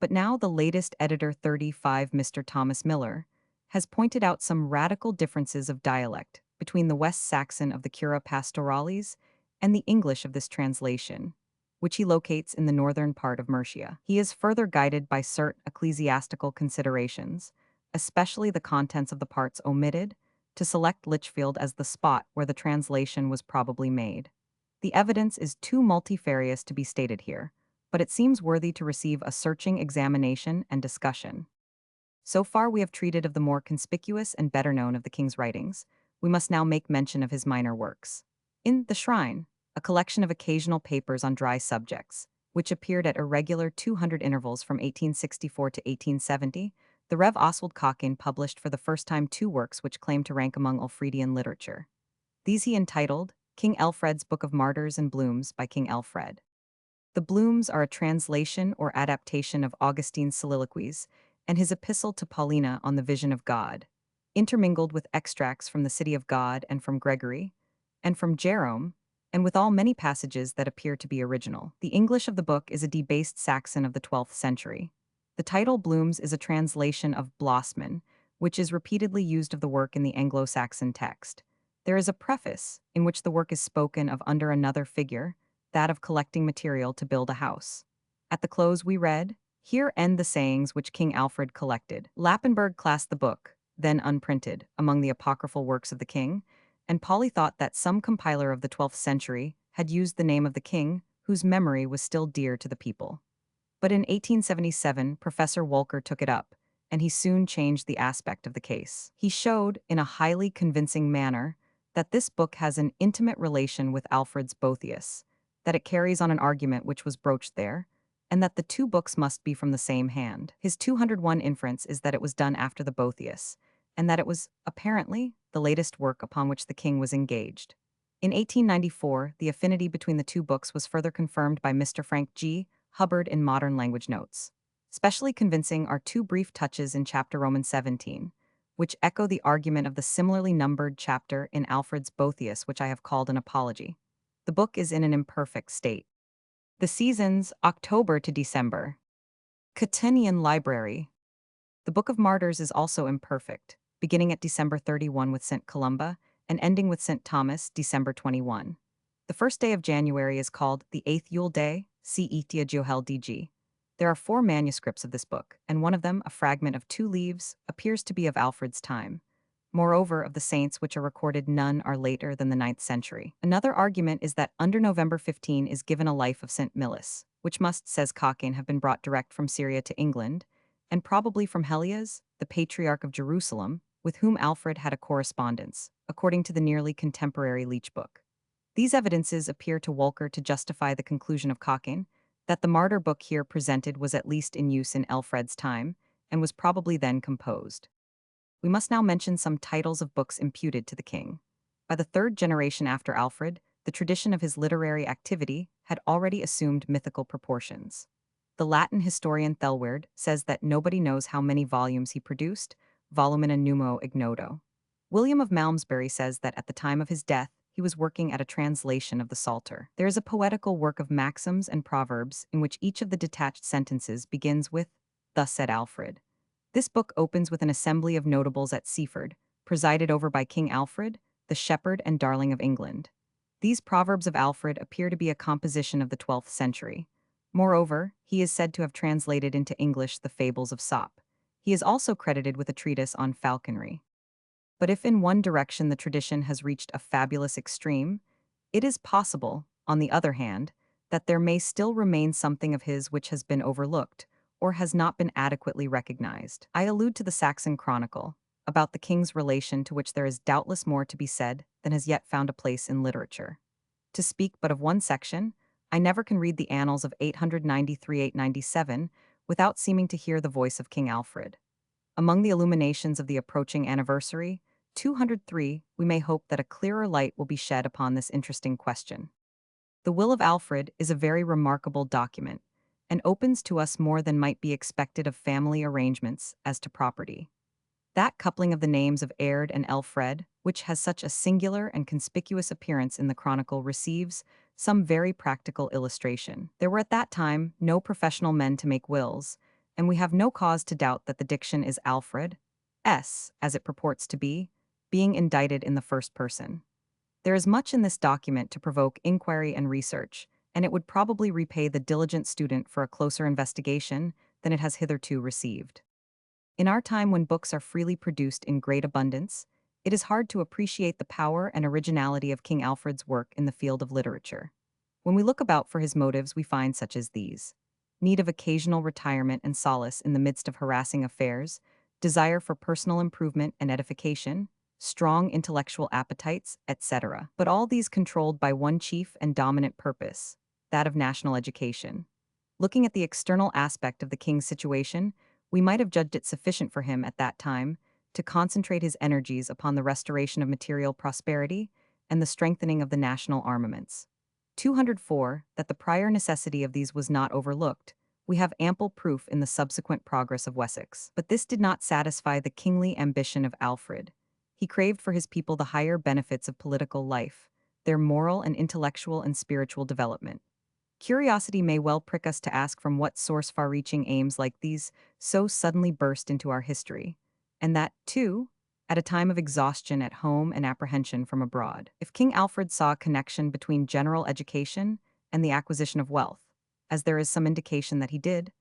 [SPEAKER 1] But now the latest editor 35, Mr. Thomas Miller, has pointed out some radical differences of dialect between the West Saxon of the Cura Pastoralis and the English of this translation, which he locates in the northern part of Mercia. He is further guided by certain ecclesiastical considerations, especially the contents of the parts omitted, to select Lichfield as the spot where the translation was probably made. The evidence is too multifarious to be stated here, but it seems worthy to receive a searching examination and discussion. So far we have treated of the more conspicuous and better known of the king's writings. We must now make mention of his minor works. In The Shrine, a collection of occasional papers on dry subjects, which appeared at irregular 200 intervals from 1864 to 1870, the Rev. Oswald Cockayne published for the first time two works which claim to rank among Alfredian literature. These he entitled King Alfred's Book of Martyrs and Blooms by King Alfred. The Blooms are a translation or adaptation of Augustine's soliloquies and his epistle to Paulina on the vision of God, intermingled with extracts from the City of God and from Gregory, and from Jerome, and withal many passages that appear to be original. The English of the book is a debased Saxon of the 12th century. The title Blooms is a translation of Blossman, which is repeatedly used of the work in the Anglo-Saxon text. There is a preface, in which the work is spoken of under another figure, that of collecting material to build a house. At the close we read, "Here end the sayings which King Alfred collected." Lappenberg classed the book, then unprinted, among the apocryphal works of the king, and Pauli thought that some compiler of the 12th century had used the name of the king, whose memory was still dear to the people. But in 1877, Professor Wolker took it up, and he soon changed the aspect of the case. He showed, in a highly convincing manner, that this book has an intimate relation with Alfred's Boethius, that it carries on an argument which was broached there, and that the two books must be from the same hand. His 201 inference is that it was done after the Boethius, and that it was, apparently, the latest work upon which the king was engaged. In 1894, the affinity between the two books was further confirmed by Mr. Frank G. Hubbard in Modern Language Notes. Specially convincing are two brief touches in chapter Romans 17, which echo the argument of the similarly numbered chapter in Alfred's Boethius, which I have called an apology. The book is in an imperfect state. The seasons, October to December. Cottonian Library. The Book of Martyrs is also imperfect, beginning at December 31 with St. Columba, and ending with St. Thomas, December 21. The first day of January is called the 8th Yule Day, C. Itia Johel DG. There are 4 manuscripts of this book, and one of them, a fragment of 2 leaves, appears to be of Alfred's time. Moreover, of the saints which are recorded, none are later than the 9th century. Another argument is that under November 15 is given a life of St. Millis, which must, says Cockayne, have been brought direct from Syria to England, and probably from Helias, the Patriarch of Jerusalem, with whom Alfred had a correspondence, according to the nearly contemporary Leech book. These evidences appear to Wolker to justify the conclusion of Cockayne, that the martyr book here presented was at least in use in Alfred's time, and was probably then composed. We must now mention some titles of books imputed to the king. By the 3rd generation after Alfred, the tradition of his literary activity had already assumed mythical proportions. The Latin historian Thelwerd says that nobody knows how many volumes he produced, volumina nummo ignoto. William of Malmesbury says that at the time of his death, he was working at a translation of the Psalter. There is a poetical work of maxims and proverbs in which each of the detached sentences begins with, "Thus said Alfred." This book opens with an assembly of notables at Seaford, presided over by King Alfred, the shepherd and darling of England. These proverbs of Alfred appear to be a composition of the 12th century. Moreover, he is said to have translated into English the fables of Sop. He is also credited with a treatise on falconry. But if in one direction the tradition has reached a fabulous extreme, it is possible, on the other hand, that there may still remain something of his which has been overlooked, or has not been adequately recognized. I allude to the Saxon Chronicle, about the king's relation to which there is doubtless more to be said than has yet found a place in literature. To speak but of one section, I never can read the annals of 893-897 without seeming to hear the voice of King Alfred. Among the illuminations of the approaching anniversary, 203, we may hope that a clearer light will be shed upon this interesting question. The Will of Alfred is a very remarkable document, and opens to us more than might be expected of family arrangements as to property. That coupling of the names of Aird and Elfred, which has such a singular and conspicuous appearance in the chronicle, receives some very practical illustration. There were at that time no professional men to make wills, and we have no cause to doubt that the diction is Alfred, as it purports to be, being indicted in the first person. There is much in this document to provoke inquiry and research, and it would probably repay the diligent student for a closer investigation than it has hitherto received. In our time when books are freely produced in great abundance, it is hard to appreciate the power and originality of King Alfred's work in the field of literature. When we look about for his motives, we find such as these: need of occasional retirement and solace in the midst of harassing affairs, desire for personal improvement and edification, strong intellectual appetites, etc. But all these controlled by one chief and dominant purpose, that of national education. Looking at the external aspect of the king's situation, we might have judged it sufficient for him at that time to concentrate his energies upon the restoration of material prosperity and the strengthening of the national armaments. 204. That the prior necessity of these was not overlooked, we have ample proof in the subsequent progress of Wessex. But this did not satisfy the kingly ambition of Alfred. He craved for his people the higher benefits of political life, their moral and intellectual and spiritual development. Curiosity may well prick us to ask from what source far-reaching aims like these so suddenly burst into our history, and that, too, at a time of exhaustion at home and apprehension from abroad. If King Alfred saw a connection between general education and the acquisition of wealth, as there is some indication that he did,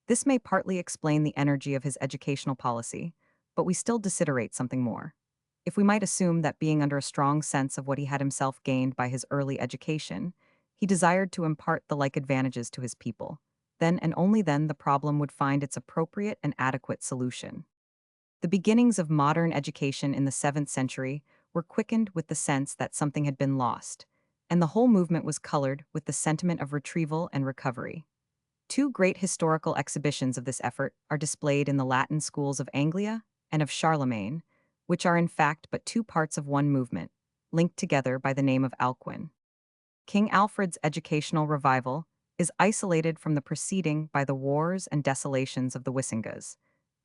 [SPEAKER 1] this may partly explain the energy of his educational policy, but we still desiderate something more. If we might assume that being under a strong sense of what he had himself gained by his early education, he desired to impart the like advantages to his people, then and only then the problem would find its appropriate and adequate solution. The beginnings of modern education in the 7th century were quickened with the sense that something had been lost, and the whole movement was colored with the sentiment of retrieval and recovery. Two great historical exhibitions of this effort are displayed in the Latin schools of Anglia and of Charlemagne, which are in fact but two parts of one movement, linked together by the name of Alcuin. King Alfred's educational revival is isolated from the preceding by the wars and desolations of the Wisingas,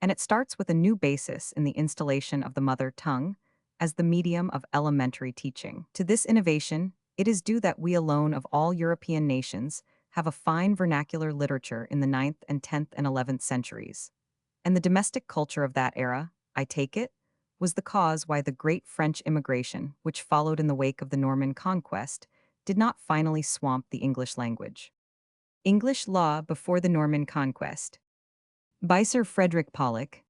[SPEAKER 1] and it starts with a new basis in the installation of the mother tongue as the medium of elementary teaching. To this innovation, it is due that we alone of all European nations have a fine vernacular literature in the 9th and 10th and 11th centuries. And the domestic culture of that era, I take it, was the cause why the great French immigration, which followed in the wake of the Norman conquest, did not finally swamp the English language. English Law Before the Norman Conquest. By Sir Frederick Pollock.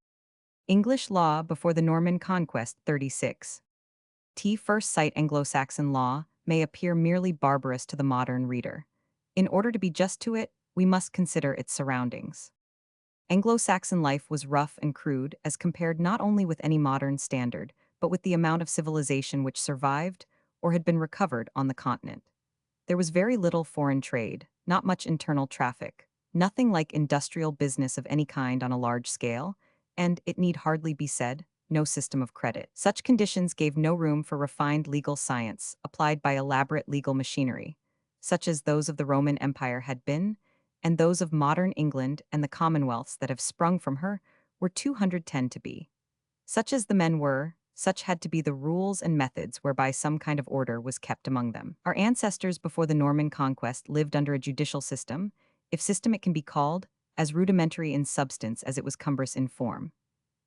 [SPEAKER 1] English Law Before the Norman Conquest 36. First sight Anglo-Saxon law may appear merely barbarous to the modern reader. In order to be just to it, we must consider its surroundings. Anglo-Saxon life was rough and crude as compared not only with any modern standard, but with the amount of civilization which survived or had been recovered on the continent. There was very little foreign trade, not much internal traffic, nothing like industrial business of any kind on a large scale, and, it need hardly be said, no system of credit. Such conditions gave no room for refined legal science applied by elaborate legal machinery, such as those of the Roman Empire had been, and those of modern England and the commonwealths that have sprung from her were 210 to be. Such as the men were, Such had to be the rules and methods whereby some kind of order was kept among them. Our ancestors before the Norman conquest lived under a judicial system, if system it can be called, as rudimentary in substance as it was cumbrous in form.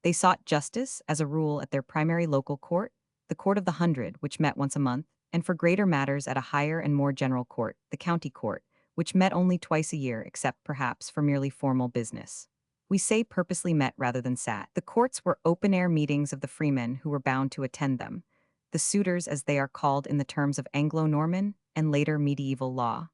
[SPEAKER 1] They sought justice, as a rule, at their primary local court, the Court of the Hundred, which met once a month, and for greater matters at a higher and more general court, the county court, which met only twice a year, except perhaps for merely formal business. We say purposely met rather than sat. The courts were open-air meetings of the freemen who were bound to attend them, the suitors as they are called in the terms of Anglo-Norman and later medieval law.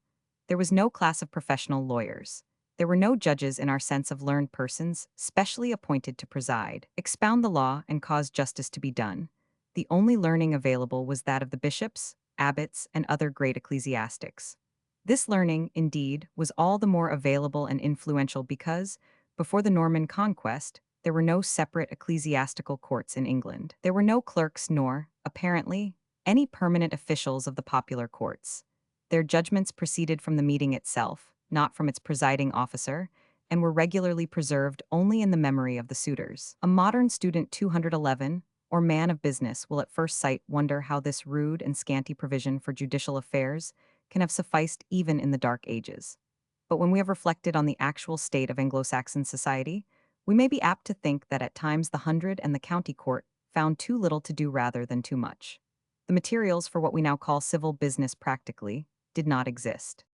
[SPEAKER 1] There was no class of professional lawyers. There were no judges in our sense of learned persons, specially appointed to preside, expound the law, and cause justice to be done. The only learning available was that of the bishops, abbots, and other great ecclesiastics. This learning, indeed, was all the more available and influential because, before the Norman conquest, there were no separate ecclesiastical courts in England. There were no clerks nor, apparently, any permanent officials of the popular courts. Their judgments proceeded from the meeting itself, not from its presiding officer, and were regularly preserved only in the memory of the suitors. A modern student 211, or man of business, will at first sight wonder how this rude and scanty provision for judicial affairs can have sufficed even in the Dark Ages. But when we have reflected on the actual state of Anglo-Saxon society, we may be apt to think that at times the hundred and the county court found too little to do rather than too much. The materials for what we now call civil business practically did not exist.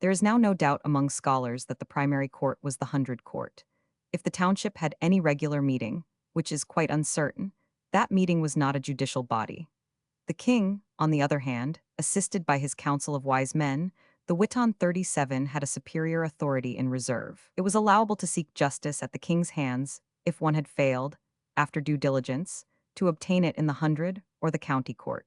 [SPEAKER 1] There is now no doubt among scholars that the primary court was the hundred court. If the township had any regular meeting, which is quite uncertain, that meeting was not a judicial body. The king, on the other hand, assisted by his council of wise men, the Witan 37 had a superior authority in reserve. It was allowable to seek justice at the king's hands if one had failed, after due diligence, to obtain it in the hundred or the county court.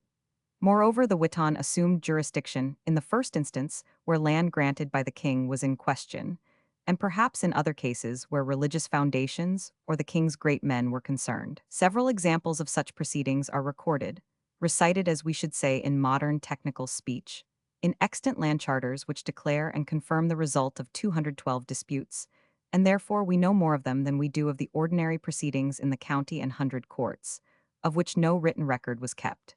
[SPEAKER 1] Moreover, the Witan assumed jurisdiction in the first instance where land granted by the king was in question, and perhaps in other cases where religious foundations or the king's great men were concerned. Several examples of such proceedings are recorded, recited as we should say in modern technical speech, in extant land charters which declare and confirm the result of 212 disputes, and therefore we know more of them than we do of the ordinary proceedings in the county and hundred courts, of which no written record was kept.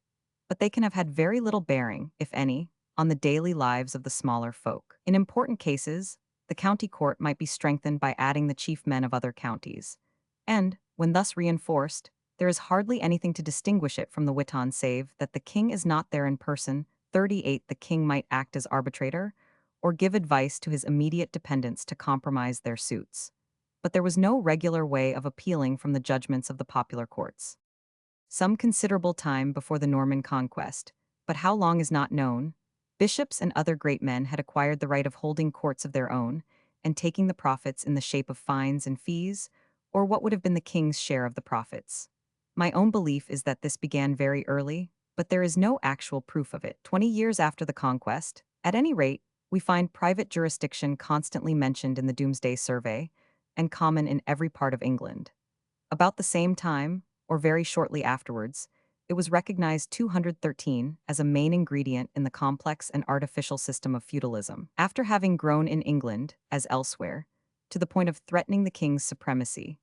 [SPEAKER 1] But they can have had very little bearing, if any, on the daily lives of the smaller folk. In important cases, the county court might be strengthened by adding the chief men of other counties, and, when thus reinforced, there is hardly anything to distinguish it from the Witan save that the king is not there in person. 38 The king might act as arbitrator, or give advice to his immediate dependents to compromise their suits. But there was no regular way of appealing from the judgments of the popular courts. Some considerable time before the Norman conquest, but how long is not known, bishops and other great men had acquired the right of holding courts of their own and taking the profits in the shape of fines and fees, or what would have been the king's share of the profits. My own belief is that this began very early, but there is no actual proof of it. 20 years after the conquest, at any rate, we find private jurisdiction constantly mentioned in the Domesday Survey and common in every part of England. About the same time, or very shortly afterwards, it was recognized 213 as a main ingredient in the complex and artificial system of feudalism. After having grown in England, as elsewhere, to the point of threatening the king's supremacy,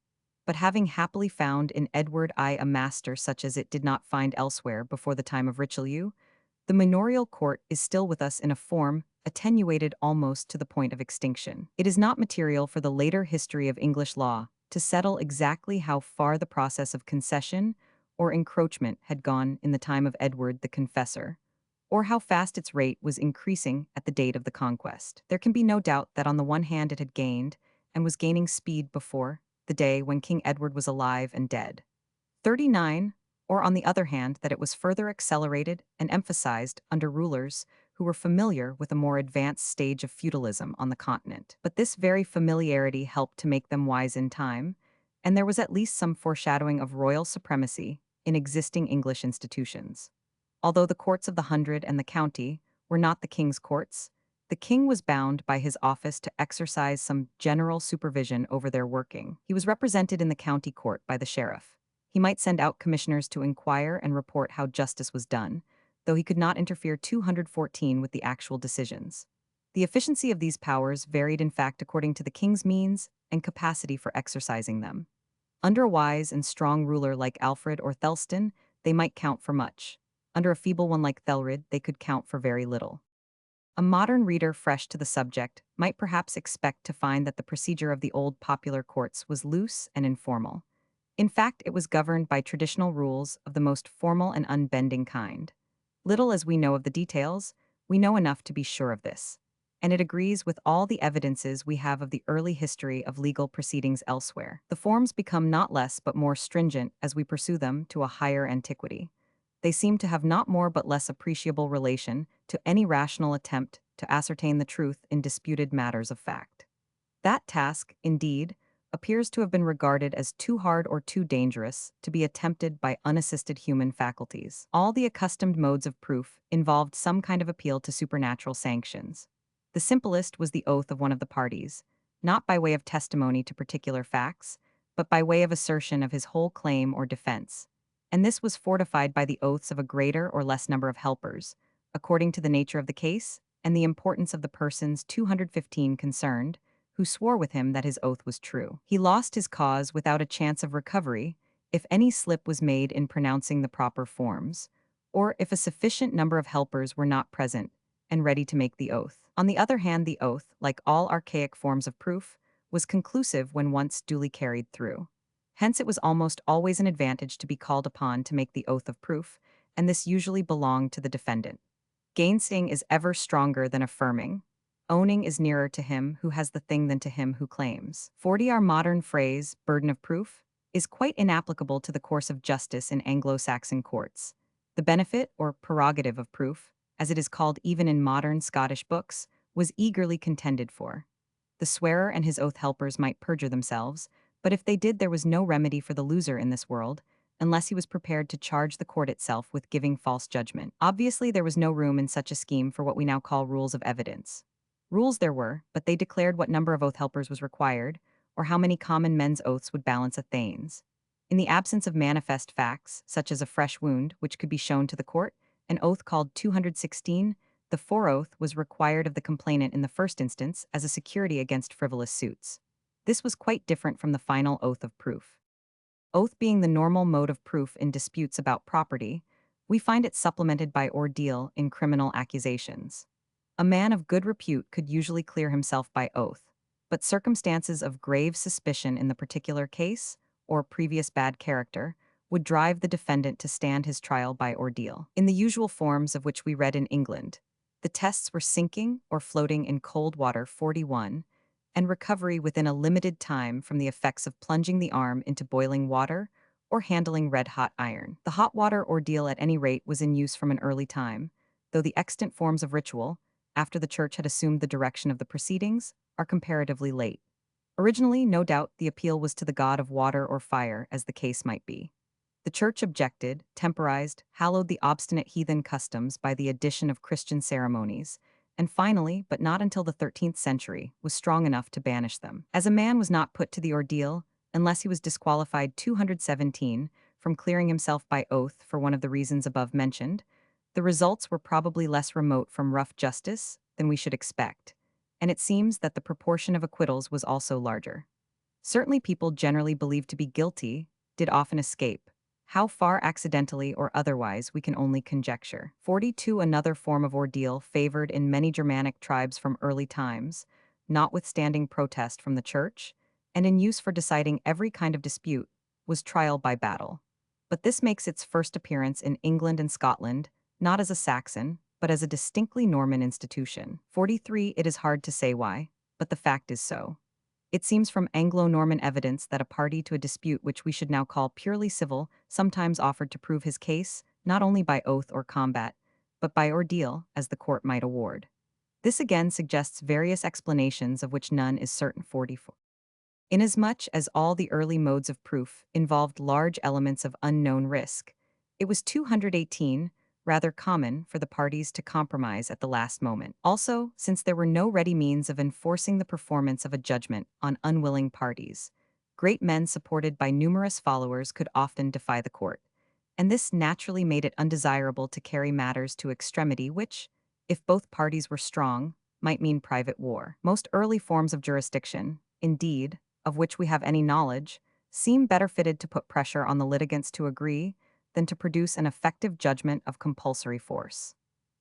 [SPEAKER 1] but having happily found in Edward I a master such as it did not find elsewhere before the time of Richelieu, the manorial court is still with us in a form attenuated almost to the point of extinction. It is not material for the later history of English law to settle exactly how far the process of concession or encroachment had gone in the time of Edward the Confessor, or how fast its rate was increasing at the date of the conquest. There can be no doubt that on the one hand it had gained, and was gaining speed before, the day when King Edward was alive and dead. 39, or on the other hand that it was further accelerated and emphasized under rulers who were familiar with a more advanced stage of feudalism on the continent. But this very familiarity helped to make them wise in time, and there was at least some foreshadowing of royal supremacy in existing English institutions. Although the courts of the hundred and the county were not the king's courts, the king was bound by his office to exercise some general supervision over their working. He was represented in the county court by the sheriff. He might send out commissioners to inquire and report how justice was done, though he could not interfere 214 with the actual decisions. The efficiency of these powers varied in fact according to the king's means and capacity for exercising them. Under a wise and strong ruler like Alfred or Thelston, they might count for much. Under a feeble one like Thelred, they could count for very little. A modern reader fresh to the subject might perhaps expect to find that the procedure of the old popular courts was loose and informal. In fact, it was governed by traditional rules of the most formal and unbending kind. Little as we know of the details, we know enough to be sure of this. And it agrees with all the evidences we have of the early history of legal proceedings elsewhere. The forms become not less but more stringent as we pursue them to a higher antiquity. They seem to have not more but less appreciable relation to any rational attempt to ascertain the truth in disputed matters of fact. That task, indeed, appears to have been regarded as too hard or too dangerous to be attempted by unassisted human faculties. All the accustomed modes of proof involved some kind of appeal to supernatural sanctions. The simplest was the oath of one of the parties, not by way of testimony to particular facts, but by way of assertion of his whole claim or defense. And this was fortified by the oaths of a greater or less number of helpers, according to the nature of the case and the importance of the persons 215 concerned, who swore with him that his oath was true. He lost his cause without a chance of recovery if any slip was made in pronouncing the proper forms, or if a sufficient number of helpers were not present and ready to make the oath. On the other hand, the oath, like all archaic forms of proof, was conclusive when once duly carried through. Hence it was almost always an advantage to be called upon to make the oath of proof, and this usually belonged to the defendant. Gainsaying is ever stronger than affirming. Owning is nearer to him who has the thing than to him who claims. 40. Our modern phrase, burden of proof, is quite inapplicable to the course of justice in Anglo-Saxon courts. The benefit, or prerogative of proof, as it is called even in modern Scottish books, was eagerly contended for. The swearer and his oath helpers might perjure themselves, but if they did, there was no remedy for the loser in this world, unless he was prepared to charge the court itself with giving false judgment. Obviously, there was no room in such a scheme for what we now call rules of evidence. Rules there were, but they declared what number of oath helpers was required, or how many common men's oaths would balance a thane's. In the absence of manifest facts, such as a fresh wound, which could be shown to the court, an oath called 216, the fore-oath was required of the complainant in the first instance as a security against frivolous suits. This was quite different from the final oath of proof. Oath being the normal mode of proof in disputes about property, we find it supplemented by ordeal in criminal accusations. A man of good repute could usually clear himself by oath, but circumstances of grave suspicion in the particular case, or previous bad character, would drive the defendant to stand his trial by ordeal. In the usual forms of which we read in England, the tests were sinking or floating in cold water 41, and recovery within a limited time from the effects of plunging the arm into boiling water or handling red-hot iron. The hot water ordeal at any rate was in use from an early time, though the extant forms of ritual, after the Church had assumed the direction of the proceedings, are comparatively late. Originally, no doubt, the appeal was to the god of water or fire, as the case might be. The Church objected, temporized, hallowed the obstinate heathen customs by the addition of Christian ceremonies, and finally, but not until the 13th century, was strong enough to banish them. As a man was not put to the ordeal unless he was disqualified 217 from clearing himself by oath for one of the reasons above mentioned, the results were probably less remote from rough justice than we should expect, and it seems that the proportion of acquittals was also larger. Certainly people generally believed to be guilty did often escape. How far accidentally or otherwise we can only conjecture. 42. Another form of ordeal favored in many Germanic tribes from early times, notwithstanding protest from the Church, and in use for deciding every kind of dispute, was trial by battle. But this makes its first appearance in England and Scotland, not as a Saxon, but as a distinctly Norman institution. 43. It is hard to say why, but the fact is so. It seems from Anglo-Norman evidence that a party to a dispute which we should now call purely civil sometimes offered to prove his case, not only by oath or combat, but by ordeal, as the court might award. This again suggests various explanations of which none is certain. 44. Inasmuch as all the early modes of proof involved large elements of unknown risk, it was 218 rather common for the parties to compromise at the last moment. Also, since there were no ready means of enforcing the performance of a judgment on unwilling parties, great men supported by numerous followers could often defy the court, and this naturally made it undesirable to carry matters to extremity which, if both parties were strong, might mean private war. Most early forms of jurisdiction, indeed, of which we have any knowledge, seem better fitted to put pressure on the litigants to agree than to produce an effective judgment of compulsory force.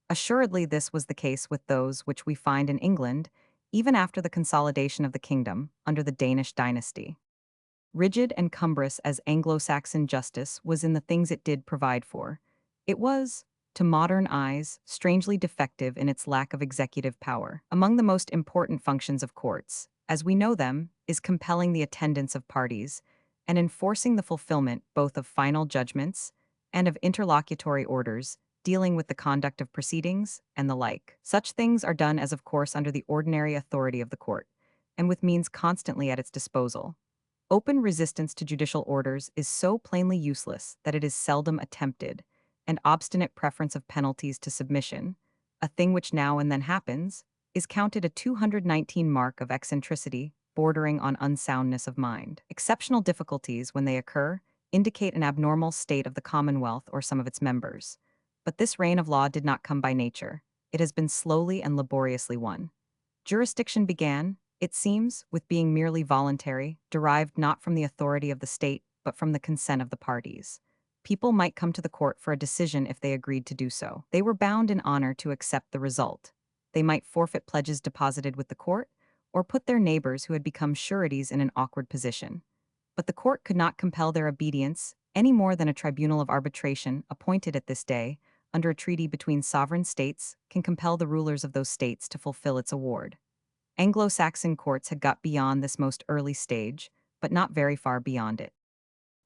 [SPEAKER 1] Assuredly, this was the case with those which we find in England, even after the consolidation of the kingdom under the Danish dynasty. Rigid and cumbrous as Anglo-Saxon justice was in the things it did provide for, it was, to modern eyes, strangely defective in its lack of executive power. Among the most important functions of courts, as we know them, is compelling the attendance of parties and enforcing the fulfillment both of final judgments and of interlocutory orders dealing with the conduct of proceedings and the like. Such things are done as of course under the ordinary authority of the court, and with means constantly at its disposal. Open resistance to judicial orders is so plainly useless that it is seldom attempted, and obstinate preference of penalties to submission, a thing which now and then happens, is counted a 219 mark of eccentricity bordering on unsoundness of mind. Exceptional difficulties, when they occur, indicate an abnormal state of the Commonwealth or some of its members. But this reign of law did not come by nature. It has been slowly and laboriously won. Jurisdiction began, it seems, with being merely voluntary, derived not from the authority of the state, but from the consent of the parties. People might come to the court for a decision if they agreed to do so. They were bound in honor to accept the result. They might forfeit pledges deposited with the court, or put their neighbors who had become sureties in an awkward position. But the court could not compel their obedience any more than a tribunal of arbitration appointed at this day, under a treaty between sovereign states, can compel the rulers of those states to fulfill its award. Anglo-Saxon courts had got beyond this most early stage, but not very far beyond it.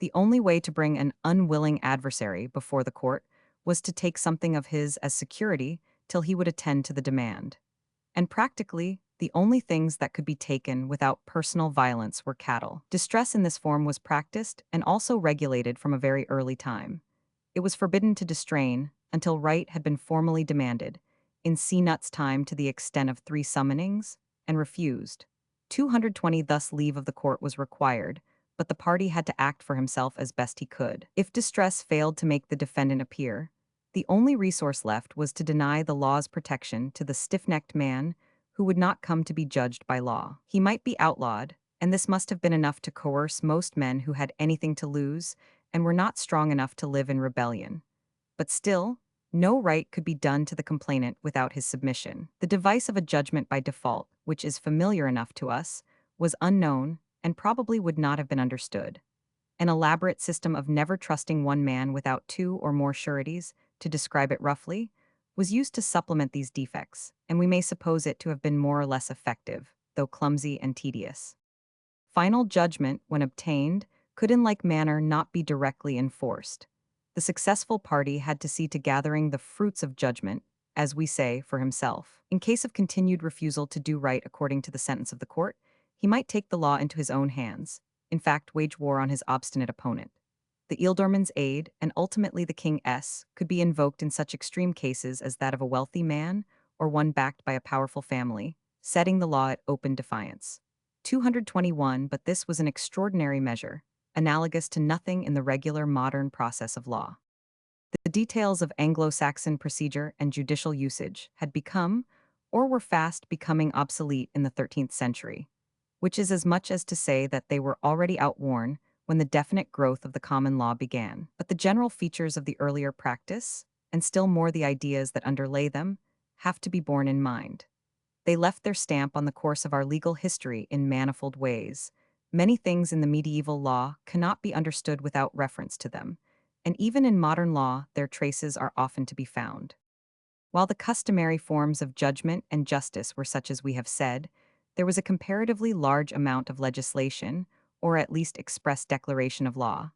[SPEAKER 1] The only way to bring an unwilling adversary before the court was to take something of his as security till he would attend to the demand. And practically, the only things that could be taken without personal violence were cattle. Distress in this form was practiced and also regulated from a very early time. It was forbidden to distrain until right had been formally demanded, in C. Nutt's time to the extent of 3 summonings, and refused. 220 thus leave of the court was required, but the party had to act for himself as best he could. If distress failed to make the defendant appear, the only resource left was to deny the law's protection to the stiff-necked man who would not come to be judged by law. He might be outlawed, and this must have been enough to coerce most men who had anything to lose and were not strong enough to live in rebellion. But still, no right could be done to the complainant without his submission. The device of a judgment by default, which is familiar enough to us, was unknown and probably would not have been understood. An elaborate system of never trusting one man without 2 or more sureties, to describe it roughly, was used to supplement these defects, and we may suppose it to have been more or less effective, though clumsy and tedious. Final judgment, when obtained, could in like manner not be directly enforced. The successful party had to see to gathering the fruits of judgment, as we say, for himself. In case of continued refusal to do right according to the sentence of the court, he might take the law into his own hands, in fact wage war on his obstinate opponent. The ealdorman's aid, and ultimately the king's, could be invoked in such extreme cases as that of a wealthy man, or one backed by a powerful family, setting the law at open defiance. 221, but this was an extraordinary measure, analogous to nothing in the regular modern process of law. The details of Anglo-Saxon procedure and judicial usage had become, or were fast becoming obsolete in the 13th century, which is as much as to say that they were already outworn when the definite growth of the common law began. But the general features of the earlier practice, and still more the ideas that underlay them, have to be borne in mind. They left their stamp on the course of our legal history in manifold ways. Many things in the medieval law cannot be understood without reference to them, and even in modern law their traces are often to be found. While the customary forms of judgment and justice were such as we have said, there was a comparatively large amount of legislation, or at least express declaration of law.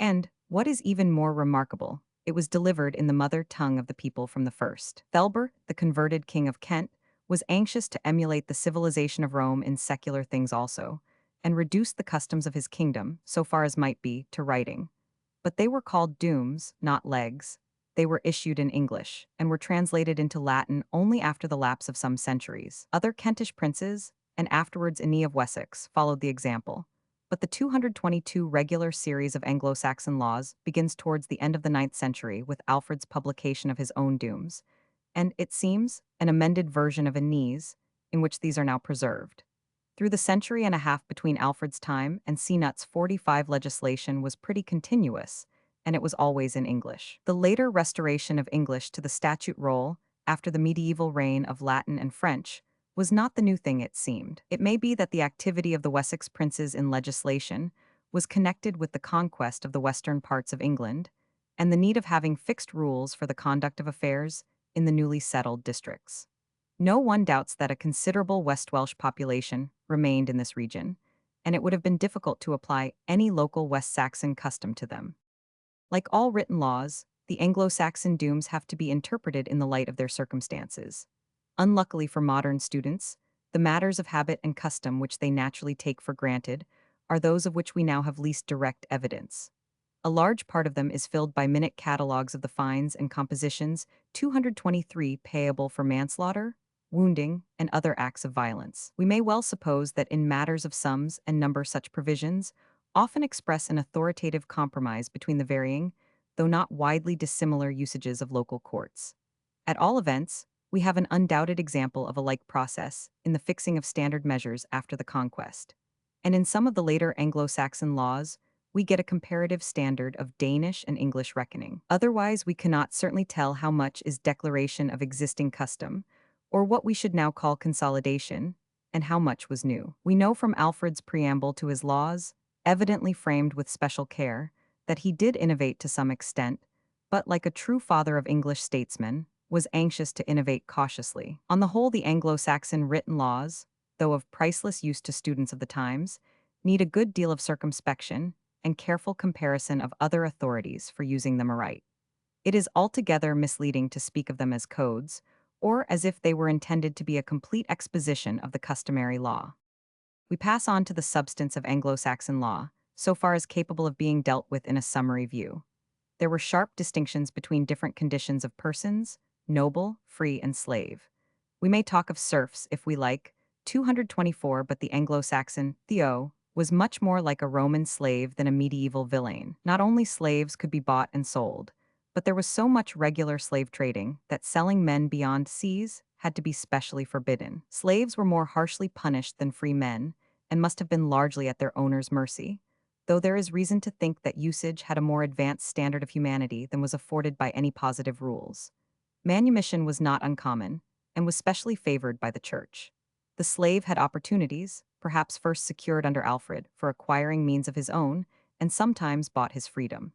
[SPEAKER 1] And, what is even more remarkable, it was delivered in the mother tongue of the people from the first. Thelbert, the converted king of Kent, was anxious to emulate the civilization of Rome in secular things also, and reduced the customs of his kingdom, so far as might be, to writing. But they were called dooms, not legs. They were issued in English, and were translated into Latin only after the lapse of some centuries. Other Kentish princes, and afterwards Ine of Wessex, followed the example. But the 222 regular series of Anglo-Saxon laws begins towards the end of the 9th century with Alfred's publication of his own dooms, and, it seems, an amended version of Ine's, in which these are now preserved. Through the century and a half between Alfred's time and Cnut's 45 legislation was pretty continuous, and it was always in English. The later restoration of English to the statute roll, after the medieval reign of Latin and French, was not the new thing it seemed. It may be that the activity of the Wessex princes in legislation was connected with the conquest of the western parts of England, and the need of having fixed rules for the conduct of affairs in the newly settled districts. No one doubts that a considerable West Welsh population remained in this region, and it would have been difficult to apply any local West Saxon custom to them. Like all written laws, the Anglo-Saxon dooms have to be interpreted in the light of their circumstances. Unluckily for modern students, the matters of habit and custom which they naturally take for granted are those of which we now have least direct evidence. A large part of them is filled by minute catalogues of the fines and compositions 223 payable for manslaughter, wounding, and other acts of violence. We may well suppose that in matters of sums and number such provisions often express an authoritative compromise between the varying, though not widely dissimilar usages of local courts. At all events, we have an undoubted example of a like process in the fixing of standard measures after the conquest. And in some of the later Anglo-Saxon laws, we get a comparative standard of Danish and English reckoning. Otherwise, we cannot certainly tell how much is declaration of existing custom, or what we should now call consolidation, and how much was new. We know from Alfred's preamble to his laws, evidently framed with special care, that he did innovate to some extent, but like a true father of English statesmen, was anxious to innovate cautiously. On the whole, the Anglo-Saxon written laws, though of priceless use to students of the times, need a good deal of circumspection and careful comparison of other authorities for using them aright. It is altogether misleading to speak of them as codes, or as if they were intended to be a complete exposition of the customary law. We pass on to the substance of Anglo-Saxon law, so far as capable of being dealt with in a summary view. There were sharp distinctions between different conditions of persons, noble, free, and slave. We may talk of serfs if we like, 224, but the Anglo-Saxon theo was much more like a Roman slave than a medieval villein. Not only slaves could be bought and sold, but there was so much regular slave trading that selling men beyond seas had to be specially forbidden. Slaves were more harshly punished than free men, and must have been largely at their owner's mercy, though there is reason to think that usage had a more advanced standard of humanity than was afforded by any positive rules. Manumission was not uncommon, and was specially favored by the church. The slave had opportunities, perhaps first secured under Alfred, for acquiring means of his own, and sometimes bought his freedom.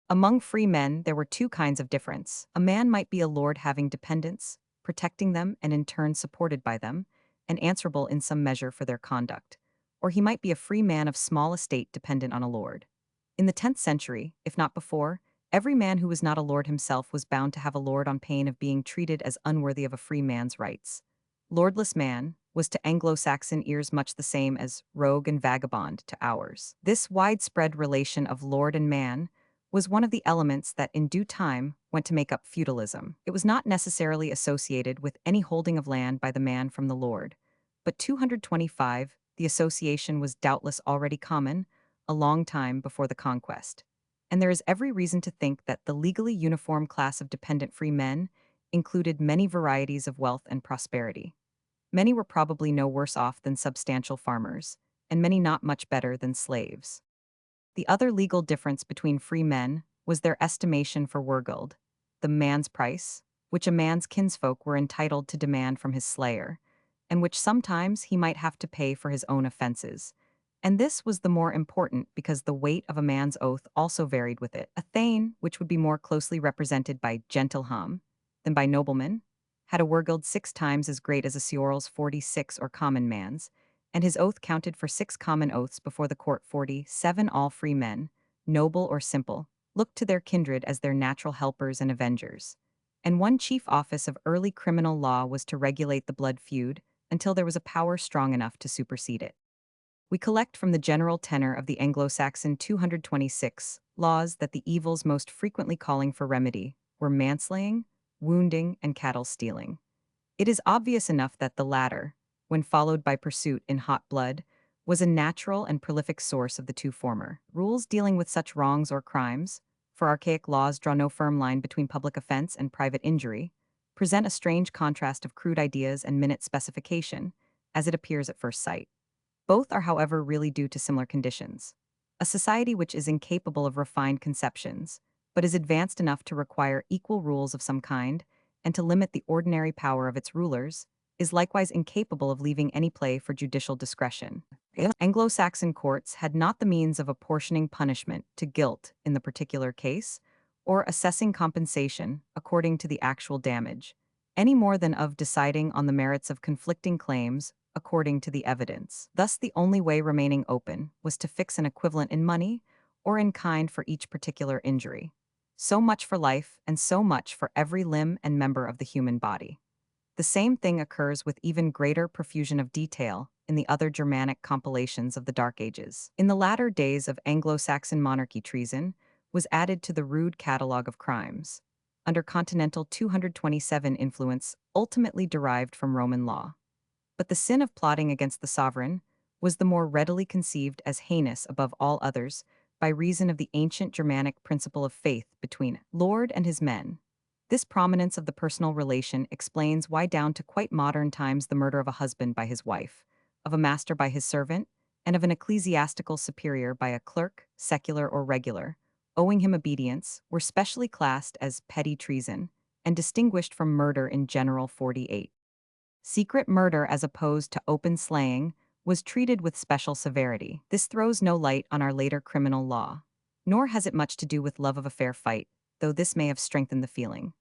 [SPEAKER 1] Among free men, there were two kinds of difference. A man might be a lord having dependents, protecting them and in turn supported by them, and answerable in some measure for their conduct. Or he might be a free man of small estate dependent on a lord. In the 10th century, if not before, every man who was not a lord himself was bound to have a lord on pain of being treated as unworthy of a free man's rights. Lordless man was to Anglo-Saxon ears much the same as rogue and vagabond to ours. This widespread relation of lord and man was one of the elements that in due time went to make up feudalism. It was not necessarily associated with any holding of land by the man from the lord, but 225, the association was doubtless already common, a long time before the conquest. And there is every reason to think that the legally uniform class of dependent free men included many varieties of wealth and prosperity. Many were probably no worse off than substantial farmers, and many not much better than slaves. The other legal difference between free men was their estimation for wergild, the man's price, which a man's kinsfolk were entitled to demand from his slayer, and which sometimes he might have to pay for his own offenses. And this was the more important because the weight of a man's oath also varied with it. A thane, which would be more closely represented by gentilhom than by noblemen, had a wergild 6 times as great as a seorl's 46 or common man's, and his oath counted for 6 common oaths before the court. 47 all free men, noble or simple, looked to their kindred as their natural helpers and avengers. And one chief office of early criminal law was to regulate the blood feud until there was a power strong enough to supersede it. We collect from the general tenor of the Anglo-Saxon 226 laws that the evils most frequently calling for remedy were manslaying, wounding, and cattle stealing. It is obvious enough that the latter, when followed by pursuit in hot blood, was a natural and prolific source of the two former. Rules dealing with such wrongs or crimes, for archaic laws draw no firm line between public offense and private injury, present a strange contrast of crude ideas and minute specification, as it appears at first sight. Both are, however, really due to similar conditions. A society which is incapable of refined conceptions, but is advanced enough to require equal rules of some kind and to limit the ordinary power of its rulers, is likewise incapable of leaving any play for judicial discretion. Anglo-Saxon courts had not the means of apportioning punishment to guilt in the particular case, or assessing compensation according to the actual damage, any more than of deciding on the merits of conflicting claims according to the evidence. Thus, the only way remaining open was to fix an equivalent in money or in kind for each particular injury. So much for life and so much for every limb and member of the human body. The same thing occurs with even greater profusion of detail in the other Germanic compilations of the Dark Ages. In the latter days of Anglo-Saxon monarchy, treason was added to the rude catalogue of crimes, under continental 227 influence ultimately derived from Roman law. But the sin of plotting against the sovereign was the more readily conceived as heinous above all others by reason of the ancient Germanic principle of faith between lord and his men. This prominence of the personal relation explains why down to quite modern times the murder of a husband by his wife, of a master by his servant, and of an ecclesiastical superior by a clerk, secular or regular, owing him obedience, were specially classed as petty treason and distinguished from murder in general. 48. Secret murder, as opposed to open slaying, was treated with special severity. This throws no light on our later criminal law, nor has it much to do with love of a fair fight, though this may have strengthened the feeling.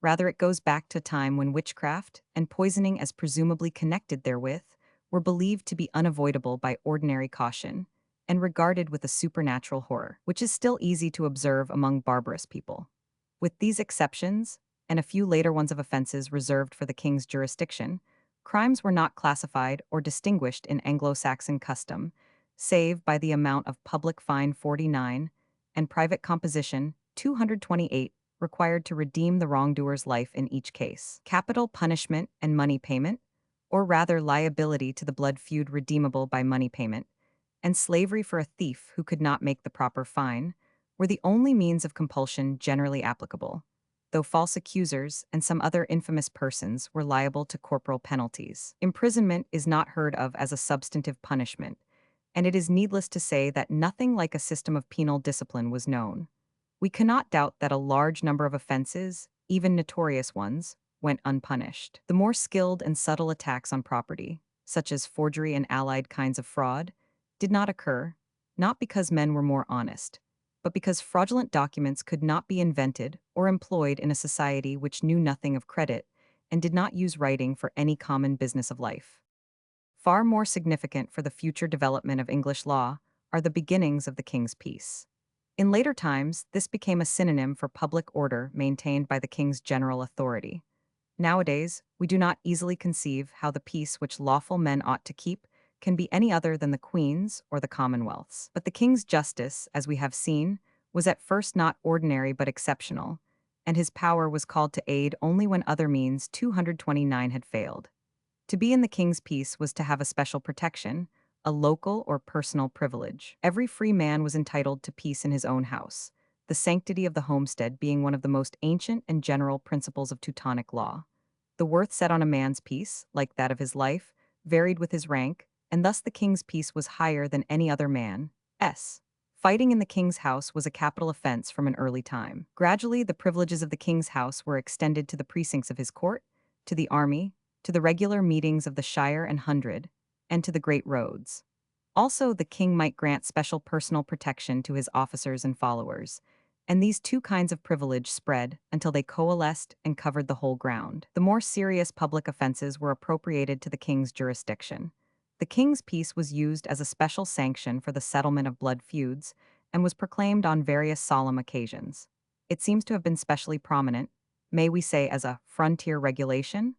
[SPEAKER 1] Rather, it goes back to a time when witchcraft, and poisoning as presumably connected therewith, were believed to be unavoidable by ordinary caution, and regarded with a supernatural horror, which is still easy to observe among barbarous people. With these exceptions, and a few later ones of offenses reserved for the king's jurisdiction, crimes were not classified or distinguished in Anglo-Saxon custom, save by the amount of public fine 49 and private composition 228 required to redeem the wrongdoer's life in each case. Capital punishment and money payment, or rather liability to the blood feud redeemable by money payment, and slavery for a thief who could not make the proper fine, were the only means of compulsion generally applicable, though false accusers and some other infamous persons were liable to corporal penalties. Imprisonment is not heard of as a substantive punishment, and it is needless to say that nothing like a system of penal discipline was known. We cannot doubt that a large number of offenses, even notorious ones, went unpunished. The more skilled and subtle attacks on property, such as forgery and allied kinds of fraud, did not occur, not because men were more honest, but because fraudulent documents could not be invented or employed in a society which knew nothing of credit and did not use writing for any common business of life. Far more significant for the future development of English law are the beginnings of the King's Peace. In later times, this became a synonym for public order maintained by the king's general authority. Nowadays, we do not easily conceive how the peace which lawful men ought to keep can be any other than the Queen's or the Commonwealth's. But the king's justice, as we have seen, was at first not ordinary but exceptional, and his power was called to aid only when other means 229 had failed. To be in the king's peace was to have a special protection, a local or personal privilege. Every free man was entitled to peace in his own house, the sanctity of the homestead being one of the most ancient and general principles of Teutonic law. The worth set on a man's peace, like that of his life, varied with his rank, and thus the king's peace was higher than any other man's. Fighting in the king's house was a capital offense from an early time. Gradually, the privileges of the king's house were extended to the precincts of his court, to the army, to the regular meetings of the shire and hundred, and to the great roads. Also, the king might grant special personal protection to his officers and followers, and these two kinds of privilege spread until they coalesced and covered the whole ground. The more serious public offenses were appropriated to the king's jurisdiction. The king's peace was used as a special sanction for the settlement of blood feuds and was proclaimed on various solemn occasions. It seems to have been specially prominent, may we say as a frontier regulation,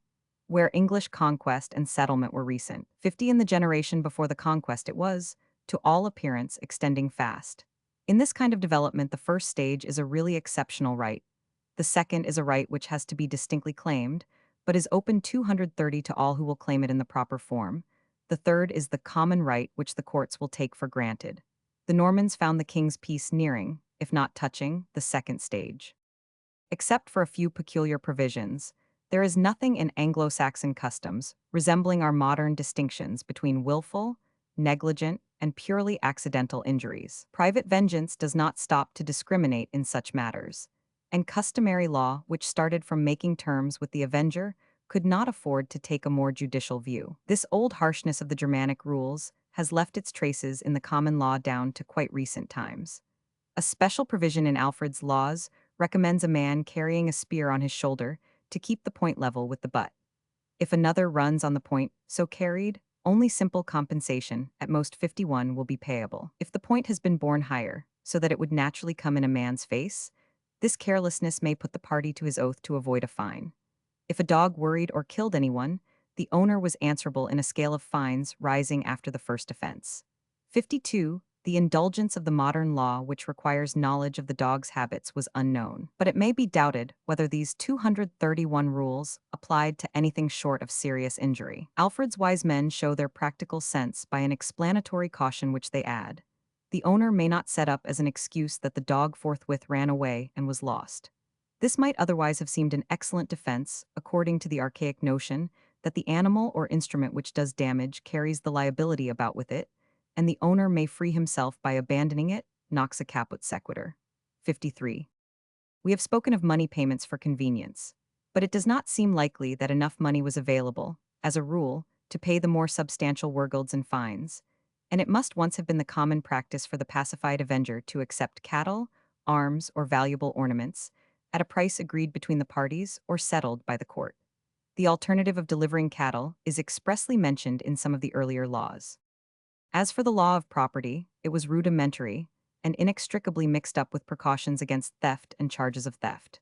[SPEAKER 1] where English conquest and settlement were recent. 50 in the generation before the conquest it was, to all appearance, extending fast. In this kind of development, the first stage is a really exceptional right. The second is a right which has to be distinctly claimed, but is open 230 to all who will claim it in the proper form. The third is the common right which the courts will take for granted. The Normans found the king's peace nearing, if not touching, the second stage. Except for a few peculiar provisions, there is nothing in Anglo-Saxon customs resembling our modern distinctions between willful, negligent, and purely accidental injuries. Private vengeance does not stop to discriminate in such matters, and customary law, which started from making terms with the avenger, could not afford to take a more judicial view. This old harshness of the Germanic rules has left its traces in the common law down to quite recent times. A special provision in Alfred's laws recommends a man carrying a spear on his shoulder to keep the point level with the butt. If another runs on the point so carried, only simple compensation, at most 51, will be payable. If the point has been borne higher, so that it would naturally come in a man's face, this carelessness may put the party to his oath to avoid a fine. If a dog worried or killed anyone, the owner was answerable in a scale of fines rising after the first offense. 52. The indulgence of the modern law which requires knowledge of the dog's habits was unknown, but it may be doubted whether these 231 rules applied to anything short of serious injury. Alfred's wise men show their practical sense by an explanatory caution which they add. The owner may not set up as an excuse that the dog forthwith ran away and was lost. This might otherwise have seemed an excellent defense, according to the archaic notion that the animal or instrument which does damage carries the liability about with it, and the owner may free himself by abandoning it, nox a caput sequitur. 53. We have spoken of money payments for convenience, but it does not seem likely that enough money was available, as a rule, to pay the more substantial wergulds and fines, and it must once have been the common practice for the pacified avenger to accept cattle, arms, or valuable ornaments, at a price agreed between the parties or settled by the court. The alternative of delivering cattle is expressly mentioned in some of the earlier laws. As for the law of property, it was rudimentary and inextricably mixed up with precautions against theft and charges of theft.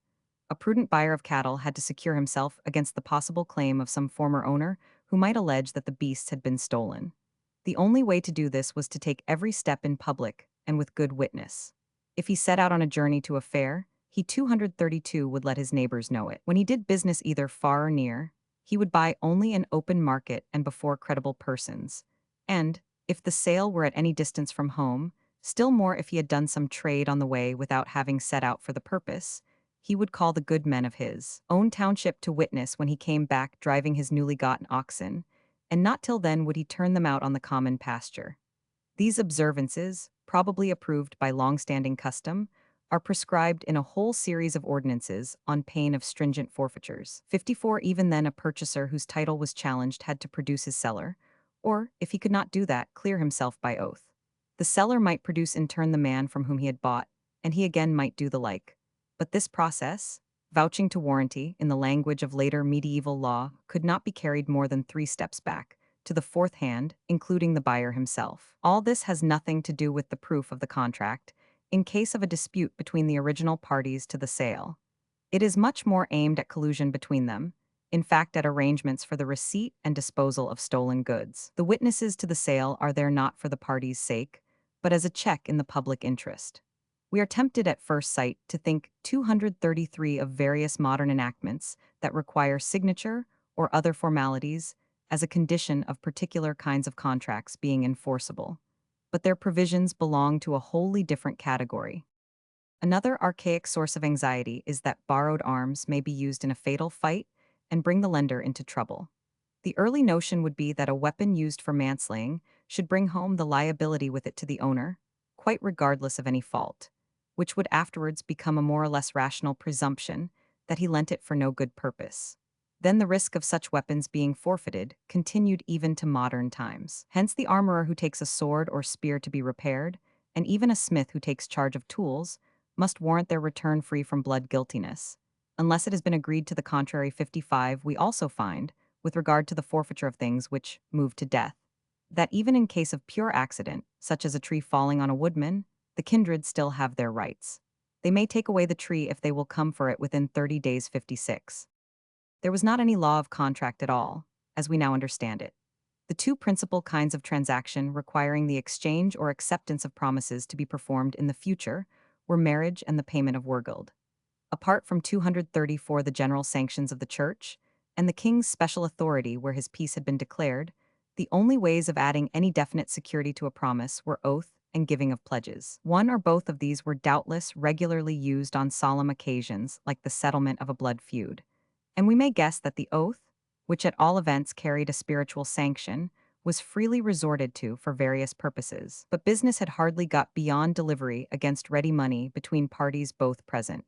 [SPEAKER 1] A prudent buyer of cattle had to secure himself against the possible claim of some former owner who might allege that the beasts had been stolen. The only way to do this was to take every step in public and with good witness. If he set out on a journey to a fair, he 232 would let his neighbors know it. When he did business either far or near, he would buy only in open market and before credible persons, and, if the sale were at any distance from home, still more if he had done some trade on the way without having set out for the purpose, he would call the good men of his own township to witness when he came back driving his newly gotten oxen, and not till then would he turn them out on the common pasture. These observances, probably approved by long-standing custom, are prescribed in a whole series of ordinances on pain of stringent forfeitures. 54. Even then, a purchaser whose title was challenged had to produce his seller, or, if he could not do that, clear himself by oath. The seller might produce in turn the man from whom he had bought, and he again might do the like. But this process, vouching to warranty, in the language of later medieval law, could not be carried more than 3 steps back, to the fourth hand, including the buyer himself. All this has nothing to do with the proof of the contract, in case of a dispute between the original parties to the sale. It is much more aimed at collusion between them, in fact at arrangements for the receipt and disposal of stolen goods. The witnesses to the sale are there not for the parties' sake, but as a check in the public interest. We are tempted at first sight to think 233 of various modern enactments that require signature or other formalities as a condition of particular kinds of contracts being enforceable, but their provisions belong to a wholly different category. Another archaic source of anxiety is that borrowed arms may be used in a fatal fight and bring the lender into trouble. The early notion would be that a weapon used for manslaying should bring home the liability with it to the owner, quite regardless of any fault, which would afterwards become a more or less rational presumption that he lent it for no good purpose. Then the risk of such weapons being forfeited continued even to modern times. Hence the armorer who takes a sword or spear to be repaired, and even a smith who takes charge of tools, must warrant their return free from blood guiltiness. Unless it has been agreed to the contrary. 55, we also find, with regard to the forfeiture of things which move to death, that even in case of pure accident, such as a tree falling on a woodman, the kindred still have their rights. They may take away the tree if they will come for it within 30 days. 56. There was not any law of contract at all, as we now understand it. The 2 principal kinds of transaction requiring the exchange or acceptance of promises to be performed in the future were marriage and the payment of werguld. Apart from 234 the general sanctions of the Church, and the king's special authority where his peace had been declared, the only ways of adding any definite security to a promise were oath and giving of pledges. One or both of these were doubtless regularly used on solemn occasions like the settlement of a blood feud, and we may guess that the oath, which at all events carried a spiritual sanction, was freely resorted to for various purposes. But business had hardly got beyond delivery against ready money between parties both present,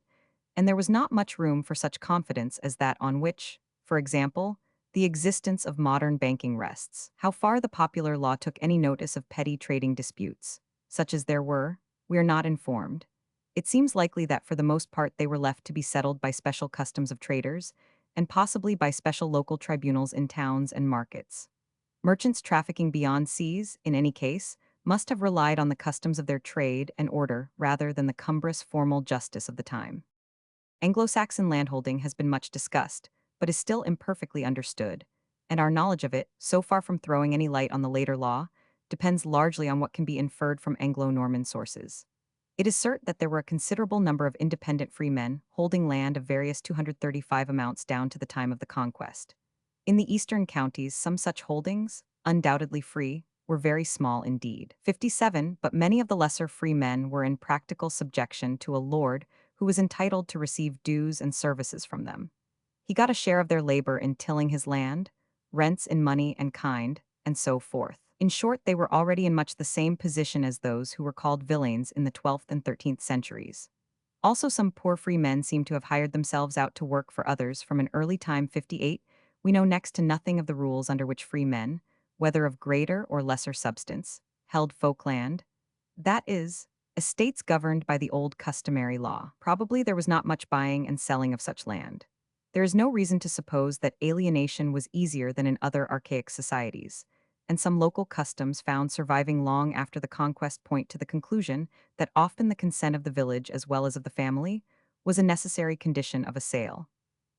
[SPEAKER 1] and there was not much room for such confidence as that on which, for example, the existence of modern banking rests. How far the popular law took any notice of petty trading disputes, such as there were, we are not informed. It seems likely that for the most part they were left to be settled by special customs of traders, and possibly by special local tribunals in towns and markets. Merchants trafficking beyond seas, in any case, must have relied on the customs of their trade and order rather than the cumbrous formal justice of the time. Anglo-Saxon landholding has been much discussed, but is still imperfectly understood, and our knowledge of it, so far from throwing any light on the later law, depends largely on what can be inferred from Anglo-Norman sources. It is certain that there were a considerable number of independent free men holding land of various 235 amounts down to the time of the conquest. In the eastern counties, some such holdings, undoubtedly free, were very small indeed. 57, but many of the lesser free men were in practical subjection to a lord who was entitled to receive dues and services from them. He got a share of their labor in tilling his land, rents in money and kind, and so forth. In short, they were already in much the same position as those who were called villeins in the 12th and 13th centuries. Also, some poor free men seem to have hired themselves out to work for others from an early time. 58, we know next to nothing of the rules under which free men, whether of greater or lesser substance, held folkland. That is, estates governed by the old customary law. Probably there was not much buying and selling of such land. There is no reason to suppose that alienation was easier than in other archaic societies, and some local customs found surviving long after the conquest point to the conclusion that often the consent of the village as well as of the family was a necessary condition of a sale.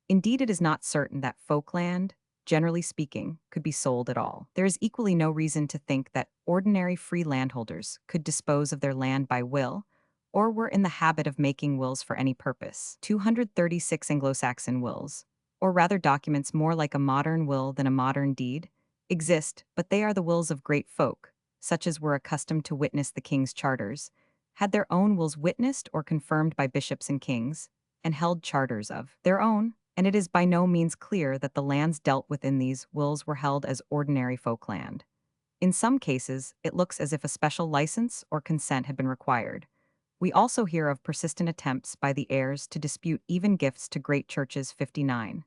[SPEAKER 1] Indeed, it is not certain that folkland, generally speaking, could be sold at all. There is equally no reason to think that ordinary free landholders could dispose of their land by will, or were in the habit of making wills for any purpose. 236 Anglo-Saxon wills, or rather documents more like a modern will than a modern deed, exist, but they are the wills of great folk, such as were accustomed to witness the king's charters, had their own wills witnessed or confirmed by bishops and kings, and held charters of their own, and it is by no means clear that the lands dealt with in these wills were held as ordinary folkland. In some cases, it looks as if a special license or consent had been required. We also hear of persistent attempts by the heirs to dispute even gifts to great churches. 59.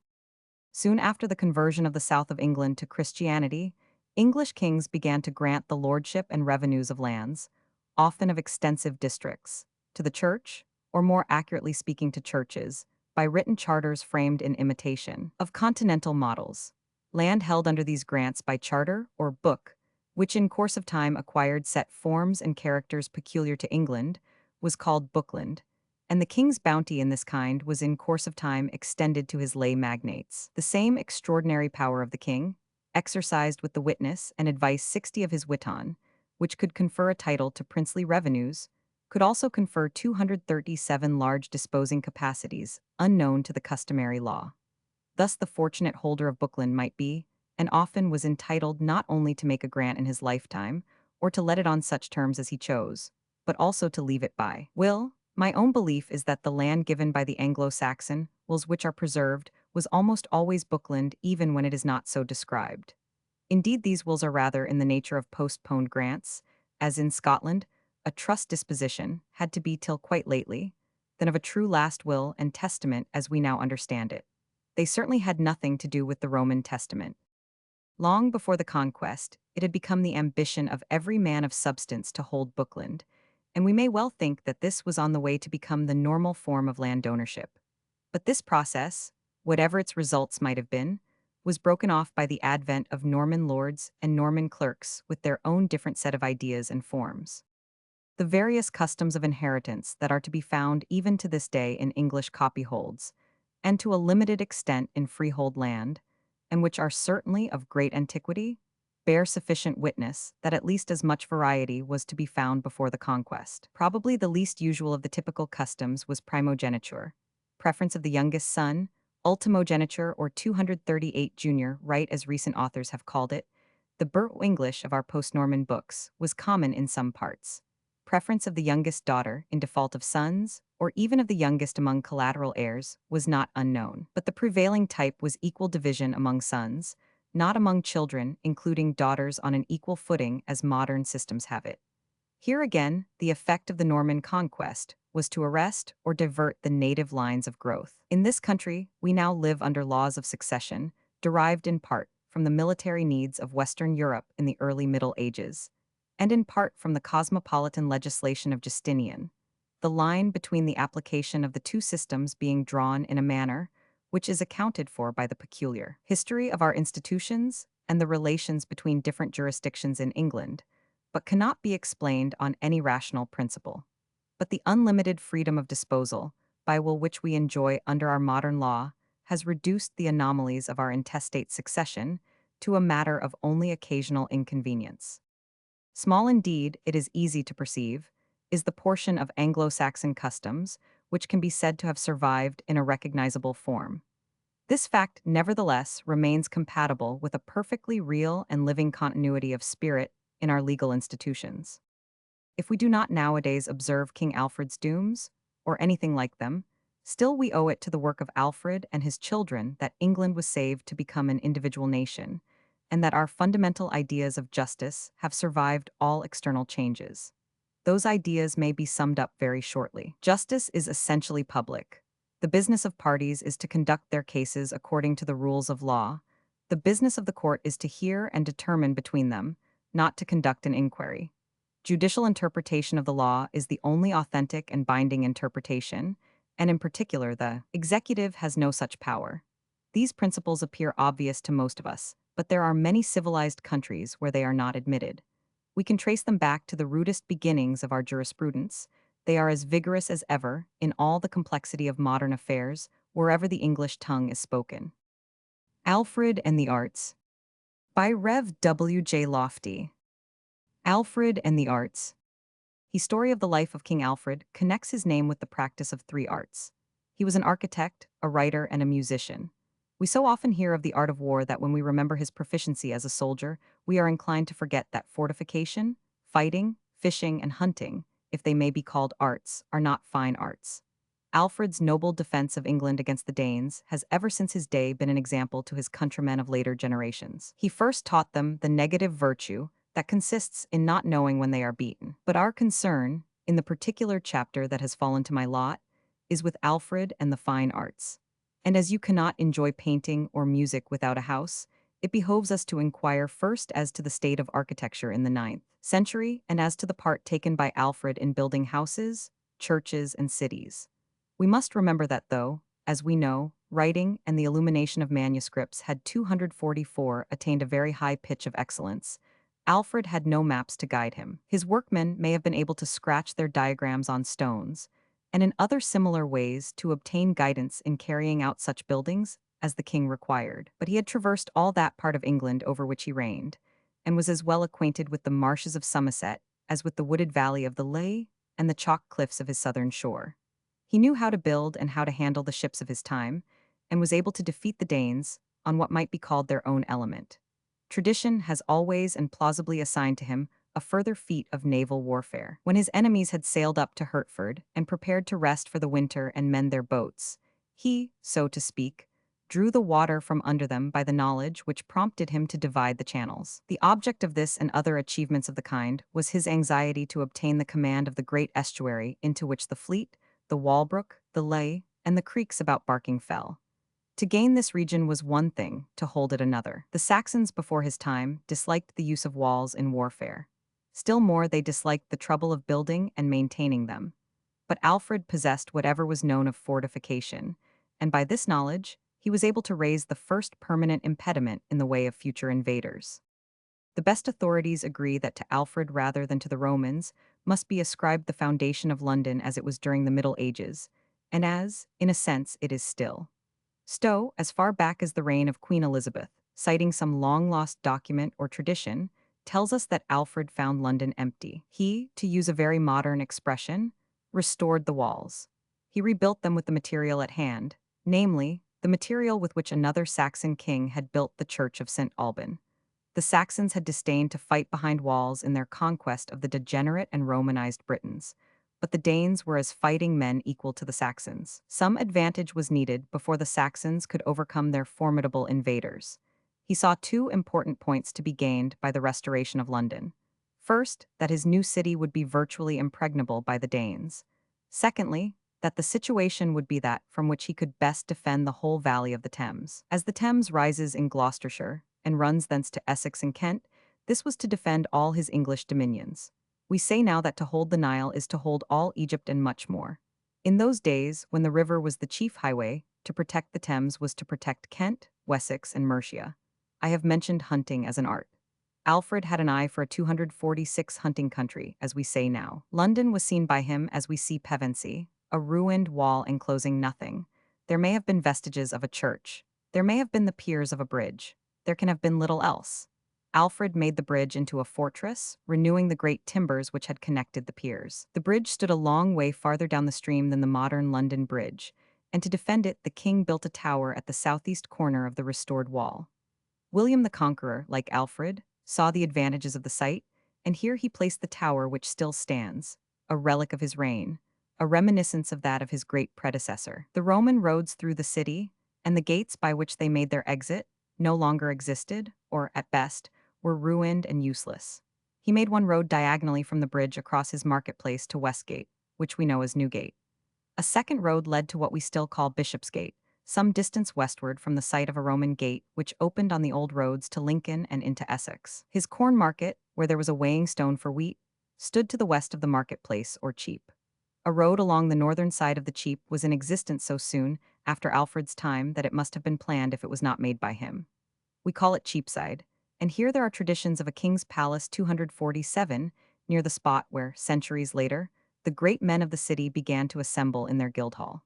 [SPEAKER 1] Soon after the conversion of the south of England to Christianity, English kings began to grant the lordship and revenues of lands, often of extensive districts, to the church, or more accurately speaking to churches, by written charters framed in imitation of continental models. Land held under these grants by charter or book, which in course of time acquired set forms and characters peculiar to England, was called bookland, and the king's bounty in this kind was in course of time extended to his lay magnates. The same extraordinary power of the king, exercised with the witness and advice 60 of his witan, which could confer a title to princely revenues, could also confer 237 large disposing capacities, unknown to the customary law. Thus the fortunate holder of bookland might be, and often was entitled not only to make a grant in his lifetime, or to let it on such terms as he chose, but also to leave it by will. My own belief is that the land given by the Anglo-Saxon wills which are preserved was almost always bookland even when it is not so described. Indeed, these wills are rather in the nature of postponed grants, as in Scotland, a trust disposition had to be till quite lately, than of a true last will and testament as we now understand it. They certainly had nothing to do with the Roman Testament. Long before the conquest, it had become the ambition of every man of substance to hold bookland, and we may well think that this was on the way to become the normal form of land ownership. But this process, whatever its results might have been, was broken off by the advent of Norman lords and Norman clerks with their own different set of ideas and forms. The various customs of inheritance that are to be found even to this day in English copyholds, and to a limited extent in freehold land, and which are certainly of great antiquity, bear sufficient witness that at least as much variety was to be found before the conquest. Probably the least usual of the typical customs was primogeniture, preference of the youngest son, ultimogeniture or 238 junior, right as recent authors have called it. The Burt English of our post-Norman books was common in some parts. Preference of the youngest daughter in default of sons, or even of the youngest among collateral heirs, was not unknown. But the prevailing type was equal division among sons, not among children, including daughters on an equal footing as modern systems have it. Here again, the effect of the Norman conquest was to arrest or divert the native lines of growth. In this country, we now live under laws of succession, derived in part from the military needs of Western Europe in the early Middle Ages, and in part from the cosmopolitan legislation of Justinian, the line between the application of the two systems being drawn in a manner which is accounted for by the peculiar history of our institutions and the relations between different jurisdictions in England, but cannot be explained on any rational principle. But the unlimited freedom of disposal, by will which we enjoy under our modern law, has reduced the anomalies of our intestate succession to a matter of only occasional inconvenience. Small indeed, it is easy to perceive, is the portion of Anglo-Saxon customs which can be said to have survived in a recognizable form. This fact, nevertheless, remains compatible with a perfectly real and living continuity of spirit in our legal institutions. If we do not nowadays observe King Alfred's dooms, or anything like them, still we owe it to the work of Alfred and his children that England was saved to become an individual nation, and that our fundamental ideas of justice have survived all external changes. Those ideas may be summed up very shortly. Justice is essentially public. The business of parties is to conduct their cases according to the rules of law. The business of the court is to hear and determine between them, not to conduct an inquiry. Judicial interpretation of the law is the only authentic and binding interpretation, and in particular, the executive has no such power. These principles appear obvious to most of us, but there are many civilized countries where they are not admitted. We can trace them back to the rudest beginnings of our jurisprudence. They are as vigorous as ever in all the complexity of modern affairs, wherever the English tongue is spoken. Alfred and the Arts. By Rev. W. J. Lofty. Alfred and the Arts. The story of the life of King Alfred connects his name with the practice of three arts. He was an architect, a writer, and a musician. We so often hear of the art of war that when we remember his proficiency as a soldier, we are inclined to forget that fortification, fighting, fishing, and hunting, if they may be called arts, are not fine arts. Alfred's noble defense of England against the Danes has ever since his day been an example to his countrymen of later generations. He first taught them the negative virtue that consists in not knowing when they are beaten. But our concern, in the particular chapter that has fallen to my lot, is with Alfred and the fine arts. And as you cannot enjoy painting or music without a house, it behoves us to inquire first as to the state of architecture in the 9th century and as to the part taken by Alfred in building houses, churches, and cities. We must remember that though, as we know, writing and the illumination of manuscripts had 244 attained a very high pitch of excellence, Alfred had no maps to guide him. His workmen may have been able to scratch their diagrams on stones, and in other similar ways to obtain guidance in carrying out such buildings as the king required. But he had traversed all that part of England over which he reigned, and was as well acquainted with the marshes of Somerset as with the wooded valley of the Lea and the chalk cliffs of his southern shore. He knew how to build and how to handle the ships of his time, and was able to defeat the Danes on what might be called their own element. Tradition has always and plausibly assigned to him a further feat of naval warfare. When his enemies had sailed up to Hertford and prepared to rest for the winter and mend their boats, he, so to speak, drew the water from under them by the knowledge which prompted him to divide the channels. The object of this and other achievements of the kind was his anxiety to obtain the command of the great estuary into which the Fleet, the Walbrook, the Lea, and the creeks about Barking fell. To gain this region was one thing, to hold it another. The Saxons before his time disliked the use of walls in warfare. Still more, they disliked the trouble of building and maintaining them. But Alfred possessed whatever was known of fortification, and by this knowledge, he was able to raise the first permanent impediment in the way of future invaders. The best authorities agree that to Alfred rather than to the Romans must be ascribed the foundation of London as it was during the Middle Ages, and as, in a sense, it is still. Stowe, as far back as the reign of Queen Elizabeth, citing some long-lost document or tradition, tells us that Alfred found London empty. He, to use a very modern expression, restored the walls. He rebuilt them with the material at hand, namely, the material with which another Saxon king had built the church of St. Alban. The Saxons had disdained to fight behind walls in their conquest of the degenerate and Romanized Britons, but the Danes were as fighting men equal to the Saxons. Some advantage was needed before the Saxons could overcome their formidable invaders, He saw two important points to be gained by the restoration of London. First, that his new city would be virtually impregnable by the Danes. Secondly, that the situation would be that from which he could best defend the whole valley of the Thames. As the Thames rises in Gloucestershire and runs thence to Essex and Kent, this was to defend all his English dominions. We say now that to hold the Nile is to hold all Egypt and much more. In those days, when the river was the chief highway, to protect the Thames was to protect Kent, Wessex, and Mercia. I have mentioned hunting as an art. Alfred had an eye for a 246 hunting country, as we say now. London was seen by him as we see Pevensey, a ruined wall enclosing nothing. There may have been vestiges of a church. There may have been the piers of a bridge. There can have been little else. Alfred made the bridge into a fortress, renewing the great timbers which had connected the piers. The bridge stood a long way farther down the stream than the modern London Bridge, and to defend it the king built a tower at the southeast corner of the restored wall. William the Conqueror, like Alfred, saw the advantages of the site, and here he placed the tower which still stands, a relic of his reign, a reminiscence of that of his great predecessor. The Roman roads through the city, and the gates by which they made their exit, no longer existed, or, at best, were ruined and useless. He made one road diagonally from the bridge across his marketplace to Westgate, which we know as Newgate. A second road led to what we still call Bishopsgate, some distance westward from the site of a Roman gate which opened on the old roads to Lincoln and into Essex. His corn market, where there was a weighing stone for wheat, stood to the west of the marketplace, or cheap. A road along the northern side of the cheap was in existence so soon after Alfred's time that it must have been planned if it was not made by him. We call it Cheapside, and here there are traditions of a king's palace 247, near the spot where, centuries later, the great men of the city began to assemble in their guildhall.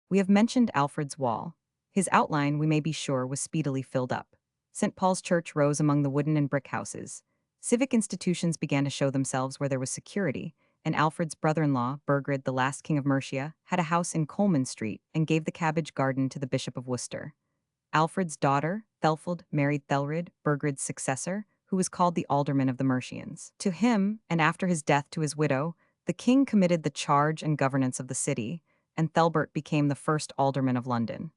[SPEAKER 1] We have mentioned Alfred's wall. His outline, we may be sure, was speedily filled up. St. Paul's Church rose among the wooden and brick houses. Civic institutions began to show themselves where there was security, and Alfred's brother-in-law, Burgred, the last king of Mercia, had a house in Coleman Street and gave the cabbage garden to the Bishop of Worcester. Alfred's daughter, Thelfeld, married Thelred, Burgred's successor, who was called the Alderman of the Mercians. To him, and after his death to his widow, the king committed the charge and governance of the city, and Thelbert became the first alderman of London.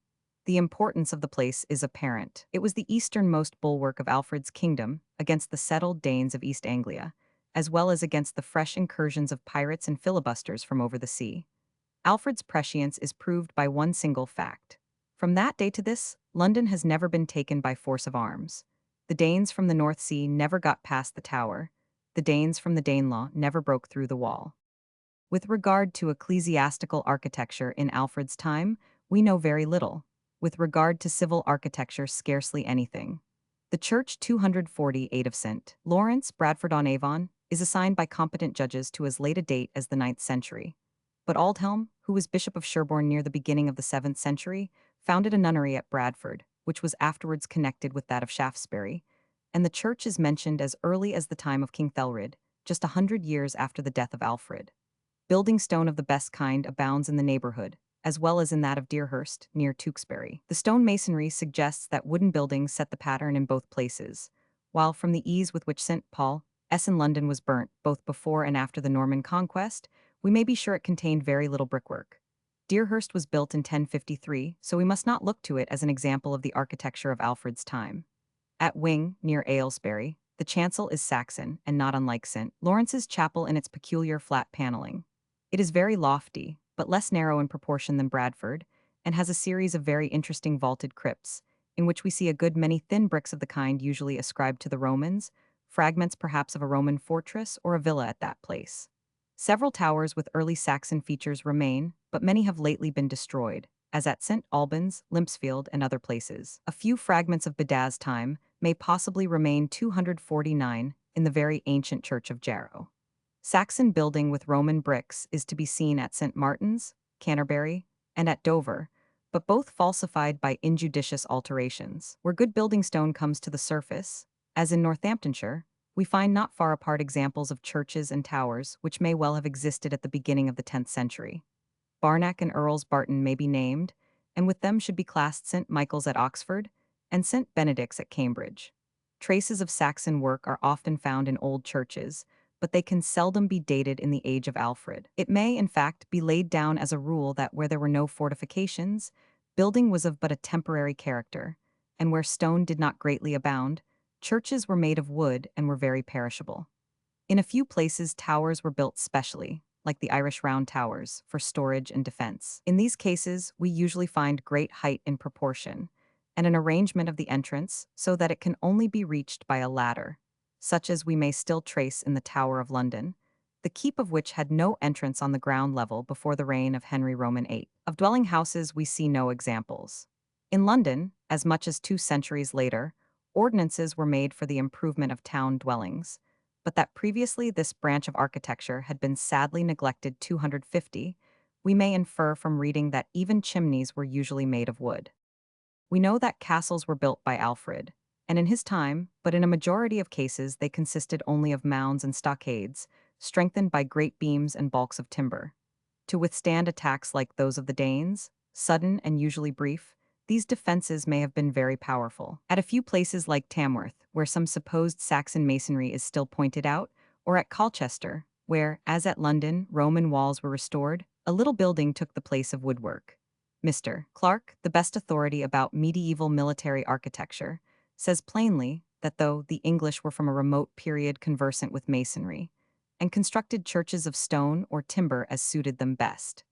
[SPEAKER 1] The importance of the place is apparent. It was the easternmost bulwark of Alfred's kingdom against the settled Danes of East Anglia, as well as against the fresh incursions of pirates and filibusters from over the sea. Alfred's prescience is proved by one single fact. From that day to this, London has never been taken by force of arms. The Danes from the North Sea never got past the tower. The Danes from the Danelaw never broke through the wall. With regard to ecclesiastical architecture in Alfred's time, we know very little. With regard to civil architecture, scarcely anything. The church 248 of St. Lawrence, Bradford-on-Avon, is assigned by competent judges to as late a date as the 9th century. But Aldhelm, who was Bishop of Sherborne near the beginning of the 7th century, founded a nunnery at Bradford, which was afterwards connected with that of Shaftesbury, and the church is mentioned as early as the time of King Thelred, just 100 years after the death of Alfred. Building stone of the best kind abounds in the neighborhood, as well as in that of Deerhurst, near Tewkesbury. The stone masonry suggests that wooden buildings set the pattern in both places, while from the ease with which St. Paul, in London was burnt both before and after the Norman conquest, we may be sure it contained very little brickwork. Deerhurst was built in 1053, so we must not look to it as an example of the architecture of Alfred's time. At Wing, near Aylesbury, the chancel is Saxon and not unlike St. Lawrence's chapel in its peculiar flat paneling. It is very lofty, but less narrow in proportion than Bradford, and has a series of very interesting vaulted crypts, in which we see a good many thin bricks of the kind usually ascribed to the Romans, fragments perhaps of a Roman fortress or a villa at that place. Several towers with early Saxon features remain, but many have lately been destroyed, as at St. Albans, Limpsfield, and other places. A few fragments of Bedad's time may possibly remain 249 in the very ancient church of Jarrow. Saxon building with Roman bricks is to be seen at St. Martin's, Canterbury, and at Dover, but both falsified by injudicious alterations. Where good building stone comes to the surface, as in Northamptonshire, we find not far apart examples of churches and towers which may well have existed at the beginning of the 10th century. Barnack and Earl's Barton may be named, and with them should be classed St. Michael's at Oxford and St. Benedict's at Cambridge. Traces of Saxon work are often found in old churches, but they can seldom be dated in the age of Alfred. It may, in fact, be laid down as a rule that where there were no fortifications, building was of but a temporary character, and where stone did not greatly abound, churches were made of wood and were very perishable. In a few places, towers were built specially, like the Irish round towers, for storage and defense. In these cases, we usually find great height in proportion, and an arrangement of the entrance so that it can only be reached by a ladder, such as we may still trace in the Tower of London, the keep of which had no entrance on the ground level before the reign of Henry Roman VIII. Of dwelling houses, we see no examples. In London, as much as 2 centuries later, ordinances were made for the improvement of town dwellings, but that previously this branch of architecture had been sadly neglected 250, we may infer from reading that even chimneys were usually made of wood. We know that castles were built by Alfred, and in his time, but in a majority of cases they consisted only of mounds and stockades, strengthened by great beams and balks of timber. To withstand attacks like those of the Danes, sudden and usually brief, these defenses may have been very powerful. At a few places like Tamworth, where some supposed Saxon masonry is still pointed out, or at Colchester, where, as at London, Roman walls were restored, a little building took the place of woodwork. Mr. Clarke, the best authority about medieval military architecture, says plainly that though the English were from a remote period conversant with masonry, and constructed churches of stone or timber as suited them best,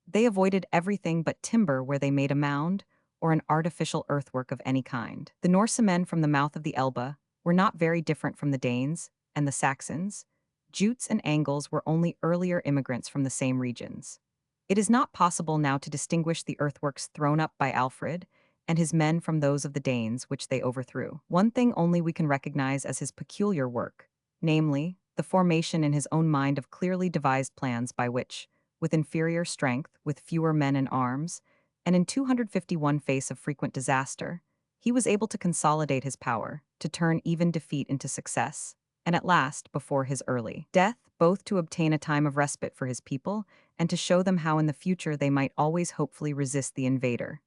[SPEAKER 1] they avoided everything but timber where they made a mound or an artificial earthwork of any kind. The Norsemen from the mouth of the Elbe were not very different from the Danes and the Saxons. Jutes and Angles were only earlier immigrants from the same regions. It is not possible now to distinguish the earthworks thrown up by Alfred and his men from those of the Danes which they overthrew. One thing only we can recognize as his peculiar work, namely, the formation in his own mind of clearly devised plans by which, with inferior strength, with fewer men and arms, and in 251 face of frequent disaster, he was able to consolidate his power, to turn even defeat into success, and at last, before his early death, both to obtain a time of respite for his people and to show them how in the future they might always hopefully resist the invader.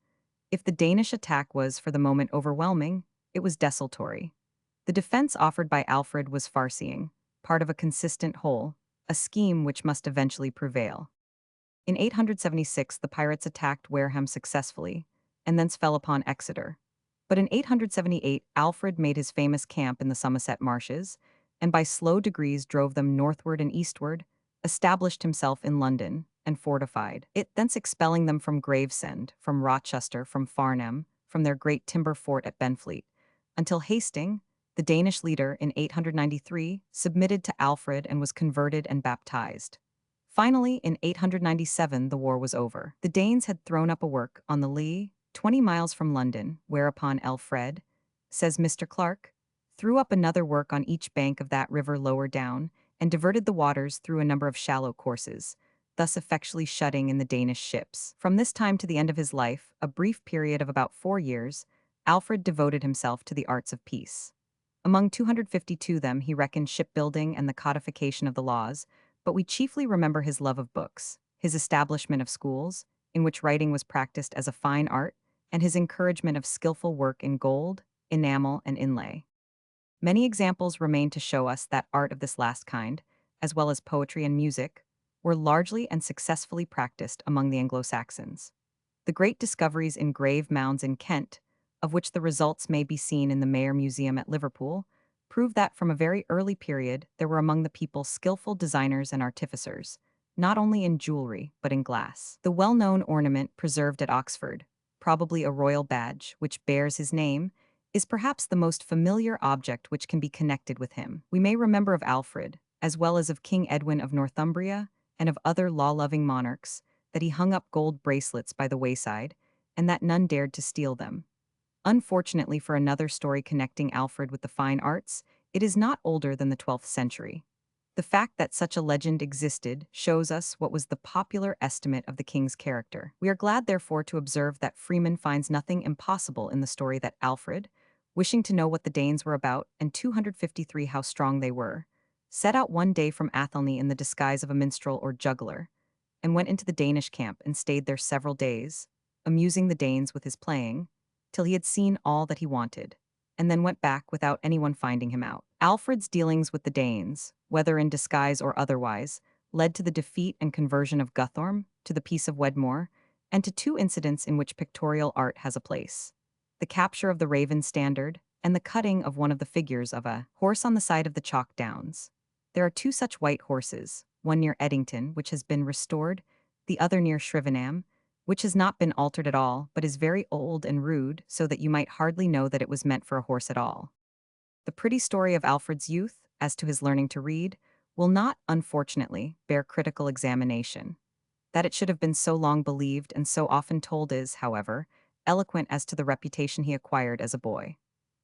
[SPEAKER 1] If the Danish attack was, for the moment, overwhelming, it was desultory. The defense offered by Alfred was farseeing, part of a consistent whole, a scheme which must eventually prevail. In 876, the pirates attacked Wareham successfully, and thence fell upon Exeter. But in 878, Alfred made his famous camp in the Somerset marshes, and by slow degrees drove them northward and eastward, established himself in London, and fortified it, thence expelling them from Gravesend, from Rochester, from Farnham, from their great timber fort at Benfleet, until Hasting, the Danish leader, in 893, submitted to Alfred and was converted and baptized. Finally, in 897, the war was over. The Danes had thrown up a work on the Lee, 20 miles from London, whereupon Alfred, says Mr. Clarke, threw up another work on each bank of that river lower down, and diverted the waters through a number of shallow courses, thus effectually shutting in the Danish ships. From this time to the end of his life, a brief period of about 4 years, Alfred devoted himself to the arts of peace. Among 252 them he reckoned shipbuilding and the codification of the laws, but we chiefly remember his love of books, his establishment of schools, in which writing was practiced as a fine art, and his encouragement of skillful work in gold, enamel, and inlay. Many examples remain to show us that art of this last kind, as well as poetry and music, were largely and successfully practiced among the Anglo-Saxons. The great discoveries in grave mounds in Kent, of which the results may be seen in the Mayer Museum at Liverpool, prove that from a very early period there were among the people skillful designers and artificers, not only in jewelry but in glass. The well-known ornament preserved at Oxford, probably a royal badge which bears his name, is perhaps the most familiar object which can be connected with him. We may remember of Alfred, as well as of King Edwin of Northumbria and of other law-loving monarchs, that he hung up gold bracelets by the wayside, and that none dared to steal them. Unfortunately for another story connecting Alfred with the fine arts, it is not older than the 12th century. The fact that such a legend existed shows us what was the popular estimate of the king's character. We are glad, therefore, to observe that Freeman finds nothing impossible in the story that Alfred, wishing to know what the Danes were about and 253 how strong they were, set out one day from Athelney in the disguise of a minstrel or juggler, and went into the Danish camp and stayed there several days, amusing the Danes with his playing, till he had seen all that he wanted, and then went back without anyone finding him out. Alfred's dealings with the Danes, whether in disguise or otherwise, led to the defeat and conversion of Guthorm, to the peace of Wedmore, and to 2 incidents in which pictorial art has a place. the capture of the Raven standard, and the cutting of one of the figures of a horse on the side of the chalk downs. There are two such white horses, one near Eddington, which has been restored, the other near Shrivenham, which has not been altered at all, but is very old and rude, so that you might hardly know that it was meant for a horse at all. The pretty story of Alfred's youth, as to his learning to read, will not, unfortunately, bear critical examination. That it should have been so long believed and so often told is, however, eloquent as to the reputation he acquired as a boy.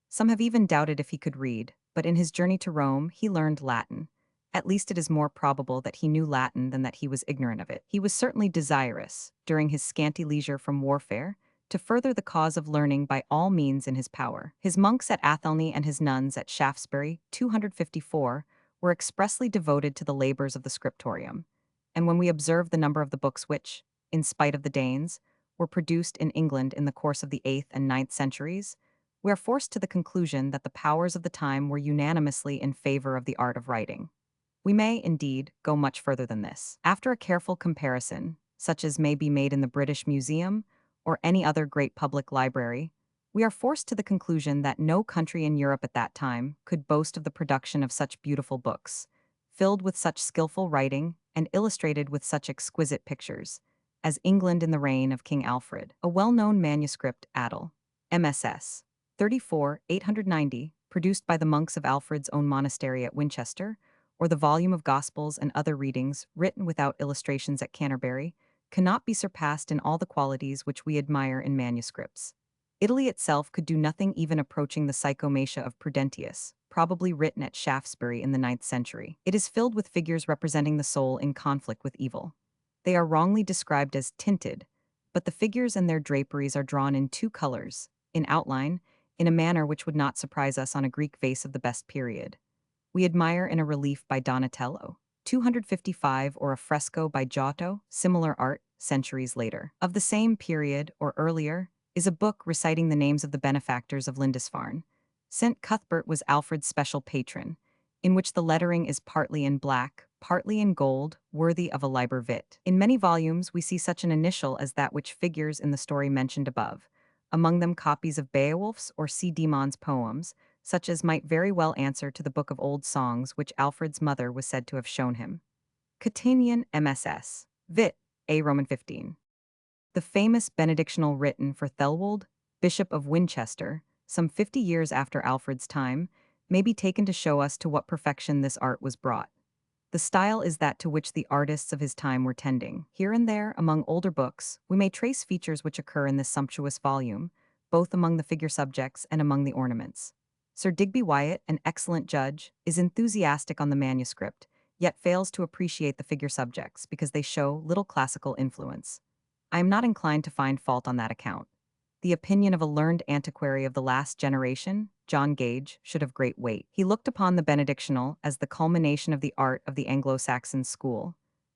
[SPEAKER 1] Some have even doubted if he could read, but in his journey to Rome he learned Latin. At least it is more probable that he knew Latin than that he was ignorant of it. He was certainly desirous, during his scanty leisure from warfare, to further the cause of learning by all means in his power. His monks at Athelney and his nuns at Shaftesbury, 254, were expressly devoted to the labors of the scriptorium, and when we observe the number of the books which, in spite of the Danes, were produced in England in the course of the 8th and 9th centuries, we are forced to the conclusion that the powers of the time were unanimously in favor of the art of writing. We may, indeed, go much further than this. After a careful comparison, such as may be made in the British Museum or any other great public library, we are forced to the conclusion that no country in Europe at that time could boast of the production of such beautiful books, filled with such skillful writing and illustrated with such exquisite pictures, as England in the reign of King Alfred. A well-known manuscript, Adel, MSS. 34, 890, produced by the monks of Alfred's own monastery at Winchester, or the volume of Gospels and other readings written without illustrations at Canterbury, cannot be surpassed in all the qualities which we admire in manuscripts. Italy itself could do nothing even approaching the Psychomatia of Prudentius, probably written at Shaftesbury in the 9th century. It is filled with figures representing the soul in conflict with evil. They are wrongly described as tinted, but the figures and their draperies are drawn in two colors, in outline, in a manner which would not surprise us on a Greek vase of the best period. We admire in a relief by Donatello, 255, or a fresco by Giotto, similar art, centuries later. Of the same period, or earlier, is a book reciting the names of the benefactors of Lindisfarne. St. Cuthbert was Alfred's special patron, in which the lettering is partly in black, partly in gold, worthy of a liber vit. In many volumes we see such an initial as that which figures in the story mentioned above, among them copies of Beowulf's or C. Demon's poems, such as might very well answer to the book of old songs which Alfred's mother was said to have shown him. Catanian MSS. Vit. A. Roman 15. The famous benedictional written for Thelwold, Bishop of Winchester, some 50 years after Alfred's time, may be taken to show us to what perfection this art was brought. The style is that to which the artists of his time were tending. Here and there, among older books, we may trace features which occur in this sumptuous volume, both among the figure subjects and among the ornaments. Sir Digby Wyatt, an excellent judge, is enthusiastic on the manuscript, yet fails to appreciate the figure subjects because they show little classical influence. I am not inclined to find fault on that account. The opinion of a learned antiquary of the last generation, John Gage, should have great weight. He looked upon the benedictional as the culmination of the art of the Anglo-Saxon school,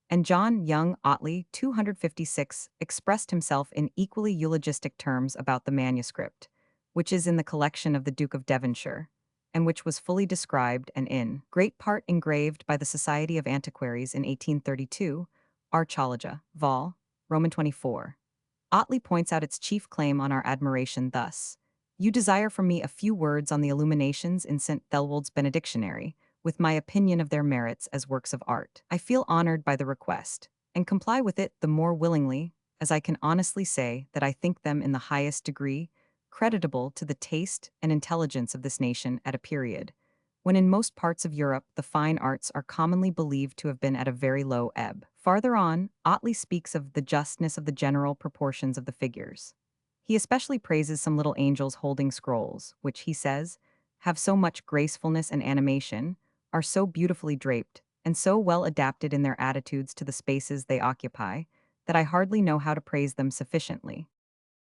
[SPEAKER 1] and John Young Otley, 256, expressed himself in equally eulogistic terms about the manuscript, which is in the collection of the Duke of Devonshire, and which was fully described and in great part engraved by the Society of Antiquaries in 1832, Archaeologia, Vol. Roman 24. Otley points out its chief claim on our admiration thus: "You desire from me a few words on the illuminations in St. Thelwold's Benedictionary, with my opinion of their merits as works of art. I feel honored by the request, and comply with it the more willingly, as I can honestly say that I think them in the highest degree creditable to the taste and intelligence of this nation at a period when in most parts of Europe the fine arts are commonly believed to have been at a very low ebb." Farther on, Otley speaks of the justness of the general proportions of the figures. He especially praises some little angels holding scrolls, which, he says, have so much gracefulness and animation, are so beautifully draped, and so well adapted in their attitudes to the spaces they occupy, that I hardly know how to praise them sufficiently.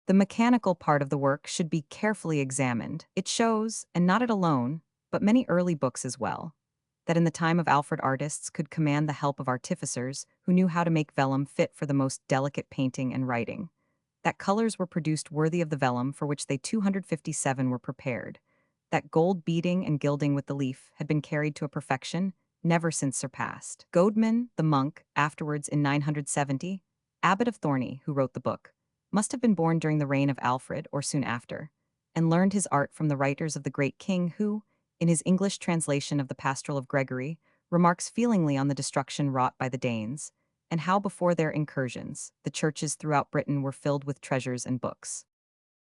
[SPEAKER 1] The mechanical part of the work should be carefully examined. It shows, and not it alone, but many early books as well, that in the time of Alfred artists could command the help of artificers who knew how to make vellum fit for the most delicate painting and writing, that colors were produced worthy of the vellum for which they 257 were prepared, that gold beading and gilding with the leaf had been carried to a perfection never since surpassed. Goedman, the monk, afterwards in 970, abbot of Thorney, who wrote the book, must have been born during the reign of Alfred or soon after, and learned his art from the writers of the great king who, in his English translation of the Pastoral of Gregory, remarks feelingly on the destruction wrought by the Danes, and how before their incursions, the churches throughout Britain were filled with treasures and books.